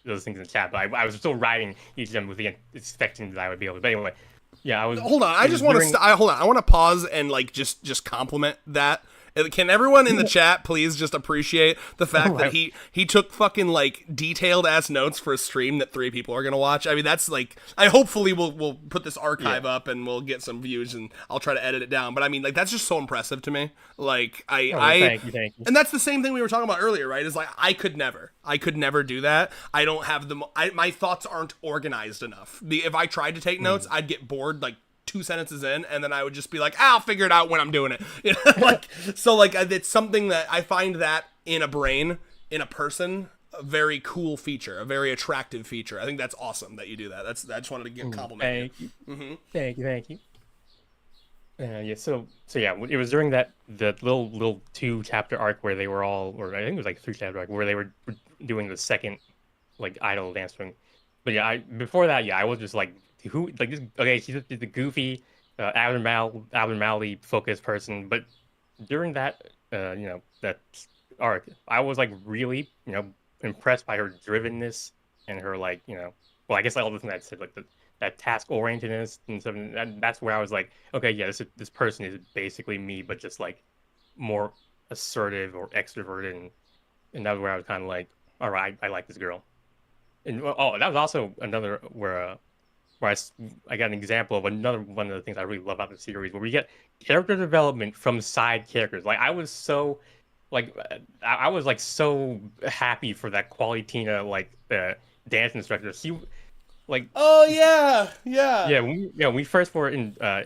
those things in the chat. But I was still writing each of them with the expecting that I would be able to. But anyway, yeah, I was. Hold on, I It was just want during. to hold on. I want to pause and like just compliment that. Can everyone in the chat please just appreciate the fact that he took fucking like detailed ass notes for a stream that 3 people are gonna watch? I mean, that's like, I hopefully we'll put this archive Yeah. up and we'll get some views, and I'll try to edit it down. But I mean, like, that's just so impressive to me. Like Oh, thank you, thank you. and that's the same thing we were talking about earlier, right? Is like I could never do that. I don't have my thoughts aren't organized enough. If I tried to take notes, I'd get bored like 2 sentences in, and then I would just be like, I'll figure it out when I'm doing it. Like, so like it's something that I find that in a brain, in a person, a very cool feature, a very attractive feature. I think that's awesome that you do that. I just wanted to get compliment Thank you, thank you. Yeah, so yeah, it was during that little 2 chapter arc where they were all, or I think it was like 3 chapter arc where they were doing the second like idol dance thing. But yeah, before that, yeah, I was just like, who like this? Okay, she's just the goofy, abnormality focused person. But during that, that arc, I was like really, impressed by her drivenness and her like, well, I guess like all the things I said, like that task orientedness and stuff. And that's where I was like, okay, yeah, this person is basically me, but just like more assertive or extroverted, and that was where I was kind of like, all right, I like this girl. And that was also another where I got an example of another one of the things I really love about the series, where we get character development from side characters. Like I was so, like I was like so happy for that Quality Tina like the dance instructor. She like Oh yeah, yeah. yeah when we first were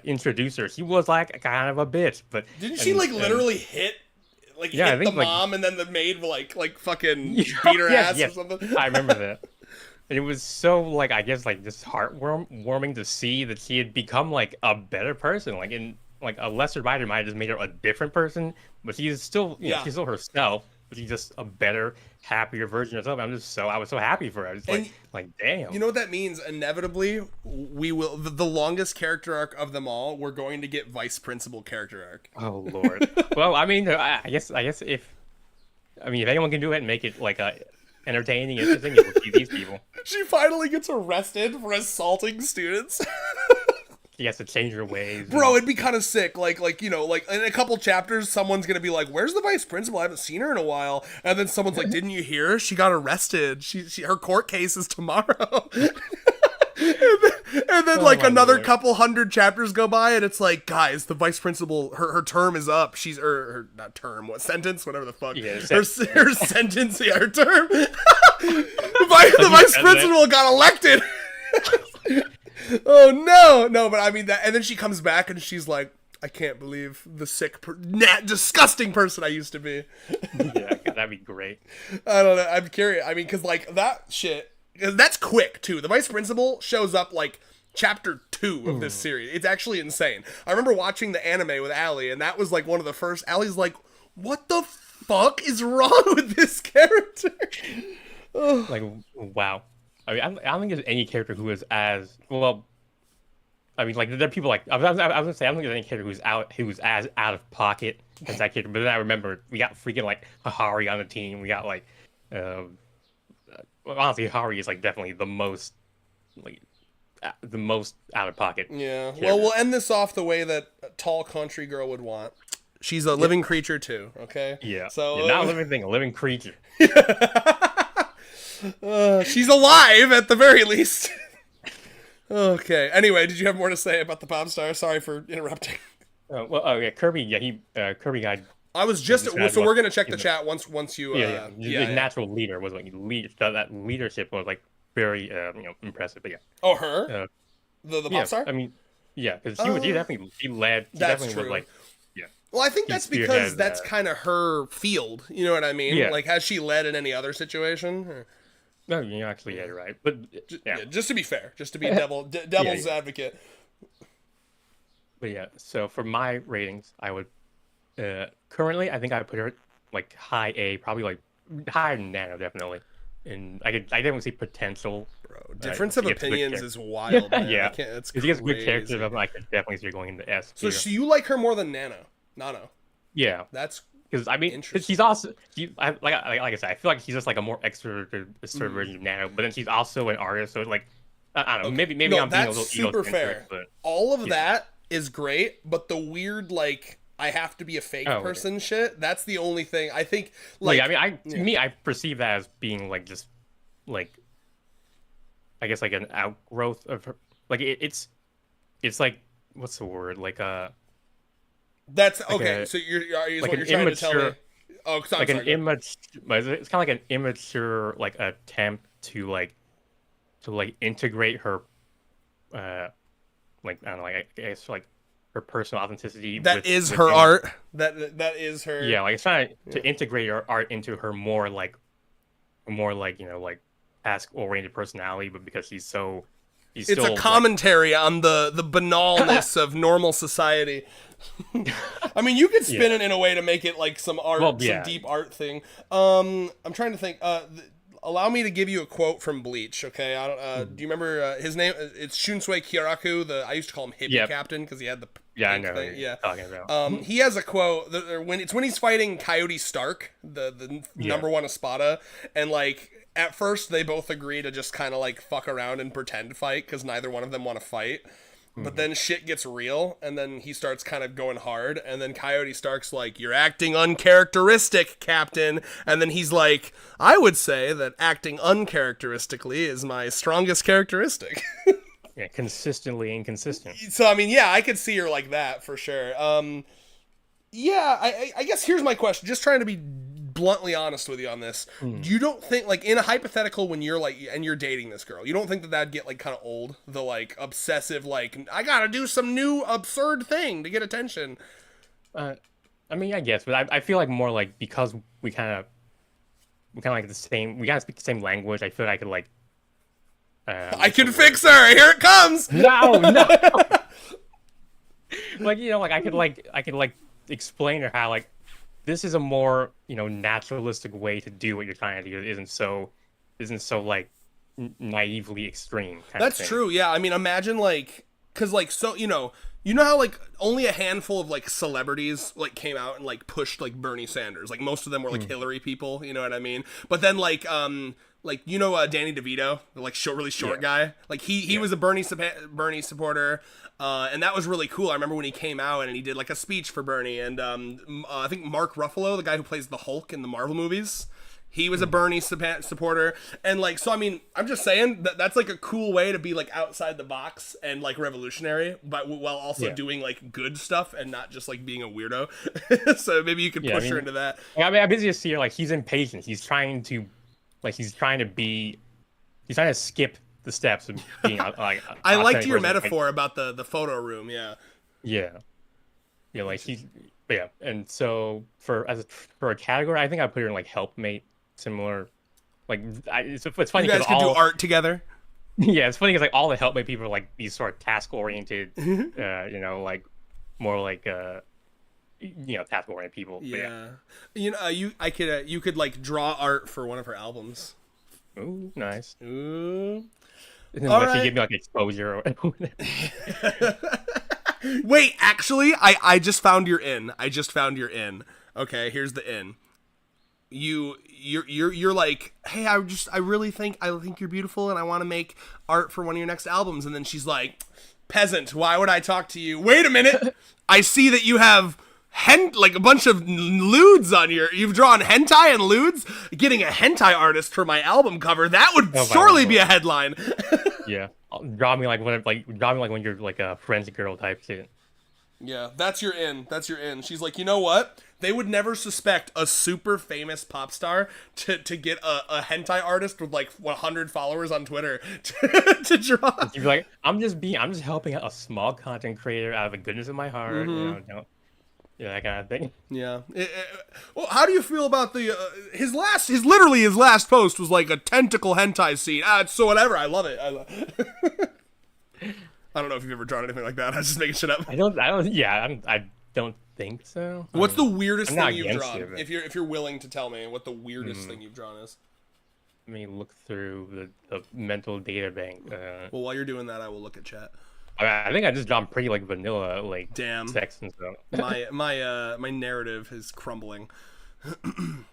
introduced her, she was like kind of a bitch, but Didn't she and like literally hit yeah, I the think like mom, and then the maid like fucking beat her yes, ass or yes, something? I remember that. And it was so like I guess like just warming to see that she had become like a better person. Like in like a lesser writer might have just made her a different person, but she's still Yeah. she's still herself, but she's just a better, happier version of herself. I was so happy for her. It's And like damn. you know what that means? Inevitably, we will the longest character arc of them all. We're going to get vice principal character arc. Oh Lord. Well, I mean, I guess if anyone can do it and make it like entertaining, interesting. You will see these people. She finally gets arrested for assaulting students. She has to change her ways. Bro, it'd be kind of sick. Like you know, like in a couple chapters, someone's gonna be like, "Where's the vice principal? I haven't seen her in a while." And then someone's like, "Didn't you hear? She got arrested. Her court case is tomorrow." and then like another Lord. couple hundred chapters go by, and it's like, guys, the vice principal, her term is up. She's her not term, what sentence, whatever the fuck. Yeah, her sentence, yeah, her term. The vice principal got elected. Oh no, but I mean that, and then she comes back and she's like, I can't believe the sick, disgusting person I used to be. Yeah, that'd be great. I don't know. I'm curious. I mean, because like that shit, that's quick too. The vice principal shows up like chapter 2 of this series. It's actually insane. I remember watching the anime with Allie, and that was like one of the first. Allie's like, "What the fuck is wrong with this character?" Like, wow. I mean, I don't think there's any character who is as well. I mean, like there are people like I was gonna say I don't think there's any character who's as out of pocket as that character. But then I remember we got freaking like Hahari on the team. We got like, well, honestly, Hahari is like definitely the most out of pocket. Yeah. character. Well, we'll end this off the way that a tall country girl would want. She's a living creature too. Okay. Yeah. So not a living thing, a living creature. She's alive at the very least. Okay. Anyway, did you have more to say about the pop star? Sorry for interrupting. Yeah, Kirby. Yeah, Kirby got. I was just so we're gonna check the chat once you. His natural leader was like that leadership was like very impressive. But yeah. Oh, her. The pop star. I mean, yeah, because she definitely led. She That's definitely true. was like. Well, I think that's because that's kind of her field. You know what I mean? Yeah. Like, has she led in any other situation? Or... No, you actually had it right. But yeah. Just to be fair, just to be devil's advocate. But yeah, so for my ratings, I would currently I think I would put her like high A, probably like higher than Nano, definitely. And I definitely see potential. Bro, difference of opinions is wild, man. Yeah, it's if he gets good character, I could definitely see her going into S. So you like her more than Nano? Yeah, that's because I mean, she's also like I said, I feel like she's just like a more extroverted version of Nano, but then she's also an artist, so like I don't know, maybe I'm being a little super fair. But all of that is great, but the weird like I have to be a fake person shit, that's the only thing I think. Like, I mean, I perceive that as being like just like I guess like an outgrowth of her. Like it's like what's the word like That's like okay. So you're like what you're trying to tell me. Oh, sorry, like an immature. It's kind of like an immature like attempt to integrate her, like I don't know, like I guess like her personal authenticity. That is her art. That is her. Yeah, like it's trying to integrate her art into her more like like task oriented personality, but because she's so. It's a commentary on the banalness of normal society. I mean, you could spin it in a way to make it like some art, some deep art thing. I'm trying to think. Allow me to give you a quote from Bleach. Okay, do you remember his name? It's Shunsui Kiraku. I used to call him Hippie Captain because he had the I know thing. Yeah, talking about. He has a quote when he's fighting Coyote Stark, the number one Espada, and like. At first, they both agree to just kind of like fuck around and pretend fight because neither one of them want to fight. But then shit gets real, and then he starts kind of going hard, and then Coyote Stark's like, "You're acting uncharacteristic, Captain." And then he's like, "I would say that acting uncharacteristically is my strongest characteristic." Yeah, consistently inconsistent. So I mean, yeah, I could see her like that for sure. Yeah, I guess here's my question. Just trying to be bluntly honest with you on this. You don't think like in a hypothetical when you're like and you're dating this girl, you don't think that'd get like kind of old? The like obsessive like I gotta do some new absurd thing to get attention. I mean, I guess, but I feel like more like because we kind of like the same. We gotta speak the same language. I feel like I could like. I can fix her. Here it comes. No. Like like I could like explain to her how like. This is a more, naturalistic way to do what you're trying to do. It isn't so like naively extreme. That's true. Yeah. I mean, imagine like, cause like, so, You know how like only a handful of like celebrities like came out and like pushed like Bernie Sanders. Like most of them were like Hillary people, you know what I mean? But then like Danny DeVito, the like really short guy. Like he was a Bernie supporter. And that was really cool. I remember when he came out and he did like a speech for Bernie, and I think Mark Ruffalo, the guy who plays the Hulk in the Marvel movies, he was a Bernie supporter. And like, so I mean, I'm just saying that's like a cool way to be like outside the box and like revolutionary, but while also doing like good stuff and not just like being a weirdo. So maybe you could push her into that. I mean, I basically see like he's impatient. He's trying to skip the steps of being like. I liked your metaphor about the photo room. Yeah, like and so for a category, I think I put her in like helpmate, similar. Like it's funny. You guys could do art together. Yeah, it's funny because like all the helpmate people are like these sort of task oriented, like more like task oriented people. Yeah. You could like draw art for one of her albums. Ooh, nice. Ooh. And then once you give me like exposure or whatever. Wait, actually, I just found your in. Okay, here's the in. You're like, hey, I think you're beautiful and I want to make art for one of your next albums. And then she's like, peasant, why would I talk to you? Wait a minute. I see that you have like a bunch of lewds on you've drawn hentai and lewds. Getting a hentai artist for my album cover, that would surely be a headline. Yeah, draw me like when you're like a French girl type shit. Yeah, that's your in. She's like, you know what? They would never suspect a super famous pop star to get a hentai artist with like 100 followers on Twitter to draw. You'd be like, I'm just helping out a small content creator out of the goodness of my heart. That kind of thing. Yeah. Well, how do you feel about his last post was like a tentacle hentai scene. It's so whatever. I love it. I don't know if you've ever drawn anything like that. I was just making shit up. I don't think so. What's the weirdest thing you've drawn? It, if you're willing to tell me what the weirdest thing you've drawn is. Let me look through the mental data bank. Well, while you're doing that, I will look at chat. I think I just drawn pretty like vanilla, like damn sex and stuff. my narrative is crumbling.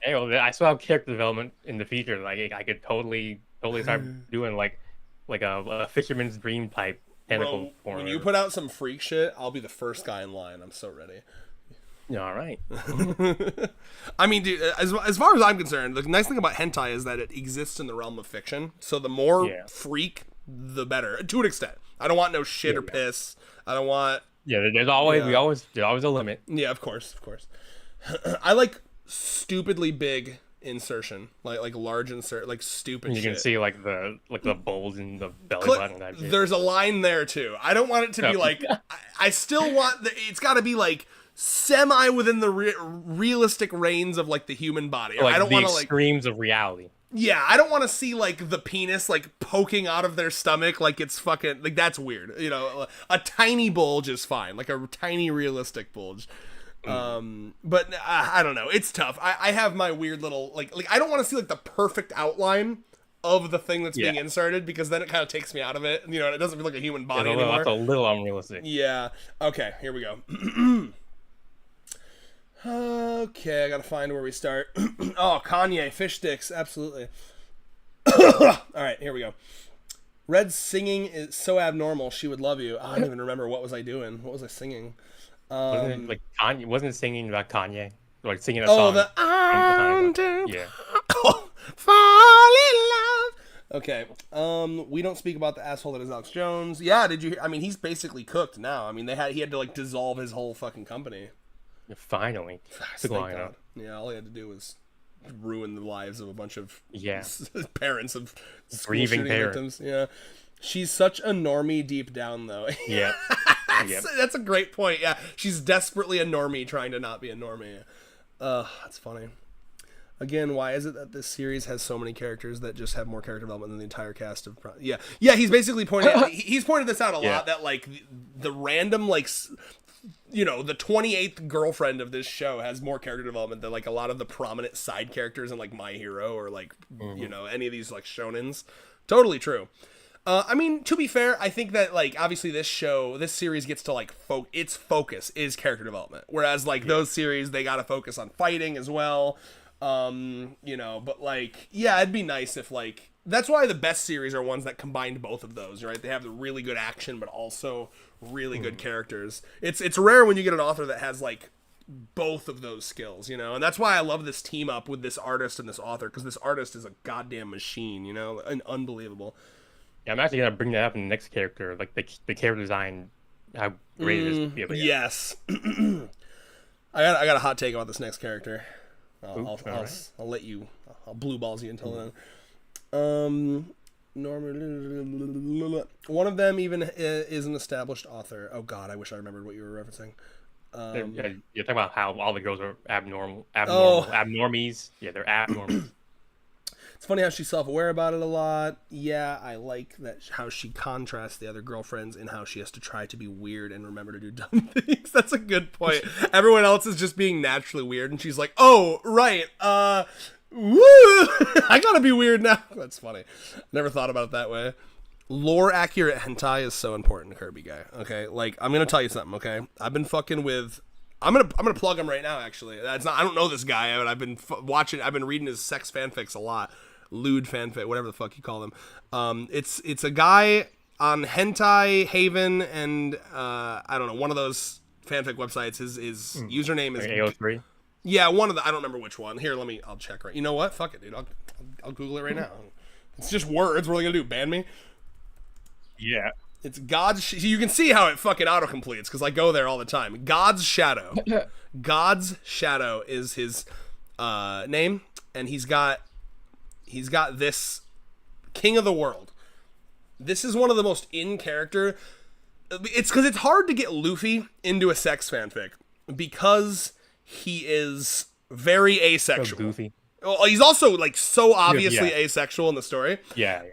Hey, well, I still have character development in the future. Like I could totally start doing like a fisherman's dream type tentacle form. When you put out some freak shit, I'll be the first guy in line. I'm so ready. Yeah, all right. I mean, dude, as far as I'm concerned, the nice thing about hentai is that it exists in the realm of fiction. So the more freak, the better, to an extent. I don't want no shit or piss. I don't want. Yeah, there's always a limit. Yeah, of course. I like stupidly big insertion, like large insert, like stupid. And you shit. can see like the bulge in the belly button. That shit. There's a line there too. I don't want it to be like. I still want it's got to be like semi within the realistic reigns of like the human body. Like I don't want to like extremes of reality. Yeah, I don't want to see like the penis like poking out of their stomach like it's fucking like that's weird. A tiny bulge is fine, like a tiny realistic bulge. But I don't know. It's tough. I have my weird little like I don't want to see like the perfect outline of the thing that's being inserted because then it kind of takes me out of it. It doesn't feel like a human body anymore. That's a little unrealistic. Yeah. Okay. Here we go. Okay, I gotta find where we start. Oh, Kanye, fish sticks, absolutely. All right, here we go. Red's singing is so abnormal. She would love you. I don't even remember what was I doing. What was I singing? Wasn't it like Kanye? Wasn't it singing about Kanye? Like singing a song. Yeah. Fall in love. Okay. We don't speak about the asshole that is Alex Jones. Yeah. Did you hear? I mean, he's basically cooked now. I mean, he had to like dissolve his whole fucking company. Finally. Took long enough. Yeah, all he had to do was ruin the lives of a bunch of parents of grieving victims. Yeah. She's such a normie deep down, though. Yeah. That's a great point. Yeah. She's desperately a normie trying to not be a normie. That's funny. Again, why is it that this series has so many characters that just have more character development than the entire cast of... Yeah, he's basically he's pointed this out a lot, that, like, the random, like... the 28th girlfriend of this show has more character development than like a lot of the prominent side characters in like My Hero or like any of these like shonens. Totally true. I mean, to be fair, I think that like obviously this series gets to like its focus is character development, whereas like those series they got to focus on fighting as well. You know, but like yeah, it'd be nice if like that's why the best series are ones that combined both of those, right? They have the really good action, but also really good characters. It's rare when you get an author that has like both of those skills, you know, and that's why I love this team up with this artist and this author, because this artist is a goddamn machine, you know, and unbelievable. Yeah, I'm actually gonna bring that up in the next character, like the character design, how great it is. Yeah, yes. I got a hot take about this next character. I'll let you. I'll blue balls you until then. One of them even is an established author. Oh God, I wish I remembered what you were referencing. You're talking about how all the girls are abnormies. Yeah, they're abnormal. It's funny how she's self-aware about it a lot. Yeah, I like that how she contrasts the other girlfriends and how she has to try to be weird and remember to do dumb things. That's a good point. Everyone else is just being naturally weird, and she's like, "Oh, right, woo, I gotta be weird now." That's funny. Never thought about it that way. Lore-accurate hentai is so important, Kirby guy. Okay, like I'm gonna tell you something. Okay, I've been fucking with. I'm gonna plug him right now. Actually, that's not. I don't know this guy, but I've been watching. I've been reading his sex fanfics a lot. Lewd fanfic, whatever the fuck you call them. It's a guy on Hentai Haven and I don't know, one of those fanfic websites. His username is AO3. Yeah, one of the. I don't remember which one. Here, I'll check. Right. You know what? Fuck it, dude. I'll Google it right now. It's just words. What are they gonna do? Ban me? Yeah. It's God's. You can see how it fucking autocompletes because I go there all the time. God's Shadow. God's Shadow is his name, and he's got this King of the World. This is one of the most in character. It's because it's hard to get Luffy into a sex fanfic because he is very asexual. So goofy. Well, he's also like so obviously asexual in the story. Yeah.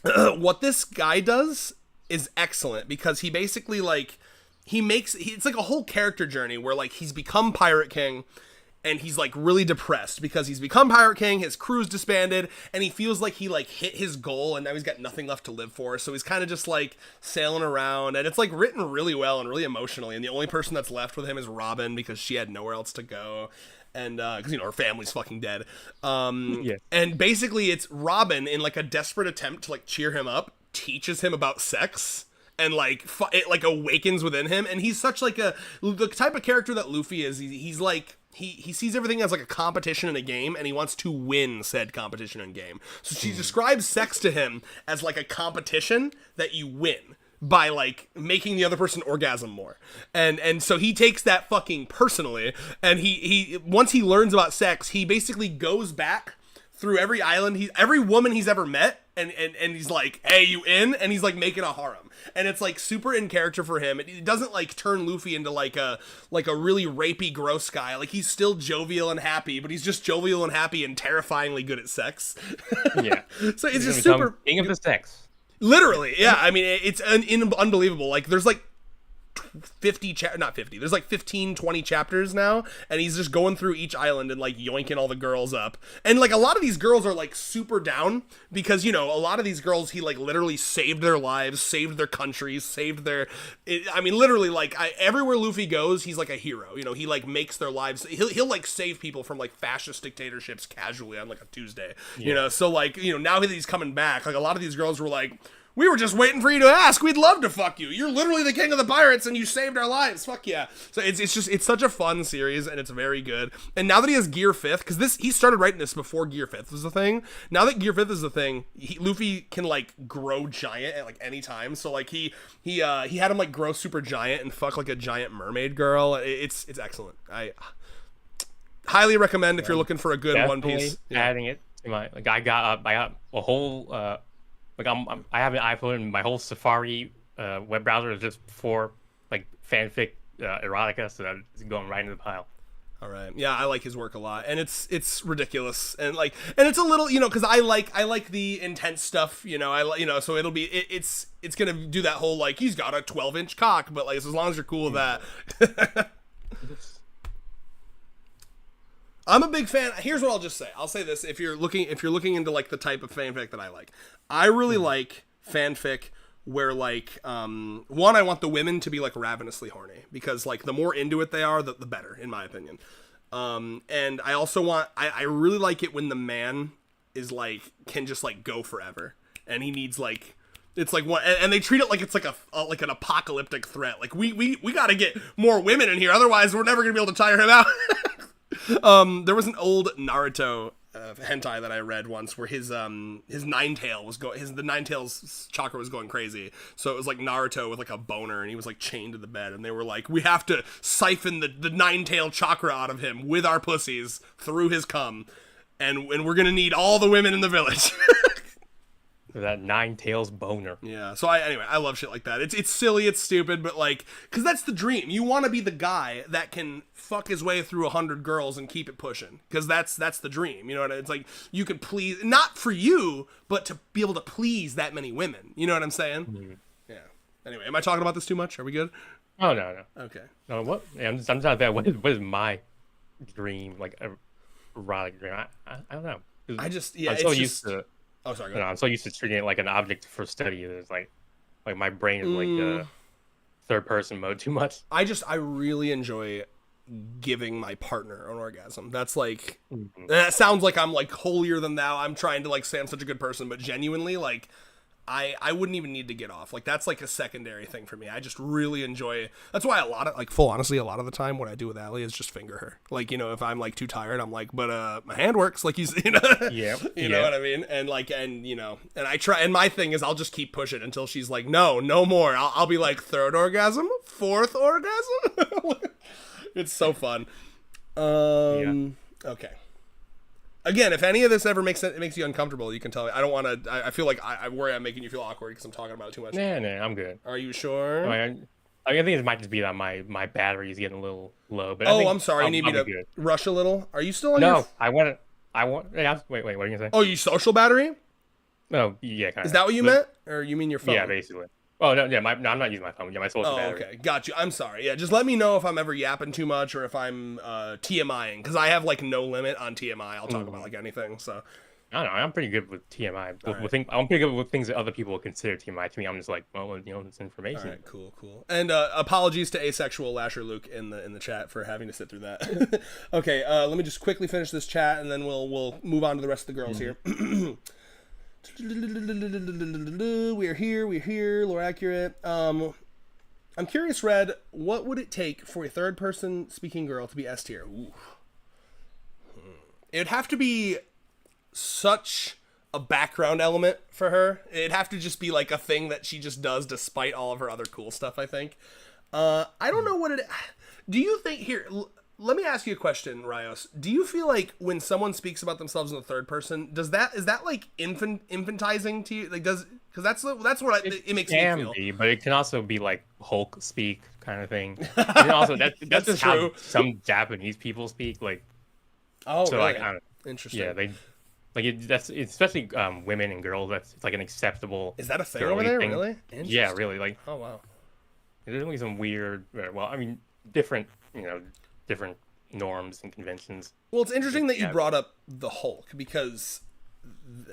What this guy does is excellent because he basically like it's like a whole character journey where like he's become Pirate King. And he's like really depressed because he's become Pirate King, his crew's disbanded, and he feels like he like hit his goal and now he's got nothing left to live for. So he's kind of just like sailing around, and it's like written really well and really emotionally. And the only person that's left with him is Robin because she had nowhere else to go. And because you know her family's fucking dead. And basically it's Robin in like a desperate attempt to like cheer him up, teaches him about sex. And like it like awakens within him, and he's such like the type of character that Luffy is. He's like he sees everything as like a competition in a game, and he wants to win said competition in game. So she describes sex to him as like a competition that you win by like making the other person orgasm more, and so he takes that fucking personally. And he once he learns about sex, he basically goes back through every island, every woman he's ever met. And he's like, hey, you in? And he's like making a harem. And it's like super in character for him. It doesn't like turn Luffy into like a really rapey, gross guy. Like he's still jovial and happy, but he's just jovial and happy and terrifyingly good at sex. Yeah. So it's just super. King of the sex. Literally, yeah. I mean, it's unbelievable. Like there's like 50 there's like 15-20 chapters now, and he's just going through each island and like yoinking all the girls up. And like a lot of these girls are like super down because you know a lot of these girls he like literally saved their lives, saved their countries, saved their I mean literally like everywhere Luffy goes he's like a hero, you know. He like makes their lives, he'll like save people from like fascist dictatorships casually on like a Tuesday, you know. So like, you know, now that he's coming back, like a lot of these girls were like, we were just waiting for you to ask. We'd love to fuck you. You're literally the king of the pirates, and you saved our lives. Fuck yeah. So it's such a fun series, and it's very good. And now that he has Gear 5th, because he started writing this before Gear 5th was a thing. Now that Gear 5th is a thing, Luffy can like grow giant at like any time. So like he had him like grow super giant and fuck like a giant mermaid girl. It's excellent. I highly recommend if you're looking for a good One Piece. Adding it to my I got a whole. Like I have an iPhone and my whole Safari web browser is just for like fanfic erotica, so that's going right into the pile. All right, yeah, I like his work a lot, and it's ridiculous, and it's a little, you know, because I like the intense stuff, you know, so it'll be it's gonna do that whole like he's got a 12-inch cock, but like as long as you're cool with that. I'm a big fan. Here's what I'll just say. I'll say this: if you're looking into like the type of fanfic that I like, I really like fanfic where like one, I want the women to be like ravenously horny, because like the more into it they are, the better, in my opinion. And I also want I really like it when the man is like can just like go forever, and he needs like it's like what, and they treat it like it's like like an apocalyptic threat. Like we got to get more women in here, otherwise we're never gonna be able to tire him out. There was an old Naruto hentai that I read once where his nine tail was the nine tails chakra was going crazy. So it was like Naruto with like a boner, and he was like chained to the bed, and they were like, we have to siphon the nine tail chakra out of him with our pussies through his cum, and we're gonna need all the women in the village. That nine tails boner. Yeah. So I love shit like that. It's silly, it's stupid, but like, because that's the dream. You want to be the guy that can fuck his way through 100 girls and keep it pushing, because that's the dream. You know what I mean? It's like you could please, not for you, but to be able to please that many women. You know what I'm saying? Mm-hmm. Yeah. Anyway, am I talking about this too much? Are we good? Oh no. Okay. No, what? Yeah, I'm not that. What is my dream? Like a erotic dream? I don't know. I'm so used to. Oh, sorry. No, I'm so used to treating it like an object for study. It's like my brain is like third person mode too much. I really enjoy giving my partner an orgasm. That's like, that sounds like I'm like holier than thou. I'm trying to like say I'm such a good person, but genuinely, like, I wouldn't even need to get off. Like, that's like a secondary thing for me. I just really enjoy. That's why a lot of the time what I do with Allie is just finger her. Like, you know, if I'm like too tired, I'm like, but my hand works. Like, you know, you know what I mean? And like, and you know, and I try. And my thing is, I'll just keep pushing until she's like, no more. I'll be like, third orgasm, fourth orgasm. It's so fun. Okay. Again, if any of this ever makes you uncomfortable, you can tell me. I don't want to. I feel like I worry I'm making you feel awkward because I'm talking about it too much. Nah, I'm good. Are you sure? I think it might just be that my battery is getting a little low. But I'm sorry. You need me to rush a little. Are you still on? No, I want. Yeah, wait. What are you gonna say? Oh, you social battery? Oh, yeah. Kind of. Is that what you meant, or you mean your phone? Yeah, basically. Oh no, yeah. No, I'm not using my phone. Yeah, my social battery. Okay, got you. I'm sorry. Yeah, just let me know if I'm ever yapping too much or if I'm TMIing, because I have like no limit on TMI. I'll talk about like anything. So I don't know. I'm pretty good with TMI. Right. I'm pretty good with things that other people would consider TMI. To me, I'm just like, well, you know, it's information. All right, cool. And apologies to asexual Lasher Luke in the chat for having to sit through that. Okay, let me just quickly finish this chat, and then we'll move on to the rest of the girls here. We're here. Lore accurate. I'm curious, Red. What would it take for a third-person speaking girl to be S tier? It'd have to be such a background element for her. It'd have to just be like a thing that she just does despite all of her other cool stuff, I think. I don't know what it. Do you think here? Let me ask you a question, Rios. Do you feel like when someone speaks about themselves in the third person, is that like infantizing to you? Like, because that's what it makes me feel. But it can also be like Hulk speak kind of thing. And also that's just true. How some Japanese people speak. Like, so really? Like, I don't know. Interesting. Yeah, they like that's especially women and girls. It's like an acceptable. Is that a thing over there? Thing. Really? Yeah, really. Like, oh wow. There's only some weird. Well, I mean, different norms and conventions. Well, it's interesting that you brought up the Hulk, because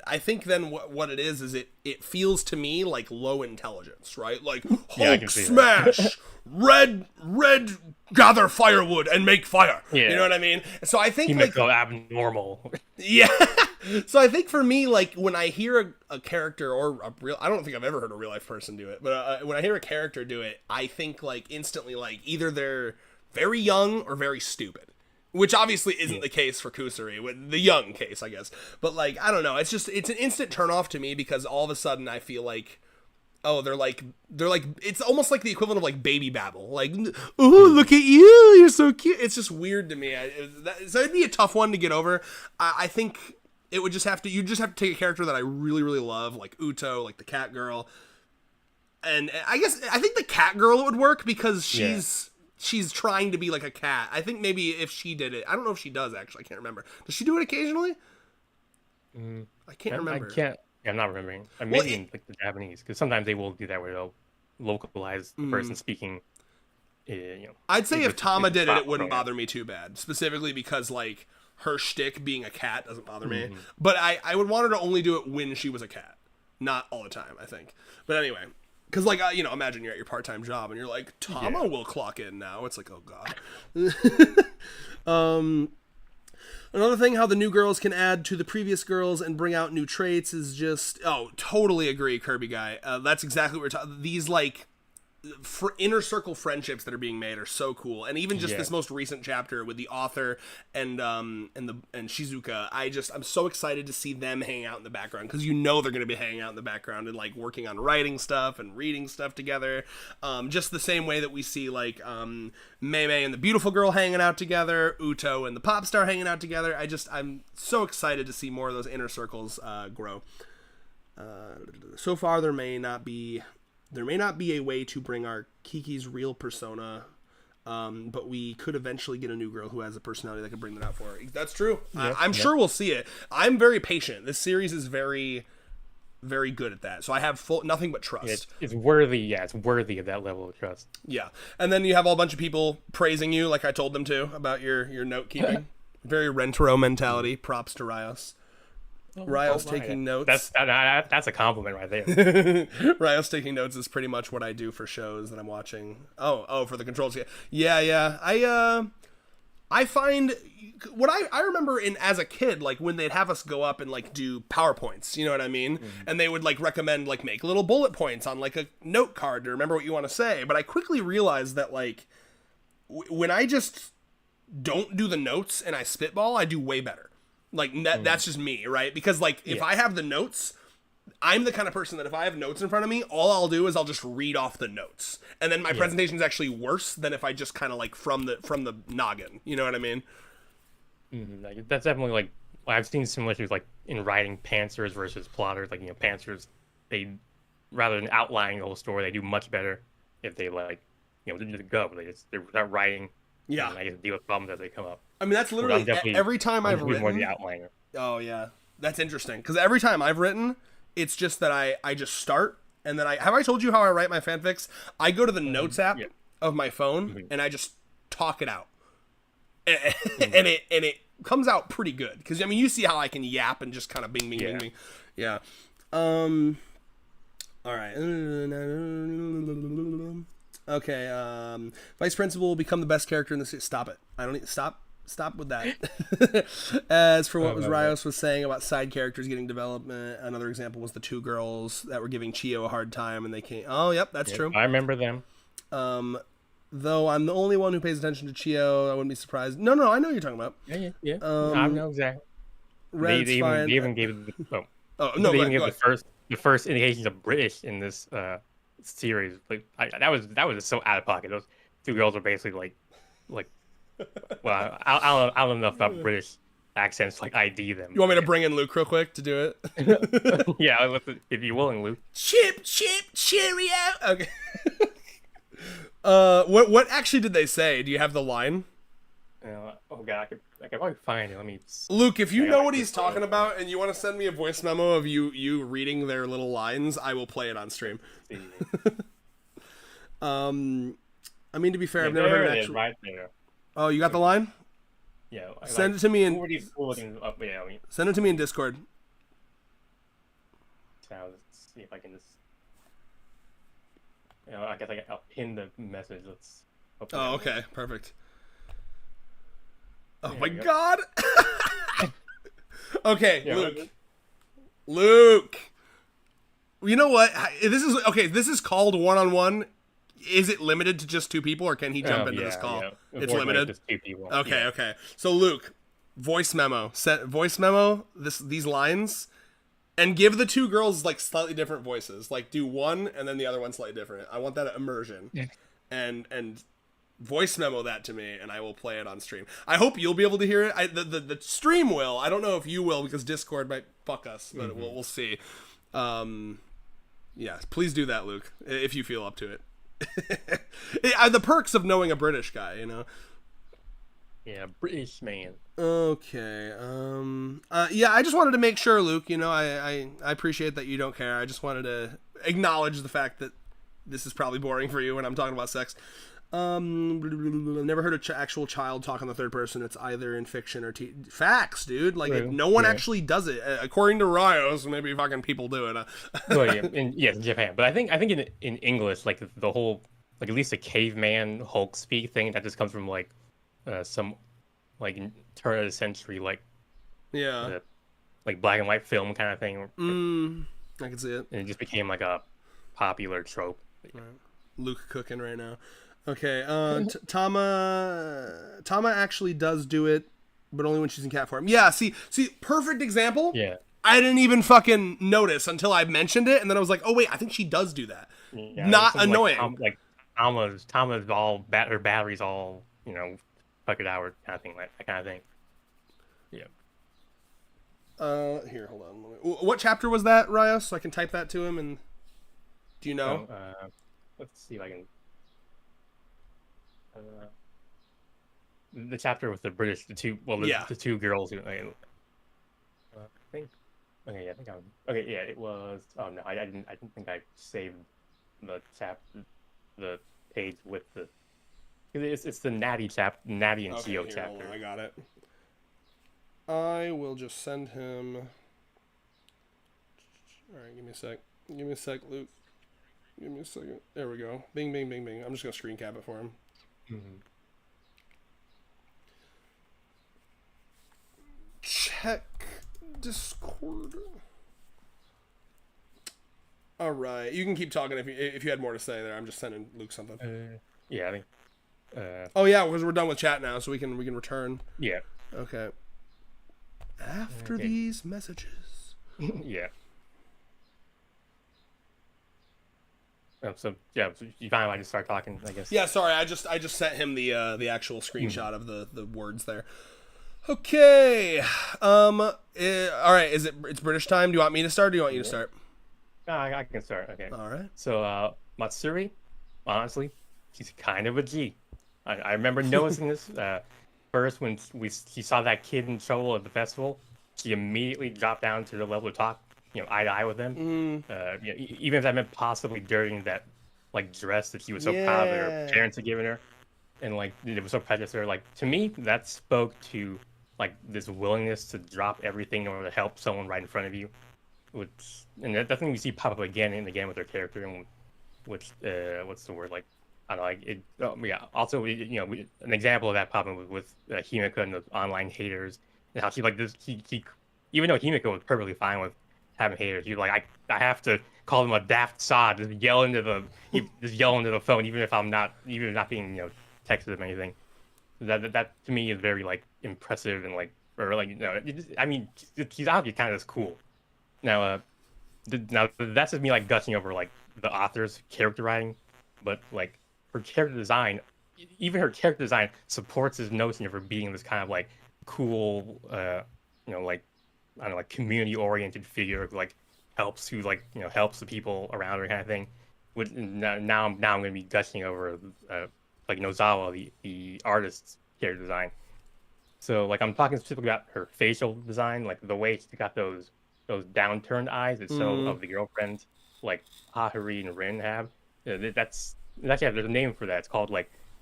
I think then what it is it feels to me like low intelligence, right? Like, Hulk smash, red gather firewood and make fire. Yeah. You know what I mean? So I think he like go abnormal. Yeah. So I think for me, like, when I hear a character or I don't think I've ever heard a real life person do it, but when I hear a character do it, I think like instantly like either they're very young or very stupid, which obviously isn't the case for Kusari, with the young case, I guess. But like, I don't know, it's an instant turn off to me, because all of a sudden I feel like, oh, they're like it's almost like the equivalent of like baby babble, like, oh, look at you, you're so cute. It's just weird to me. So it'd be a tough one to get over. I think it would just have to, you just have to take a character that I really, really love, like Uto, like the cat girl. And I think the cat girl would work, because she's trying to be like a cat. I think maybe if she did it, I don't know if she does actually. I can't remember. Does she do it occasionally? I can't remember. I'm not remembering. Maybe in like the Japanese, because sometimes they will do that where they'll localize the person speaking. I'd say if Tama did it, it wouldn't bother me too bad. Specifically because like her shtick being a cat doesn't bother me. But I would want her to only do it when she was a cat, not all the time, I think. But anyway, because like you know, imagine you're at your part-time job and you're like, Tama will clock in now. It's like, oh god. Another thing, how the new girls can add to the previous girls and bring out new traits is just, totally agree, Kirby guy. That's exactly what we're talking. These like inner circle friendships that are being made are so cool, and even just this most recent chapter with the author and Shizuka, I'm so excited to see them hang out in the background, because you know they're going to be hanging out in the background and like working on writing stuff and reading stuff together, just the same way that we see like Mei and the beautiful girl hanging out together, Uto and the pop star hanging out together. I'm so excited to see more of those inner circles grow. So far there may not be a way to bring our Kiki's real persona, but we could eventually get a new girl who has a personality that could bring that out for her. That's true. I'm sure we'll see it. I'm very patient. This series is very, very good at that. So I have nothing but trust. It's worthy. Yeah, it's worthy of that level of trust. Yeah. And then you have a bunch of people praising you, like I told them to, about your note keeping. Very Rentaro mentality. Props to Rios. Rios taking notes. That's a compliment right there. Rios taking notes is pretty much what I do for shows that I'm watching. Oh, for the controls. Yeah. I find what I remember as a kid, like when they'd have us go up and like do PowerPoints, you know what I mean? And they would like recommend like make little bullet points on like a note card to remember what you want to say. But I quickly realized that like when I just don't do the notes and I spitball, I do way better. Like, that's just me, right? Because, like, if I have the notes, I'm the kind of person that if I have notes in front of me, all I'll do is I'll just read off the notes. And then my presentation is actually worse than if I just kind of, like, from the noggin. You know what I mean? Like, that's definitely, like, I've seen similar issues, like, in writing pantsers versus plotters. Like, you know, pantsers, they, rather than outlining the whole story, they do much better if they, like, you know, just go. They're writing. Yeah. And I get to deal with problems as they come up. I mean, that's literally every time I've written. More the outliner. Oh, yeah. That's interesting. Because every time I've written, it's just that I just start, and then have I told you how I write my fanfics? I go to the notes app of my phone, and I just talk it out. And it comes out pretty good. Because, I mean, you see how I can yap and just kind of bing, bing, bing, bing. Yeah. All right. Okay, Vice Principal will become the best character in the series. Stop it. I don't need... Stop with that. As for what Rios was saying about side characters getting development, another example was the two girls that were giving Chio a hard time, and they came... Oh, yep, that's true. I remember them. Though I'm the only one who pays attention to Chio, I wouldn't be surprised. No, I know what you're talking about. Yeah. I know exactly. They even gave it the first indications of British in this series. Like that was so out of pocket. Those two girls were basically like well, I don't know enough about British accents to, like, ID them. You want me to bring in Luke real quick to do it? Yeah, if you're willing, Luke. Chip, cheerio. Okay. What actually did they say? Do you have the line? Oh god, I could probably find it. Let me. Luke, if you know what he's talking about and you want to send me a voice memo of you reading their little lines, I will play it on stream. I mean, to be fair, I've never heard an actual. Right there. Oh, you got the line? Yeah. Send it to me in. Send it to me in Discord. Now, let's see if I can just. I guess I'll pin the message. Let's. Oh, okay, perfect. Oh my God. Okay, Luke. You know what? This is called one-on-one. Is it limited to just two people, or can he jump into this call? Yeah. It's limited. Just two people. Okay. So Luke, voice memo. Set voice memo. These lines, and give the two girls like slightly different voices. Like do one and then the other one slightly different. I want that immersion. Yeah. And voice memo that to me, and I will play it on stream. I hope you'll be able to hear it. The stream will. I don't know if you will, because Discord might fuck us, but we'll see. Yeah, please do that, Luke, if you feel up to it. The perks of knowing a British guy, you know. Yeah, British man. Okay. Yeah, I just wanted to make sure, Luke. You know, I appreciate that you don't care. I just wanted to acknowledge the fact that this is probably boring for you when I'm talking about sex. Never heard actual child talk on the third person. It's either in fiction or facts, dude. Like True. no one Yeah. actually does it, according to Rios. Maybe fucking people do it. Well, yeah, in Japan, but I think in English, like the whole like at least the caveman Hulk speak thing that just comes from like some like turn of the century Yeah. uh, like black and white film kind of thing, I can see it. and it just became like a popular trope. Right. Luke cooking right now. Okay. Tama actually does do it, but only when she's in cat form. Yeah. See. Perfect example. Yeah. I didn't even fucking notice until I mentioned it, and then I was like, "Oh wait, I think she does do that." Yeah, Not some, annoying. Like Tama's all her batteries all fucking hour kind of thing, like that kind of thing. Yeah. Here, hold on. What chapter was that, Rios? So I can type that to him. And do you know? Let's see if I can. The chapter with the British, the two girls who. I think. Okay, yeah, I think I'm. Okay, yeah, it was. Oh no, I didn't think I saved the the page with the. It's the Natty Natty and Geo Here, chapter. hold on, I got it. I will just send him. All right, give me a sec. Give me a sec, Luke. Give me a second. There we go. Bing, bing, bing, bing. I'm just gonna screen cap it for him. Mm-hmm. Check Discord. All right, you can keep talking if you had more to say there. I'm just sending Luke something. Yeah, I think. Oh yeah, because we're done with chat now, so we can return. Yeah. Okay. After these messages. Yeah. So yeah, so you finally just start talking, I guess. Yeah, sorry, I just sent him the actual screenshot of the words there. Okay. All right. It's British time? Do you want me to start? Or do you want you to start? I can start. Okay. All right. So Matsuri, honestly, she's kind of a G. I remember noticing this first when she saw that kid in trouble at the festival. She immediately dropped down to the level to talk, eye to eye with him. Even if that meant possibly during that dress that she was so proud that her parents had given her, and it was so precious to her. To me, that spoke to this willingness to drop everything in order to help someone right in front of you. And that's something we see pop up again and again with her character, and what's the word I don't know, Also, an example of that popping with Himiko and the online haters, and how she he even though Himiko was perfectly fine with having haters, he's I have to call them a daft sod, just yell into the phone, even if not being texted them or anything. That to me is very impressive and I mean, she's obviously kind of just cool. Now that's just me gushing over the author's character writing, but her character design, even her character design supports this notion of her being this kind of cool, I don't know, community oriented figure who helps helps the people around her kind of thing. Now I'm going to be gushing over Nozawa, the artist's character design. So I'm talking specifically about her facial design, the way she got those downturned eyes that so of the girlfriends Hatori and Rin have. That's actually there's a name for that. It's called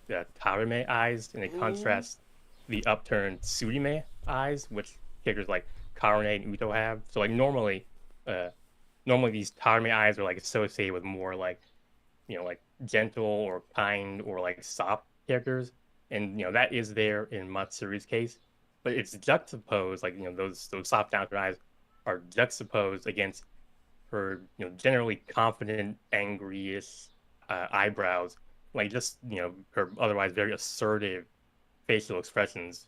the Tarime eyes, and it contrasts the upturned Tsurime eyes, which characters like Karone and Uto have. So normally these Tarime eyes are associated with more gentle or kind or soft characters, and that is there in Matsuri's case, but it's juxtaposed those soft downturned eyes are juxtaposed against her generally confident, angry-ish eyebrows, just her otherwise very assertive facial expressions,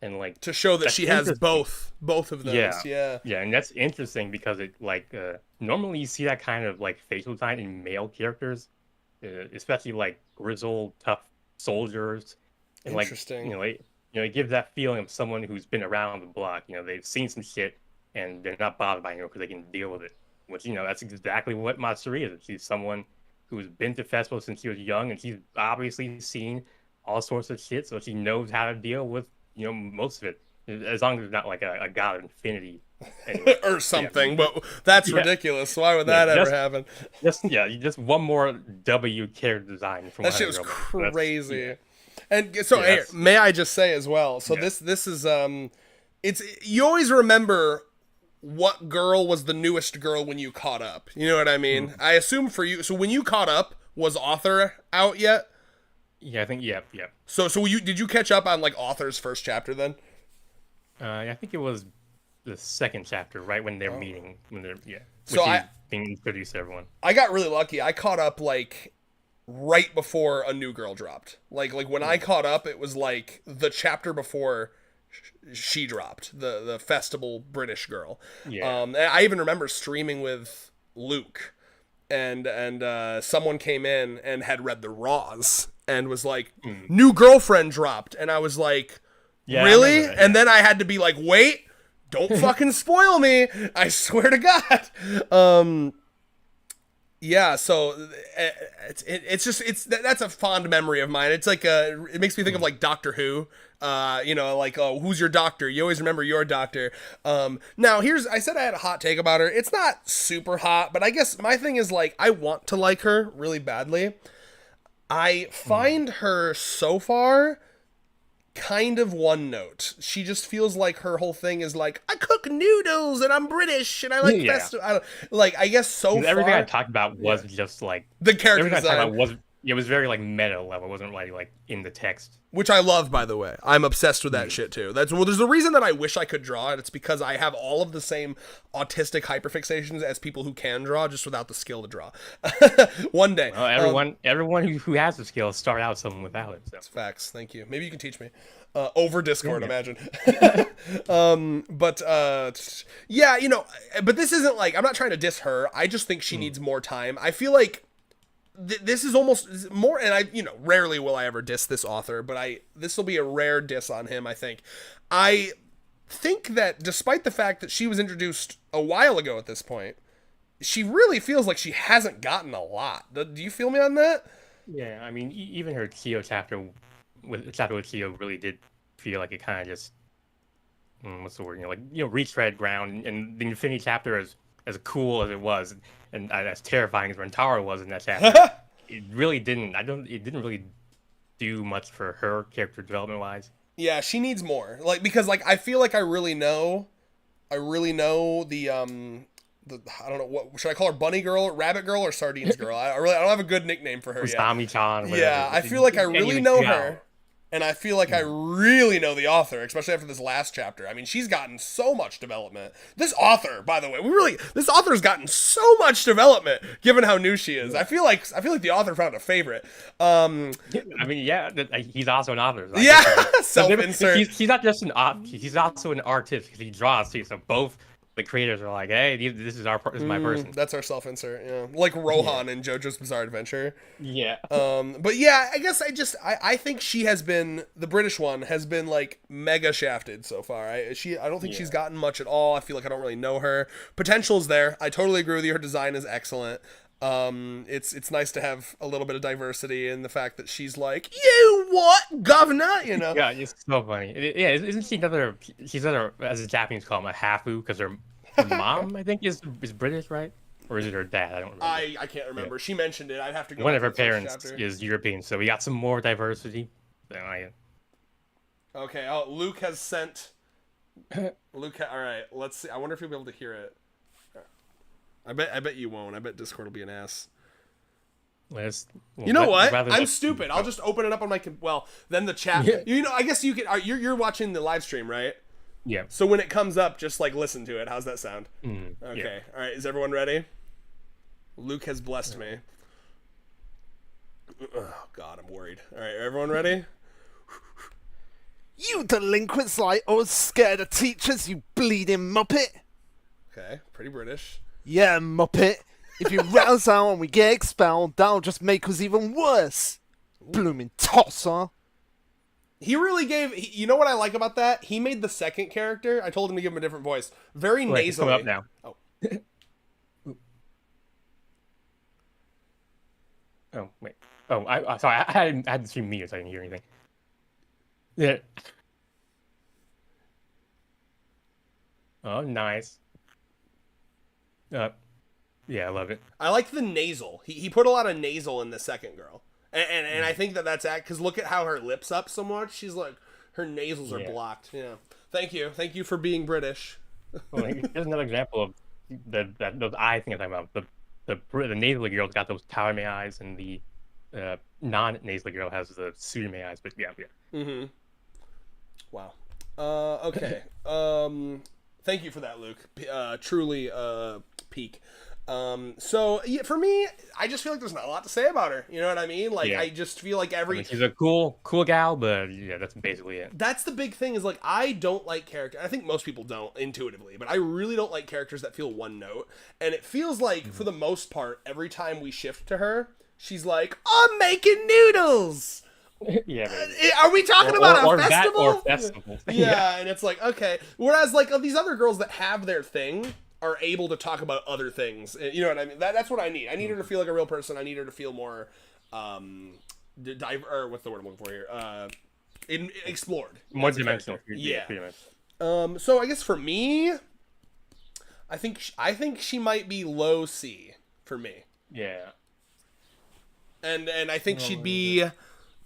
and to show that she has both of those. Yeah, and that's interesting because it normally you see that kind of facial design in male characters, especially grizzled, tough soldiers, and interesting. It gives that feeling of someone who's been around the block. They've seen some shit and they're not bothered by it because they can deal with it. Which that's exactly what Matsuri is. She's someone who's been to festivals since she was young, and she's obviously seen all sorts of shit, so she knows how to deal with most of it, as long as it's not a god of infinity Anyway, or yeah, something, but that's yeah, ridiculous. Why would yeah. that ever happen? Just one more W character design from That one shit hundred was girl. That's yeah, crazy. And so, yeah, hey, that's may I just say as well? So yeah. this is it's you always remember what girl was the newest girl when you caught up. You know what I mean? Mm. I assume for you. So when you caught up, was author out yet? Yeah, I think yeah, yeah. So you did you catch up on like author's first chapter then? I think it was the second chapter, right when they're Oh. meeting, when they're yeah, when So she's being introduced to everyone. I got really lucky. I caught up like right before a new girl dropped. Like when I Mm. caught up, it was like the chapter before she dropped, the festival British girl. Yeah. And I even remember streaming with Luke, and someone came in and had read the raws and was like, Mm. new girlfriend dropped, and I was like, Yeah, I really? remember that, And then I had to be like, wait, don't fucking spoil me, I swear to God. Yeah, so it's just that's a fond memory of mine. It's like it makes me think of like Doctor Who. You know, like, oh, who's your doctor? You always remember your doctor. Now I said I had a hot take about her. It's not super hot, but I guess my thing is like I want to like her really badly. I find her so far kind of one note. She just feels like her whole thing is like, I cook noodles and I'm British and I like Yeah. festival. Like, I guess so far. Everything I talked about was just like the character everything I talked design, about was it was very like meta level. It wasn't really like in the text. which I love, by the way. I'm obsessed with that shit too. There's a reason that I wish I could draw, and it's because I have all of the same autistic hyperfixations as people who can draw, just without the skill to draw. One day. Everyone who has the skill start out someone without it. So Facts. Thank you. Maybe you can teach me. Over Discord, Yeah. imagine. But yeah, you know, but this isn't like, I'm not trying to diss her. I just think she needs more time. I feel like this is almost more, and I, you know, rarely will I ever diss this author, but this will be a rare diss on him, I think. I think that despite the fact that she was introduced a while ago at this point, she really feels like she hasn't gotten a lot. Do you feel me on that? yeah, I mean, even her Kyo chapter with Kyo really did feel like it kind of just what's the word? Retread ground. And the Infinity chapter, as cool as it was, and as terrifying as Rentaro was in that chapter, it really didn't. It didn't really do much for her character development wise. Yeah, she needs more. Like, because like I feel like I really know the I don't know, what should I call her, bunny girl, rabbit girl, or sardines girl? I don't have a good nickname for her yet. Usami-chan. Yeah, I feel like I really know her, and I feel like I really know the author, especially after this last chapter. I mean, she's gotten so much development. This author, by the way, this author's gotten so much development given how new she is. I feel like the author found a favorite. I mean, yeah, he's also an author. So Yeah, self-insert. He's not just he's also an artist because he draws too. So both the creators are like, hey, this is my person. That's our self-insert, yeah. Like Rohan in JoJo's Bizarre Adventure. Yeah. But yeah, I guess I think she has been, the British one has been like mega shafted so far. I don't think she's gotten much at all. I feel like I don't really know her. Potential's there. I totally agree with you. Her design is excellent. It's nice to have a little bit of diversity in the fact that she's like, you what, governor? You know? Yeah, it's so funny. Isn't she she's another, as the Japanese call them, a hafu, because her mom, I think, is British, right? Or is it her dad? I don't remember. I can't remember. Yeah. She mentioned it. I'd have to go. One of her parents is European, so we got some more diversity. Okay. Oh, Luke has sent. All right. Let's see. I wonder if you'll be able to hear it. I bet you won't. I bet Discord will be an ass. You know what? I'm stupid. I'll just open it up on my. Well, then the chat. Yeah. You know, I guess you can. You're watching the live stream, right? Yeah. So when it comes up, just like listen to it. How's that sound? Okay. Yeah. All right. Is everyone ready? Luke has blessed me. Oh God, I'm worried. All right, everyone ready? You delinquents like us, scared of teachers, you bleeding muppet. Okay, pretty British. Yeah, muppet. If you rouse out and we get expelled, that'll just make us even worse. Blooming tosser. He really gave. You know what I like about that? He made the second character. I told him to give him a different voice. Very nasally. Coming up now. Oh. Oh wait. Oh, I sorry. I had to stream mute, so I didn't hear anything. Yeah. Oh, nice. Uh, yeah, I love it. I like the nasal. He put a lot of nasal in the second girl, and I think that's because look at how her lips up so much. She's like her nasals are Yeah. blocked. Yeah. Thank you for being British. Well, here's another example of those eye things I'm talking about. The nasally girl's got those tower eyes, and the non-nasally girl has the pseudo eyes. But yeah. Mm-hmm. Wow. Okay. Thank you for that, Luke. Truly peak. So yeah, for me, I just feel like there's not a lot to say about her. You know what I mean? Like Yeah. I just feel like I mean, she's a cool gal, but yeah, that's basically it. that's the big thing is like I don't like character. I think most people don't intuitively, but I really don't like characters that feel one note. And it feels like for the most part, every time we shift to her, she's like, "I'm making noodles." Yeah. Are we talking about a festival? Or festival. Yeah, and it's like, okay. Whereas like these other girls that have their thing are able to talk about other things. You know what I mean? That's what I need. I need her to feel like a real person. I need her to feel more or what's the word I'm looking for here? Explored. More That's a dimensional. character. Yeah. Pretty much. So I guess for me, I think she might be low C for me. Yeah. And I think she'd be,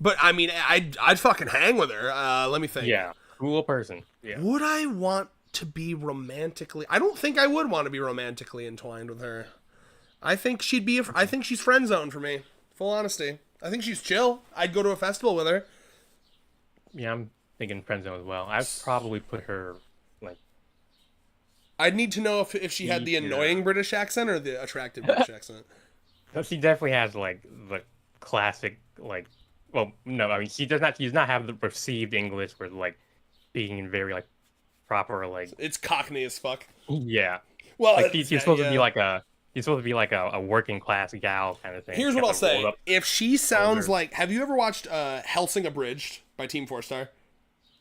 but I mean, I'd fucking hang with her. Let me think. Yeah. Cool person. Yeah. Would I want to be romantically? I don't think I would want to be romantically entwined with her. I think she'd be. I think she's friend zone for me. Full honesty. I think she's chill. I'd go to a festival with her. Yeah, I'm thinking friend zone as well. I'd probably put her like. I'd need to know if she had the annoying British accent or the attractive British accent. She definitely has like the classic like. Well, no, I mean she does not. She does not have the received English where like being very like proper like. It's Cockney as fuck. Yeah. Well, Like she's supposed to be yeah. like a. He's supposed to be like a working class gal kind of thing. Here's what Got I'll the say. rolled up If she sounds shoulders. like, have you ever watched Helsing Abridged by Team 4-Star?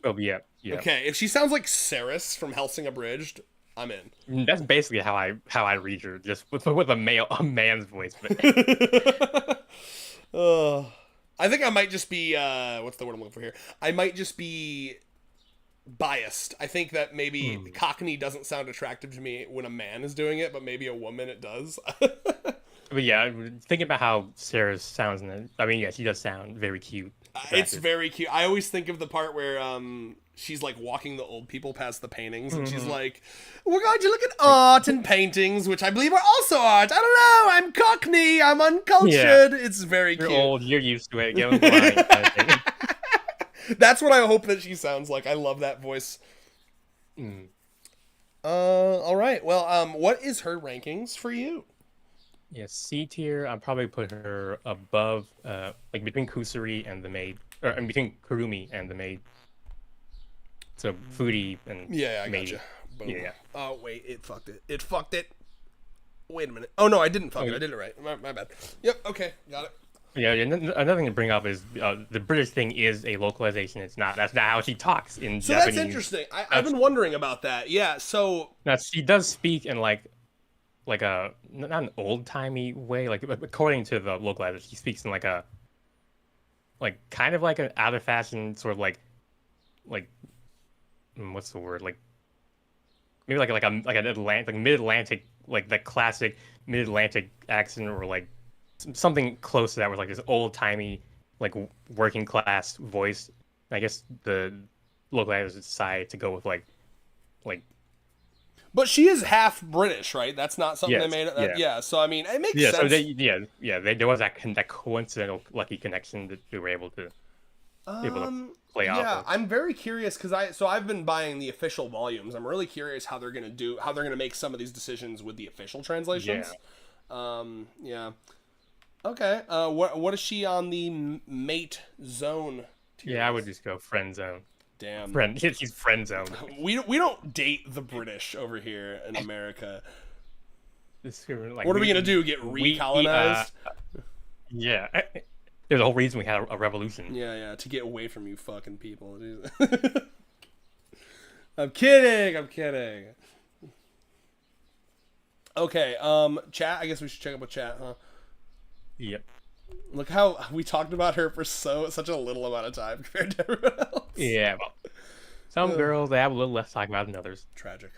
Oh yeah. Okay, if she sounds like Ceres from Helsing Abridged, I'm in. That's basically how I read her, just with a man's voice. But I think I might just be what's the word I'm looking for here? I might just be biased. I think that maybe Cockney doesn't sound attractive to me when a man is doing it, but maybe a woman it does. But yeah, thinking about how Sarah sounds in it, I mean, yeah, she does sound very cute. It's attractive. very cute. I always think of the part where she's like walking the old people past the paintings, and she's like, "We're going to look at art and paintings, which I believe are also art. I don't know. I'm Cockney. I'm uncultured." It's very You're cute. old, you're used to it. Get with the line, kind of thing. That's what I hope that she sounds like. I love that voice. All right. Well, what is her rankings for you? Yeah, C tier. I'd probably put her above, like between Kusuri and the maid, or between Kurumi and the maid. So foodie and Yeah, I maid. gotcha. Boom. Yeah. Oh wait, it fucked it. It fucked it. Wait a minute. Oh no, I didn't fuck it. yeah. I did it right. My bad. Yep. Okay. Got it. Yeah, and another thing to bring up is the British thing is a localization. It's not. That's not how she talks in So Japanese. that's interesting. I've been wondering about that. Yeah. So Now she does speak in like a not an old timey way. Like according to the localizer, she speaks in like kind of like an out of fashion sort of like what's the word, like maybe like an Atlantic, like mid Atlantic, like that classic mid Atlantic accent, or like something close to that, with like this old timey like working class voice. I guess the localizers decided to go with like. but she is half British, right? That's not something Yes, they made. yeah. Yeah. So I mean, it makes Yeah, sense. so there was that coincidental lucky connection that we were able to play off. Yeah, Of. I'm very curious because I've been buying the official volumes. I'm really curious how they're gonna make some of these decisions with the official translations. Yeah. Okay. What is she on the mate zone? Tier Yeah, I list? would just go friend zone. Damn. She's friend zone. We don't date the British over here in America. Like, What are we gonna do? Get recolonized? Yeah, there's a whole reason we had a revolution. Yeah, to get away from you fucking people. I'm kidding. Okay, chat. I guess we should check up with chat, huh? Yep. Look how we talked about her for such a little amount of time compared to everyone else. Yeah. Well, some girls they have a little less to talk about than others. Tragic.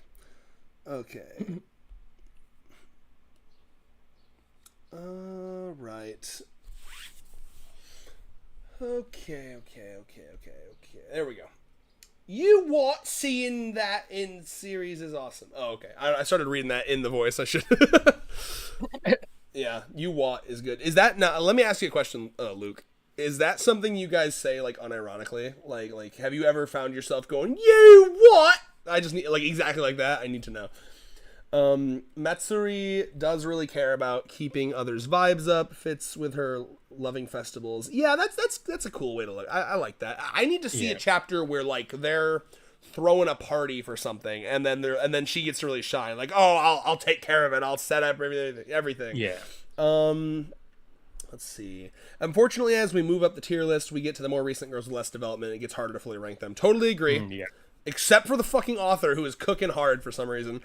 Okay. Right. Okay. There we go. You what? Seeing that in series is awesome. Oh, okay. I started reading that in the voice. I should. Yeah, you what is good. Is that now? Let me ask you a question, Luke. Is that something you guys say like unironically? Like, have you ever found yourself going, "You what?" I just need like exactly like that. I need to know. Matsuri does really care about keeping others' vibes up. Fits with her loving festivals. Yeah, that's a cool way to look. I like that. I need to see a chapter where like they're throwing a party for something, and then she gets really shy. Like, oh, I'll take care of it. I'll set up everything. Yeah. Let's see. Unfortunately, as we move up the tier list, we get to the more recent girls with less development. It gets harder to fully rank them. Totally agree. Yeah. Except for the fucking author who is cooking hard for some reason.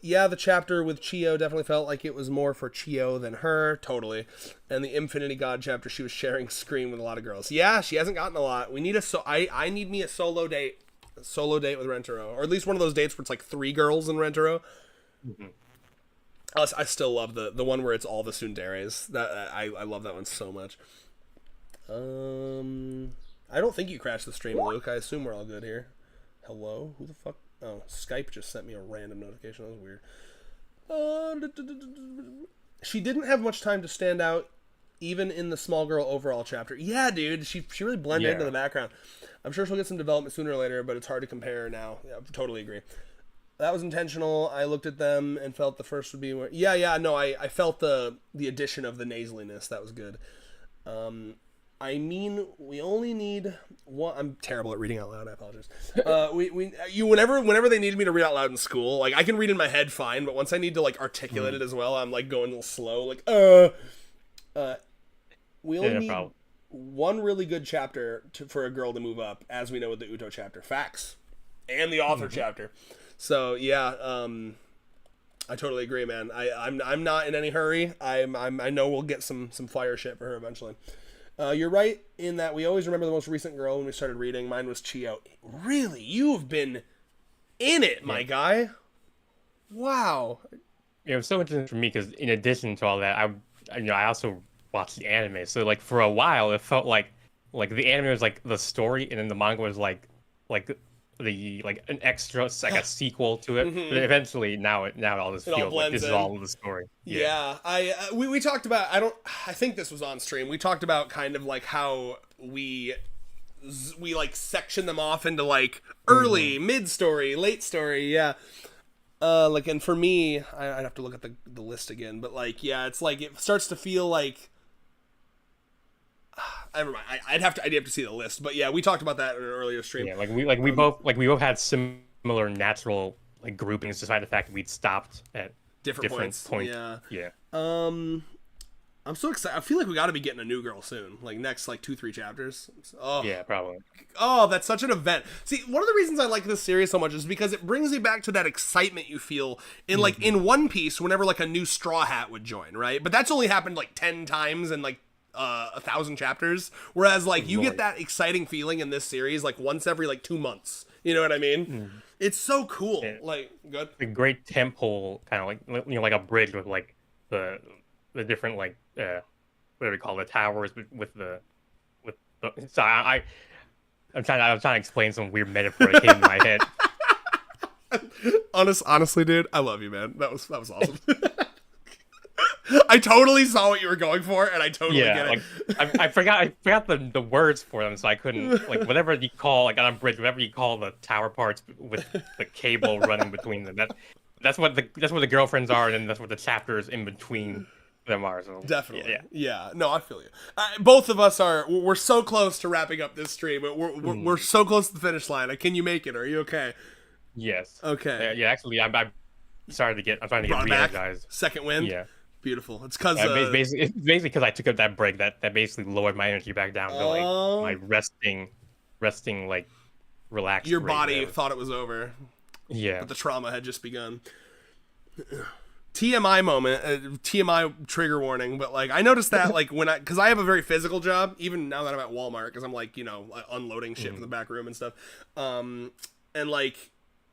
Yeah, the chapter with Chio definitely felt like it was more for Chio than her. Totally. And the Infinity God chapter, she was sharing screen with a lot of girls. Yeah, she hasn't gotten a lot. We need I need me a solo date. A solo date with Rentaro. Or at least one of those dates where it's like 3 girls in Rentaro. Mm-hmm. I still love the one where it's all the tsunderes. I love that one so much. I don't think you crashed the stream, Luke. I assume we're all good here. Hello? Who the fuck? Oh, Skype just sent me a random notification. That was weird. She didn't have much time to stand out, even in the small girl overall chapter. Yeah, dude. She really blended into the background. I'm sure she'll get some development sooner or later, but it's hard to compare now. Yeah, totally agree. That was intentional. I looked at them and felt the first would be more... No, I felt the addition of the nasaliness. That was good. I mean, we only need one. I'm terrible at reading out loud. I apologize. Whenever they needed me to read out loud in school, like I can read in my head fine, but once I need to like articulate it as well, I'm like going a little slow. Like, we only need one really good chapter for a girl to move up, as we know with the Uto chapter. Facts, and the author chapter. So yeah, I totally agree, man. I'm not in any hurry. I know we'll get some fire shit for her eventually. You're right in that we always remember the most recent girl when we started reading. Mine was Chio. Really? You've been in it, my guy. Wow. It was so interesting for me because in addition to all that, I also watched the anime. So like for a while, it felt like the anime was like the story, and then the manga was like the an extra, like a sequel to it. But eventually, now it all just feels like this is all the story. Yeah, we talked about. I think this was on stream. We talked about kind of like how we like section them off into like early, mid story, late story. Yeah. And for me, I'd have to look at the list again, but like, yeah, it's like it starts to feel like. Never mind. I'd have to see the list, but yeah, we talked about that in an earlier stream. Yeah, we both had similar natural like groupings, despite the fact that we'd stopped at different points. Yeah. I'm so excited. I feel like we got to be getting a new girl soon, like next 2-3 chapters. Oh yeah, probably. Oh, that's such an event. See, one of the reasons I like this series so much is because it brings me back to that excitement you feel in in One Piece whenever like a new Straw Hat would join, right? But that's only happened 10 times in 1,000 chapters, whereas you get that exciting feeling in this series once every 2 months. You know what I mean? It's so cool. Yeah. Good. A great temple, kind of like a bridge with the different what do we call the towers with the. So I'm trying to explain some weird metaphor that came in my head. Honestly, dude, I love you, man. That was awesome. I totally saw what you were going for, and I totally get it. I forgot the words for them, so I couldn't whatever you call on a bridge, whatever you call the tower parts with the cable running between them. That's what the girlfriends are, and then that's what the chapters in between them are. So definitely, yeah. No, I feel you. Both of us we're so close to wrapping up this stream. We're so close to the finish line. Can you make it? Are you okay? Yes. Okay. Yeah. Actually, I'm trying to get re-energized. Second wind. Yeah. Beautiful. It's because basically because I took up that break that basically lowered my energy back down to my resting relaxed. Your body thought it was over. Yeah. But the trauma had just begun. TMI moment, TMI trigger warning, but I noticed that because I have a very physical job, even now that I'm at Walmart, because I'm unloading shit from the back room and stuff, and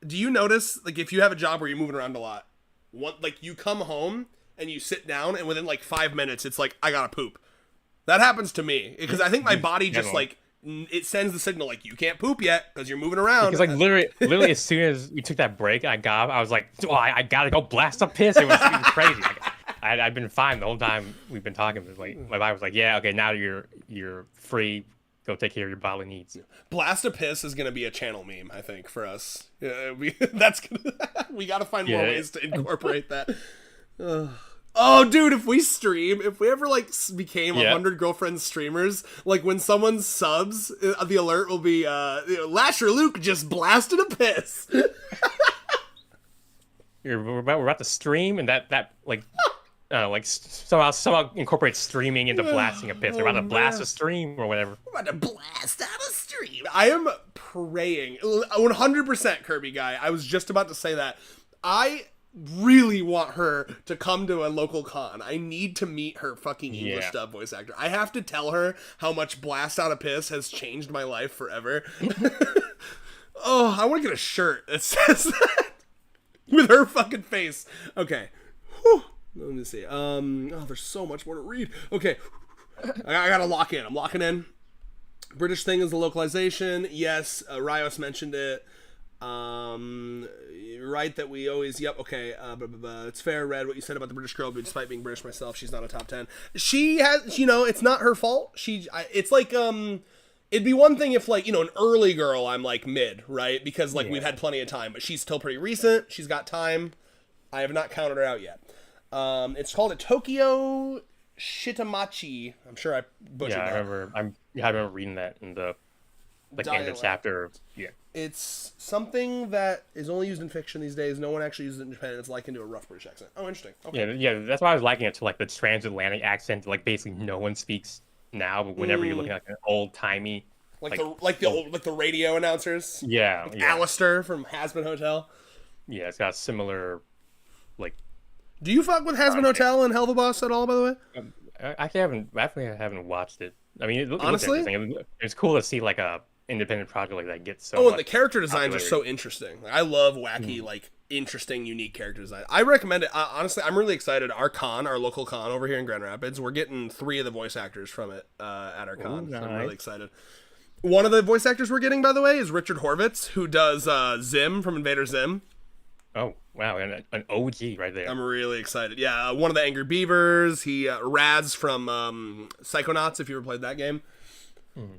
do you notice, like, if you have a job where you're moving around a lot, like, you come home and you sit down, and within, like, 5 minutes, it's like, I gotta poop. That happens to me, because I think my body just, like, it sends the signal, like, you can't poop yet, because you're moving around. Because, like, literally, as soon as we took that break, I was like, oh, I gotta go blast a piss. It was crazy. Like, I'd been fine the whole time we've been talking. But, like, my body was like, yeah, okay, now you're free. Go take care of your bodily needs. Blast a piss is gonna be a channel meme, I think, for us. We gotta find more ways to incorporate that. Oh, dude, if we ever, like, became 100 Girlfriends streamers, like, when someone subs, the alert will be, Lasher Luke just blasted a piss. We're about to stream, and that like, like, somehow incorporate streaming into blasting a piss. We're about to blast a stream or whatever. We're about to blast out a stream. I am praying. 100% Kirby guy. I was just about to say that. I really want her to come to a local con. I need to meet her fucking English dub voice actor. I have to tell her how much blast out a piss has changed my life forever. Oh, I want to get a shirt that says that with her fucking face. Okay. Whew. Let me see. There's so much more to read. Okay. I gotta lock in. I'm locking in. British thing is the localization. Yes, Rios mentioned it. You're right that we always, okay, it's fair, Red, what you said about the British girl, but despite being British myself, she's not a top 10. She has, it's not her fault. It's like, it'd be one thing if, like, an early girl, I'm, like, mid, right? Because, like, we've had plenty of time, but she's still pretty recent. She's got time. I have not counted her out yet. It's called a Tokyo Shitamachi. I'm sure I butchered that. I remember reading that in the, like, end of chapter. Yeah. It's something that is only used in fiction these days. No one actually uses it in Japan. It's like into a rough British accent. Oh, interesting. Okay. Yeah, that's why I was liking it to, like, the transatlantic accent. Like, basically no one speaks now, but whenever you're looking at, like, an old timey, like the radio announcers. Yeah, like Alistair from Hazbin Hotel. Yeah, it's got similar, like. Do you fuck with Hazbin Hotel and Helva Boss at all? By the way, I haven't watched it. I mean, it honestly, looks interesting. It's cool to see, like, a independent project like that get so. Oh, and the character designs are so interesting. Like, I love wacky, like, interesting, unique character design. I recommend it. Honestly, I'm really excited. Our local con over here in Grand Rapids, we're getting 3 of the voice actors from it at our con. Nice. So I'm really excited. One of the voice actors we're getting, by the way, is Richard Horvitz, who does Zim from Invader Zim. Oh, wow, and an OG right there. I'm really excited. Yeah, one of the Angry Beavers. He Raz from Psychonauts, if you ever played that game. Mm-hmm.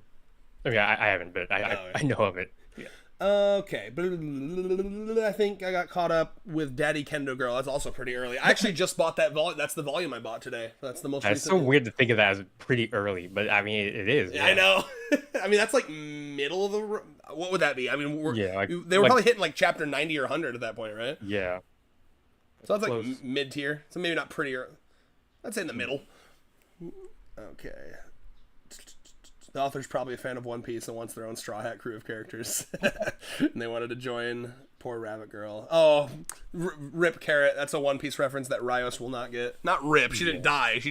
Oh, yeah, I haven't, but I know of it. Yeah. Okay, I think I got caught up with Daddy Kendo Girl. That's also pretty early. I actually just bought that volume. That's the volume I bought today. That's the most. It's so weird to think of that as pretty early, but I mean, it is. Yeah. I know. I mean, that's like middle of the. What would that be? I mean, they were probably hitting like chapter 90 or 100 at that point, right? Yeah. So that's like mid tier. So maybe not pretty early. I'd say in the middle. Okay. The author's probably a fan of One Piece and wants their own Straw Hat crew of characters. And they wanted to join poor Rabbit Girl. Oh, Rip Carrot. That's a One Piece reference that Rios will not get. Not Rip. She didn't die.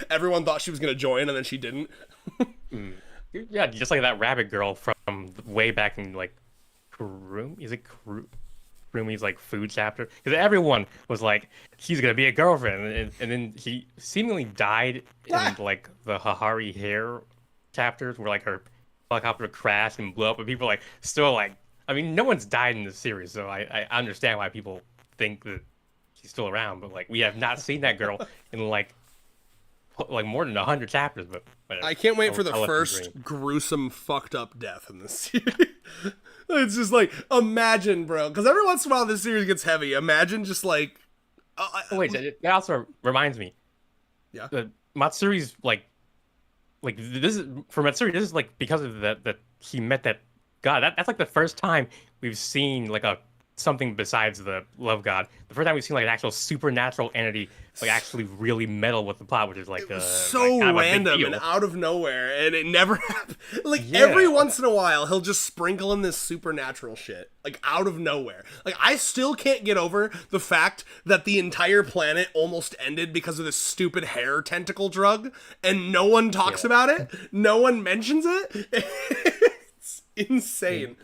Everyone thought she was going to join and then she didn't. Yeah, just like that Rabbit Girl from way back in, like, Kurumi's, like, food chapter. Because everyone was like, she's going to be a girlfriend. And then she seemingly died in, like, the Hahari hair chapters where, like, her helicopter crashed and blew up, but people, like, still, like, I mean, no one's died in this series, so I understand why people think that she's still around, but, like, we have not seen that girl in, like more than 100 chapters, but whatever. I can't wait for the first gruesome fucked up death in this series. It's just like, imagine, bro, because every once in a while this series gets heavy. Imagine just like wait, that also reminds me, yeah, Matsuri's like this is for Matsuri, this is like because of that he met that god. That's like the first time we've seen like something besides the love god. The first time we've seen like an actual supernatural entity like actually really meddle with the plot, which is like so like, kind of random and out of nowhere, and it never happened. Like every once in a while he'll just sprinkle in this supernatural shit like out of nowhere. Like I still can't get over the fact that the entire planet almost ended because of this stupid hair tentacle drug, and no one talks about it, no one mentions it. It's insane.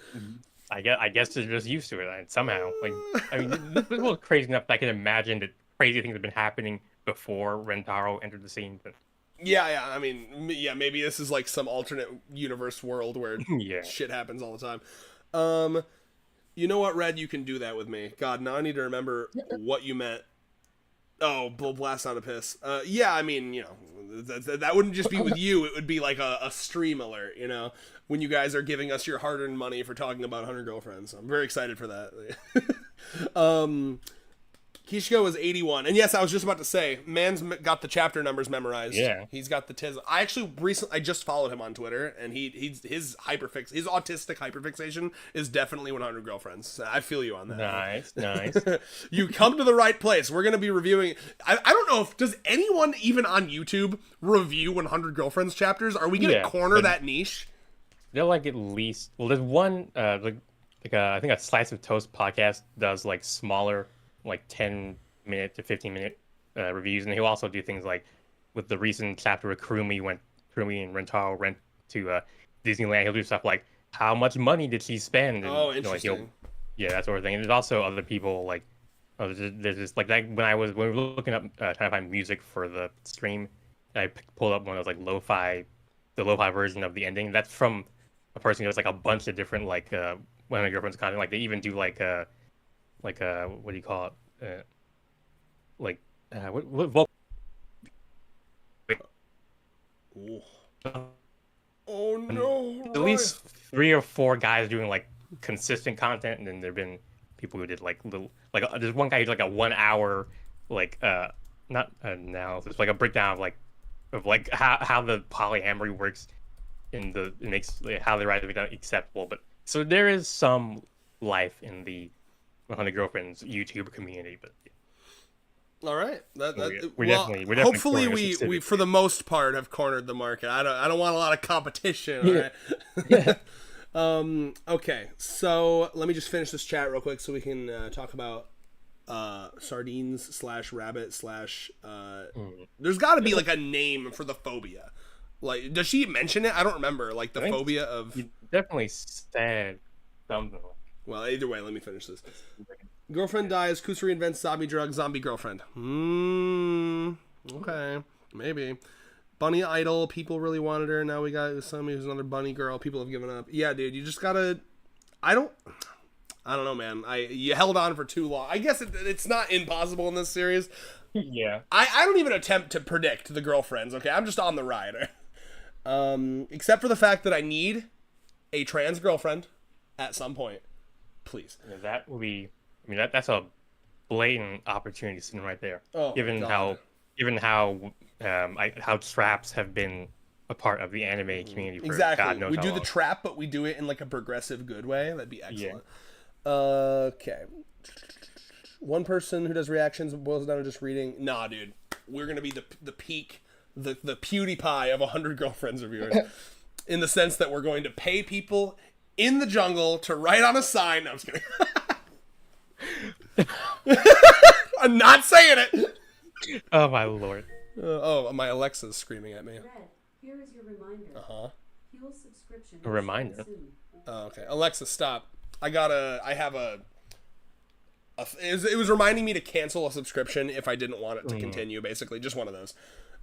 I guess they're just used to it somehow. Like, I mean, this was crazy enough that I can imagine that crazy things have been happening before Rentaro entered the scene. But Yeah. I mean, yeah. Maybe this is like some alternate universe world where yeah, shit happens all the time. You know what, Red? You can do that with me. God, now I need to remember what you meant. Oh, blast on a piss. Yeah, I mean, you know, that wouldn't just be with you. It would be like a stream alert, you know, when you guys are giving us your hard-earned money for talking about 100 Girlfriends. I'm very excited for that. Kishiko is 81. And yes, I was just about to say, man's got the chapter numbers memorized. Yeah. He's got the tiz. I actually I just followed him on Twitter, and his autistic hyperfixation is definitely 100 Girlfriends. I feel you on that. nice. You come to the right place. We're going to be reviewing. I don't know does anyone even on YouTube review 100 Girlfriends chapters? Are we going to corner that niche? They're like at least, well, there's one, I think a Slice of Toast podcast does like smaller, like 10-minute to 15-minute reviews, and he'll also do things like with the recent chapter where Kurumi and Rentaro went to Disneyland. He'll do stuff like how much money did she spend? And, interesting. That sort of thing. And there's also other people like there's just like that when we were looking up trying to find music for the stream, I pulled up one of those like the lo-fi version of the ending. That's from a person who does like a bunch of different like one of my girlfriend's content. Like they even do like what do you call it? What vocal? Oh no! At least 3 or 4 guys doing like consistent content, and then there've been people who did like little there's one guy who's like a 1 hour like not analysis, like a breakdown of how the polyamory works it makes how they write it acceptable. But so there is some life in the 100 Girlfriends YouTube community, but all right, we're definitely hopefully we for the most part have cornered the market. I don't want a lot of competition. All right? Okay, so let me just finish this chat real quick so we can talk about sardines / rabbit / there's got to be like a name for the phobia. Like, does she mention it? I don't remember. Like the phobia of. You definitely said something. Well, either way, let me finish this. Girlfriend dies. Kusari invents zombie drug. Zombie girlfriend. Okay, maybe. Bunny idol. People really wanted her. Now we got Usami, who's another bunny girl. People have given up. Yeah, dude, you just gotta. I don't know, man. You held on for too long. I guess it's not impossible in this series. Yeah. I don't even attempt to predict the girlfriends. Okay, I'm just on the ride. Except for the fact that I need a trans girlfriend at some point. Please. Yeah, that would be. I mean, that's a blatant opportunity sitting right there. Oh, given God. how traps have been a part of the anime community for exactly. God knows We how do long. the trap, but we do it in like a progressive good way. That'd be excellent. Yeah. Okay. One person who does reactions boils down to just reading. Nah, dude. We're gonna be the peak, the PewDiePie of 100 Girlfriends reviewers, in the sense that we're going to pay people in the jungle to write on a sign. No, I'm just kidding. I'm not saying it. Oh my lord. My Alexa's screaming at me. Red, here is your reminder. Fuel subscription. A reminder? Soon. Oh, okay. Alexa, stop. I have a it was reminding me to cancel a subscription if I didn't want it to continue, basically. Just one of those.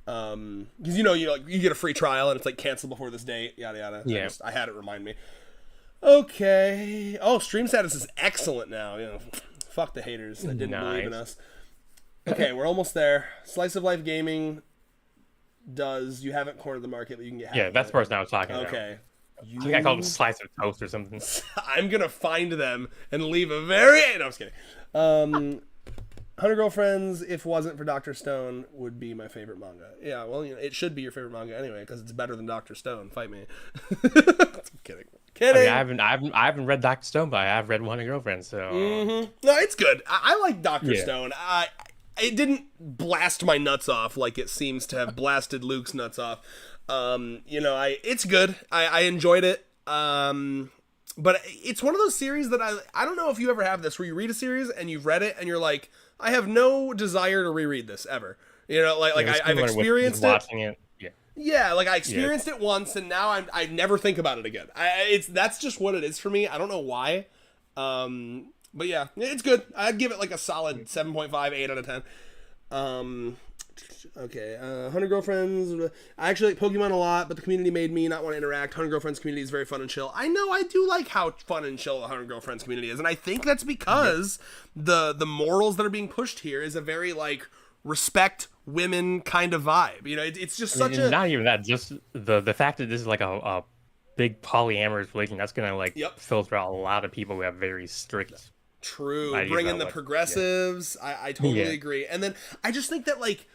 Because you get a free trial and it's like cancel before this date, yada yada. Yeah. I had it remind me. Okay. Oh, stream status is excellent now. Fuck the haters that didn't believe in us. Okay, we're almost there. Slice of Life Gaming does. You haven't cornered the market, but you can get half Yeah, of that's it. the person I was talking about. Okay. I think I called it slice of toast or something. I'm gonna find them and leave a very. No, I'm just kidding. 100 Girlfriends, if it wasn't for Dr. Stone, would be my favorite manga. Yeah, well, it should be your favorite manga anyway because it's better than Dr. Stone. Fight me. I'm kidding. Kidding. I mean, I haven't read Dr. Stone, but I have read 100 Girlfriends. So No, it's good. I like Dr. Yeah. Stone. It didn't blast my nuts off like it seems to have blasted Luke's nuts off. It's good. I enjoyed it. But it's one of those series that I don't know if you ever have this where you read a series and you've read it and you're like, I have no desire to reread this ever. I've experienced it. Watching it. Yeah. Yeah, like I experienced it once and now I never think about it again. That's just what it is for me. I don't know why. But yeah, it's good. I'd give it like a solid 7.5, 8 out of 10. Okay, 100 Girlfriends. I actually like Pokemon a lot, but the community made me not want to interact. 100 Girlfriends community is very fun and chill. I know, I do like how fun and chill the 100 Girlfriends community is, and I think that's because the morals that are being pushed here is a very, like, respect women kind of vibe. You know, it's just such a... Not even that, just the fact that this is like a big polyamorous religion, that's gonna, like, filter out a lot of people who have very strict... True. Bring in the progressives. Yeah. I totally agree. And then I just think that, like,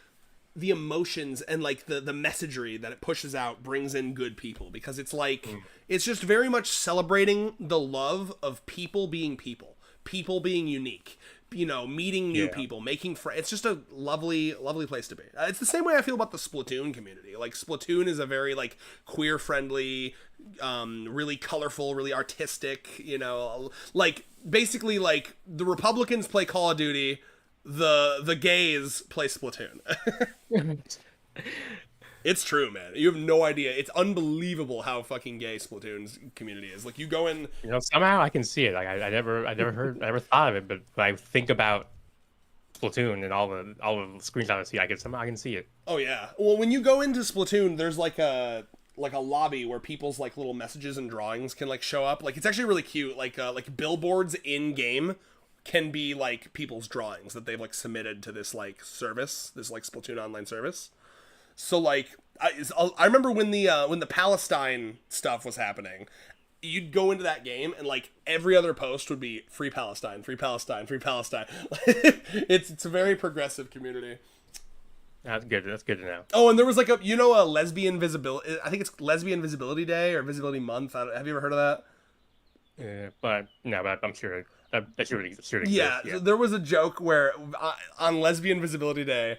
the emotions and, like, the messagery that it pushes out brings in good people, because it's like it's just very much celebrating the love of people being unique, you know, meeting new people, making friends. It's just a lovely place to be. It's the same way I feel about the Splatoon community. Like, Splatoon is a very, like, queer friendly, really colorful, really artistic, you know, like, basically, like, the Republicans play Call of Duty, the gays play Splatoon. It's true, man. You have no idea. It's unbelievable how fucking gay Splatoon's community is. Like, you go in, you know, somehow I can see it. Like, I never thought of it, but I think about Splatoon and all the screenshots I see. I can see it. Oh yeah. Well, when you go into Splatoon, there's like a lobby where people's, like, little messages and drawings can, like, show up. Like, it's actually really cute. Like billboards in game can be, like, people's drawings that they've, like, submitted to this, like, service, this, like, Splatoon online service. So, like, I remember when the Palestine stuff was happening, you'd go into that game and, like, every other post would be free Palestine, free Palestine, free Palestine. It's a very progressive community. That's good. That's good to know. Oh, and there was, like, a lesbian visibility. I think it's Lesbian Visibility Day or Visibility Month. Have you ever heard of that? But I'm sure that should exist. Yeah, there was a joke where on Lesbian Visibility Day,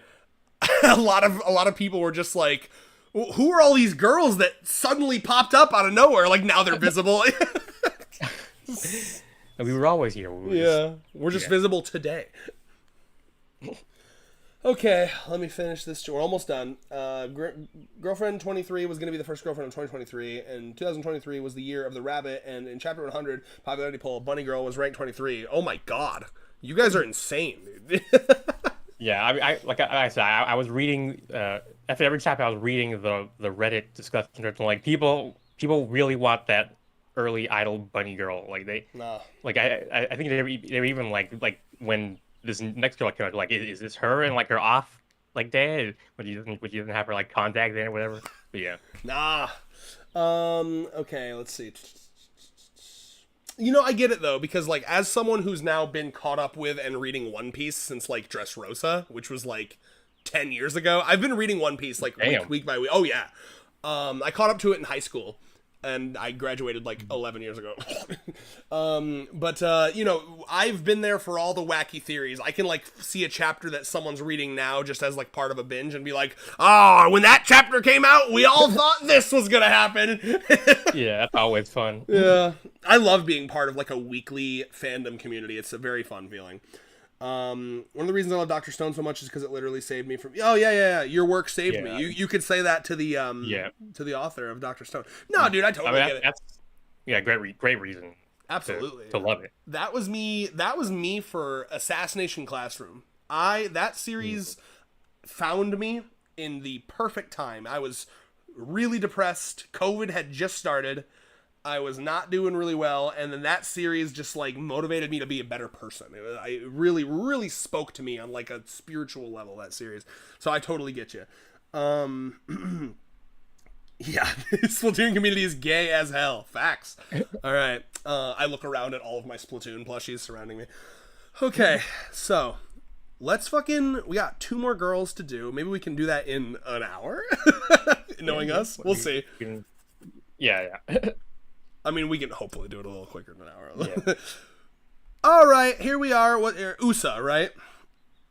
a lot of people were just like, "Who are all these girls that suddenly popped up out of nowhere? Like, now they're visible." We were always here. We're just visible today. Okay, let me finish this. We're almost done. Girlfriend 23 was going to be the first girlfriend of 2023, and 2023 was the year of the rabbit, and in Chapter 100, popularity poll, Bunny Girl was ranked 23. Oh my god. You guys are insane, dude. Yeah, I said, I was reading, after every chapter, I was reading the Reddit discussion, and, like, people really want that early idol Bunny Girl. Like, I think they were even, like when this next girl came out, like, is this her and, like, her off, like, day? Would you didn't have her, like, contact in or whatever? But yeah. Nah. Okay, let's see. You know, I get it, though, because, like, as someone who's now been caught up with and reading One Piece since, like, Dressrosa, which was, like, 10 years ago, I've been reading One Piece, like, week by week. Oh, yeah. I caught up to it in high school, and I graduated, like, 11 years ago. But you know, I've been there for all the wacky theories. I can, like, see a chapter that someone's reading now just as, like, part of a binge and be like, "Oh, when that chapter came out, we all thought this was gonna happen." Yeah, that's always fun. Yeah. I love being part of, like, a weekly fandom community. It's a very fun feeling. One of the reasons I love Dr. Stone so much is because it literally saved me from... Oh, yeah. Your work saved me. You could say that to the to the author of Dr. Stone. No, dude, I totally get it. Great reason. Absolutely. To love it. That was me for Assassination Classroom. That series found me in the perfect time. I was really depressed. COVID had just started. I was not doing really well, and then that series just, like, motivated me to be a better person. It really, really spoke to me on, like, a spiritual level, that series. So I totally get you. Yeah, Splatoon community is gay as hell. Facts. All right. I look around at all of my Splatoon plushies surrounding me. Okay, so let's we got 2 more girls to do. Maybe we can do that in an hour? Knowing us, we'll see. Yeah. I mean, we can hopefully do it a little quicker than an hour. Yeah. All right, here we are. Usa, right?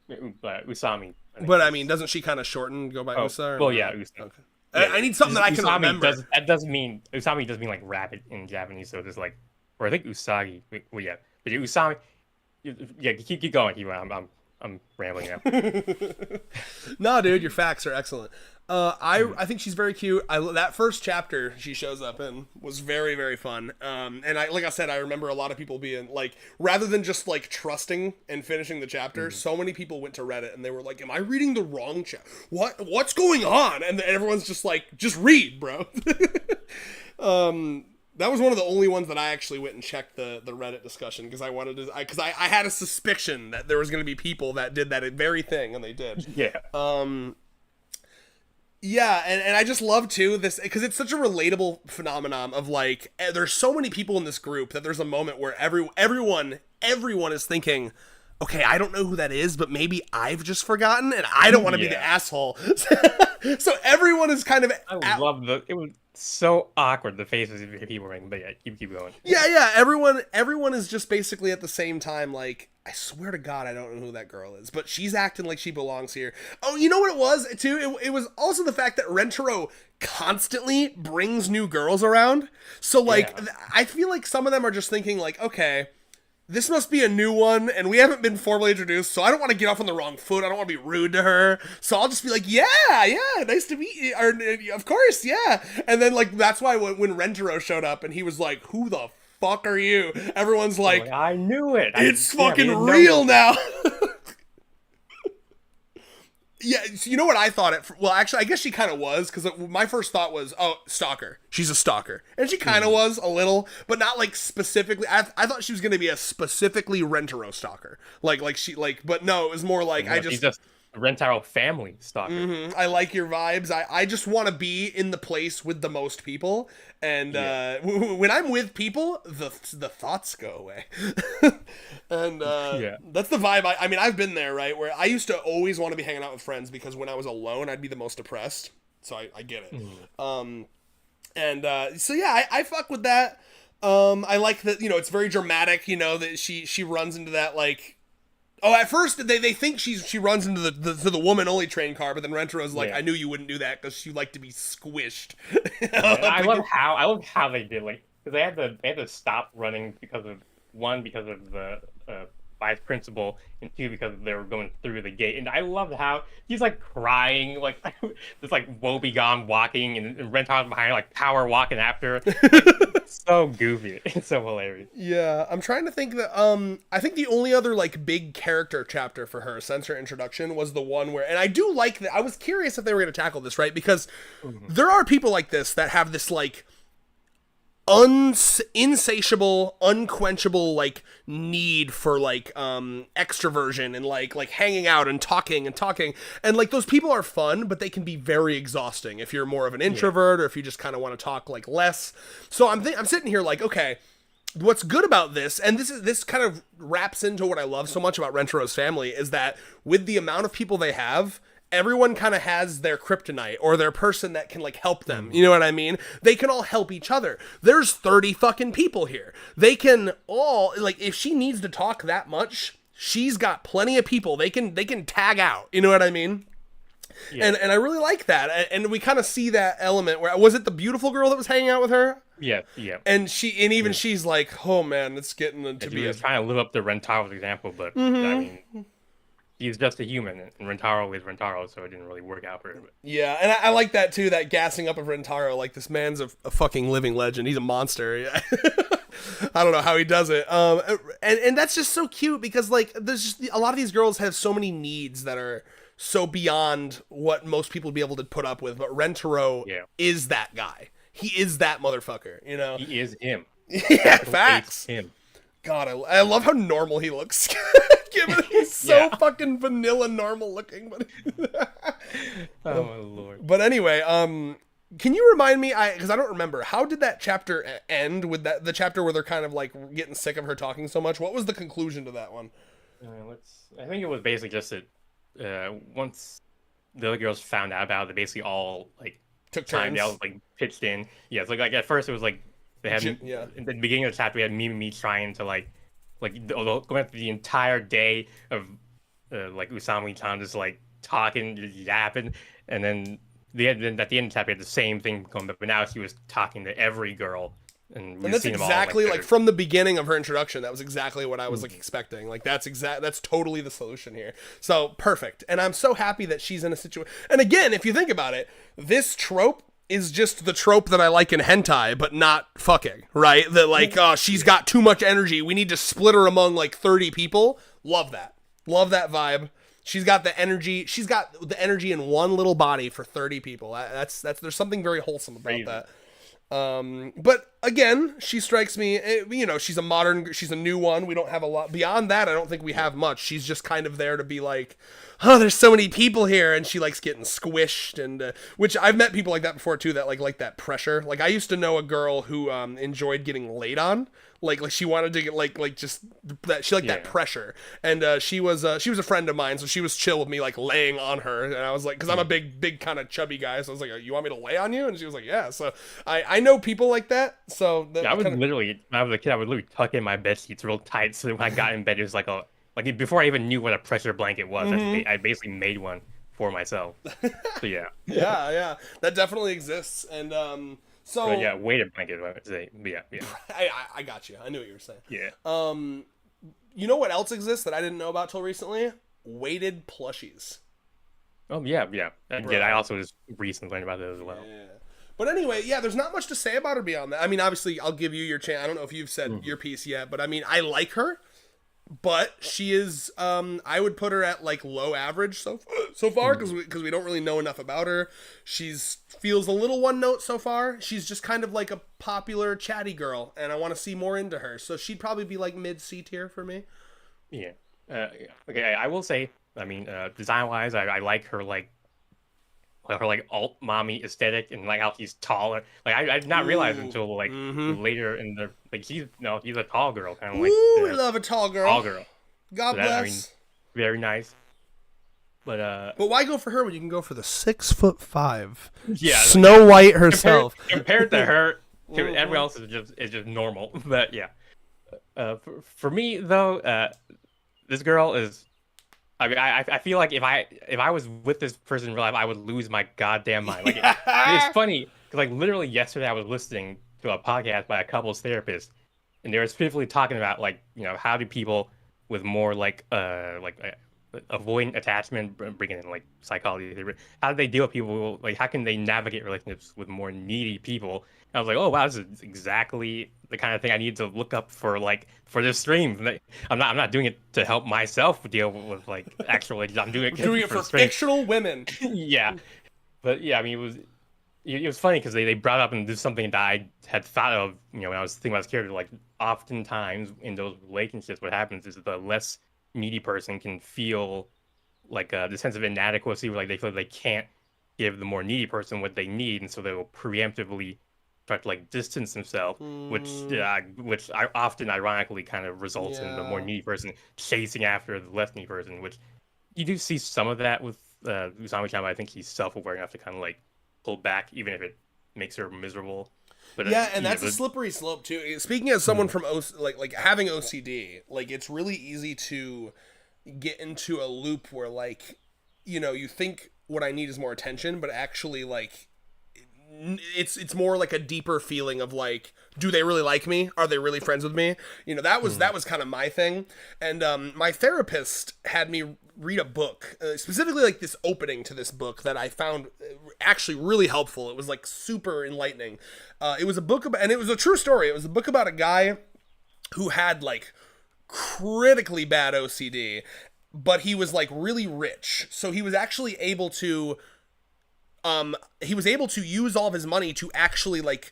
Usami. But I mean, doesn't she kind of shorten, go by Usa? Well, yeah, Usa. Okay. Yeah. I need something that I can remember. That doesn't mean Usami doesn't mean, like, rabbit in Japanese. So it's like, or I think Usagi. Well, yeah, but Usami. Yeah, keep going. I'm I'm rambling now. No, dude, your facts are excellent. I think she's very cute. That first chapter she shows up in was very, very fun. And like I said, I remember a lot of people being like, rather than just like trusting and finishing the chapter, so many people went to Reddit and they were like, "Am I reading the wrong chapter? What's going on?" And everyone's just like, "Just read, bro." That was one of the only ones that I actually went and checked the Reddit discussion because I wanted to, because I had a suspicion that there was going to be people that did that very thing, and they did. Yeah. Yeah, and I just love too this because it's such a relatable phenomenon of like there's so many people in this group that there's a moment where everyone is thinking, okay, I don't know who that is, but maybe I've just forgotten, and I don't want to be the asshole. So everyone is kind of. I love it was so awkward, the faces of people were making, but yeah, keep going. Yeah. Everyone is just basically at the same time like, I swear to God, I don't know who that girl is, but she's acting like she belongs here. Oh, you know what it was too? It was also the fact that Rentaro constantly brings new girls around. So like, I feel like some of them are just thinking like, okay, this must be a new one, and we haven't been formally introduced, so I don't want to get off on the wrong foot. I don't want to be rude to her. So I'll just be like, yeah, nice to meet you. Or, of course, yeah. And then, like, that's why when Rentaro showed up, and he was like, who the fuck are you? Everyone's like, I knew it. It's fucking real now. Yeah, so you know what I thought well, actually, I guess she kind of was, because my first thought was, oh, stalker. She's a stalker. And she kind of was, a little, but not, like, specifically. I thought she was going to be a specifically Rentaro stalker. But no, it was more like, She's just a Rentaro family stalker. I like your vibes. I just want to be in the place with the most people. And when I'm with people, the thoughts go away. And that's the vibe. I mean, I've been there, right? Where I used to always want to be hanging out with friends because when I was alone, I'd be the most depressed. So I get it. So yeah, I fuck with that. I like that, it's very dramatic, that she runs into that, like, oh, at first they think she runs into the woman only train car, but then Rentaro's like, I knew you wouldn't do that because you like to be squished. I love how they did, like, because they had to stop running because of the vice principal, and 2 because they were going through the gate. And I love how he's like crying, like just like woebegone walking, and Rentaro's behind, like power walking after. It's so goofy. It's so hilarious. Yeah, I'm trying to think that I think the only other like big character chapter for her since her introduction was the one where, and I do like that. I was curious if they were going to tackle this, right? Because there are people like this that have this like insatiable, unquenchable like need for like extroversion and like hanging out and talking and like those people are fun, but they can be very exhausting if you're more of an introvert or if you just kind of want to talk like less. So I'm sitting here like, okay, what's good about this, and this kind of wraps into what I love so much about Rentaro's family, is that with the amount of people they have, everyone kind of has their kryptonite or their person that can like help them. You know what I mean? They can all help each other. There's 30 fucking people here. They can all, like, if she needs to talk that much, she's got plenty of people. They can tag out. You know what I mean? Yeah. And I really like that. And we kind of see that element where, was it the beautiful girl that was hanging out with her? Yeah. And she's like, oh man, it's getting to be. She was trying to live up to Rentaro's example, but I mean, he's just a human, and Rentaro is Rentaro, so it didn't really work out for him. Yeah, and I like that too, that gassing up of Rentaro, like, this man's a fucking living legend. He's a monster. Yeah. I don't know how he does it. And that's just so cute because, like, there's just a lot of these girls have so many needs that are so beyond what most people would be able to put up with, but Rentaro is that guy. He is that motherfucker, He is him. Yeah, facts. Him. God, I love how normal he looks. Given he's so fucking vanilla normal looking, but oh my lord. But anyway, can you remind me? Because I don't remember, how did that chapter end? With the chapter where they're kind of like getting sick of her talking so much. What was the conclusion to that one? I think it was basically just that once the other girls found out about it, they basically all like took turns. They all like pitched in. Yeah, so like at first it was like they had in the beginning of the chapter we had me trying to like going through the entire day of like Usami-chan just like talking, just yapping, and then at the end of the chapter we had the same thing going, but now she was talking to every girl and And that's exactly like from the beginning of her introduction. That was exactly what I was like expecting. Like that's totally the solution here. So perfect. And I'm so happy that she's in a situation. And again, if you think about it, this trope is just the trope that I like in hentai, but not fucking, right? That like, oh, she's got too much energy. We need to split her among like 30 people. Love that. Love that vibe. She's got the energy. She's got the energy in one little body for 30 people. That's there's something very wholesome about that. But again, she strikes me, you know, she's a new one. We don't have a lot beyond that. I don't think we have much. She's just kind of there to be like, oh, there's so many people here. And she likes getting squished and, which I've met people like that before too, that like that pressure. Like I used to know a girl who, enjoyed getting laid on. Like she wanted to get like just that she liked that pressure, and she was a friend of mine, so she was chill with me like laying on her, and I was like, because I'm a big kind of chubby guy, so I was like, you want me to lay on you? And she was like, yeah. So I know people like that. So I was literally, when I was a kid, I would literally tuck in my bed sheets real tight, so when I got in bed, it was like before I even knew what a pressure blanket was, I basically made one for myself. So yeah. yeah, that definitely exists, and So but yeah, weighted blanket. I would say, yeah. I got you. I knew what you were saying. Yeah. You know what else exists that I didn't know about till recently? Weighted plushies. Oh yeah. I also just recently learned about it as well. Yeah. But anyway, yeah, there's not much to say about her beyond that. I mean, obviously, I'll give you your chance. I don't know if you've said your piece yet, but I mean, I like her. But she is, I would put her at like low average so far because we don't really know enough about her. Feels a little one note so far. She's just kind of like a popular chatty girl, and I want to see more into her. So she'd probably be like mid C tier for me. Yeah. Okay. I will say, I mean, design wise, I like her like alt mommy aesthetic and like how she's taller. Like I did not realize until like later in the like she's a tall girl kind of like. Ooh, we love a tall girl. Tall girl. God bless. I mean, very nice. But why go for her when you can go for the 6'5"? Yeah, Snow White herself. Compared to her, everyone else is just normal. But yeah, for me though, this girl is. I mean, I feel like if I was with this person in real life, I would lose my goddamn mind. Like it's funny because like literally yesterday I was listening to a podcast by a couples therapist, and they were specifically talking about like how do people with more like avoidant attachment, bringing in like psychology, how do they deal with people? Like how can they navigate relationships with more needy people? And I was like, oh wow, this is exactly the kind of thing I need to look up for this stream. I'm not doing it to help myself deal with like actual. I'm doing it for fictional women. Yeah, but yeah, I mean it was funny because they brought up and this is something that I had thought of when I was thinking about this character. Like oftentimes in those relationships, what happens is the less needy person can feel like the sense of inadequacy, where like they feel like they can't give the more needy person what they need, and so they will preemptively try to like distance themselves, which often ironically kind of results in the more needy person chasing after the less needy person, which you do see some of that with Usami-chan, but I think he's self-aware enough to kind of like pull back even if it makes her miserable. But and that's a slippery slope too. Speaking as someone from like having OCD, like it's really easy to get into a loop where like you think what I need is more attention, but actually like it's more like a deeper feeling of like, do they really like me? Are they really friends with me? That was kind of my thing. And my therapist had me read a book, specifically like this opening to this book that I found actually really helpful. It was like super enlightening. It was a book about, and it was a true story. It was a book about a guy who had like critically bad OCD, but he was like really rich. So he was actually able to use all of his money to actually like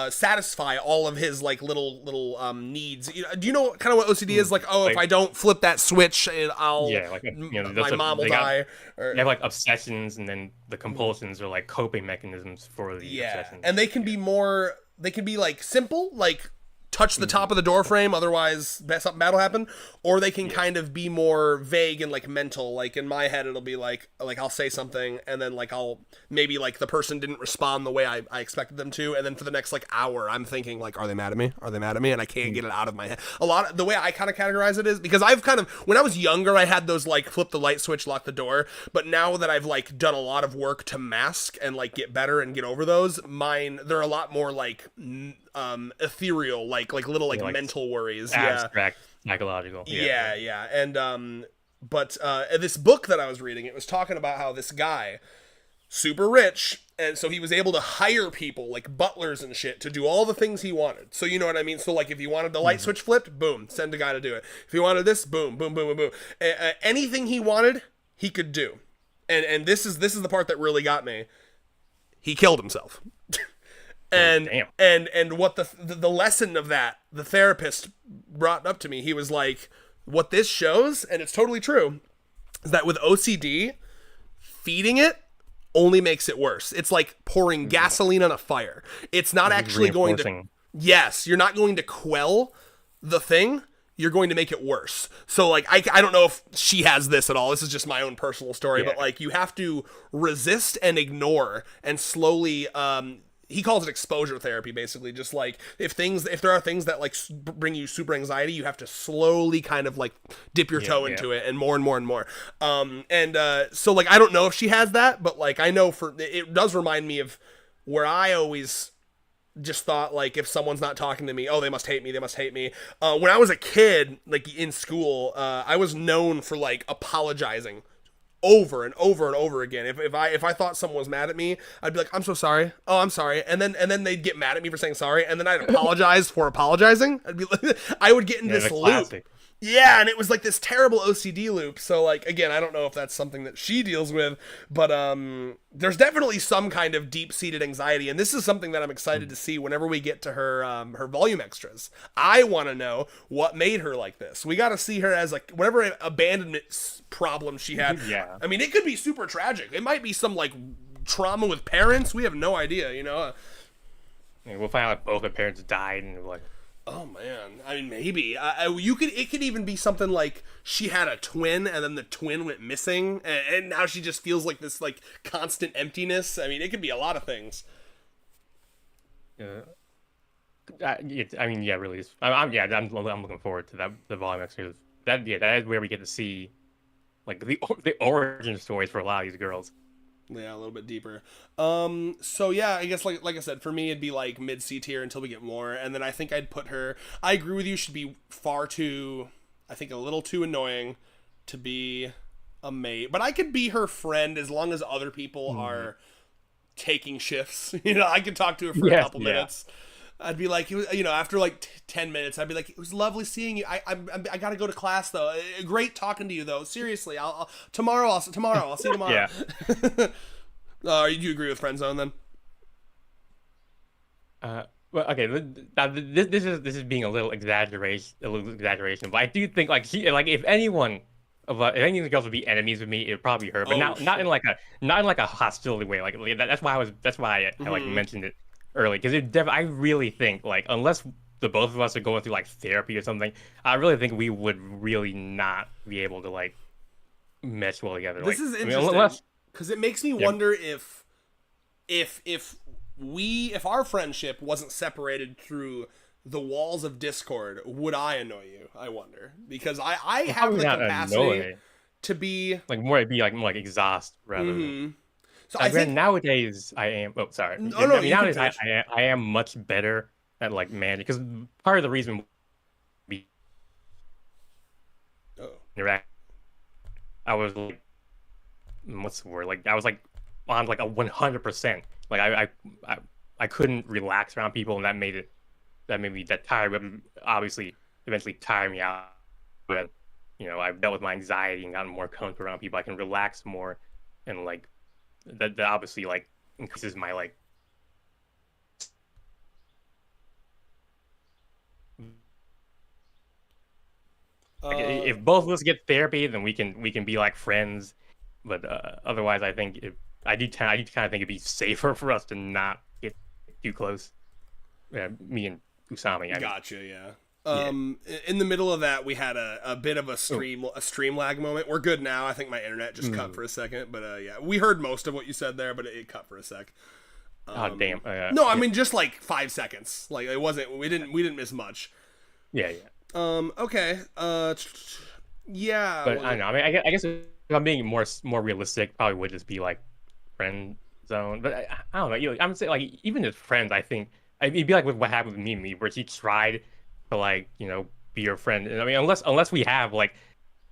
satisfy all of his like little needs. Do you know kind of what OCD is? Like, if I don't flip that switch, I'll my mom will die. They have like obsessions, and then the compulsions are like coping mechanisms for the obsessions. And they can be like simple, like touch the top of the door frame, otherwise something bad will happen, or they can kind of be more vague and like mental. Like in my head, it'll be like I'll say something, and then like I'll maybe like the person didn't respond the way I expected them to, and then for the next like hour, I'm thinking like, are they mad at me? Are they mad at me? And I can't get it out of my head. The way I kind of categorize it is because I've kind of, when I was younger, I had those like flip the light switch, lock the door, but now that I've like done a lot of work to mask and like get better and get over those, they're a lot more like ethereal, like little like like mental worries. abstract, psychological. Yeah. And but this book that I was reading, it was talking about how this guy, super rich, and so he was able to hire people like butlers and shit to do all the things he wanted. So you know what I mean? So like if he wanted the light switch flipped, boom, send a guy to do it. If he wanted this, boom, boom, boom, boom, boom. Anything he wanted, he could do. And this is the part that really got me. He killed himself. And what the lesson of that, the therapist brought up to me, he was like, what this shows, and it's totally true, is that with OCD, feeding it only makes it worse. It's like pouring gasoline on a fire. It's not actually going to... Yes, you're not going to quell the thing. You're going to make it worse. So, like, I don't know if she has this at all. This is just my own personal story. But, like, you have to resist and ignore and slowly... he calls it exposure therapy, basically. Just like if there are things that like bring you super anxiety, you have to slowly kind of like dip your toe into it, and more and more and more. So like I don't know if she has that, but like I know it does remind me of where I always just thought like if someone's not talking to me, oh, they must hate me. When I was a kid, like in school, I was known for like apologizing over and over and over again. If I thought someone was mad at me, I'd be like, I'm so sorry. Oh, I'm sorry. And then they'd get mad at me for saying sorry, and then I'd apologize for apologizing. I'd be like, I would get in this loop. Classic. Yeah, and it was like this terrible OCD loop. So like again, I don't know if that's something that she deals with, but there's definitely some kind of deep-seated anxiety, and this is something that I'm excited to see whenever we get to her her volume extras. I want to know what made her like this. We got to see her as like whatever abandonment problem she had. Yeah. I mean, it could be super tragic. It might be some like trauma with parents. We have no idea, you know. We'll find out if both her parents died, and like. Oh man, I mean maybe it could even be something like she had a twin and then the twin went missing and now she just feels like this like constant emptiness. I mean it could be a lot of things. I mean yeah, really. I'm looking forward to that the volume extras. That is where we get to see like the origin stories for a lot of these girls. Yeah, a little bit deeper. So yeah, I guess like I said, for me it'd be like mid C tier until we get more, and then I think I'd put her. I agree with you. Should be far too. I think a little too annoying to be a mate, but I could be her friend as long as other people are taking shifts. You know, I could talk to her for a couple minutes. I'd be like, you know, after like 10 minutes, I'd be like, it was lovely seeing you. I gotta go to class though. Great talking to you though. Seriously, I'll tomorrow. I'll see you tomorrow. Do you agree with friend zone then? Well, okay. Now this is being a little exaggeration, but I do think like if any of the girls would be enemies with me, it'd probably be her. But not in like a hostility way. Like that's why I like mentioned it early, because I really think like unless the both of us are going through like therapy or something, I really think we would really not be able to like mesh well together. This is interesting because it makes me wonder if our friendship wasn't separated through the walls of Discord, would I annoy you? I wonder, because I have the capacity to be like more exhaust rather than. So I think nowadays I am. Oh, sorry. Nowadays I am much better at like managing, because part of the reason we interact, I was like, what's the word? Like I was like on like a 100%. Like I couldn't relax around people, and that made me tired. But obviously, eventually tire me out. But you know, I've dealt with my anxiety and gotten more comfortable around people. I can relax more, and like. That obviously like increases my like if both of us get therapy, then we can be like friends, but otherwise I think I do kind of think it'd be safer for us to not get too close. Me and Usami. Gotcha. Yeah. In the middle of that, we had a bit of a stream lag moment. We're good now. I think my internet just cut for a second, but yeah, we heard most of what you said there, but it cut for a sec. Oh damn! No, I mean just like 5 seconds. Like it wasn't. We didn't miss much. Yeah. Okay. Yeah. But I don't know. I mean, I guess if I'm being more realistic, probably would just be like friend zone. But I don't know. I'm saying like even as friends, I think it'd be like with what happened with Mimi, where she tried to like be your friend. And I mean, unless we have like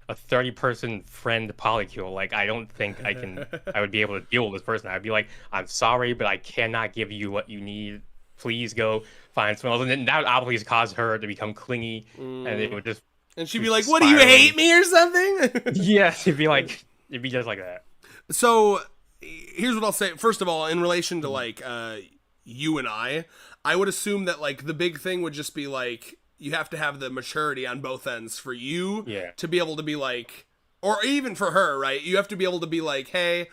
a 30-person friend polycule, like I don't think I would be able to deal with this person. I'd be like, I'm sorry, but I cannot give you what you need. Please go find someone else. And then that would obviously cause her to become clingy, and it would just And she'd be like, "What, do you hate me or something?" yeah, it'd be just like that. So here's what I'll say. First of all, in relation to like you and I would assume that like the big thing would just be like you have to have the maturity on both ends for you to be able to be like, or even for her, right? You have to be able to be like, hey,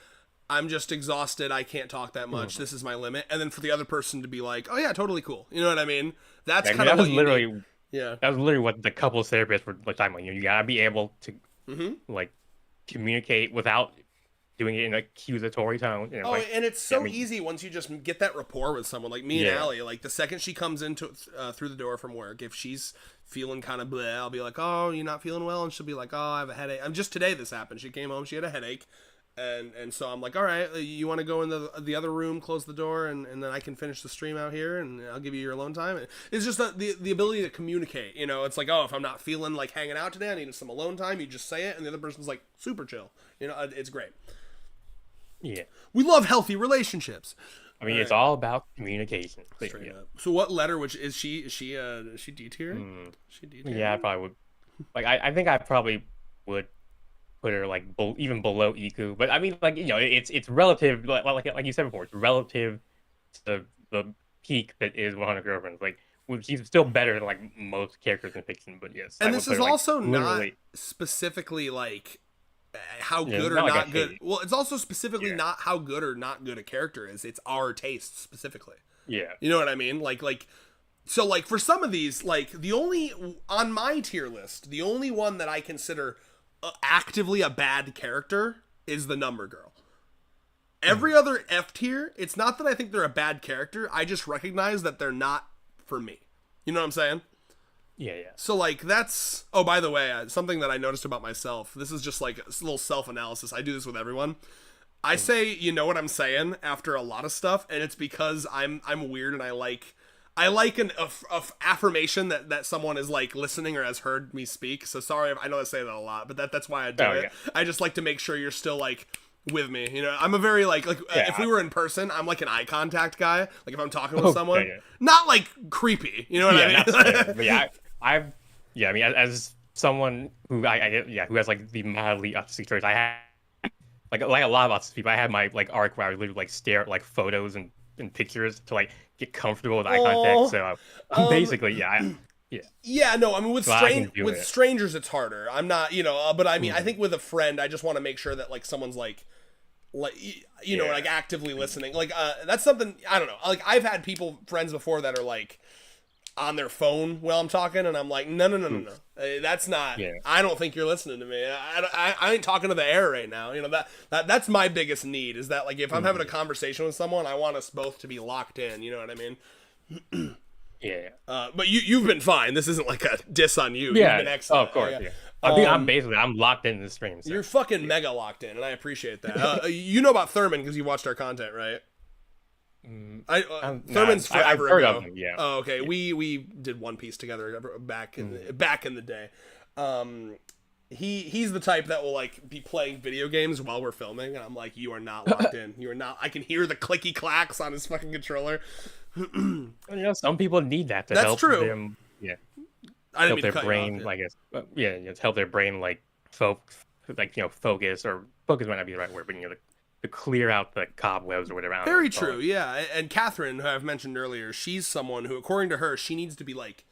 I'm just exhausted. I can't talk that much. This is my limit. And then for the other person to be like, oh yeah, totally cool. You know what I mean? That's kind of what literally, you need. Yeah. That was literally what the couples therapists were like talking about. You gotta be able to like communicate without doing it in an accusatory tone. Oh, like, and it's so easy once you just get that rapport with someone. Like me and Allie, like the second she comes into through the door from work, if she's feeling kind of bleh, I'll be like, oh, you're not feeling well? And she'll be like, oh, I have a headache. Just today this happened. She came home, she had a headache. And so I'm like, all right, you want to go in the other room, close the door, and then I can finish the stream out here, and I'll give you your alone time. It's just the ability to communicate. You know, it's like, oh, if I'm not feeling like hanging out today, I need some alone time. You just say it, and the other person's like, super chill. You know, it's great. Yeah. We love healthy relationships. I mean, it's all about communication. Straight up. So what letter, which is she D tier? She D tier? Yeah, I probably would. Like, I think I probably would put her like even below Iku, but I mean, like, it's relative. Like you said before, it's relative to the peak that is 100 Girlfriends. Like, she's still better than like most characters in fiction. But yes, and this is also not specifically like how good or not good. Well, it's also specifically not how good or not good a character is. It's our taste specifically. Yeah, you know what I mean? So like for some of these, like the only on my tier list, the only one that I consider actively a bad character is the Number Girl. Every other F tier, it's not that I think they're a bad character, I just recognize that they're not for me. You know what I'm saying? Yeah. So like that's, oh, by the way, something that I noticed about myself, this is just like a little self-analysis, I do this with everyone. I say, you know what I'm saying, after a lot of stuff, and it's because I'm weird and I like an affirmation that someone is like listening or has heard me speak. So sorry, I know I say that a lot, but that's why I do it. Yeah. I just like to make sure you're still like with me. You know, I'm a very if we were in person, I'm like an eye contact guy. Like if I'm talking with someone, not like creepy. You know what I mean? But I mean, as someone who who has like the mildly autistic traits, I have like a lot of autistic people. I had my like arc where I would literally like stare at like photos and pictures to like get comfortable with eye contact. So basically, no, I mean with strangers it's harder. I'm not, but I mean I think with a friend I just want to make sure that like someone's like like actively listening. Like that's something, I don't know. Like I've had friends before that are like on their phone while I'm talking, and I'm like, no. That's not. Yeah. I don't think you're listening to me. I ain't talking to the air right now. You know that's my biggest need is that like if I'm having a conversation with someone, I want us both to be locked in. You know what I mean? Yeah. But you've been fine. This isn't like a diss on you. Yeah. You've been excellent. Oh, of course. Yeah. I'm locked in the stream. So. You're fucking mega locked in, and I appreciate that. You know about Thurman because you watched our content, right? Thurman's forever I've heard ago. Of him, yeah. Oh, okay. We did One Piece together back in the day. He's the type that will like be playing video games while we're filming, and I'm like, you are not locked in. You are not. I can hear the clicky clacks on his fucking controller. Some people need that to help them. Yeah. I didn't help their brain, I guess. Help their brain like focus, or focus might not be the right word, but to clear out the cobwebs or whatever. Very true, yeah. And Catherine, who I've mentioned earlier, she's someone who, according to her, she needs to be like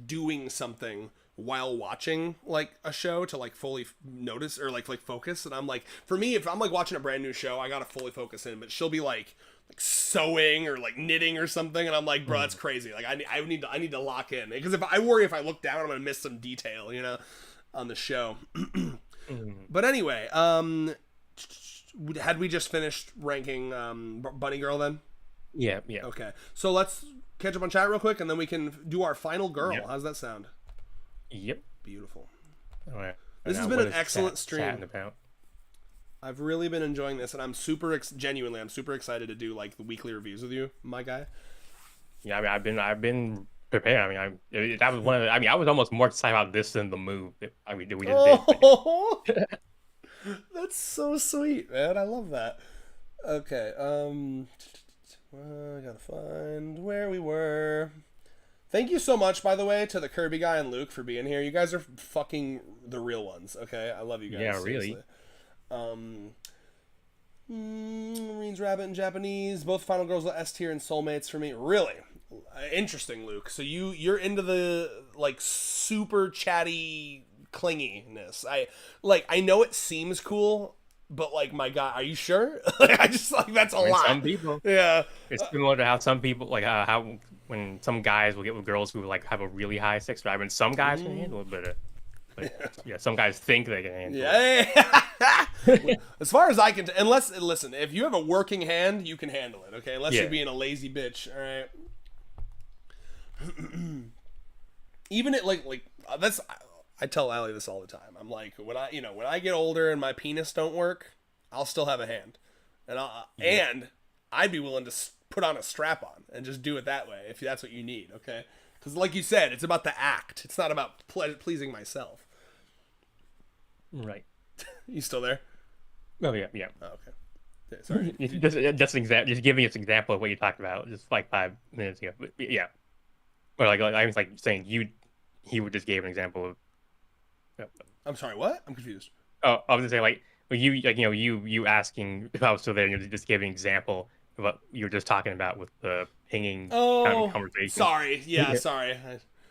doing something while watching like a show to like fully notice or like focus. And I'm like, for me, if I'm like watching a brand new show, I gotta fully focus in. But she'll be like sewing or like knitting or something, and I'm like, bro, that's crazy. Like I need to lock in, because if I worry if I look down, I'm gonna miss some detail, on the show. But anyway, had we just finished ranking Bunny Girl then? Yeah. Okay, so let's catch up on chat real quick, and then we can do our final girl. Yep. How's that sound? Yep. Beautiful. All right. This has been an excellent stream. I've really been enjoying this, and I'm super genuinely, I'm super excited to do like the weekly reviews with you, my guy. Yeah, I mean, I've been prepared. I mean, that was one of the. I mean, I was almost more excited about this than the move. I mean, that we just did. Oh, that's so sweet, man. I love that. Okay, I gotta find where we were. Thank you so much, by the way, to the Kirby guy and Luke for being here. You guys are fucking the real ones, okay? I love you guys. Yeah, really. Seriously. Marines Rabbit in Japanese. Both Final Girls are S tier and soulmates for me. Really? Interesting, Luke. So you're into the like super chatty clinginess. I know it seems cool, but like my God, are you sure? I just like that's a lot. Some people. Yeah. It's similar to how some people like how when some guys will get with girls who like have a really high sex drive, and some guys can handle it, but yeah, some guys think they can handle it. Yeah. As far as I can, unless listen, if you have a working hand, you can handle it. Okay, unless you're being a lazy bitch. All right. Even it like that's I tell Allie this all the time. I'm like when I get older and my penis don't work, I'll still have a hand, and I'd be willing to put on a strap on and just do it that way if that's what you need. Okay, because like you said, it's about the act. It's not about pleasing myself. Right. You still there? Oh yeah. Oh, okay. Yeah, sorry. Just giving us an example of what you talked about just like 5 minutes ago. But, yeah. Or like I was like saying he would just gave an example of. I'm sorry. What? I'm confused. Oh, I was gonna say like you asking if I was still there, and you just gave an example of what you were just talking about with the pinging kind of conversation. Sorry. Yeah, sorry.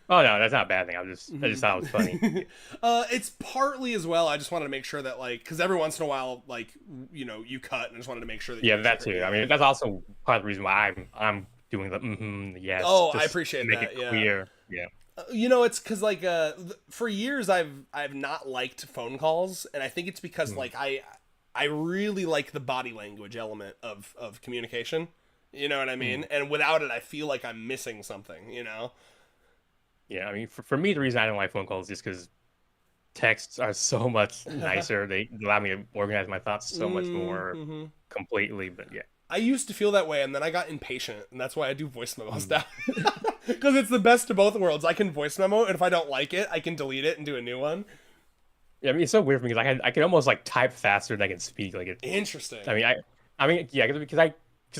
Oh no, that's not a bad thing. I just thought it was funny. It's partly as well. I just wanted to make sure that like because every once in a while like you cut, and I just wanted to make sure that that too. I mean that's also part of the reason why I'm doing the yes. Oh, I appreciate make that. It clear. Yeah. It's because like for years I've not liked phone calls, and I think it's because like I really like the body language element of communication. You know what I mean? And without it, I feel like I'm missing something. Yeah, I mean, for me, the reason I don't like phone calls is just because texts are so much nicer. They allow me to organize my thoughts so much more completely. But yeah, I used to feel that way, and then I got impatient, and that's why I do voice memos now. Because it's the best of both worlds. I can voice memo, and if I don't like it, I can delete it and do a new one. Yeah, I mean, it's so weird for me because I can almost like type faster than I can speak. Like Interesting. I mean, yeah, because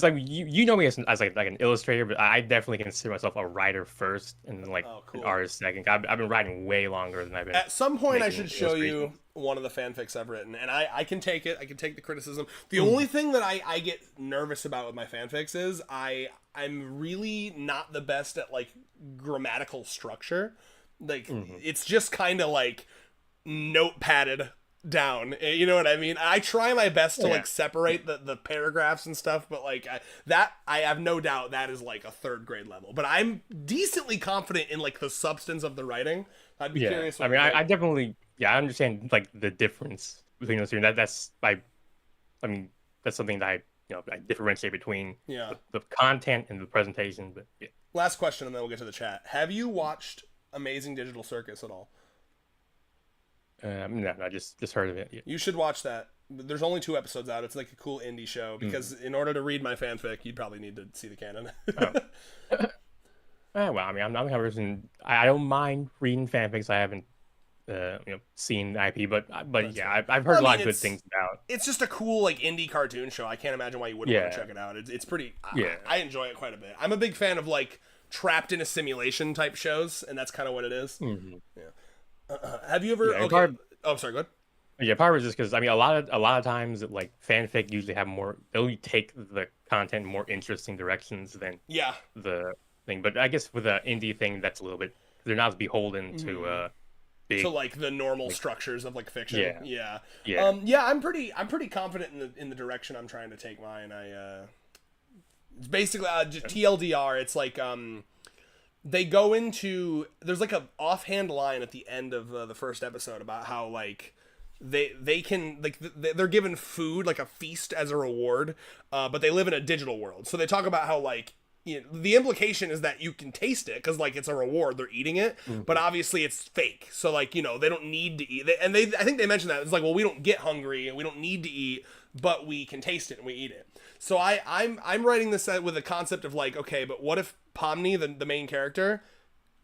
like you know me as like an illustrator, but I definitely consider myself a writer first, and then like an artist second. I've been writing way longer than I've been. At some point, I should show you one of the fanfics I've written, and I can take it. I can take the criticism. The only thing that I get nervous about with my fanfics is I'm really not the best at like grammatical structure. Like it's just kind of like notepadded down, you know what I mean? I try my best to like separate the paragraphs and stuff, but like I have no doubt that is like a 3rd grade level, but I'm decently confident in like the substance of the writing. I'd be curious. I mean, I definitely I understand like the difference between those two. That's something that I differentiate between the content and the presentation. But yeah. Last question, and then we'll get to the chat. Have you watched Amazing Digital Circus at all? No, I just heard of it. Yeah. You should watch that. There's only 2 episodes out. It's like a cool indie show because in order to read my fanfic, you'd probably need to see the canon. Well, I mean, I'm not the kind of person. I don't mind reading fanfics. I haven't, seen the IP, but yeah, I've heard a lot of good things about. It's just a cool like indie cartoon show. I can't imagine why you wouldn't want to check it out. It's pretty. I enjoy it quite a bit. I'm a big fan of like trapped in a simulation type shows, and that's kind of what it is. Yeah. Have you ever? Oh, sorry. Go ahead. Yeah, part was just because I mean, a lot of times, like fanfic usually have more. They'll take the content in more interesting directions than the thing. But I guess with the indie thing, that's a little bit. They're not beholden to big. To like the normal structures of like fiction. Yeah. I'm pretty confident in the direction I'm trying to take mine. It's basically just TLDR. It's like they go into there's like a offhand line at the end of the first episode about how like they can like they're given food like a feast as a reward, but they live in a digital world. So they talk about how like the implication is that you can taste it because like it's a reward, they're eating it, but obviously it's fake. So like they don't need to eat, and I think they mentioned that it's like, well, we don't get hungry and we don't need to eat, but we can taste it and we eat it. So I'm writing this with a concept of like, okay, but what if Pomni, the main character,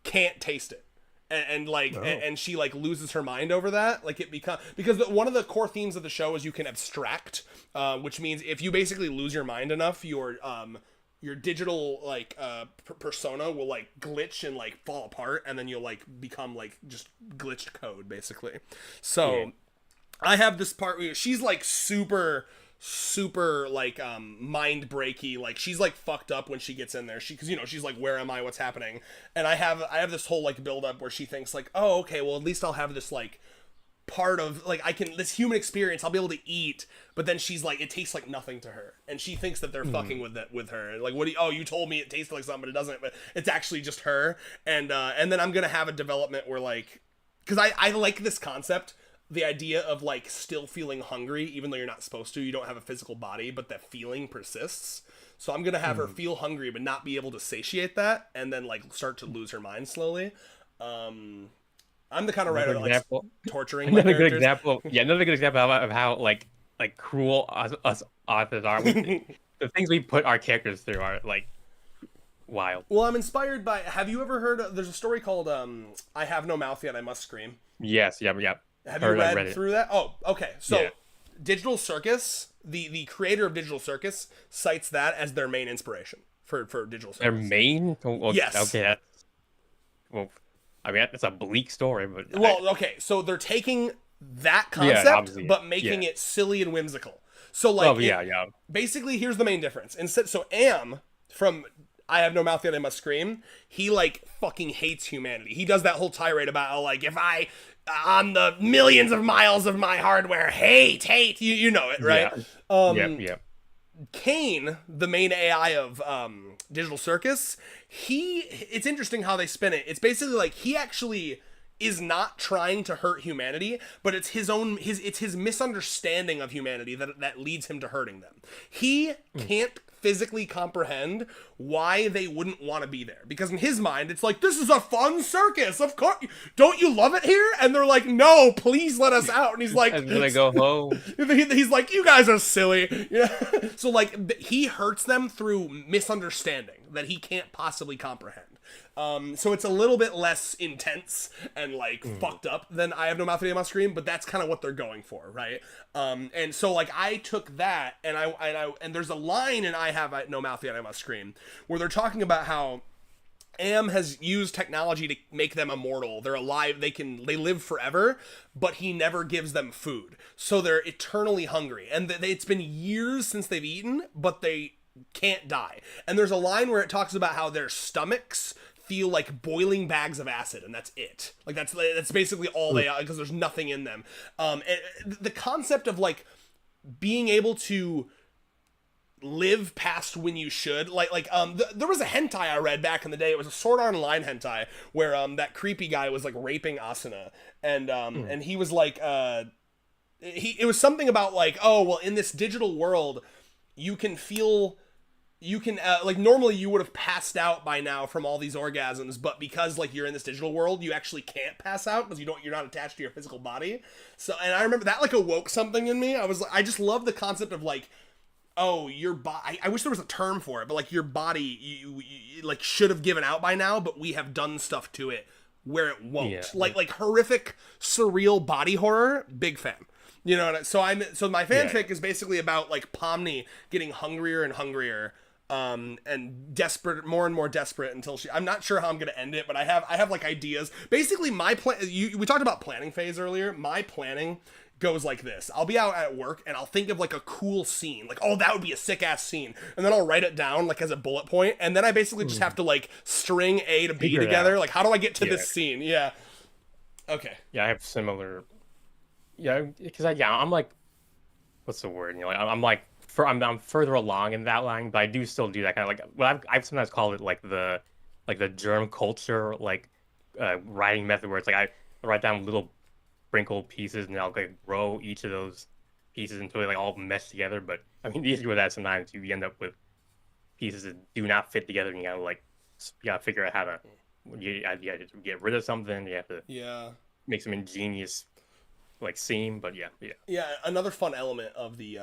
can't taste it? And she like loses her mind over that. Like it because one of the core themes of the show is you can abstract, which means if you basically lose your mind enough, your digital like persona will like glitch and like fall apart, and then you'll like become like just glitched code basically. So I have this part where she's like super like mind breaky, like she's like fucked up when she gets in there, because she's like, where am I, what's happening? And I have this whole like build up where she thinks like, oh okay, well at least I'll have this like part of like this human experience I'll be able to eat, but then she's like, it tastes like nothing to her, and she thinks that they're fucking with her, like, you told me it tasted like something, but it doesn't, but it's actually just her. And then I'm gonna have a development where like, because I like this concept, the idea of like still feeling hungry even though you're not supposed to, you don't have a physical body, but that feeling persists. So I'm gonna have her feel hungry but not be able to satiate that, and then like start to lose her mind slowly. I'm the kind of writer that likes torturing my characters. Another good example of how like cruel us authors are. The things we put our characters through are like wild. Well, I'm inspired by, have you ever heard there's a story called I Have No Mouth Yet I Must Scream? Yes, yeah. Have you read through that? Oh, okay. So Digital Circus, the creator of Digital Circus, cites that as their main inspiration for Digital Circus. Their main? Well, yes. Okay. Well, I mean, it's a bleak story, but okay. So they're taking that concept, but making it silly and whimsical. So like, basically, here's the main difference. Instead, so Am from I Have No Mouth Yet I Must Scream, he like fucking hates humanity. He does that whole tirade about how like, if I on the millions of miles of my hardware hate you know it, right? Kane, the main AI of Digital Circus, it's interesting how they spin it. It's basically like he actually is not trying to hurt humanity, but it's his misunderstanding of humanity that leads him to hurting them. He can't physically comprehend why they wouldn't want to be there, because in his mind it's like, this is a fun circus, of course, don't you love it here? And they're like, no, please let us out. And he's like, I'm gonna go home. He's like, you guys are silly. So like he hurts them through misunderstanding that he can't possibly comprehend. So it's a little bit less intense and like fucked up than I Have No Mouth Yet I Must Scream, but that's kind of what they're going for, right? And so like I took that and there's a line in I Have No Mouth Yet I Must Scream where they're talking about how Am has used technology to make them immortal. They're alive. They live forever, but he never gives them food. So they're eternally hungry. And it's been years since they've eaten, but they can't die. And there's a line where it talks about how their stomachs feel like boiling bags of acid, and that's it. Like that's basically all they are, because there's nothing in them. And the concept of like being able to live past when you should, there was a hentai I read back in the day. It was a Sword Art Online hentai where that creepy guy was like raping Asuna, and he was like it was something about like, oh well, in this digital world you can like normally you would have passed out by now from all these orgasms, but because like you're in this digital world, you actually can't pass out because you're not attached to your physical body. So, and I remember that like awoke something in me. I just love the concept of like, oh, your body, I wish there was a term for it, but like your body, you like should have given out by now, but we have done stuff to it where it won't. Like horrific, surreal body horror, big fan. You know, so my fanfic is basically about like Pomni getting hungrier and hungrier, and desperate, more and more desperate until I'm not sure how I'm going to end it, but I have like ideas. Basically my plan, we talked about planning phase earlier. My planning goes like this. I'll be out at work and I'll think of like a cool scene, like, oh, that would be a sick ass scene. And then I'll write it down like as a bullet point. And then I basically just have to like string A to B together. Like, how do I get to this scene? Yeah. Okay. Yeah. I have similar. Yeah. Cause I'm like, what's the word? You know, like, I'm further along in that line, but I do still do that kind of like, well, I've sometimes called it like the germ culture, like, writing method where it's like, I write down little sprinkled pieces and I'll like row each of those pieces until they like all mesh together. But I mean, the issue with that sometimes you end up with pieces that do not fit together, and you gotta figure out how to get rid of something. You have to make some ingenious like seem, but yeah. Yeah, another fun element of the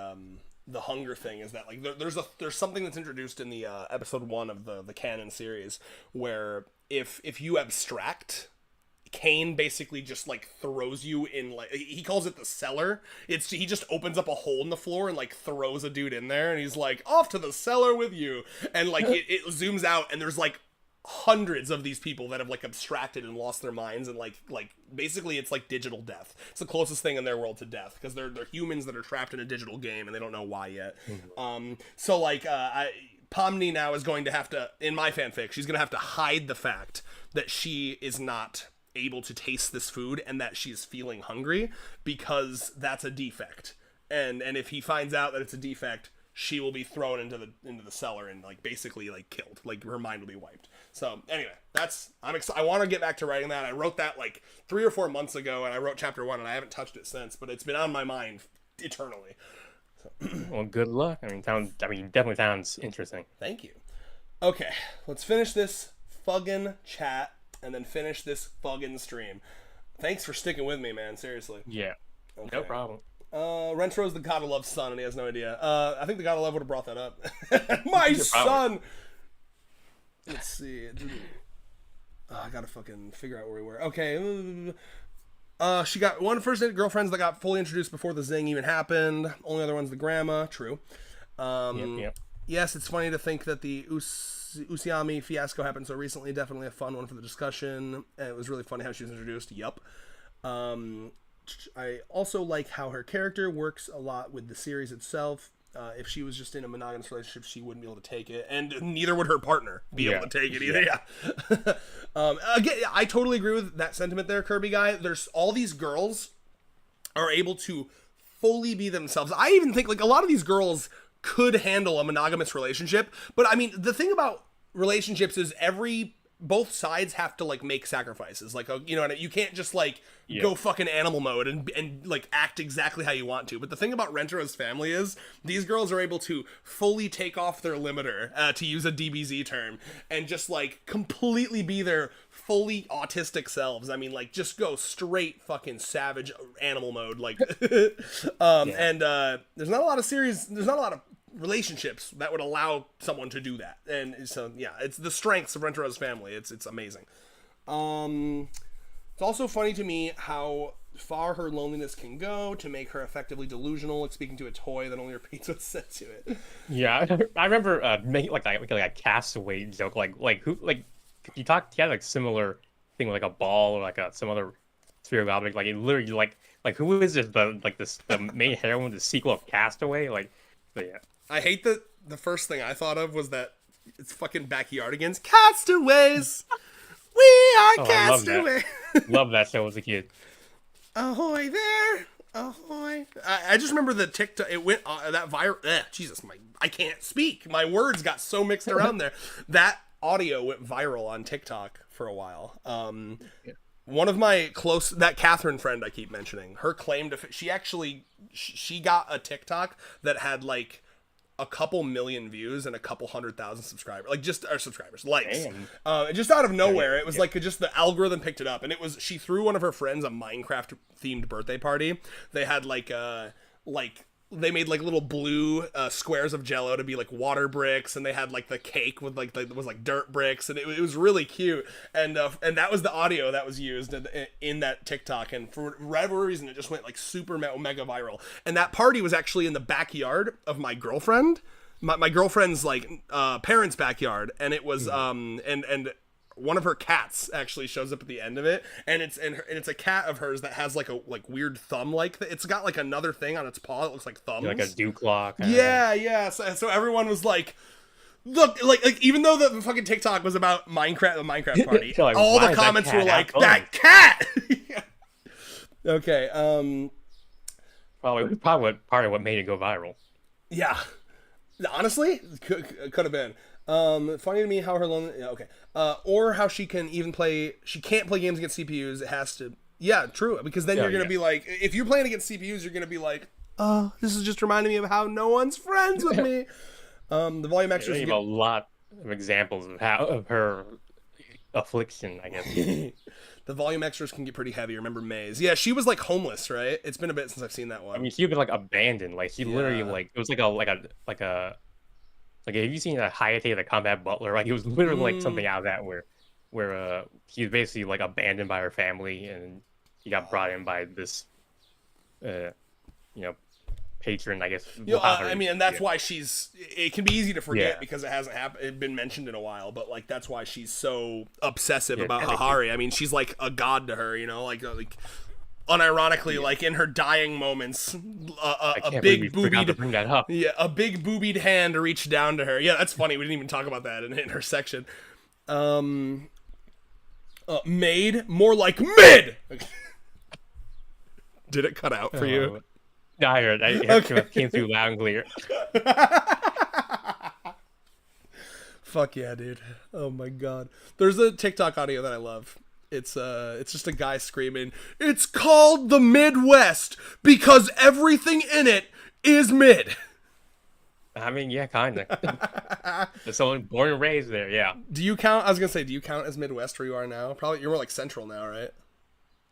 hunger thing is that like there's something that's introduced in the episode 1 of the canon series where if you abstract, Kane basically just like throws you in, like he calls it the cellar. He just opens up a hole in the floor and like throws a dude in there, and he's like, off to the cellar with you, and like it zooms out and there's like hundreds of these people that have like abstracted and lost their minds, and like basically it's like digital death. It's the closest thing in their world to death because they're humans that are trapped in a digital game and they don't know why yet. So like Pomni now is going to have to, in my fanfic, she's gonna have to hide the fact that she is not able to taste this food and that she's feeling hungry because that's a defect. And if he finds out that it's a defect, she will be thrown into the cellar and like basically like killed. Like her mind will be wiped. So anyway, I want to get back to writing that. I wrote that like 3 or 4 months ago, and I wrote chapter 1, and I haven't touched it since. But it's been on my mind eternally. So. Well, good luck. I mean, definitely sounds interesting. Thank you. Okay, let's finish this fucking chat and then finish this fucking stream. Thanks for sticking with me, man. Seriously. Yeah. Okay. No problem. Rentro's the God of Love's son, and he has no idea. I think the God of Love would have brought that up. My son! Let's see. I gotta fucking figure out where we were. Okay. She got one first girlfriends that got fully introduced before the zing even happened. Only other one's the grandma. True. Yep. Yes, it's funny to think that the Usiami fiasco happened so recently. Definitely a fun one for the discussion. And it was really funny how she was introduced. Yup. I also like how her character works a lot with the series itself. If she was just in a monogamous relationship, she wouldn't be able to take it, and neither would her partner be able to take it either. Yeah. Again, I totally agree with that sentiment there, Kirby guy. There's all these girls are able to fully be themselves. I even think like a lot of these girls could handle a monogamous relationship, but I mean the thing about relationships is both sides have to like make sacrifices. Like, you know, you can't just like go fucking animal mode and like act exactly how you want to. But the thing about Rentro's family is these girls are able to fully take off their limiter, to use a DBZ term, and just like completely be their fully autistic selves. I mean, like just go straight fucking savage animal mode. Like, and there's not a lot of relationships that would allow someone to do that, and so yeah, it's the strengths of Rentro's family. It's amazing. It's also funny to me how far her loneliness can go to make her effectively delusional, like speaking to a toy that only repeats what's said to it. Yeah, I remember making like a castaway joke, like who like you had like similar thing with like a ball or like some other spherical object, like it literally like who is this the main heroine, the sequel of Castaway, like, but yeah. I hate that the first thing I thought of was that it's fucking Backyardigans. Castaways! We are castaways! Love that show as a kid. Ahoy there! Ahoy. I just remember the TikTok, it went, that viral, Jesus, I can't speak. My words got so mixed around there. That audio went viral on TikTok for a while. One of my that Catherine friend I keep mentioning, her claim to, she got a TikTok that had like a couple million views and a couple 100,000 subscribers, like just our subscribers, likes. Just out of nowhere, it was like just the algorithm picked it up, and she threw one of her friends a Minecraft themed birthday party. They had they made like little blue squares of Jello to be like water bricks, and they had like the cake with it was like dirt bricks, and it was really cute. And that was the audio that was used in that TikTok, and for whatever reason, it just went like super mega viral. And that party was actually in the backyard of my girlfriend, my girlfriend's like parents' backyard, and it was and one of her cats actually shows up at the end of it, and it's a cat of hers that has like a weird thumb, like it's got like another thing on its paw that looks like thumbs, like a dew claw. Yeah. So everyone was like, look, like even though the fucking TikTok was about the Minecraft party, like, all the comments were like, that cat. Okay. Probably part of what made it go viral. Yeah. Honestly, could have been. Funny to me how her or how she can't play games against CPUs. It has to, true, because then you're gonna be like, if you're playing against CPUs, you're gonna be like, this is just reminding me of how no one's friends with me. The volume extras have a lot of examples of her affliction, I guess. The volume extras can get pretty heavy. Remember Maze? Yeah, she was like homeless, right? It's been a bit since I've seen that one. I mean, she'd been like abandoned. Like she literally Yeah. like it was like have you seen a Hayate the Combat Butler? Like it was literally like something out of that where she's basically like abandoned by her family and she got brought in by this you know patron, I guess. You know, Wow, I mean, and that's yeah. why she's. It can be easy to forget Yeah. because it hasn't been mentioned in a while. But like, that's why she's so obsessive Yeah, about technically. Hahari. I mean, she's like a god to her. You know, like unironically, like in her dying moments, I a can't believe big we forgot to boobied. bring that up. Yeah, a big boobied hand reached down to her. Yeah, that's funny. We didn't even talk about that in her section. Maid, more like mid. Did it cut out for you? No, I heard. It came through loud and clear. Fuck yeah, dude. Oh my god. There's a TikTok audio that I love. It's just a guy screaming, "It's called the Midwest because everything in it is mid." I mean, yeah, kind of. Someone born and raised there, yeah. Do you count? I was gonna say, do you count as Midwest where you are now? Probably you're more like Central now, right?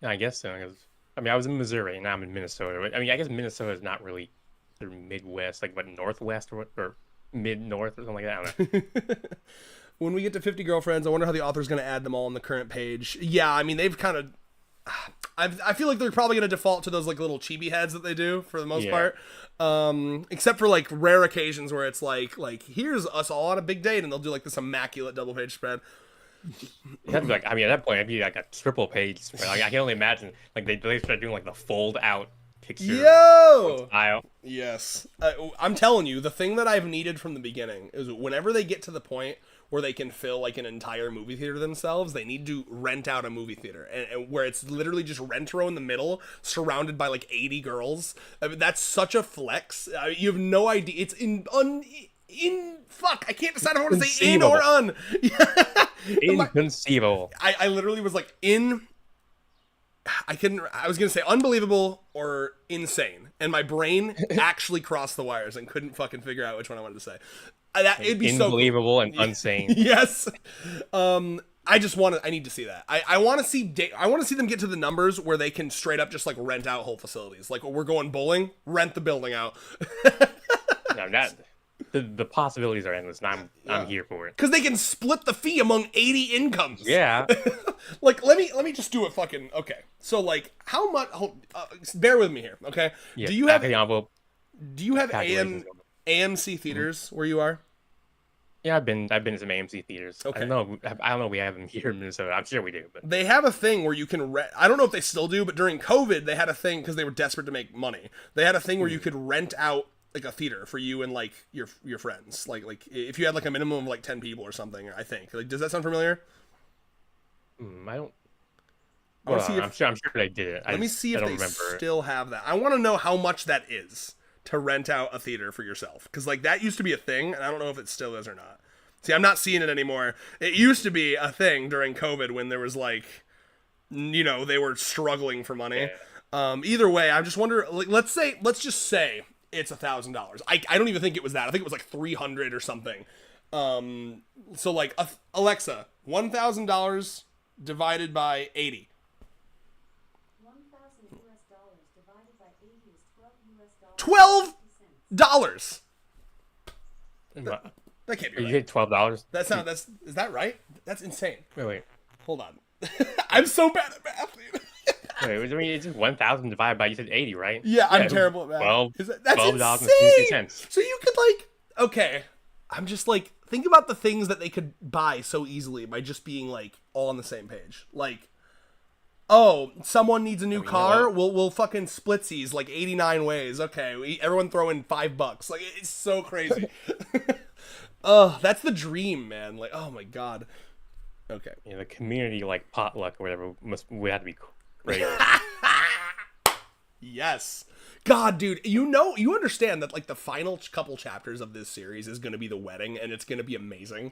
I guess so. 'Cause, I mean, I was in Missouri, and now I'm in Minnesota. I mean, I guess Minnesota is not really the Midwest, like what Northwest or mid North or something like that. I don't know. When we get to 50 girlfriends, I wonder how the author's going to add them all on the current page. Yeah, I mean, they've kind of... I feel like they're probably going to default to those like little chibi heads that they do for the most Yeah. part. Except for like rare occasions where it's like here's us all on a big date, and they'll do like this immaculate double page spread. That'd be like, I mean, at that point, it'd be like a triple page. Spread. Like, I can only imagine, like they start doing like the fold out picture Yo! style. Yes. I'm telling you, the thing that I've needed from the beginning is whenever they get to the point where they can fill like an entire movie theater themselves, they need to rent out a movie theater and where it's literally just rent row in the middle surrounded by like 80 girls. I mean, that's such a flex. You have no idea. It's fuck, I can't decide if I want to say in or un. Inconceivable. I literally was like I was gonna say unbelievable or insane, and my brain actually crossed the wires and couldn't fucking figure out which one I wanted to say. It'd be so Unbelievable and insane. Yes. I need to see that. I want to see them get to the numbers where they can straight up just like rent out whole facilities. Like we're going bowling, rent the building out. No, the possibilities are endless, and I'm here for it. Because they can split the fee among 80 incomes. Yeah. Like let me just do it fucking okay. So like how much? Bear with me here, okay? Yeah. Do you have back of the envelope, calculations. AMC theaters where you are? Yeah, I've been to some AMC theaters. Okay. I don't know. We have them here in Minnesota. I'm sure we do, but They have a thing where you can I don't know if they still do, but during COVID they had a thing because they were desperate to make money. They had a thing where you could rent out like a theater for you and like your friends. Like if you had like a minimum of like 10 people or something, I think. Like does that sound familiar? I don't. I wanna Well, see I'm sure they did it. Let me see if I they don't remember. still have that. I want to know how much that is to rent out a theater for yourself. Because, like, that used to be a thing, and I don't know if it still is or not. See, I'm not seeing it anymore. It used to be a thing during COVID when there was, like, you know, they were struggling for money. Yeah. Either way, I just wonder, like, let's just say it's $1,000. I don't even think it was that. I think it was, like, 300 or something. So, like, Alexa, $1,000 divided by 80. 1,000 US dollars divided by 80 is $12 US. $12. That can't be You right. hit $12. Is that right? That's insane. Wait. Hold on. I'm so bad at math, dude. I mean, it's just 1,000 divided by, you said 80, right? Yeah, I'm terrible at math. 12, That's $12.50. insane. So you could like, okay, I'm just like, think about the things that they could buy so easily by just being like all on the same page. Like, oh, someone needs a new car. We'll fucking splitsies like 89 ways. Okay, everyone throw in $5. Like it's so crazy. That's the dream, man. Like, oh my god. Okay. Yeah, the community like potluck or whatever would have to be crazy. Yes. God, dude, you understand that like the final couple chapters of this series is going to be the wedding, and it's going to be amazing.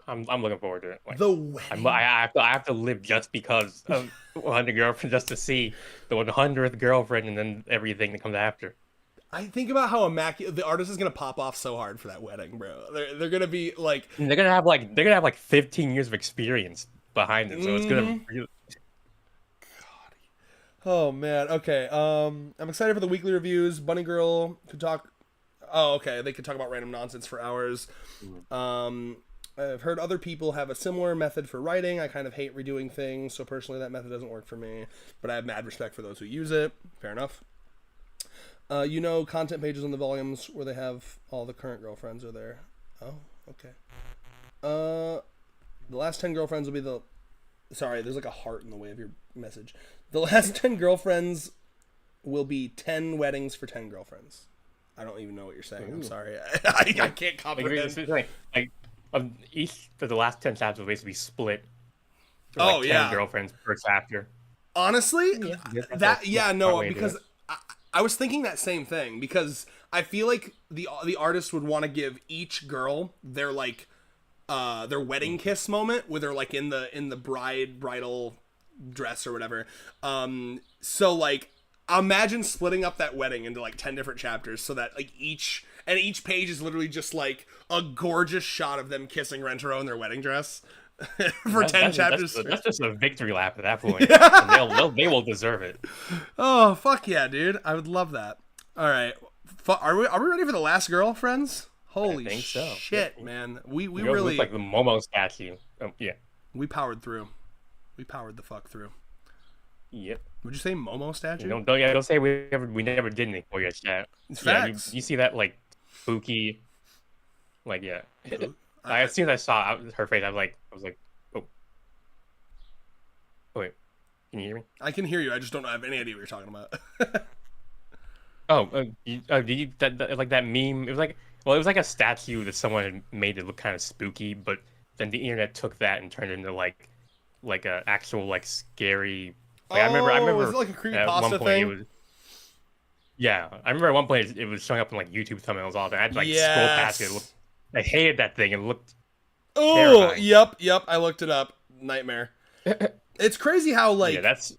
I'm looking forward to it. Like, The wedding. I have to live just because of 100 Girlfriend, just to see the 100th girlfriend and then everything that comes after. I think about how immaculate the artist is gonna pop off so hard for that wedding, bro. They're gonna be like, And they're gonna have like 15 years of experience behind it, so it's gonna. oh man, okay. I'm excited for the weekly reviews. Bunny Girl could talk. Oh, okay. They could talk about random nonsense for hours. I've heard other people have a similar method for writing. I kind of hate redoing things, so personally that method doesn't work for me. But I have mad respect for those who use it. Fair enough. Content pages on the volumes where they have all the current girlfriends are there. Oh, okay. The last 10 girlfriends will be the... Sorry, there's like a heart in the way of your message. The last 10 girlfriends will be 10 weddings for 10 girlfriends. I don't even know what you're saying. I'm sorry. I can't comprehend. Each of the last 10 chapters will basically split. For Oh, 10 girlfriends per chapter. Honestly, Probably because I was thinking that same thing, because I feel like the artist would want to give each girl their their wedding kiss moment, where they're like in the bridal dress or whatever. So like, imagine splitting up that wedding into like 10 different chapters, so that like each page is literally just like a gorgeous shot of them kissing Rentaro in their wedding dress. For 10 chapters. That's just a victory lap at that point. And they will deserve it. Oh, fuck yeah, dude. I would love that. All right. Are we ready for the last girl, friends? Holy shit, yeah. Man. We You really... look like the Momo statue. Yeah. We powered through. We powered the fuck through. Yep. Would you say Momo statue? Don't say we never did anything for your chat. It's Yeah, facts. you see that like spooky, like yeah. As soon as I saw her face, I was like, oh, wait, can you hear me? I can hear you. I just don't have any idea what you're talking about. Did you like that meme? It was like a statue that someone had made it look kind of spooky, but then the internet took that and turned it into like a actual like scary. Like, I remember. Was it like a at one creepypasta point thing? it was. Yeah, I remember at one point it was showing up in like YouTube thumbnails all the time. I had to like scroll past it. I hated that thing. It looked Oh, terrifying. yep. I looked it up. Nightmare. It's crazy how like Yeah, that's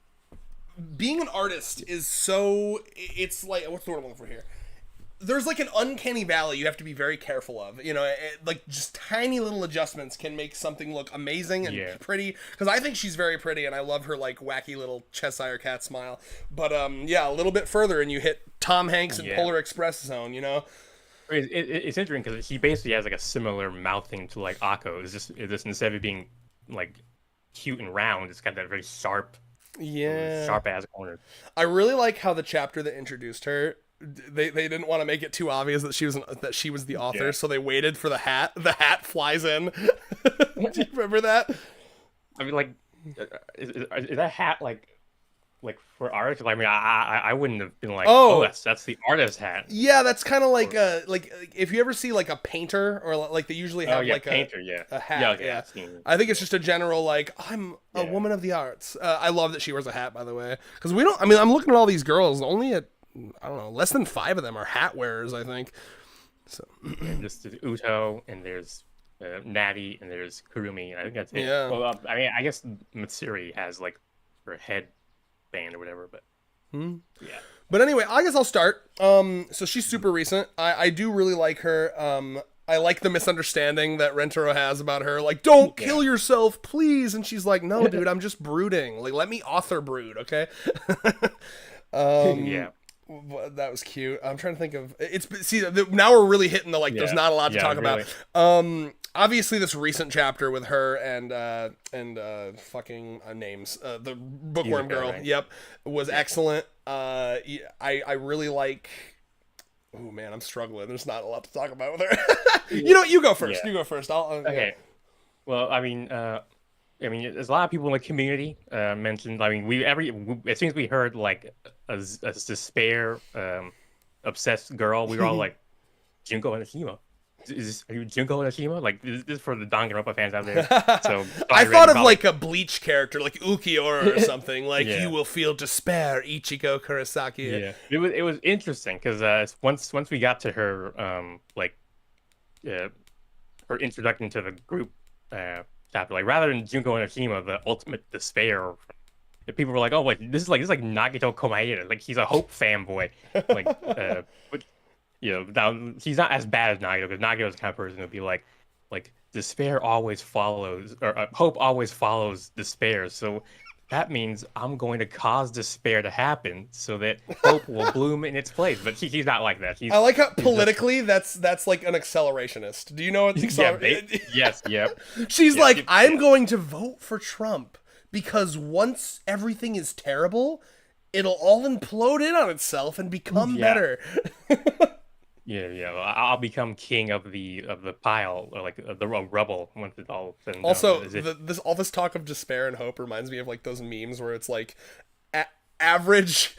being an artist is so... It's like... What's the word I'm looking for here? There's like an uncanny valley you have to be very careful of. Like just tiny little adjustments can make something look amazing and pretty. Because I think she's very pretty and I love her like wacky little Cheshire cat smile. But a little bit further and you hit Tom Hanks and Polar Express zone, It's interesting because he basically has like a similar mouthing to like Akko. It's just instead of it being like cute and round, it's got that very sharp ass corner. I really like how the chapter that introduced her, they didn't want to make it too obvious that she was the author, so they waited for the hat. The hat flies in. Do you remember that? I mean, like, is that hat like for art? I mean, I wouldn't have been like, oh, that's the artist's hat. Yeah, that's kind of like if you ever see like a painter or like they usually have like painter, a hat. Yeah. I think it's just a general like I'm a woman of the arts. I love that she wears a hat, by the way, because we don't. I mean, I'm looking at all these girls. Only I don't know, less than 5 of them are hat wearers, I think. So just Uto, and there's Natty, and there's Kurumi, and I think that's it. Yeah. Well, I mean, I guess Matsuri has like her head band or whatever, but yeah. But anyway, I guess I'll start. So she's super recent. I do really like her. I like the misunderstanding that Rentaro has about her. Like, don't kill yourself, please. And she's like, no, dude, I'm just brooding. Like, let me author brood, okay? Yeah. That was cute. I'm trying to think of now we're really hitting the there's not a lot to talk about. Obviously this recent chapter with her and fucking names, the bookworm girl, right? Was excellent. I really like. Oh man, I'm struggling. There's not a lot to talk about with her. You go first. You go first. Okay. Well, I mean, there's a lot of people in the community mentioned. I mean, as soon as we heard like a despair, obsessed girl, we were all like, Junko Hanashima. Are you Junko Hanashima? Like, this is for the Danganronpa fans out there. So I thought of like a Bleach character, like Ukiura or something. Like, you will feel despair, Ichigo Kurosaki. Yeah, it was interesting because once we got to her her introduction to the group chapter, like rather than Junko Hanashima, the ultimate despair people were like, "Oh, wait, this is like Nagito Komaeda. Like he's a Hope fanboy." Like, but now he's not as bad as Nagito because Nagito's the kind of person who'd be like despair always follows, or hope always follows despair. So that means I'm going to cause despair to happen so that hope will bloom in its place. But he's not like that. I like how politically that's like an accelerationist. Do you know what Yes, yep. She's like, I'm going to vote for Trump because once everything is terrible, it'll all implode in on itself and become better. Yeah. Well, I'll become king of the pile, or like the rubble once it's all said and Also, done. all this talk of despair and hope reminds me of like those memes where it's like average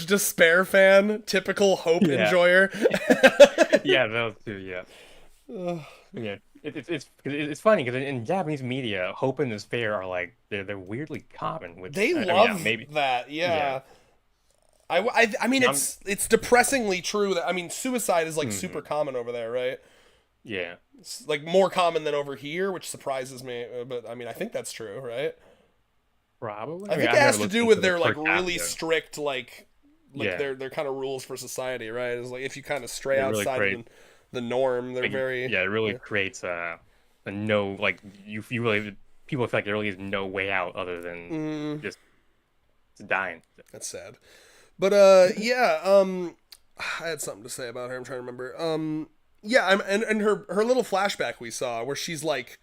despair fan, typical hope enjoyer. Yeah, those two. Yeah. Yeah. It's funny because in Japanese media, hope and despair are like they're weirdly common. Which They love that. Yeah. I mean, it's depressingly true that, I mean, suicide is like super common over there, right? Yeah. It's like more common than over here, which surprises me. But I mean, I think that's true, right? Probably. I think it has to do with their like really strict like their kind of rules for society, right? It's like if you kind of stray outside of the norm, they're very it really creates a no, like you really, people feel like there really is no way out other than just dying. That's sad. But I had something to say about her. I'm trying to remember. And her little flashback we saw where she's like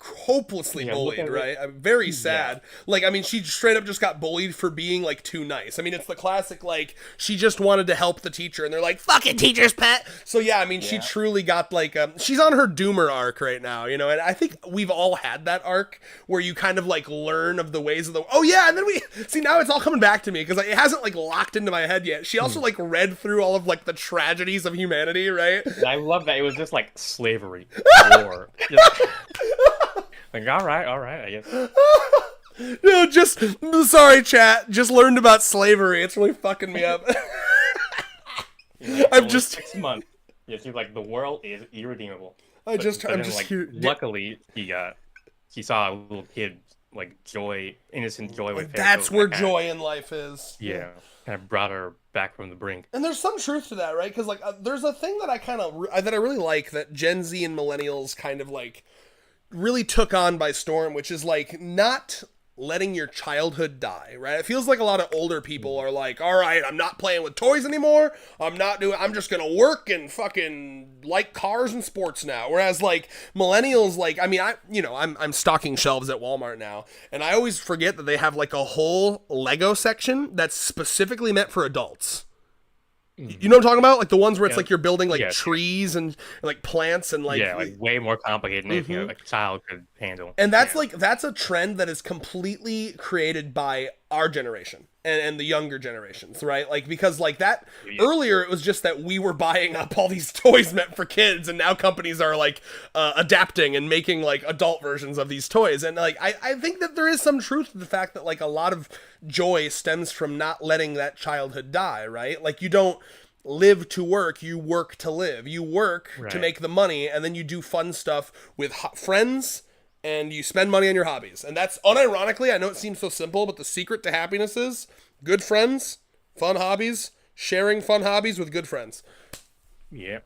hopelessly bullied, right? Very sad. Like, I mean, she straight up just got bullied for being like too nice. I mean, it's the classic like she just wanted to help the teacher and they're like, fucking teacher's pet. So yeah, I mean, she truly got like she's on her doomer arc right now, you know. And I think we've all had that arc where you kind of like learn of the ways of the and then we see, now it's all coming back to me because like, it hasn't like locked into my head yet. She also like read through all of like the tragedies of humanity, right? I love that it was just like slavery, war. Like, all right, I guess. No, just sorry, chat. Just learned about slavery. It's really fucking me up. I'm just 6 months. Yeah, she's like the world is irredeemable. I'm just here. Luckily, he saw a little kid like innocent joy with. That's where joy in life is. Yeah, kind of brought her back from the brink. And there's some truth to that, right? Because like, there's a thing that I really like that Gen Z and millennials kind of like really took on by storm, which is like not letting your childhood die, right? It feels like a lot of older people are like, all right, I'm not playing with toys anymore. I'm just gonna work and fucking like cars and sports now. Whereas like millennials, like, I mean, I'm stocking shelves at Walmart now, and I always forget that they have like a whole Lego section that's specifically meant for adults. You know what I'm talking about? Like the ones where it's like you're building like trees and like plants and like way more complicated than anything like a child could handle. And that's that's a trend that is completely created by our generation and the younger generations, right? Like, because like that earlier it was just that we were buying up all these toys meant for kids, and now companies are like adapting and making like adult versions of these toys. And like I think that there is some truth to the fact that like a lot of joy stems from not letting that childhood die, right? Like you don't live to work, you work to live. You work to make the money, and then you do fun stuff with friends, and you spend money on your hobbies. And that's, unironically, I know it seems so simple, but the secret to happiness is good friends, fun hobbies, sharing fun hobbies with good friends. Yeah.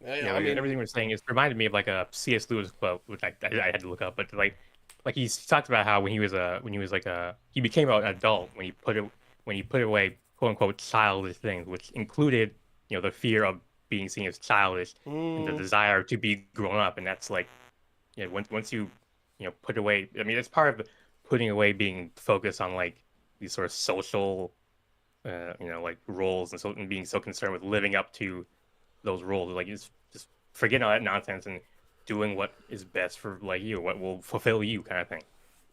I mean, everything we're saying is reminded me of like a C.S. Lewis quote, which I had to look up, but like he talked about how when he became an adult, when he put away quote unquote childish things, which included the fear of being seen as childish and the desire to be grown up. And that's like, once you put away, I mean, it's part of putting away being focused on like these sort of social like roles, and being so concerned with living up to those roles. Like just forgetting all that nonsense and doing what is best for like you, what will fulfill you, kind of thing.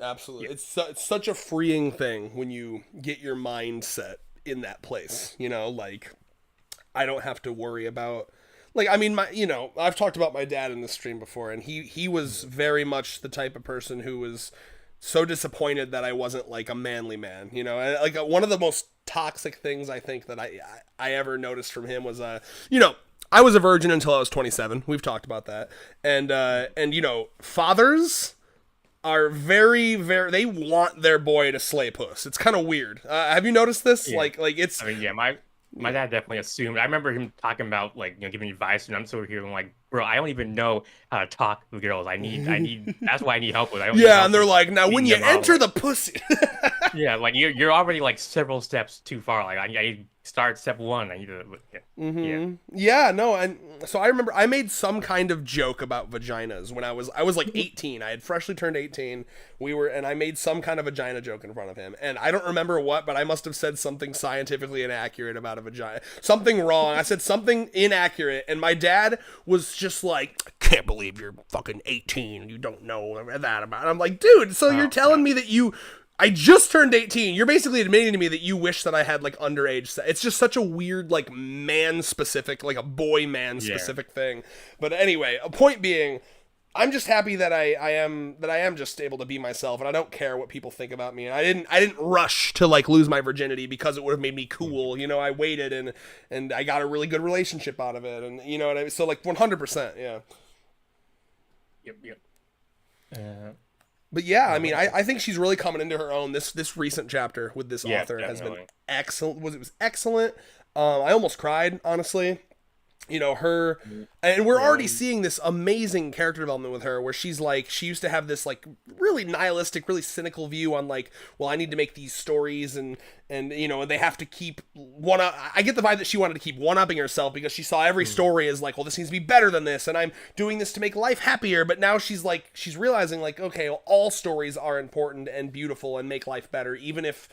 Absolutely. It's such a freeing thing when you get your mindset in that place, like I don't have to worry about, like, I mean, I've talked about my dad in this stream before, and he was very much the type of person who was so disappointed that I wasn't like a manly man, like one of the most toxic things I think that I ever noticed from him was, I was a virgin until I was 27. We've talked about that. And fathers are very, very. They want their boy to slay puss. It's kind of weird. Have you noticed this? Yeah. Like it's. I mean, yeah, my dad definitely assumed. I remember him talking about like giving advice, and I'm sort of here. I'm like, bro, I don't even know how to talk with girls. I need. That's why I need help with. I don't need Yeah, help and they're with like, now when you feeding them out, enter like- the pussy. yeah, like you're already like several steps too far. Like I start step one. I need to. Yeah. Yeah, no, and so I remember I made some kind of joke about vaginas when I was like 18. I had freshly turned 18. And I made some kind of vagina joke in front of him, and I don't remember what, but I must have said something scientifically inaccurate about a vagina, something wrong. I said something inaccurate, and my dad was just like, "I can't believe you're fucking 18. You don't know that about." It. I'm like, dude, so you're telling me that I just turned 18. You're basically admitting to me that you wish that I had like underage sex. It's just such a weird like man specific, like a boy man specific thing. But anyway, a point being, I'm just happy that I am just able to be myself, and I don't care what people think about me. And I didn't rush to like lose my virginity because it would have made me cool. You know, I waited and I got a really good relationship out of it, and you know what I mean. So like 100%, yeah. Yep. But yeah, I mean, I think she's really coming into her own. This recent chapter with this author has been excellent. It was excellent. I almost cried, honestly. You know, her, and we're already seeing this amazing character development with her, where she's like, she used to have this like really nihilistic, really cynical view on like, well, I need to make these stories, and you know, they have to keep one up. I get the vibe that she wanted to keep one-upping herself because she saw every story as like, well, this needs to be better than this, and I'm doing this to make life happier. But now she's realizing like, okay, well, all stories are important and beautiful and make life better, even if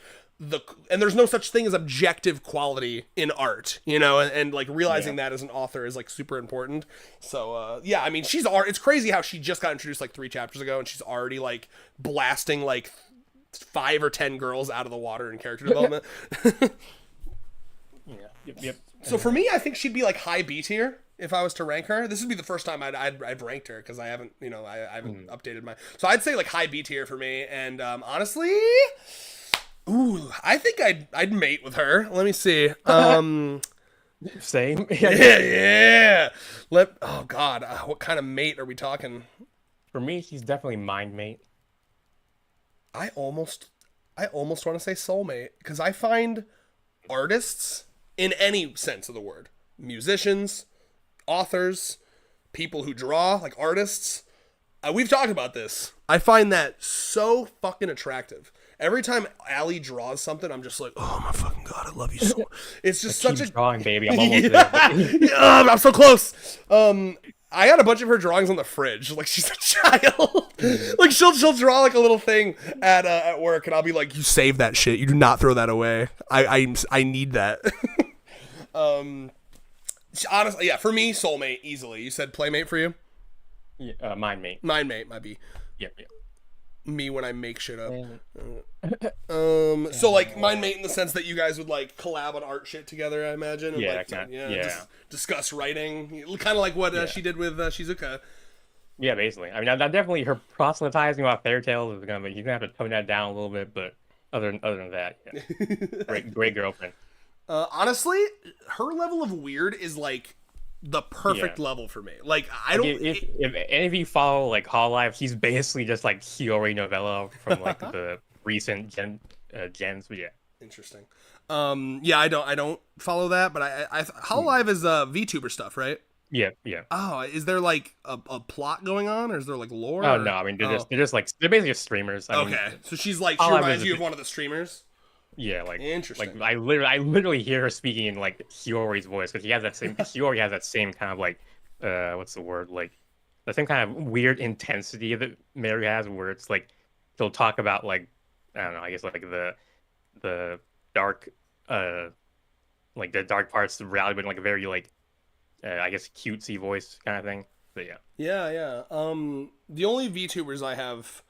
and there's no such thing as objective quality in art, you know, and like realizing that as an author is like super important. So yeah, I mean, it's crazy how she just got introduced like 3 chapters ago, and she's already like blasting like 5 or 10 girls out of the water in character development. Yep. So for me, I think she'd be like high B tier if I was to rank her. This would be the first time I've ranked her, because I haven't, you know, I haven't updated my. So I'd say like high B tier for me, and honestly. Ooh, I think I'd mate with her. Let me see. Same. Yeah. Oh God, what kind of mate are we talking? For me, she's definitely mind mate. I almost want to say soulmate, because I find artists, in any sense of the word, musicians, authors, people who draw, like artists. We've talked about this. I find that so fucking attractive. Every time Allie draws something, I'm just like, oh my fucking God, I love you so much. It's just such a drawing, baby. I'm almost there. I'm so close. I got a bunch of her drawings on the fridge. Like, she's a child. Like, she'll draw like a little thing at work, and I'll be like, you save that shit. You do not throw that away. I need that. Honestly, yeah, for me, soulmate easily. You said playmate for you? Yeah, mind mate. Mind mate might be. Yep. Me when I make shit up. So like mind mate in the sense that you guys would like collab on art shit together, I imagine. And Yeah, discuss writing, kind of like what she did with Shizuka. Yeah, basically. I mean, that definitely her proselytizing about fairy tales is gonna be. You're gonna have to tone that down a little bit, but other than that, yeah. great girlfriend. Honestly, her level of weird is like the perfect level for me. Like, I don't. If any of you follow like Hololive, he's basically just like Hiyori Novella from like the recent gens. But yeah, interesting. Yeah, I don't follow that, but I Hololive is VTuber stuff, right? Yeah. Oh, is there like a plot going on, or is there like lore? Oh no, I mean they're basically just streamers. I mean, so she's like, she reminds you of one of the streamers. Yeah, like interesting. Like I literally hear her speaking in like Hiyori's voice, because Hiyori has that same kind of like what's the word, like the same kind of weird intensity that Mary has, where it's like she'll talk about like, I don't know, I guess like the dark like the dark parts of reality, but in like a very like I guess cutesy voice kind of thing. But yeah. Yeah. The only VTubers I have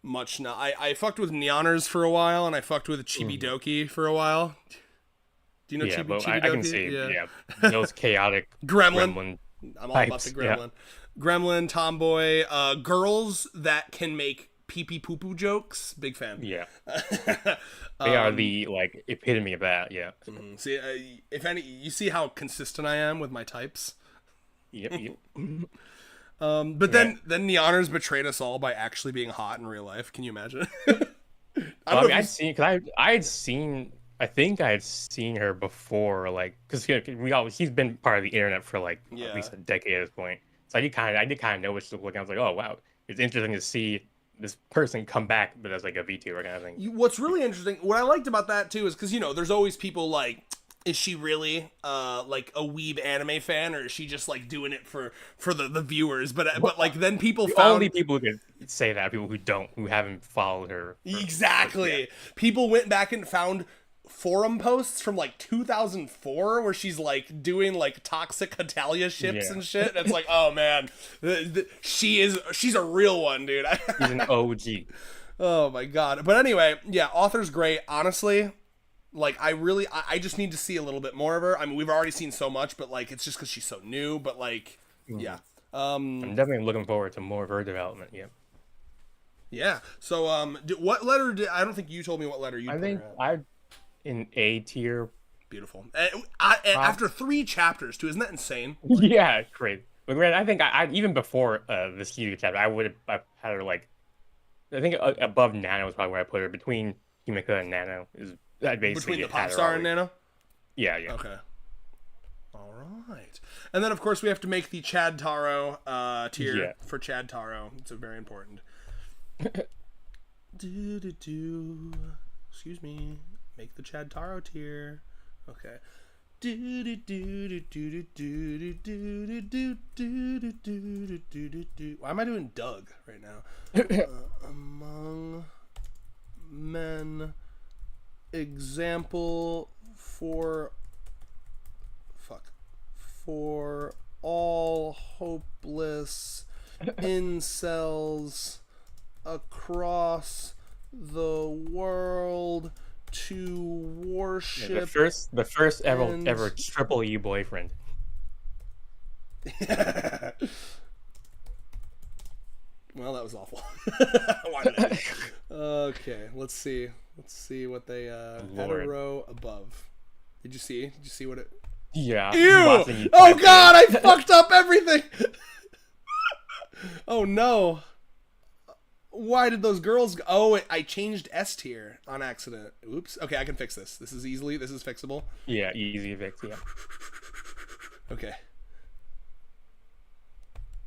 much now, I fucked with Neoners for a while, and I fucked with Chibidoki for a while. Do you know Chibidoki? I can see, yeah. Those chaotic Gremlin. I'm all about the Gremlin. Yeah. Gremlin, Tomboy, girls that can make pee-pee poo-poo jokes. Big fan. Yeah. They are the like epitome of that, yeah. See, if any, you see how consistent I am with my types? Yep. But then the honors betrayed us all by actually being hot in real life. Can you imagine? I mean, I had seen. I think I had seen her before, like, because he's been part of the internet for like at least a decade at this point. So I did kind of know what she looked like. I was like, oh wow, it's interesting to see this person come back, but as like a VTuber kind of thing. What's really interesting, what I liked about that too, is because there's always people like, is she really like a weeb anime fan, or is she just like doing it for the viewers? But like then people found only people who could say that, people who haven't followed her. Exactly. People went back and found forum posts from like 2004 where she's like doing like toxic Hetalia ships and shit. And it's like, oh man, she's a real one, dude. She's an OG. Oh my god. But anyway, yeah, author's great. Honestly, like I just need to see a little bit more of her. I mean, we've already seen so much, but like it's just because she's so new. But like, yeah. I'm definitely looking forward to more of her development. Yeah. Yeah. So what letter did I don't think you told me what letter you put think her at. I in A tier. Beautiful. After 3 chapters too, isn't that insane? Yeah, great. But I think I even before this huge chapter, I would have had her like, I think above Nano is probably where I put her. Between Himika and Nano is basically between the pop star and Nano. Yeah, yeah. Okay. All right, and then of course we have to make the Chad Taro tier for Chad Taro. It's very important. Excuse me. Make the Chad Taro tier. Okay. Why am I doing Doug right now? Among men, example for all hopeless incels across the world to worship the first ever triple E boyfriend. Well, that was awful. Why did I? Okay, let's see what they had a row above. Did you see what it? Yeah. Ew! Oh god, I fucked up everything. Oh no. Why did those girls go? Oh, I changed S tier on accident. Oops. Okay, I can fix this. This is fixable. Yeah, easy fix, yeah. Okay.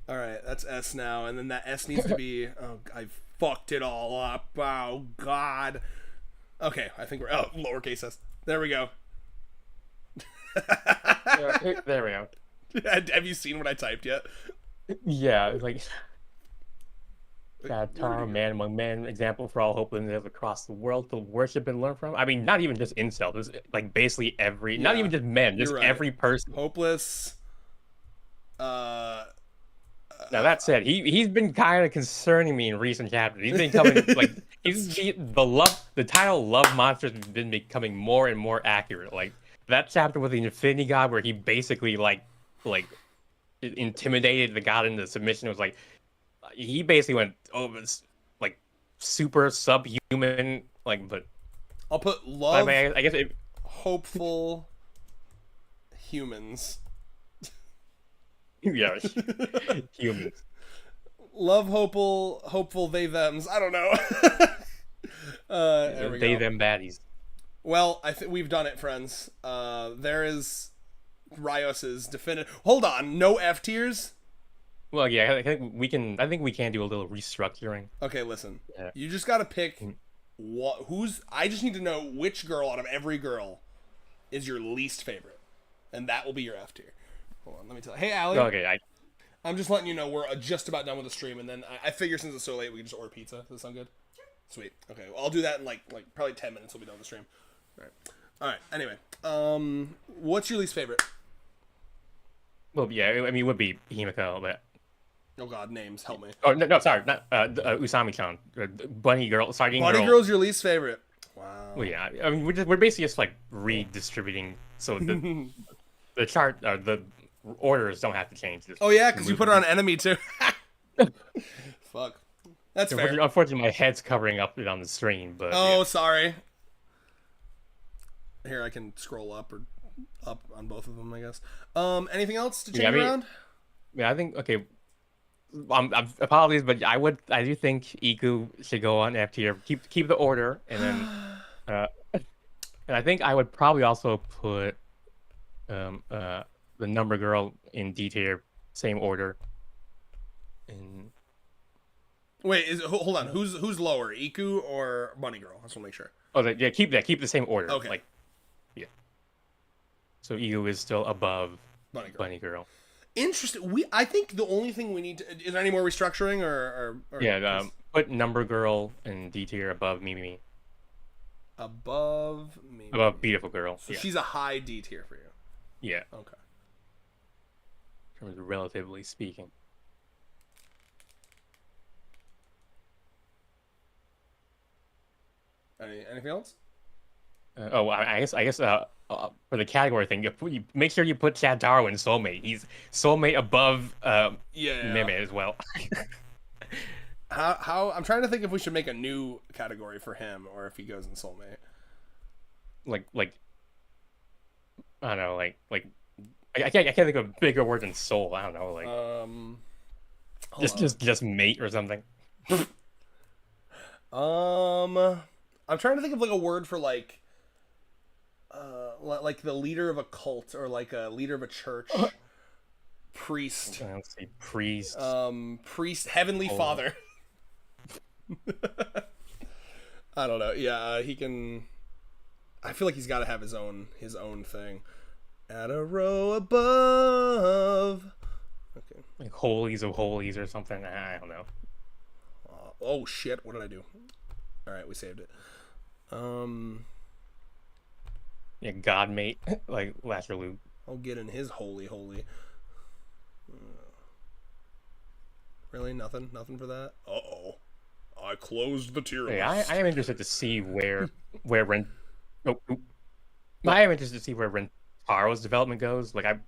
Alright, that's S now, and then that S needs to be... Oh, I fucked it all up. Oh, God. Okay, I think we're... Oh, lowercase s. There we go. There we go. Have you seen what I typed yet? Yeah, like... Chad Taro, man among men, example for all hopeless across the world to worship and learn from. I mean, not even just incels. It's like basically every, not even just men, just every person. Hopeless. Now that said, he's been kind of concerning me in recent chapters. He's been coming like the title "Love Monsters" has been becoming more and more accurate. Like that chapter with the Infinity God, where he basically like intimidated the god into submission. Was like. He basically went, it's like super subhuman, like, but I'll put love. I mean, I guess hopeful humans. Yeah, humans. Love hopeful they thems. I don't know. There we they go. them baddies. Well, I think we've done it, friends. There is Rios's definitive. Hold on, no F tiers. Well, yeah, I think we can do a little restructuring. Okay, listen. Yeah. You just gotta pick I just need to know which girl out of every girl is your least favorite. And that will be your F tier. Hold on, let me tell you. Hey, Allie. Okay, I'm just letting you know we're just about done with the stream, and then I figure since it's so late, we can just order pizza. Does that sound good? Sure. Sweet. Okay, well, I'll do that in like probably 10 minutes. We'll be done with the stream. All right. Anyway, what's your least favorite? Well, yeah, I mean, it would be Himiko, but... Oh god, names, help me. Oh, no, sorry, not Usami-chan. Bunny Girl, Sardine Girl. Bunny Girl's your least favorite. Wow. Well, yeah, I mean, we're basically just, like, redistributing, so the chart, the orders don't have to change. Oh, yeah, because you put her on enemy, too. Fuck. That's fair. Unfortunately, my head's covering up it on the stream, but... Oh, yeah. Sorry. Here, I can scroll up or up on both of them, I guess. Anything else to change around? Yeah, I think, okay... apologies, but I do think Iku should go on F tier. Keep the order, and then uh, and I think I would probably also put the number girl in D tier, same order. And Wait, hold on. Who's lower, Iku or Bunny Girl? I just want to make sure. oh, yeah, keep the same order. Okay. Like, yeah. So Iku is still above Bunny Girl. Bunny Girl. Interesting. I think the only thing we need to, is there any more restructuring or Yeah, put number girl in D tier above Mimi. above me? Above beautiful girl. So Yeah. she's a high D tier for you. Yeah, Okay. in terms of relatively speaking. Anything else? I guess for the category thing, you make sure you put Chad Darwin soulmate. He's soulmate above Yeah. Meme as well. How I'm trying to think if we should make a new category for him or if he goes in soulmate. like I don't know, I can't think of a bigger word than soul. I don't know, like Hold on. just mate or something. I'm trying to think of like a word for like the leader of a cult or like a leader of a church. Priest. Let's see, priest. Priest, Heavenly Father. I don't know. Yeah, he can. I feel like he's got to have his own thing. At a row above. Okay. Like holies of holies or something. I don't know. Oh shit! What did I do? All right, we saved it. Yeah, God mate, like Lasher Luke. I'll get in his holy. Really? Nothing for that? Uh-oh. I closed the tier list. Yeah, I am interested to see where Ren. I am interested to see where Rentaro's development goes. I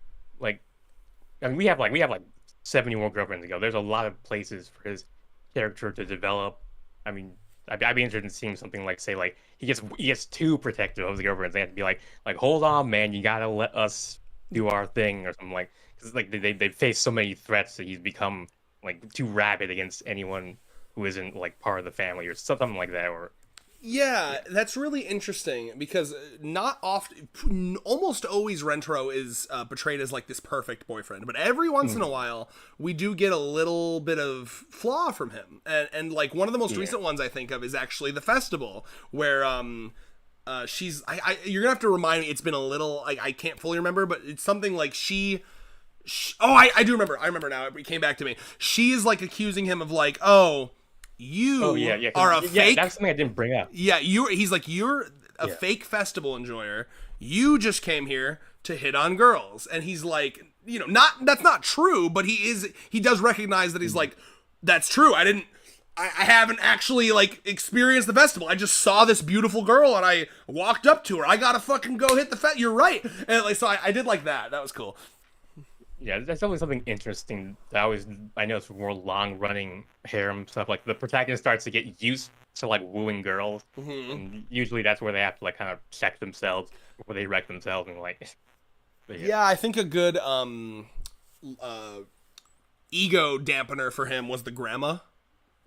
mean, we have like 70 more girlfriends to go. There's a lot of places for his character to develop. I mean, I'd be interested in seeing something like, say, like he gets too protective of his girlfriends. They have to be like hold on, man, you gotta let us do our thing or something, like, because like they face so many threats that he's become like too rabid against anyone who isn't like part of the family or something like that. Or Yeah, that's really interesting because not often, almost always Rentaro is portrayed as like this perfect boyfriend, but every once in a while we do get a little bit of flaw from him, and like one of the most recent ones I think of is actually the festival where she's you're gonna have to remind me. It's been a little, I can't fully remember, but it's something like I do remember. I remember now. It came back to me. She's like accusing him of like, you are a fake. That's something I didn't bring up. Yeah, he's like, you're a fake festival enjoyer. You just came here to hit on girls. And he's like, that's not true, but he does recognize that he's like, that's true. I haven't actually like experienced the festival. I just saw this beautiful girl and I walked up to her. I gotta fucking go hit the You're right. And like, so I did like that. That was cool. Yeah, that's always something interesting. I know it's more long-running harem stuff. Like the protagonist starts to get used to like wooing girls, and usually that's where they have to like kind of check themselves before they wreck themselves and like. Yeah, I think a good ego dampener for him was the grandma,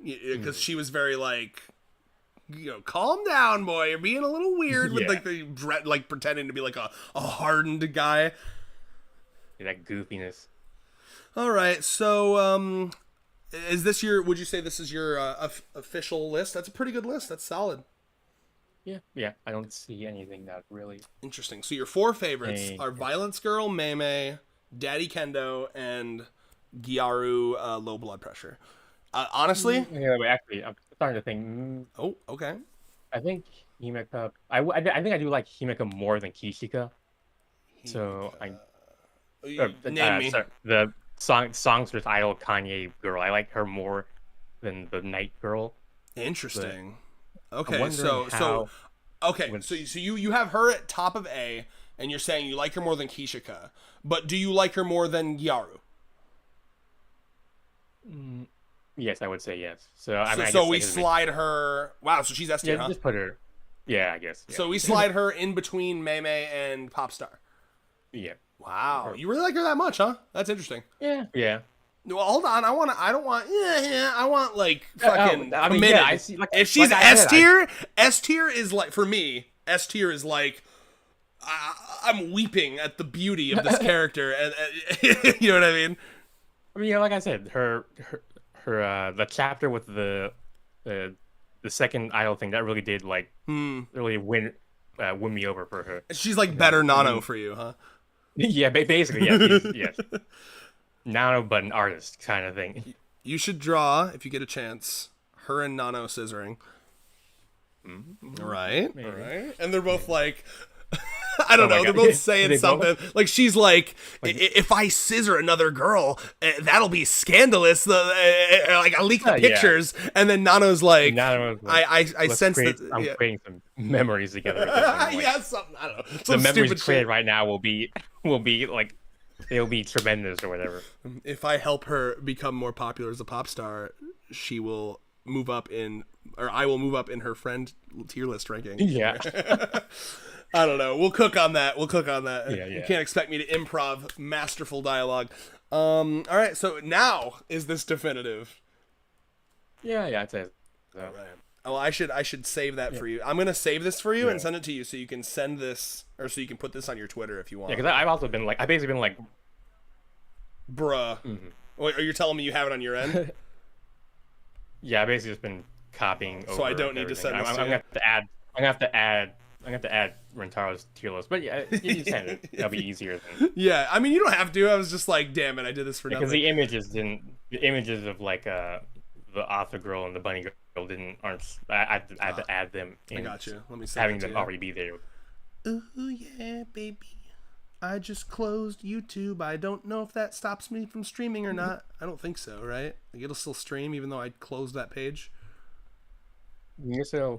because she was very like, calm down, boy. You're being a little weird with like the like pretending to be like a hardened guy. That goofiness. All right, so would you say this is your official list? That's a pretty good list. That's solid. Yeah. I don't see anything that really Interesting. So your 4 favorites are Violence Girl, Meme, Daddy Kendo, and Gyaru, Low Blood Pressure. Honestly, actually, I'm starting to think. Oh, okay. I think Himeka. I think I do like Himeka more than Kishika. So Name me. sorry, the songstress idol Kanye girl. I like her more than the night girl. Interesting. I'm Okay, wondering how- so you have her at top of A, and you're saying you like her more than Kishika, but do you like her more than Gyaru? Yes, I would say yes. So I mean, so we slide her. Wow, so she's S tier, huh? just put her. Yeah, I guess. Yeah. So we slide her in between Meme and Popstar. Yeah. Wow, you really like her that much, huh? That's interesting. Yeah. Well, hold on. I don't want. Yeah. I want like fucking I mean, committed. yeah, I see. Like, if she's like I S said, tier, S tier is like for me. S tier is like I'm weeping at the beauty of this character, and you know what I mean. I mean, yeah, like I said, her the chapter with the second idol thing that really did like really win me over for her. She's like better Nano for you, huh? Yeah, basically, yeah, yes. Nano, but an artist kind of thing. You should draw if you get a chance. Her and Nano scissoring. Right. And they're both like, I don't know. They're both saying something. Like she's like, if I scissor another girl, that'll be scandalous. Like I leak the pictures, and then Nano's like, I sense that I'm creating some memories together. With them. Yeah, something. I don't know. The memories created right now will be like it'll be tremendous or whatever. If I help her become more popular as a pop star, she will move up or I will move up in her friend tier list ranking. Yeah. I don't know. We'll cook on that. Yeah. You can't expect me to improv masterful dialogue. All right. So now is this definitive? Yeah, I'd say so. All right. Oh, I should save that for you. I'm gonna save this for you and send it to you so you can send this, or so you can put this on your Twitter if you want. Yeah, because I've also been like, I've basically been like, bruh. Wait, are you telling me you have it on your end? Yeah, I basically just been copying. So I don't need to send this. I'm gonna have to add Rentaro's tier list, but yeah, you send it. That'll be easier. Yeah, I mean you don't have to. I was just like, damn it, I did this for nothing. Because the images of like the author girl and the bunny girl aren't. I had to add them. I got you. Let me send having it to them you. already be there. Ooh yeah, baby. I just closed YouTube. I don't know if that stops me from streaming or not. I don't think so, right? Like it'll still stream even though I closed that page.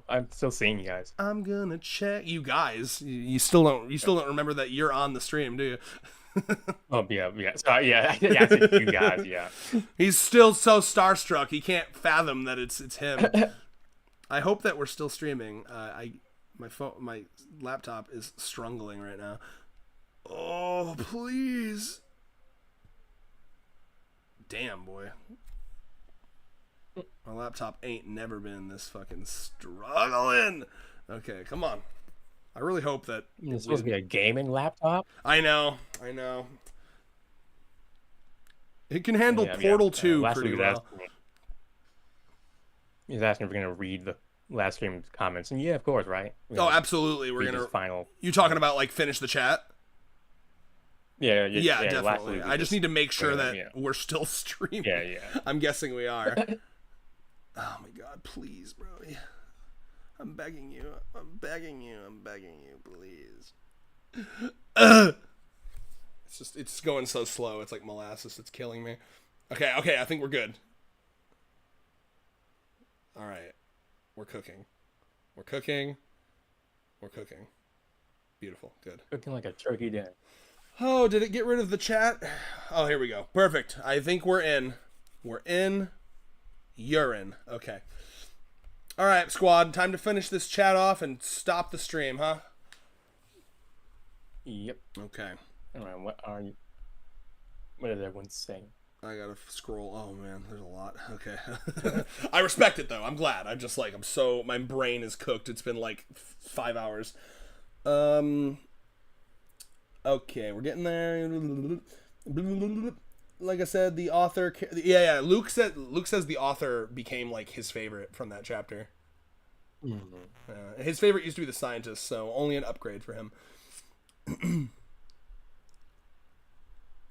I'm still seeing you guys. I'm gonna check you guys. You still don't remember that you're on the stream, do you? Oh yeah. So yeah, I said you guys. Yeah. He's still so starstruck. He can't fathom that it's him. I hope that we're still streaming. My laptop is struggling right now. Oh please. Damn boy. My laptop ain't never been this fucking struggling. Okay, come on. I really hope that It's supposed to be a gaming laptop. I know. It can handle Portal 2 pretty well. He's asking if we're gonna read the last stream's comments, and yeah, of course, right? Oh, absolutely. We're gonna final. You talking about like finish the chat? Yeah, definitely. I just need to make sure that we're still streaming. Yeah. I'm guessing we are. Oh my god, please, bro. I'm begging you, please. It's going so slow. It's like molasses. It's killing me. Okay, I think we're good. All right. We're cooking. Beautiful. Good. Looking like a turkey dinner. Oh, did it get rid of the chat? Oh, here we go. Perfect. I think we're in. You're in. Okay. All right, squad. Time to finish this chat off and stop the stream, huh? Yep. Okay. All right. What is everyone saying? I gotta scroll. Oh man, there's a lot. Okay. I respect it though. I'm glad. My brain is cooked. It's been like 5 hours. Okay, we're getting there. Like I said, the author. Yeah. Luke says the author became like his favorite from that chapter. Mm-hmm. His favorite used to be the scientist, so only an upgrade for him.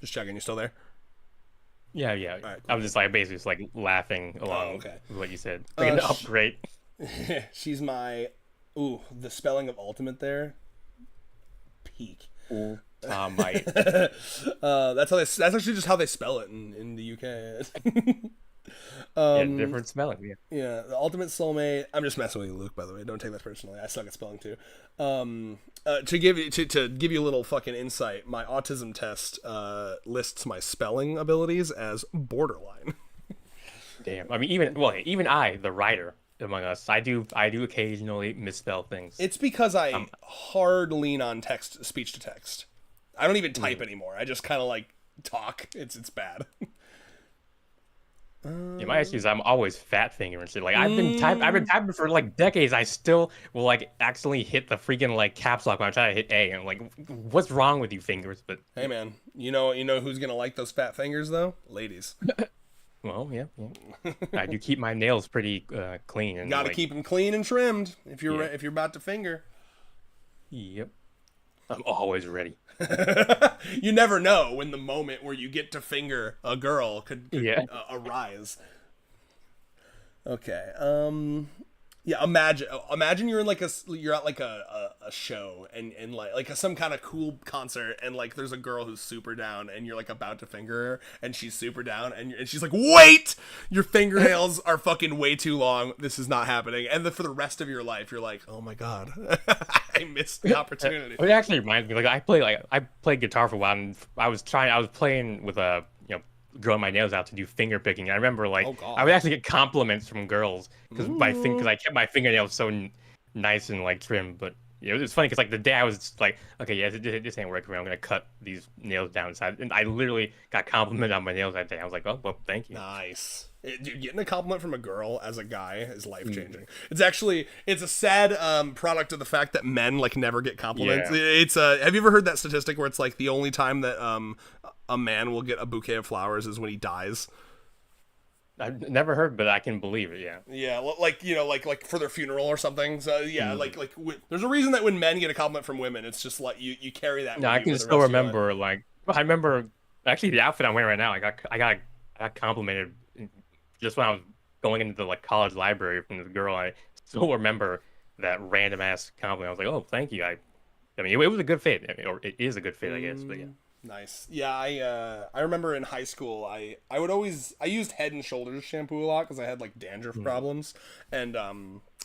Just checking. You still there? Yeah. Right, cool. I was just like basically just like laughing along with what you said. Like an upgrade. She's my. Ooh, the spelling of ultimate there. Peak. Ooh. Mate. That's actually just how they spell it in the UK. Different spelling. Yeah, the ultimate soulmate. I'm just messing with you, Luke. By the way, don't take that personally. I suck at spelling too. To give you a little fucking insight, my autism test lists my spelling abilities as borderline. Damn. I mean, even I, the writer among us, I do occasionally misspell things. It's because I hard lean on speech to text. I don't even type anymore. I just kind of like talk. It's bad. Yeah, my issue is I'm always fat fingering shit. Like I've been typing for like decades. I still will like accidentally hit the freaking like caps lock when I try to hit A. And I'm like, what's wrong with you fingers? But Hey man, you know who's gonna like those fat fingers though? Ladies. well, yeah. I do keep my nails pretty clean. And Got to like, keep them clean and trimmed if you're Yeah. if you're about to finger. Yep. I'm always ready. You never know when the moment where you get to finger a girl could Yeah. arise. Okay. Yeah. Imagine you're in like you're at like a show and like some kind of cool concert and like there's a girl who's super down and you're like about to finger her and she's super down and she's like, wait, your fingernails are fucking way too long. This is not happening. And then for the rest of your life, you're like, oh my god, I missed the opportunity. It actually reminds me. Like I played guitar for a while, and I was playing with a growing my nails out to do finger picking. I remember like Oh, God. I would actually get compliments from girls because I kept my fingernails so nice and like trim. But it was funny because like the day I was like, okay, yeah, this ain't working for me. I'm gonna cut these nails down. And I literally got complimented on my nails that day. I was like, oh well, thank you. Nice. Dude, getting a compliment from a girl as a guy is life changing. It's a sad product of the fact that men like never get compliments. Yeah. It's have you ever heard that statistic where it's like the only time that a man will get a bouquet of flowers is when he dies? I've never heard, but I can believe it. Yeah. Yeah, like like for their funeral or something. So yeah, there's a reason that when men get a compliment from women, it's just like you carry that. No, with I you can for the still rest of your life. remember like I remember actually the outfit I'm wearing right now. I got complimented just when I was going into the like college library from this girl. I still remember that random ass compliment. I was like, oh, thank you. I mean, it was a good fit, or it is a good fit, I guess. But yeah. Nice. Yeah, I remember in high school I used Head and Shoulders shampoo a lot because I had like dandruff problems, and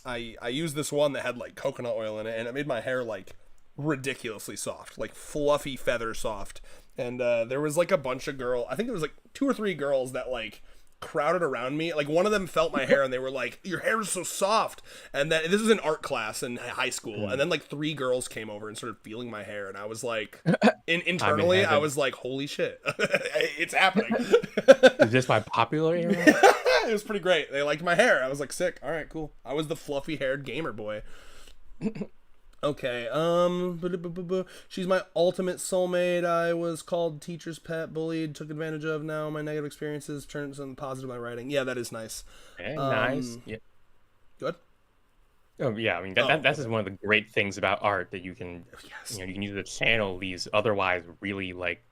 I used this one that had like coconut oil in it, and it made my hair like ridiculously soft, like fluffy feather soft. And there was like a bunch of I think there was like 2 or 3 girls that like crowded around me. Like one of them felt my hair and they were like, your hair is so soft. And then this was an art class in high school, and then like 3 girls came over and started feeling my hair, and I was like internally I was like, holy shit. It's happening. Is this my popular era? It was pretty great. They liked my hair. I was like, sick. All right, cool. I was the fluffy haired gamer boy. Okay, she's my ultimate soulmate. I was called teacher's pet, bullied, took advantage of. Now my negative experiences turned something positive in my writing. Yeah, that is nice. Okay, nice. Yeah. Good. Oh yeah, I mean that's just one of the great things about art that you can you can use to channel these otherwise really like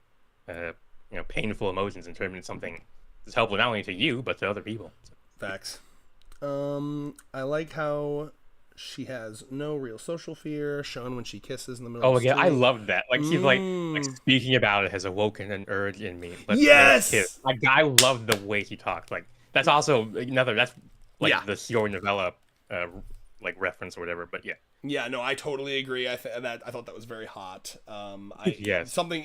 painful emotions and turn them into something that's helpful not only to you but to other people. So. Facts. I like how she has no real social fear, shown when she kisses in the middle of the yeah, street. I love that. Like she's like speaking about it has awoken an urge in me. But yes, like I love the way she talks. Like that's also that's like the Sierra novella like reference or whatever. But yeah. Yeah, no, I totally agree. I thought that was very hot. Yes. Something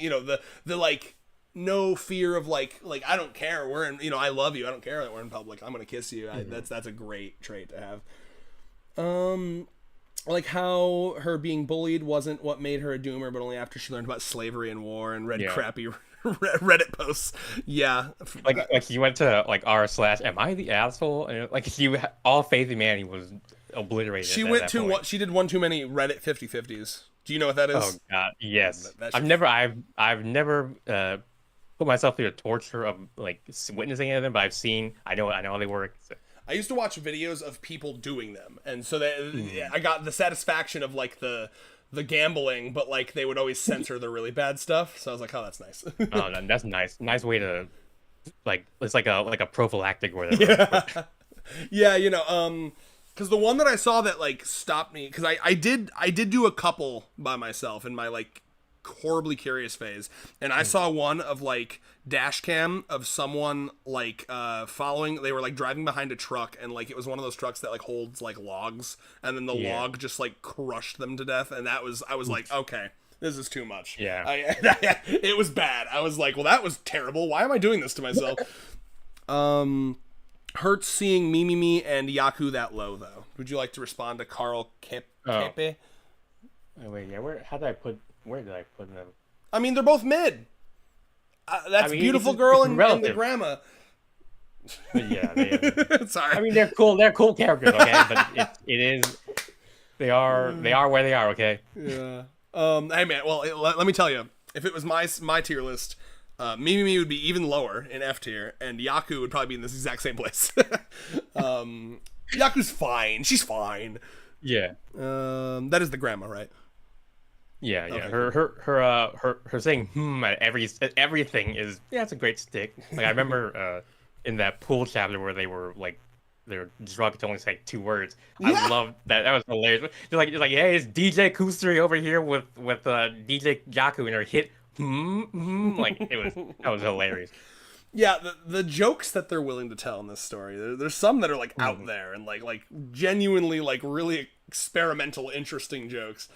the like no fear of like I don't care. We're in I love you. I don't care that we're in public. I'm gonna kiss you. That's a great trait to have. Like how her being bullied wasn't what made her a doomer, but only after she learned about slavery and war and read crappy Reddit posts. Yeah, like you went to like r/am I the asshole? And like all faith in humanity was obliterated. She did one too many Reddit 50/50s. Do you know what that is? Oh god, yes. I've never put myself through the torture of like witnessing any of them, but I know how they work. So. I used to watch videos of people doing them, and so I got the satisfaction of like the gambling, but like they would always censor the really bad stuff. So I was like, oh, that's nice. Oh, no, that's nice. Nice way to like it's like a prophylactic or whatever. Yeah, because the one that I saw that like stopped me, because I did do a couple by myself in my like horribly curious phase, and I saw one of like dash cam of someone like following. They were like driving behind a truck, and like it was one of those trucks that like holds like logs, and then the log just like crushed them to death, and I was like, okay, this is too much. Yeah. It was bad. I was like, well, that was terrible. Why am I doing this to myself? Hurts seeing me and Yaku that low though. Would you like to respond to Carl Kepe? Oh, wait, yeah. Where did I put them? I mean, they're both mid. That's beautiful girl and the grandma. Yeah, Sorry. I mean, they're cool. They're cool characters, okay? But it is. They are where they are, okay? Yeah. Hey man. Well, let me tell you. If it was my tier list, Mimimi would be even lower in F tier, and Yaku would probably be in this exact same place. Yaku's fine. She's fine. Yeah. That is the grandma, right? Yeah, yeah. Okay, Her saying at everything is it's a great stick. Like I remember in that pool chapter where they were like they're drunk to only say 2 words. Yeah. I loved that. That was hilarious. They're like, hey, it's DJ Kusuri over here with DJ Yaku and her hit like that was hilarious. Yeah, the jokes that they're willing to tell in this story, there's some that are like out there and like genuinely like really experimental, interesting jokes.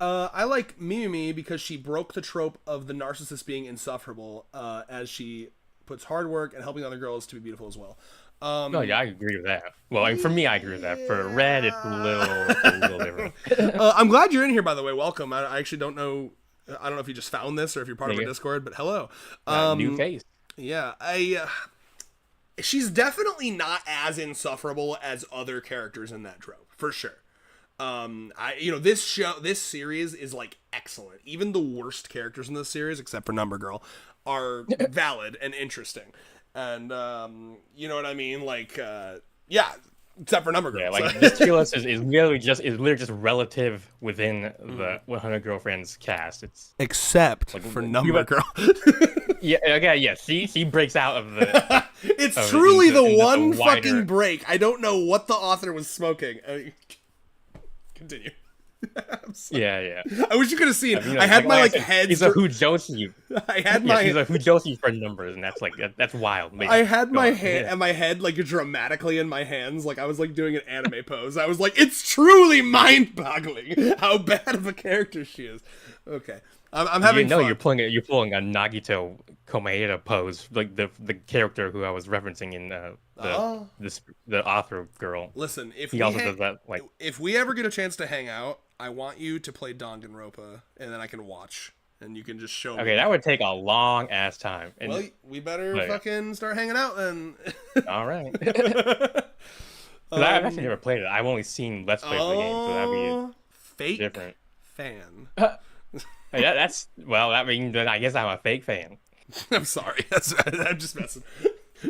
I like Mimimi because she broke the trope of the narcissist being insufferable, as she puts hard work and helping other girls to be beautiful as well. Oh yeah, I agree with that. Well, I mean, for me, I agree with that. For Red, it's a little different. I'm glad you're in here, by the way. Welcome. I actually don't know. I don't know if you just found this or if you're part of our Discord, but hello. New face. Yeah, she's definitely not as insufferable as other characters in that trope, for sure. This series is like excellent. Even the worst characters in this series, except for Number Girl, are valid and interesting. And you know what I mean? Like, yeah, except for Number Girl. Yeah, like this tier list is literally just relative within the 100 Girlfriends cast. It's except like, for Number Girl. Yeah, okay, yeah. She breaks out of the. It's truly the one the wider... fucking break. I don't know what the author was smoking. Continue. Yeah. I wish you could have seen. I mean, I had my like head. He's a Hujoshi. I had my. He's a Hujoshi for numbers, and that's like that's wild. Maybe. I had my hand and my head like dramatically in my hands, like I was like doing an anime pose. I was like, it's truly mind-boggling how bad of a character she is. Okay, I'm having. You're pulling a Nagito Komaeda pose, like the character who I was referencing in the author girl. Listen, if does that, like, if we ever get a chance to hang out, I want you to play Danganronpa, and then I can watch, and you can just show me. Okay, that would take a long ass time. And, well, we better fucking start hanging out then. All right. I've actually never played it. I've only seen Let's Plays of the game, so that'd be fake different. Fan. That's well. I mean, then I guess I'm a fake fan. I'm sorry. I'm just messing.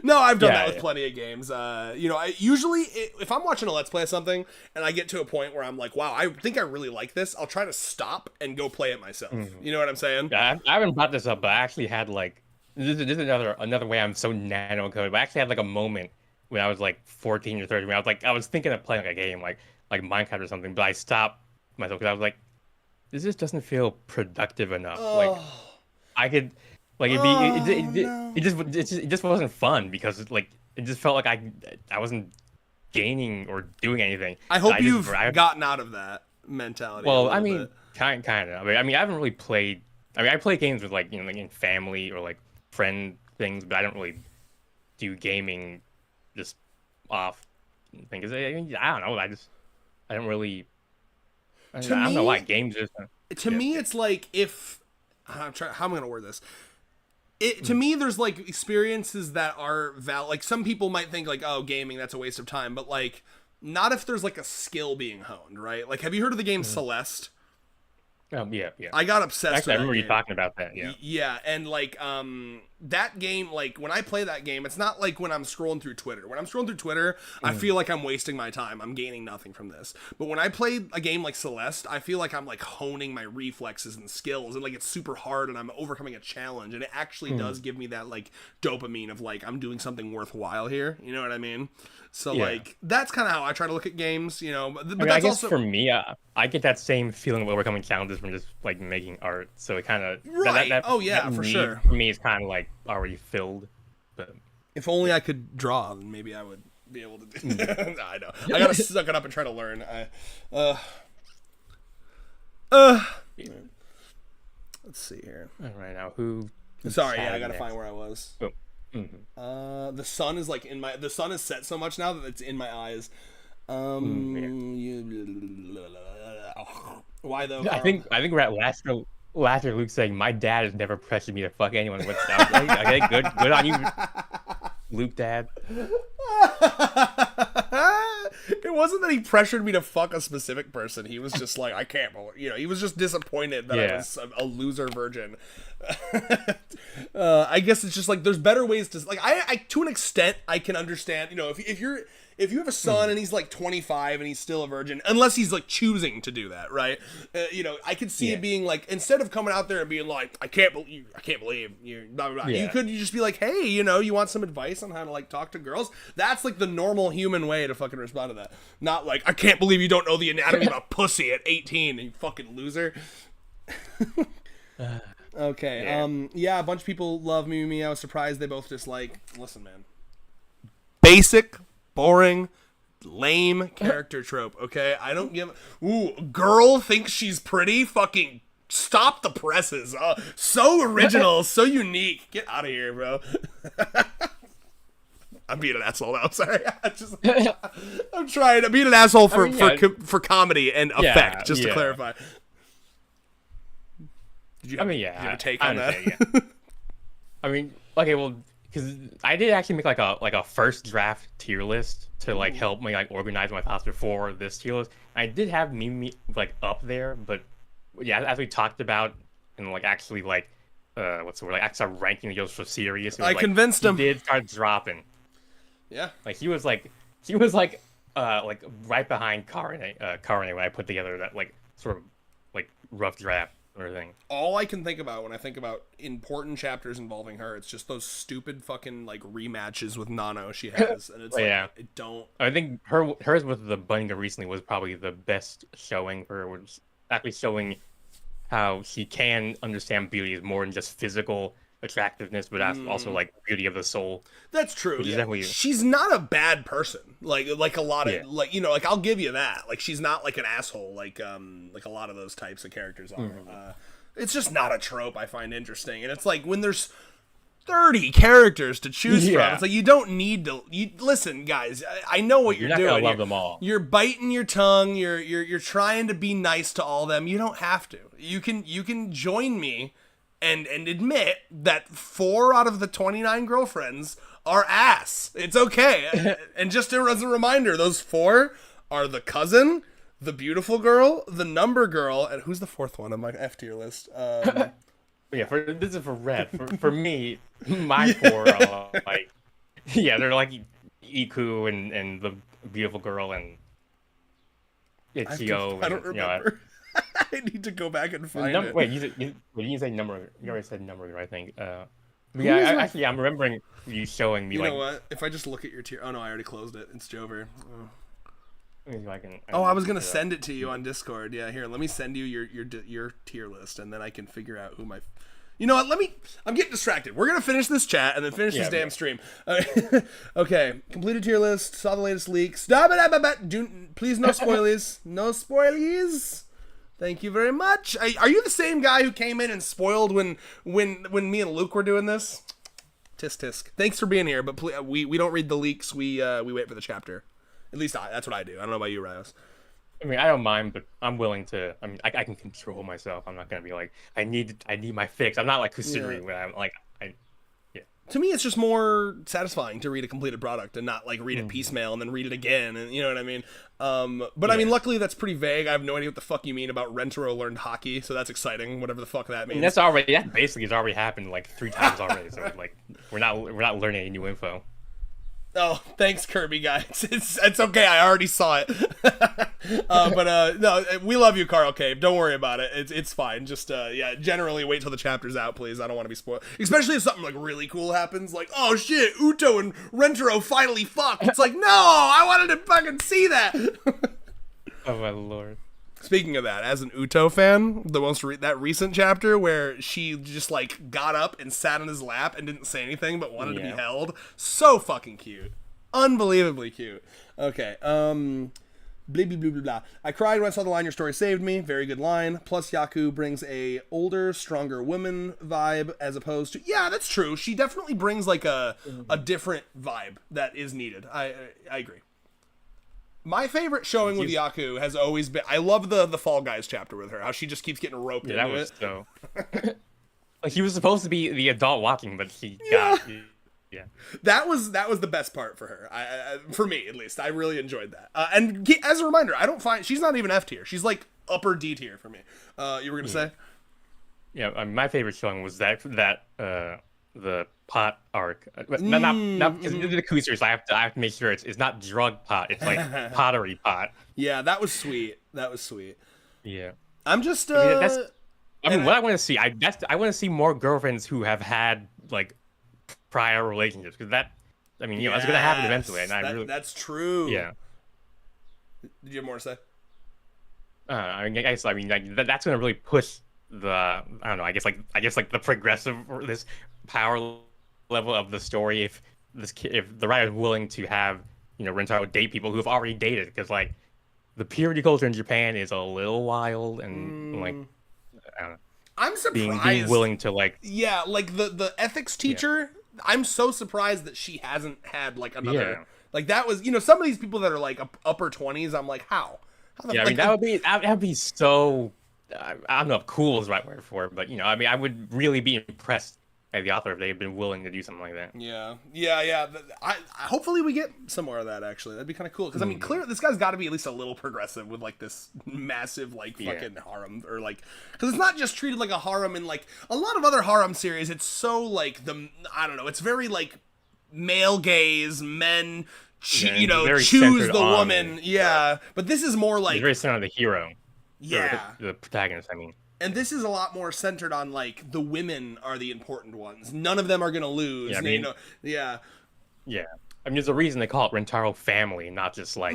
No, I've done that with plenty of games. I usually, if I'm watching a Let's Play of something and I get to a point where I'm like, wow, I think I really like this, I'll try to stop and go play it myself. You know what I'm saying? Yeah, I haven't brought this up, but I actually had like, this is another way I'm so nano coded, but I actually had like a moment when I was like 14 or 13, when I was thinking of playing like a game like Minecraft or something, but I stopped myself because I was like, this just doesn't feel productive enough. Like, I could... Like it just wasn't fun because it just felt like I wasn't gaining or doing anything. I hope you've gotten out of that mentality. Well, I mean, kind of. I mean, I haven't really played. I mean, I play games with like in family or like friend things, but I don't really do gaming just off things. I don't know. I don't really. I don't know why games just. To me, it's like if how am I gonna word this? To me, there's like experiences that are valid. Like some people might think like, oh, gaming, that's a waste of time. But like, not if there's like a skill being honed, right? Like, have you heard of the game Celeste? Yeah. I got obsessed with that I remember game. you talking about that, yeah. Yeah, and like, that game, like, when I play that game, it's not like when I'm scrolling through Twitter. When I'm scrolling through Twitter, I feel like I'm wasting my time. I'm gaining nothing from this. But when I play a game like Celeste, I feel like I'm, like, honing my reflexes and skills, and, like, it's super hard, and I'm overcoming a challenge, and it actually does give me that, like, dopamine of, like, I'm doing something worthwhile here. You know what I mean? So, like, that's kind of how I try to look at games, you know. But that's I guess also... for me, I get that same feeling of overcoming challenges from just, like, making art. So it kind of... Right. For sure. For me, it's kind of, like, already filled. But if only I could draw, then maybe I would be able to do that. No, I know. I gotta suck it up and try to learn. Let's see here. All right, now who... Sorry, I gotta find where I was. Oh. Mm-hmm. The sun is like in my... The sun is set so much now that it's in my eyes. Why though, Carl? I think we're at last year Luke saying, my dad has never pressured me to fuck anyone with stuff. Okay, good on you. Luke dad. It wasn't that he pressured me to fuck a specific person. He was just like, I can't believe, he was just disappointed that I was a loser virgin. I guess it's just like there's better ways to like. I to an extent I can understand. If you have a son and he's like 25 and he's still a virgin, unless he's like choosing to do that, right? I could see it being like, instead of coming out there and being like, I can't believe you, blah, blah, blah. You just be like, hey, you want some advice on how to like talk to girls? That's like the normal human way to fucking respond to that. Not like, I can't believe you don't know the anatomy of a pussy at 18, you fucking loser. Okay. A bunch of people love Me. I was surprised they both dislike. Listen, man. Basic, boring, lame character trope, okay? I don't give... Ooh, girl thinks she's pretty? Fucking stop the presses. So original, so unique. Get out of here, bro. I'm being an asshole now, sorry. I'm trying to be an asshole for comedy and effect, just to clarify. Did you have a take on that? I mean, okay, well... Because I did actually make like a first draft tier list to like help me like organize my thoughts before this tier list. I did have Mimi like up there, but yeah, as we talked about and like actually like what's the word, like actually ranking the for serious. I convinced him. He did start dropping. Yeah, like he was like right behind Karine when I put together that like sort of like rough draft. Thing. All I can think about when I think about important chapters involving her, it's just those stupid fucking like rematches with Nano she has, and it's it don't. I think hers with the bunny recently was probably the best showing for her, was actually showing how she can understand beauty is more than just physical attractiveness, but also like beauty of the soul. That's true. Yeah. She's not a bad person. Like a lot of like I'll give you that. Like she's not like an asshole like a lot of those types of characters are. It's just not a trope I find interesting. And it's like when there's 30 characters to choose from, it's like you don't need to. Listen, guys, I know what you're doing. You're not gonna love them all. You're biting your tongue. You're trying to be nice to all of them. You don't have to. You can join me and admit that 4 out of the 29 girlfriends are ass. It's okay. And just as a reminder, those 4 are the cousin, the beautiful girl, the number girl, and who's the 4th one on my F tier list? This is for Red. For me, my 4 are like, they're like Iku and the beautiful girl and Ichio. I don't remember. I need to go back and find it. Wait, you didn't say number. You already said number, I think. I'm remembering you showing me. You know what? If I just look at your tier. Oh no, I already closed it. It's Jover. I was gonna send it to you on Discord. Yeah, here. Let me send you your tier list, and then I can figure out who my. You know what? I'm getting distracted. We're gonna finish this chat and then finish this damn stream. Okay, completed tier list. Saw the latest leaks. Please, no spoilies. No spoilies. Thank you very much. Are you the same guy who came in and spoiled when me and Luke were doing this? Tisk tisk. Thanks for being here, but please, we don't read the leaks. We wait for the chapter. At least that's what I do. I don't know about you, Rios. I mean, I don't mind, but I'm willing to. I mean, I can control myself. I'm not gonna be like, I need my fix. I'm not like Kusuri where I'm like, To me, it's just more satisfying to read a completed product and not like read it piecemeal and then read it again, and you know what I mean. But I mean, luckily that's pretty vague. I have no idea what the fuck you mean about Rentaro learned hockey, so that's exciting. Whatever the fuck that means. I mean, that basically has already happened like 3 times already. So like, we're not learning any new info. Oh, thanks, Kirby guys. It's okay. I already saw it. But no, we love you, Carl Cave. Don't worry about it. It's fine. Just generally wait till the chapter's out, please. I don't want to be spoiled. Especially if something like really cool happens, like, oh shit, Uto and Rentaro finally fuck. It's like, no, I wanted to fucking see that. Oh my lord. Speaking of that, as an Uto fan, that recent chapter where she just like got up and sat on his lap and didn't say anything but wanted to be held, so fucking cute, unbelievably cute. Okay, blah blah blah blah blah. I cried when I saw the line "Your story saved me." Very good line. Plus, Yaku brings a older, stronger woman vibe as opposed to that's true. She definitely brings like a different vibe that is needed. I agree. My favorite showing with Yaku has always been. I love the Fall Guys chapter with her. How she just keeps getting roped into it. So. Like he was supposed to be the adult watching, but he got. Yeah. That was the best part for her. For me at least, I really enjoyed that. And as a reminder, I don't find she's not even F tier. She's like upper D tier for me. You were gonna say? Yeah, my favorite song was that the pot arc. Not because the Coosters. I have to make sure it's not drug pot. It's like pottery pot. Yeah, that was sweet. Yeah. I'm just. What I want to see, I want to see more girlfriends who have had like prior relationships, because that, I mean, that's gonna happen eventually, and that's true. Yeah. Did you have more to say? I guess like, that's gonna really push the, I don't know, I guess like the progressive, or this power level of the story, if the writer is willing to have Rentaro date people who have already dated, because like the purity culture in Japan is a little wild, and like, I don't know. I'm surprised. Being willing to like. Yeah, like the ethics teacher. Yeah. I'm so surprised that she hasn't had like another. Yeah. Like that was, some of these people that are like upper 20s. I'm like, how? Yeah, I mean that'd be so. I don't know if cool is the right word for it, but I mean, I would really be impressed by the author if they had been willing to do something like that. Yeah. I hopefully we get some more of that. Actually, that'd be kind of cool, because I mean, clearly this guy's got to be at least a little progressive with like this massive like fucking harem, or like, because it's not just treated like a harem in like a lot of other harem series. It's so like I don't know. It's very like male gaze, men. Choose the woman. Yeah, but this is more like it's very centered on the hero. Yeah, the protagonist. I mean. And this is a lot more centered on like the women are the important ones. None of them are gonna lose. Yeah, I mean, yeah. I mean, there's a reason they call it Rentaro family, not just like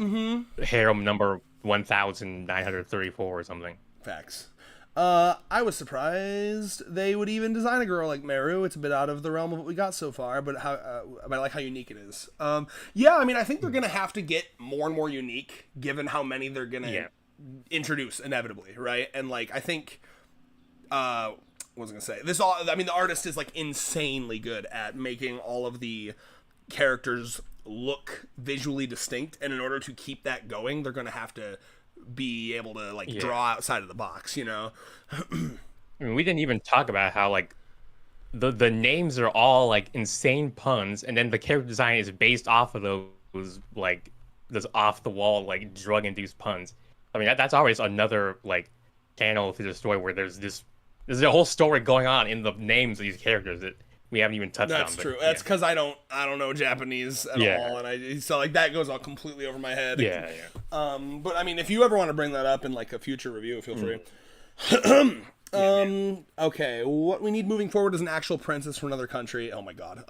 harem number 1934 or something. Facts. I was surprised they would even design a girl like Meru. It's a bit out of the realm of what we got so far, but I like how unique it is. Yeah, I mean, I think they're gonna have to get more and more unique, given how many they're gonna introduce inevitably, right? And like, I think. What was I gonna say? The artist is like insanely good at making all of the characters look visually distinct, and in order to keep that going, they're gonna have to be able to like draw outside of the box, I mean, we didn't even talk about how like the names are all like insane puns, and then the character design is based off of those like those off the wall like drug induced puns. I mean, that's always another like channel to the story where there's a whole story going on in the names of these characters that we haven't even touched on. That's true. That's because I don't know Japanese at all, and so like that goes all completely over my head. Yeah. But I mean, if you ever want to bring that up in like a future review, feel free. Okay, what we need moving forward is an actual princess from another country. Oh my god.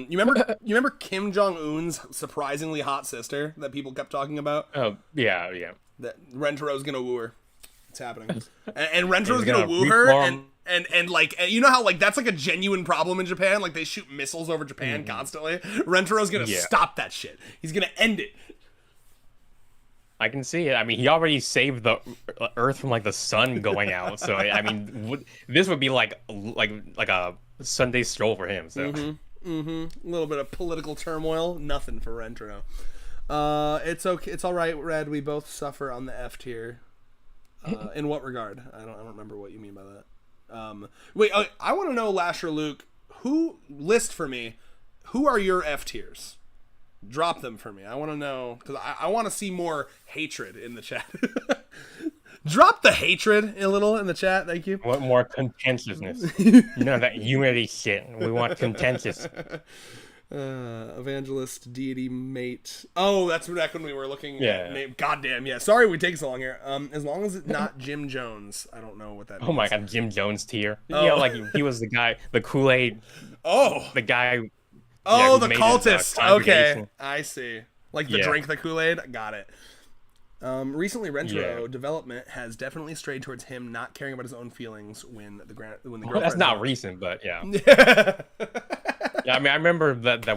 You remember Kim Jong Un's surprisingly hot sister that people kept talking about? Oh yeah. That Rentaro's gonna woo her. It's happening, and Rentro's gonna woo her, and like, you know how like that's like a genuine problem in Japan. Like they shoot missiles over Japan constantly. Rentro's gonna stop that shit. He's gonna end it. I can see it. I mean, he already saved the Earth from like the sun going out. So I mean, this would be like a Sunday stroll for him. So a little bit of political turmoil, nothing for Rentro. It's okay. It's all right, Red. We both suffer on the F tier. In what regard? I don't remember what you mean by that. Wait, I want to know, Lasher Luke, list for me, who are your F tiers? Drop them for me. I want to know, because I want to see more hatred in the chat. Drop the hatred a little in the chat, thank you. We want more contentiousness. None of that unity shit. We want contentious. Evangelist, deity, mate. Oh, that's back when we were looking at name. Goddamn, yeah. Sorry we take so long here. As long as it's not Jim Jones. I don't know what that means. Oh my god, Jim Jones tier. Oh. Like he was the guy, the Kool-Aid. Oh. The guy. Oh, the cultist. Okay, I see. Like the drink the Kool-Aid. Got it. Recently, Rentaro development has definitely strayed towards him not caring about his own feelings when the girlfriend. Well, that's not recent, but yeah. Yeah, I mean, I remember that.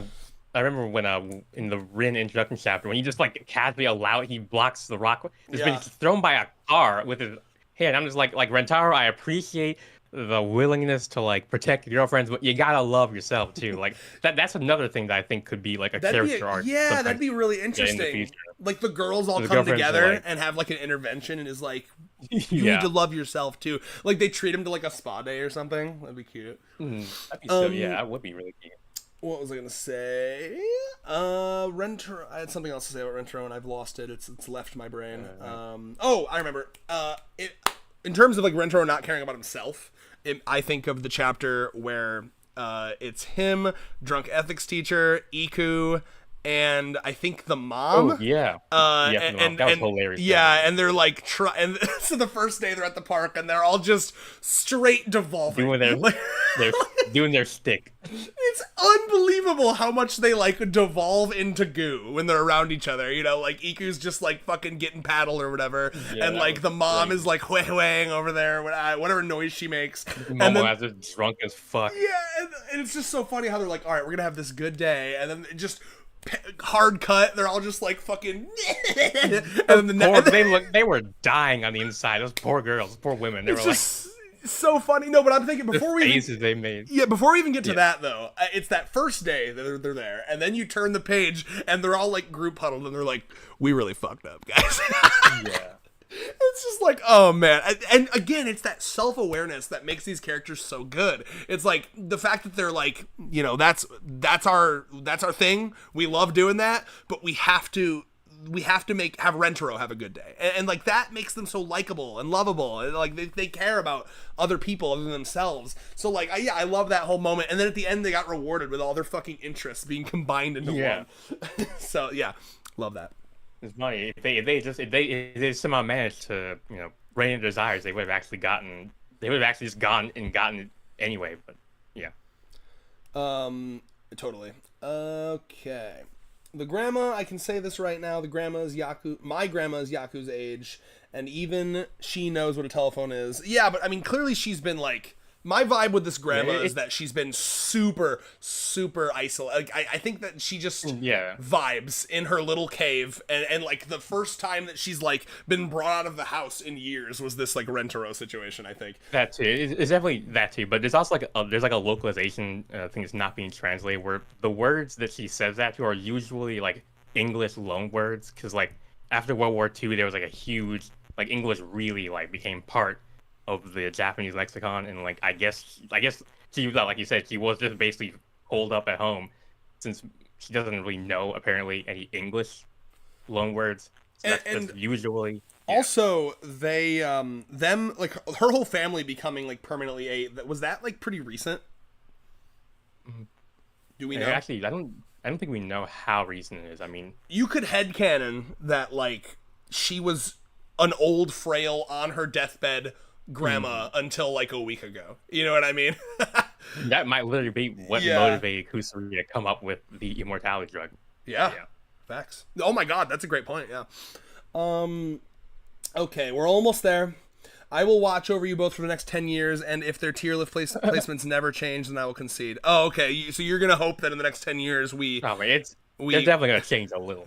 I remember when in the Rin introduction chapter when he just like casually he blocks the rock. It's been thrown by a car with his hand. I'm just like Rentaro, I appreciate the willingness to like protect your girlfriends, but you gotta love yourself too. Like that's another thing that I think could be like a character arc. Yeah, that'd be really interesting. Like the girls all come together and have like an intervention, and is like, you need to love yourself too. Like they treat him to like a spa day or something. That'd be cute. That'd be that would be really cute. What was I gonna say? Rentaro. I had something else to say about Rentaro, and I've lost it. It's left my brain. I remember. In terms of like Rentaro not caring about himself, I think of the chapter where it's him, drunk ethics teacher, Iku, and I think the mom. Oh yeah. And that was hilarious. Yeah, and they're like and so the first day they're at the park and they're all just straight devolving. Doing their stick. It's unbelievable how much they like devolve into goo when they're around each other. You know, like Iku's just like fucking getting paddled or whatever, and like the mom is like whang over there, whatever noise she makes. Momo is drunk as fuck. Yeah, and it's just so funny how they're like, all right, we're gonna have this good day, and then it just hard cut. They're all just like fucking. And then they were dying on the inside. Those poor girls, poor women. They were just so funny. No, but I'm thinking before they made. Yeah, before we even get to that though, it's that first day that they're there, and then you turn the page and they're all like group huddled and they're like, "We really fucked up, guys." Yeah. It's just like, oh man. And again, it's that self-awareness that makes these characters so good. It's like the fact that they're like, you know, that's our thing. We love doing that, but we have to have Rentaro have a good day. And like that makes them so likable and lovable. And like they care about other people other than themselves. So like I love that whole moment. And then at the end they got rewarded with all their fucking interests being combined into one. So yeah, love that. It's funny if they somehow managed to, you know, rein in desires, they would have actually just gone and gotten it anyway. But yeah. Totally. Okay. The grandma, I can say this right now. My grandma is Yaku's age, and even she knows what a telephone is. Yeah, but I mean, clearly she's been like. My vibe with this grandma is that she's been super, super isolated. Like, I think that she just vibes in her little cave, and like the first time that she's like been brought out of the house in years was this like Rentaro situation. I think that too. It's definitely that too. But there's also like a localization thing that's not being translated, where the words that she says that to are usually like English loan words, because like after World War II there was like a huge like English really like became part of the Japanese lexicon, and like I guess she, like you said, she was just basically holed up at home since she doesn't really know apparently any English loan words. So that's just usually also they them like her whole family becoming like permanently was that like pretty recent? Do we know? Actually, I don't think we know how recent it is. I mean, you could headcanon that like she was an old frail on her deathbed grandma until like a week ago. You know what I mean? That might literally be what motivated Kusuri to come up with the immortality drug. Yeah. Facts. Oh my god, that's a great point. Yeah. Okay, we're almost there. I will watch over you both for the next 10 years, and if their tier list placements never change, then I will concede. Oh, okay. So you're gonna hope that in the next 10 years we. Oh, man, they're definitely gonna change a little.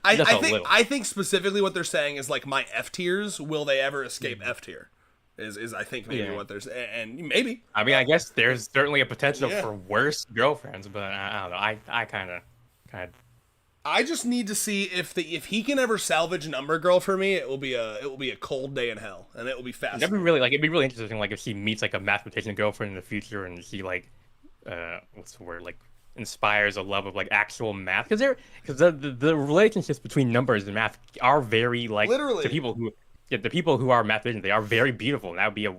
I think specifically what they're saying is like my F tiers. Will they ever escape F tier? Is I think maybe what there's, and maybe. I mean, I guess there's certainly a potential for worse girlfriends, but I don't know. I kind of. I just need to see if he can ever salvage Number Girl for me. It will be a cold day in hell, and it will be fast. It'd be really interesting. Like if she meets like a mathematician girlfriend in the future, and she like, what's the word, like inspires a love of like actual math, because the relationships between numbers and math are very like literally to people who. Yeah, the people who are mathematicians, they are very beautiful, and that would be a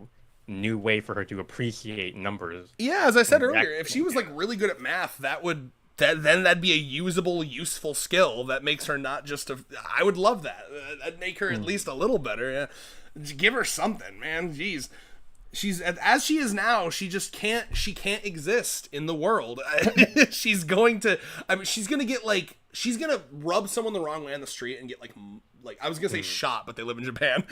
new way for her to appreciate numbers. Yeah, as I said earlier, if she was like really good at math, then that'd be a useful skill that makes her not just I would love that. That'd make her at least a little better. Yeah, just give her something, man. Jeez. She's as she is now. She just can't exist in the world. She's going to rub someone the wrong way on the street and get like I was gonna say shot, but they live in Japan.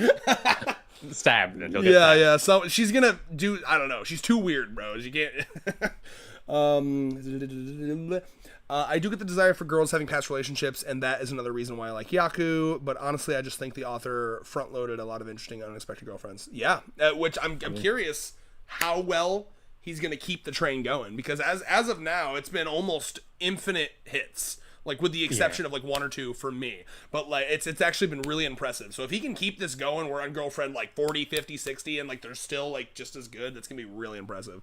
Stabbed. Yeah. So she's gonna do. I don't know. She's too weird, bro. She can't. I do get the desire for girls having past relationships, and that is another reason why I like Yaku. But honestly, I just think the author front-loaded a lot of interesting, unexpected girlfriends. Yeah, which I'm curious how well he's gonna keep the train going, because as of now, it's been almost infinite hits. Like with the exception of like one or two for me, but like it's actually been really impressive. So if he can keep this going, we're on girlfriend like 40, 50, 60, and like they're still like just as good. That's gonna be really impressive.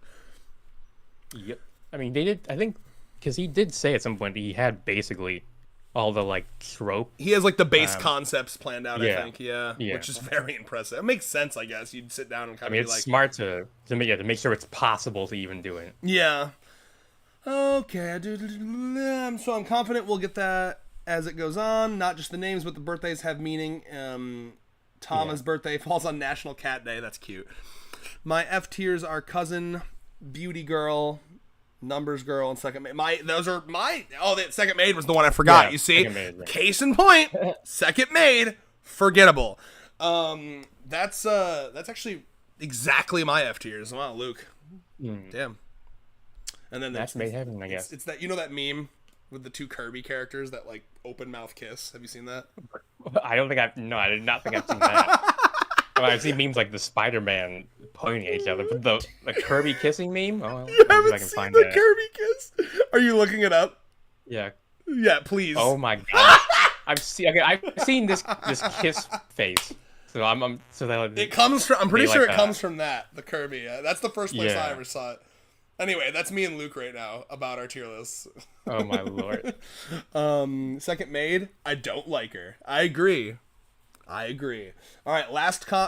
Yep. I mean, they did. I think because he did say at some point he had basically all the like trope. He has like the base concepts planned out, I yeah. think. Yeah, Yeah. which is very impressive. It makes sense, I guess. You'd sit down and kind I mean, of be it's like, smart to make sure it's possible to even do it. yeah. Okay, so I'm confident we'll get that as it goes on. Not just the names, but the birthdays have meaning. Tama's birthday falls on National Cat Day. That's cute. My F tiers are Cousin, Beauty Girl, Numbers Girl, and Second Maid. The Second Maid was the one I forgot. Yeah, you see, Second Maid, right. Case in point, Second Maid, forgettable. That's actually exactly my F tiers. Wow, Luke, damn. And then That's made heaven, I guess. It's that, you know, that meme with the two Kirby characters that like open mouth kiss. Have you seen that? I did not think I've seen that. I've seen memes like the Spider-Man pointing at each other, but the Kirby kissing meme. Oh, You I haven't can seen find the that. Kirby kiss? Are you looking it up? Yeah. Yeah, please. Oh my god. I've seen this kiss face. So so that It comes from. I'm pretty They sure like it comes from that. The Kirby. That's the first place Yeah. I ever saw it. Anyway, that's me and Luke right now about our tier lists. Oh my lord. Second Maid. I don't like her. I agree. All right,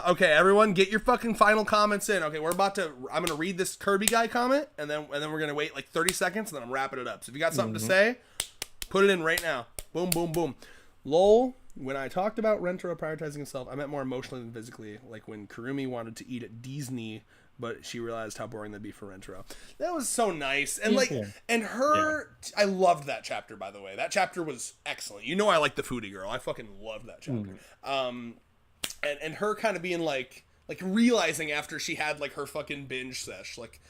okay, everyone, get your fucking final comments in. Okay, I'm gonna read this Kirby guy comment, and then we're gonna wait like 30 seconds, and then I'm wrapping it up. So if you got something to say, put it in right now. Boom, boom, boom. Lol. When I talked about Rentaro prioritizing himself, I meant more emotionally than physically. Like when Kurumi wanted to eat at Disney, but she realized how boring that'd be for Rentaro. That was so nice. And I loved that chapter, by the way. That chapter was excellent. You know I like the foodie girl. I fucking loved that chapter. And her kind of being like realizing after she had like her fucking binge sesh, like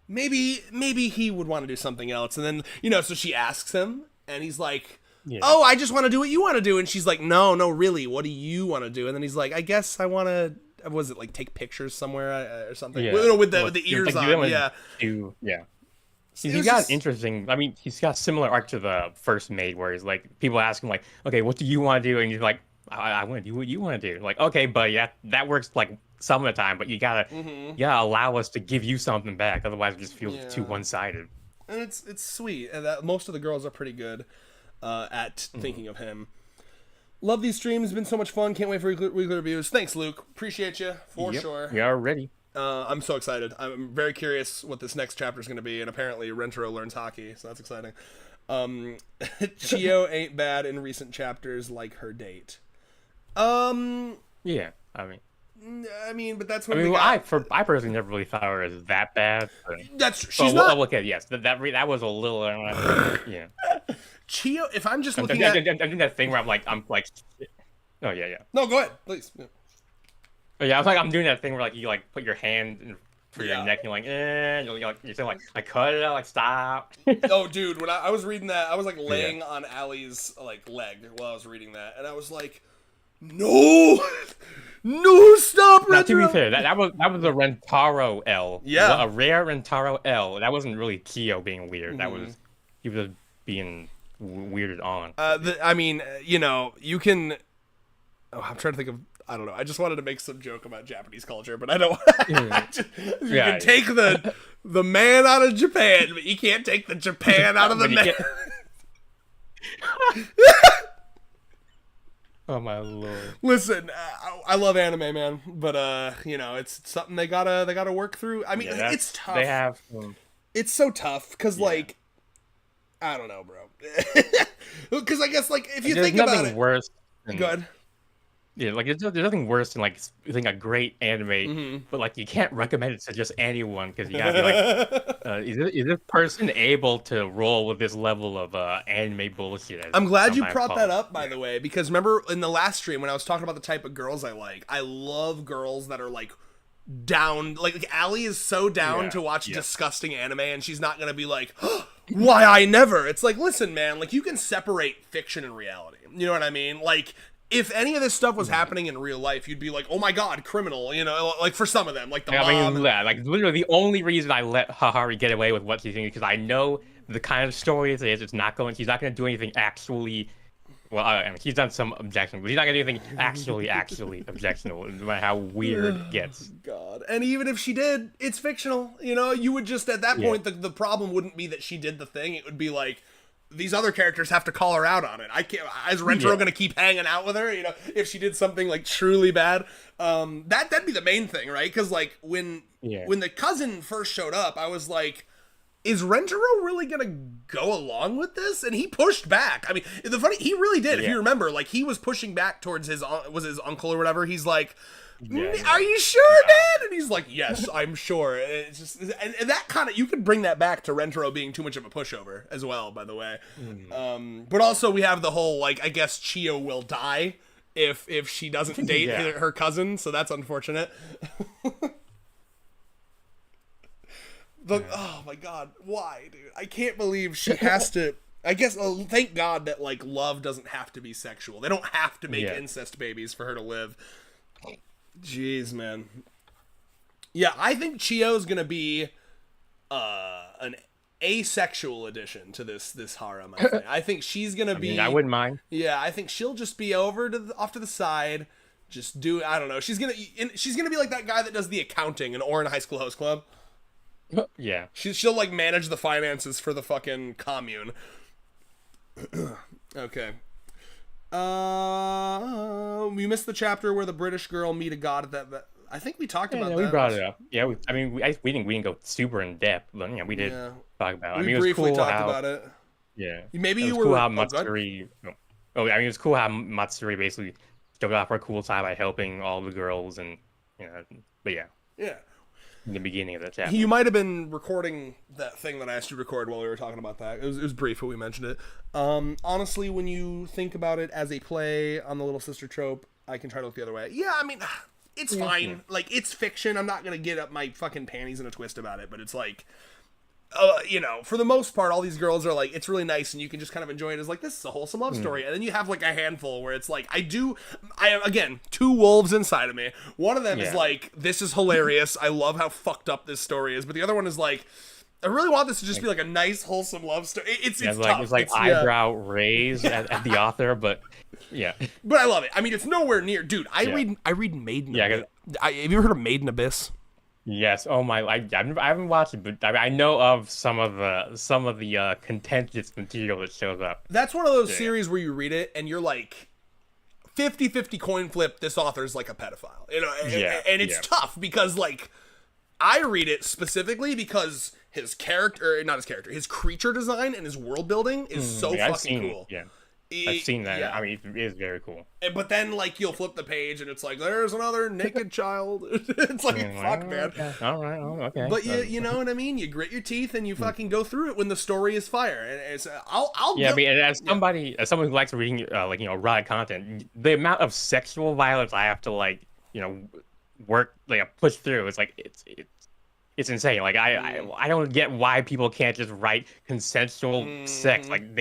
maybe he would want to do something else. And then, you know, so she asks him and he's like, oh, I just want to do what you want to do. And she's like, no, really, what do you want to do? And then he's like, I guess I want to, was it like take pictures somewhere or something? Yeah. With the ears on. Yeah. Yeah. It He's was got just- interesting. I mean, he's got similar arc to the first Maid, where he's like, people ask him like, okay, what do you want to do? And he's like, I want to do what you want to do. Like, okay, but yeah, that works like some of the time, but you gotta allow us to give you something back. Otherwise, it just feels too one-sided. And it's sweet, and that most of the girls are pretty good at thinking of him. Love these streams. Been so much fun. Can't wait for weekly reviews. Thanks, Luke. Appreciate you for sure. We are ready. I'm so excited. I'm very curious what this next chapter is going to be, and apparently Rentaro learns hockey, so that's exciting. Chio ain't bad in recent chapters like her date. Yeah, I mean, but that's what I personally never really thought her as that bad. But, she's not. Okay, yes, that was a little. Yeah. Chio, if I'm just I'm looking at, doing that thing where I'm like, oh yeah. No, go ahead, please. Yeah. Oh, yeah, I was like, I'm doing that thing where like you like put your hand in for your Yeah. neck and you're like, you're saying like cut it out, like stop. Oh, dude, when I was reading that, I was like laying on Allie's like leg while I was reading that, and I was like, no, stop, Now, to be Rentaro. fair, that was a Rentaro L. Yeah. A rare Rentaro L. That wasn't really Kyo being weird. That Mm-hmm. was he was being weirded on. I mean, you know, you can. Oh, I'm trying to think of. I don't know. I just wanted to make some joke about Japanese culture, but I don't. You can take the man out of Japan, but you can't take the Japan out of the But you man. can't- Oh my lord. Listen, I love anime, man, but you know, it's something they gotta work through. I mean, Yeah, it's tough. They have. It's so tough because, like, I don't know, bro. Because I guess, like, if you There's think about nothing it, worse. Than, go ahead. Yeah, like there's nothing worse than like think a great anime, Mm-hmm. but like you can't recommend it to just anyone because you gotta be like, is this person able to roll with this level of anime bullshit? as I'm glad you sometimes brought that called? up, by the way, because remember in the last stream when I was talking about the type of girls I love girls that are like down, like Allie is so down Yeah, to watch yeah. disgusting anime, and she's not gonna be like, why I never. It's like, listen, man, like you can separate fiction and reality. You know what I mean? Like, if any of this stuff was happening in real life, you'd be like, oh my god, criminal, you know, like for some of them, like the I mom. mean, yeah, like literally the only reason I let Hahari get away with what she's doing is because I know the kind of story it is. She's not going to do anything actually. Well, I mean, she's done some objection, but she's not going to do anything actually objectionable, no matter how weird it gets. God. And even if she did, it's fictional. You know, you would just, at that point, the problem wouldn't be that she did the thing. It would be like, these other characters have to call her out on it. I can't, is Rentaro going to keep hanging out with her? You know, if she did something like truly bad, that'd be the main thing, right? Because like when the cousin first showed up, I was like, is Rentaro really going to go along with this? And he pushed back. I mean, he really did. If you remember, like he was pushing back towards his uncle or whatever. He's like, are you sure, Dad? And he's like, yes, I'm sure. And it's just, and that kind of, you could bring that back to Rentaro being too much of a pushover as well, by the way. But also we have the whole, like, I guess Chiyo will die if she doesn't date her cousin, so that's unfortunate. Oh my god, why, dude? I can't believe she has to. I guess, thank God that, like, love doesn't have to be sexual. They don't have to make incest babies for her to live. Jeez, man. Yeah, I think Chiyo's gonna be an asexual addition to this harem. I think she's gonna be. I wouldn't mind. Yeah, I think she'll just be over to off to the side, just do. I don't know. She's gonna be like that guy that does the accounting in Orin High School Host Club. Yeah, she'll like manage the finances for the fucking commune. Okay. We missed the chapter where the British girl meet a god at that. I think we talked about that. We brought it up. Yeah, we didn't go super in depth, but we did talk about it. We briefly talked about it. Yeah. Maybe it was you cool were. How Matsuri. It was cool how Matsuri basically showed off her cool side by helping all the girls, and but yeah. Yeah. In the beginning of that chapter. You might have been recording that thing that I asked you to record while we were talking about that. It was brief, but we mentioned it. Honestly, when you think about it as a play on the little sister trope, I can try to look the other way. Yeah, I mean, it's fine. Yeah. Like, it's fiction. I'm not going to get up my fucking panties in a twist about it, but it's like, for the most part, all these girls are like, it's really nice, and you can just kind of enjoy it as like, this is a wholesome love story. And then you have like a handful where it's like, again, two wolves inside of me. One of them is like, this is hilarious. I love how fucked up this story is. But the other one is like, I really want this to just be like a nice, wholesome love story. It's tough. It's like eyebrow raised at the author, but yeah. But I love it. I mean, it's nowhere near, dude. I read Made in Abyss. Have you ever heard of Made in Abyss? Yes. Oh my! I haven't watched it, but I know of some of the contentious material that shows up. That's one of those series where you read it and you're like, 50-50 coin flip. This author's like a pedophile, and it's tough because like I read it specifically because his creature design and his world building is so fucking cool. Yeah. I've seen that. Yeah. I mean, it is very cool. But then, like, you'll flip the page, and it's like, there's another naked child. It's like, fuck, man. All right, okay. But you know what I mean? You grit your teeth, and you fucking go through it when the story is fire. And it's, I mean, as someone who likes reading, erotic content, the amount of sexual violence I have to, work, push through, it's like, it's insane. Like, I don't get why people can't just write consensual sex. Like,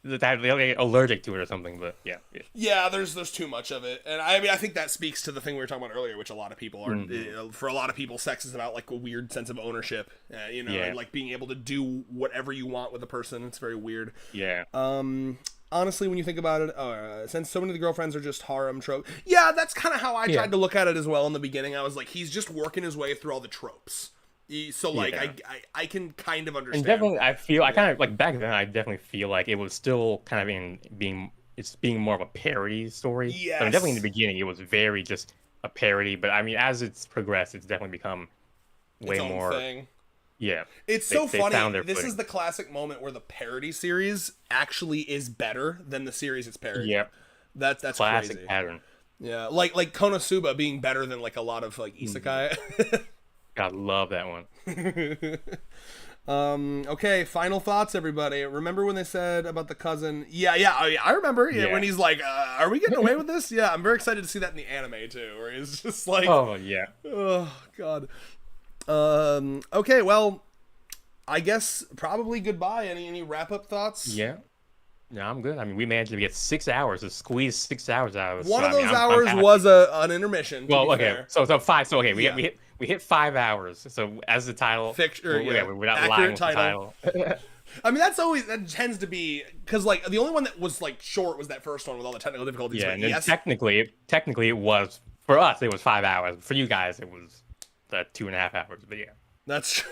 they're allergic to it or something, but yeah, there's too much of it. And I mean, I think that speaks to the thing we were talking about earlier, which a lot of people are for a lot of people, sex is about like a weird sense of ownership, and like being able to do whatever you want with a person. It's very weird. Honestly, when you think about it, since so many of the girlfriends are just harem trope, that's kind of how I tried to look at it as well in the beginning. I was like, he's just working his way through all the tropes. So like I can kind of understand. And definitely, I kind of like back then. I definitely feel like it was still kind of being more of a parody story. Yes. I mean, definitely in the beginning it was very just a parody, but I mean as it's progressed, it's definitely become way more. Thing. Yeah. It's so funny. This is the classic moment where the parody series actually is better than the series it's parodying. Yep. That's classic crazy. Pattern. Yeah, like Konosuba being better than like a lot of like isekai. God, love that one. Okay, final thoughts, everybody. Remember when they said about the cousin? I remember. Yeah, when he's like, "Are we getting away with this?" Yeah, I'm very excited to see that in the anime too, where he's just like, "Oh yeah, oh god." Okay, well, I guess probably goodbye. Any wrap up thoughts? Yeah. No, I'm good. I mean, we managed to get 6 hours, to squeeze 6 hours out of it. One of those hours was an intermission. Well, okay, so 5. So okay, we hit 5 hours. So as the title, we're not lying with the title. I mean, that tends to be because like the only one that was like short was that first one with all the technical difficulties. Yeah, and then technically it was for us. It was 5 hours. For you guys, it was that 2.5 hours. But yeah. That's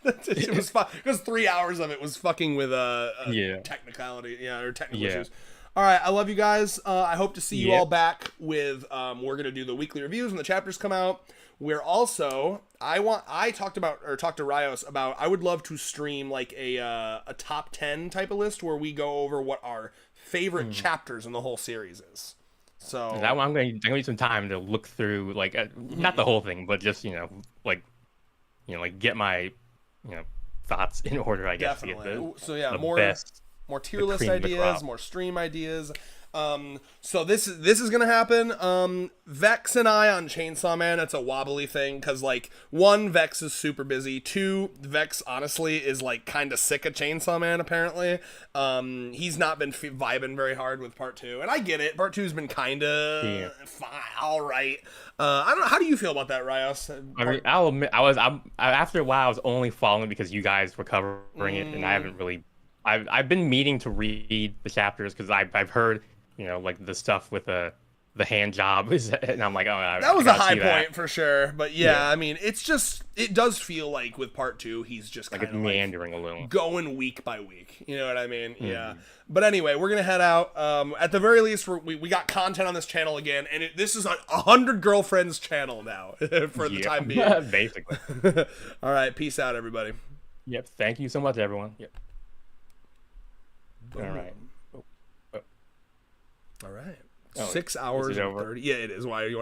it was fun because 3 hours of it was fucking with Yeah. technicality, or technical Yeah. issues. All right, I love you guys. I hope to see you Yep. all back with. We're gonna do the weekly reviews when the chapters come out. We're also I talked to Rios about I would love to stream like a top 10 type of list where we go over what our favorite chapters in the whole series is. So That one, I'm going to need some time to look through, like, not the whole thing, but just, like get my, thoughts in order, I guess. definitely. To get So yeah, the more best. tier the list cream of the ideas, crop. more stream ideas. So this is gonna happen. Vex and I on Chainsaw Man, it's a wobbly thing because like 1, Vex is super busy. 2, Vex honestly is like kind of sick of Chainsaw Man apparently. He's not been vibing very hard with part 2, and I get it. Part 2's been kind of fine, all right. I don't know. How do you feel about that, Rios? I mean, I'll admit, after a while, I was only following because you guys were covering it, and I haven't really. I've been meaning to read the chapters because I've heard, like the stuff with the hand job is, and I'm like, oh, that was a high see that. point for sure. But yeah, I mean, it does feel like with part 2, he's just Like kind it's of meandering a little. going week by week. You know what I mean? Yeah. But anyway, we're gonna head out. At the very least, we got content on this channel again, and this is a 100 girlfriends channel now for the time being. Basically. All right, peace out, everybody. Yep. Thank you so much, everyone. Yep. All right. All right. Oh, 6 is hours it and over? 30. Yeah, it is. Why are you?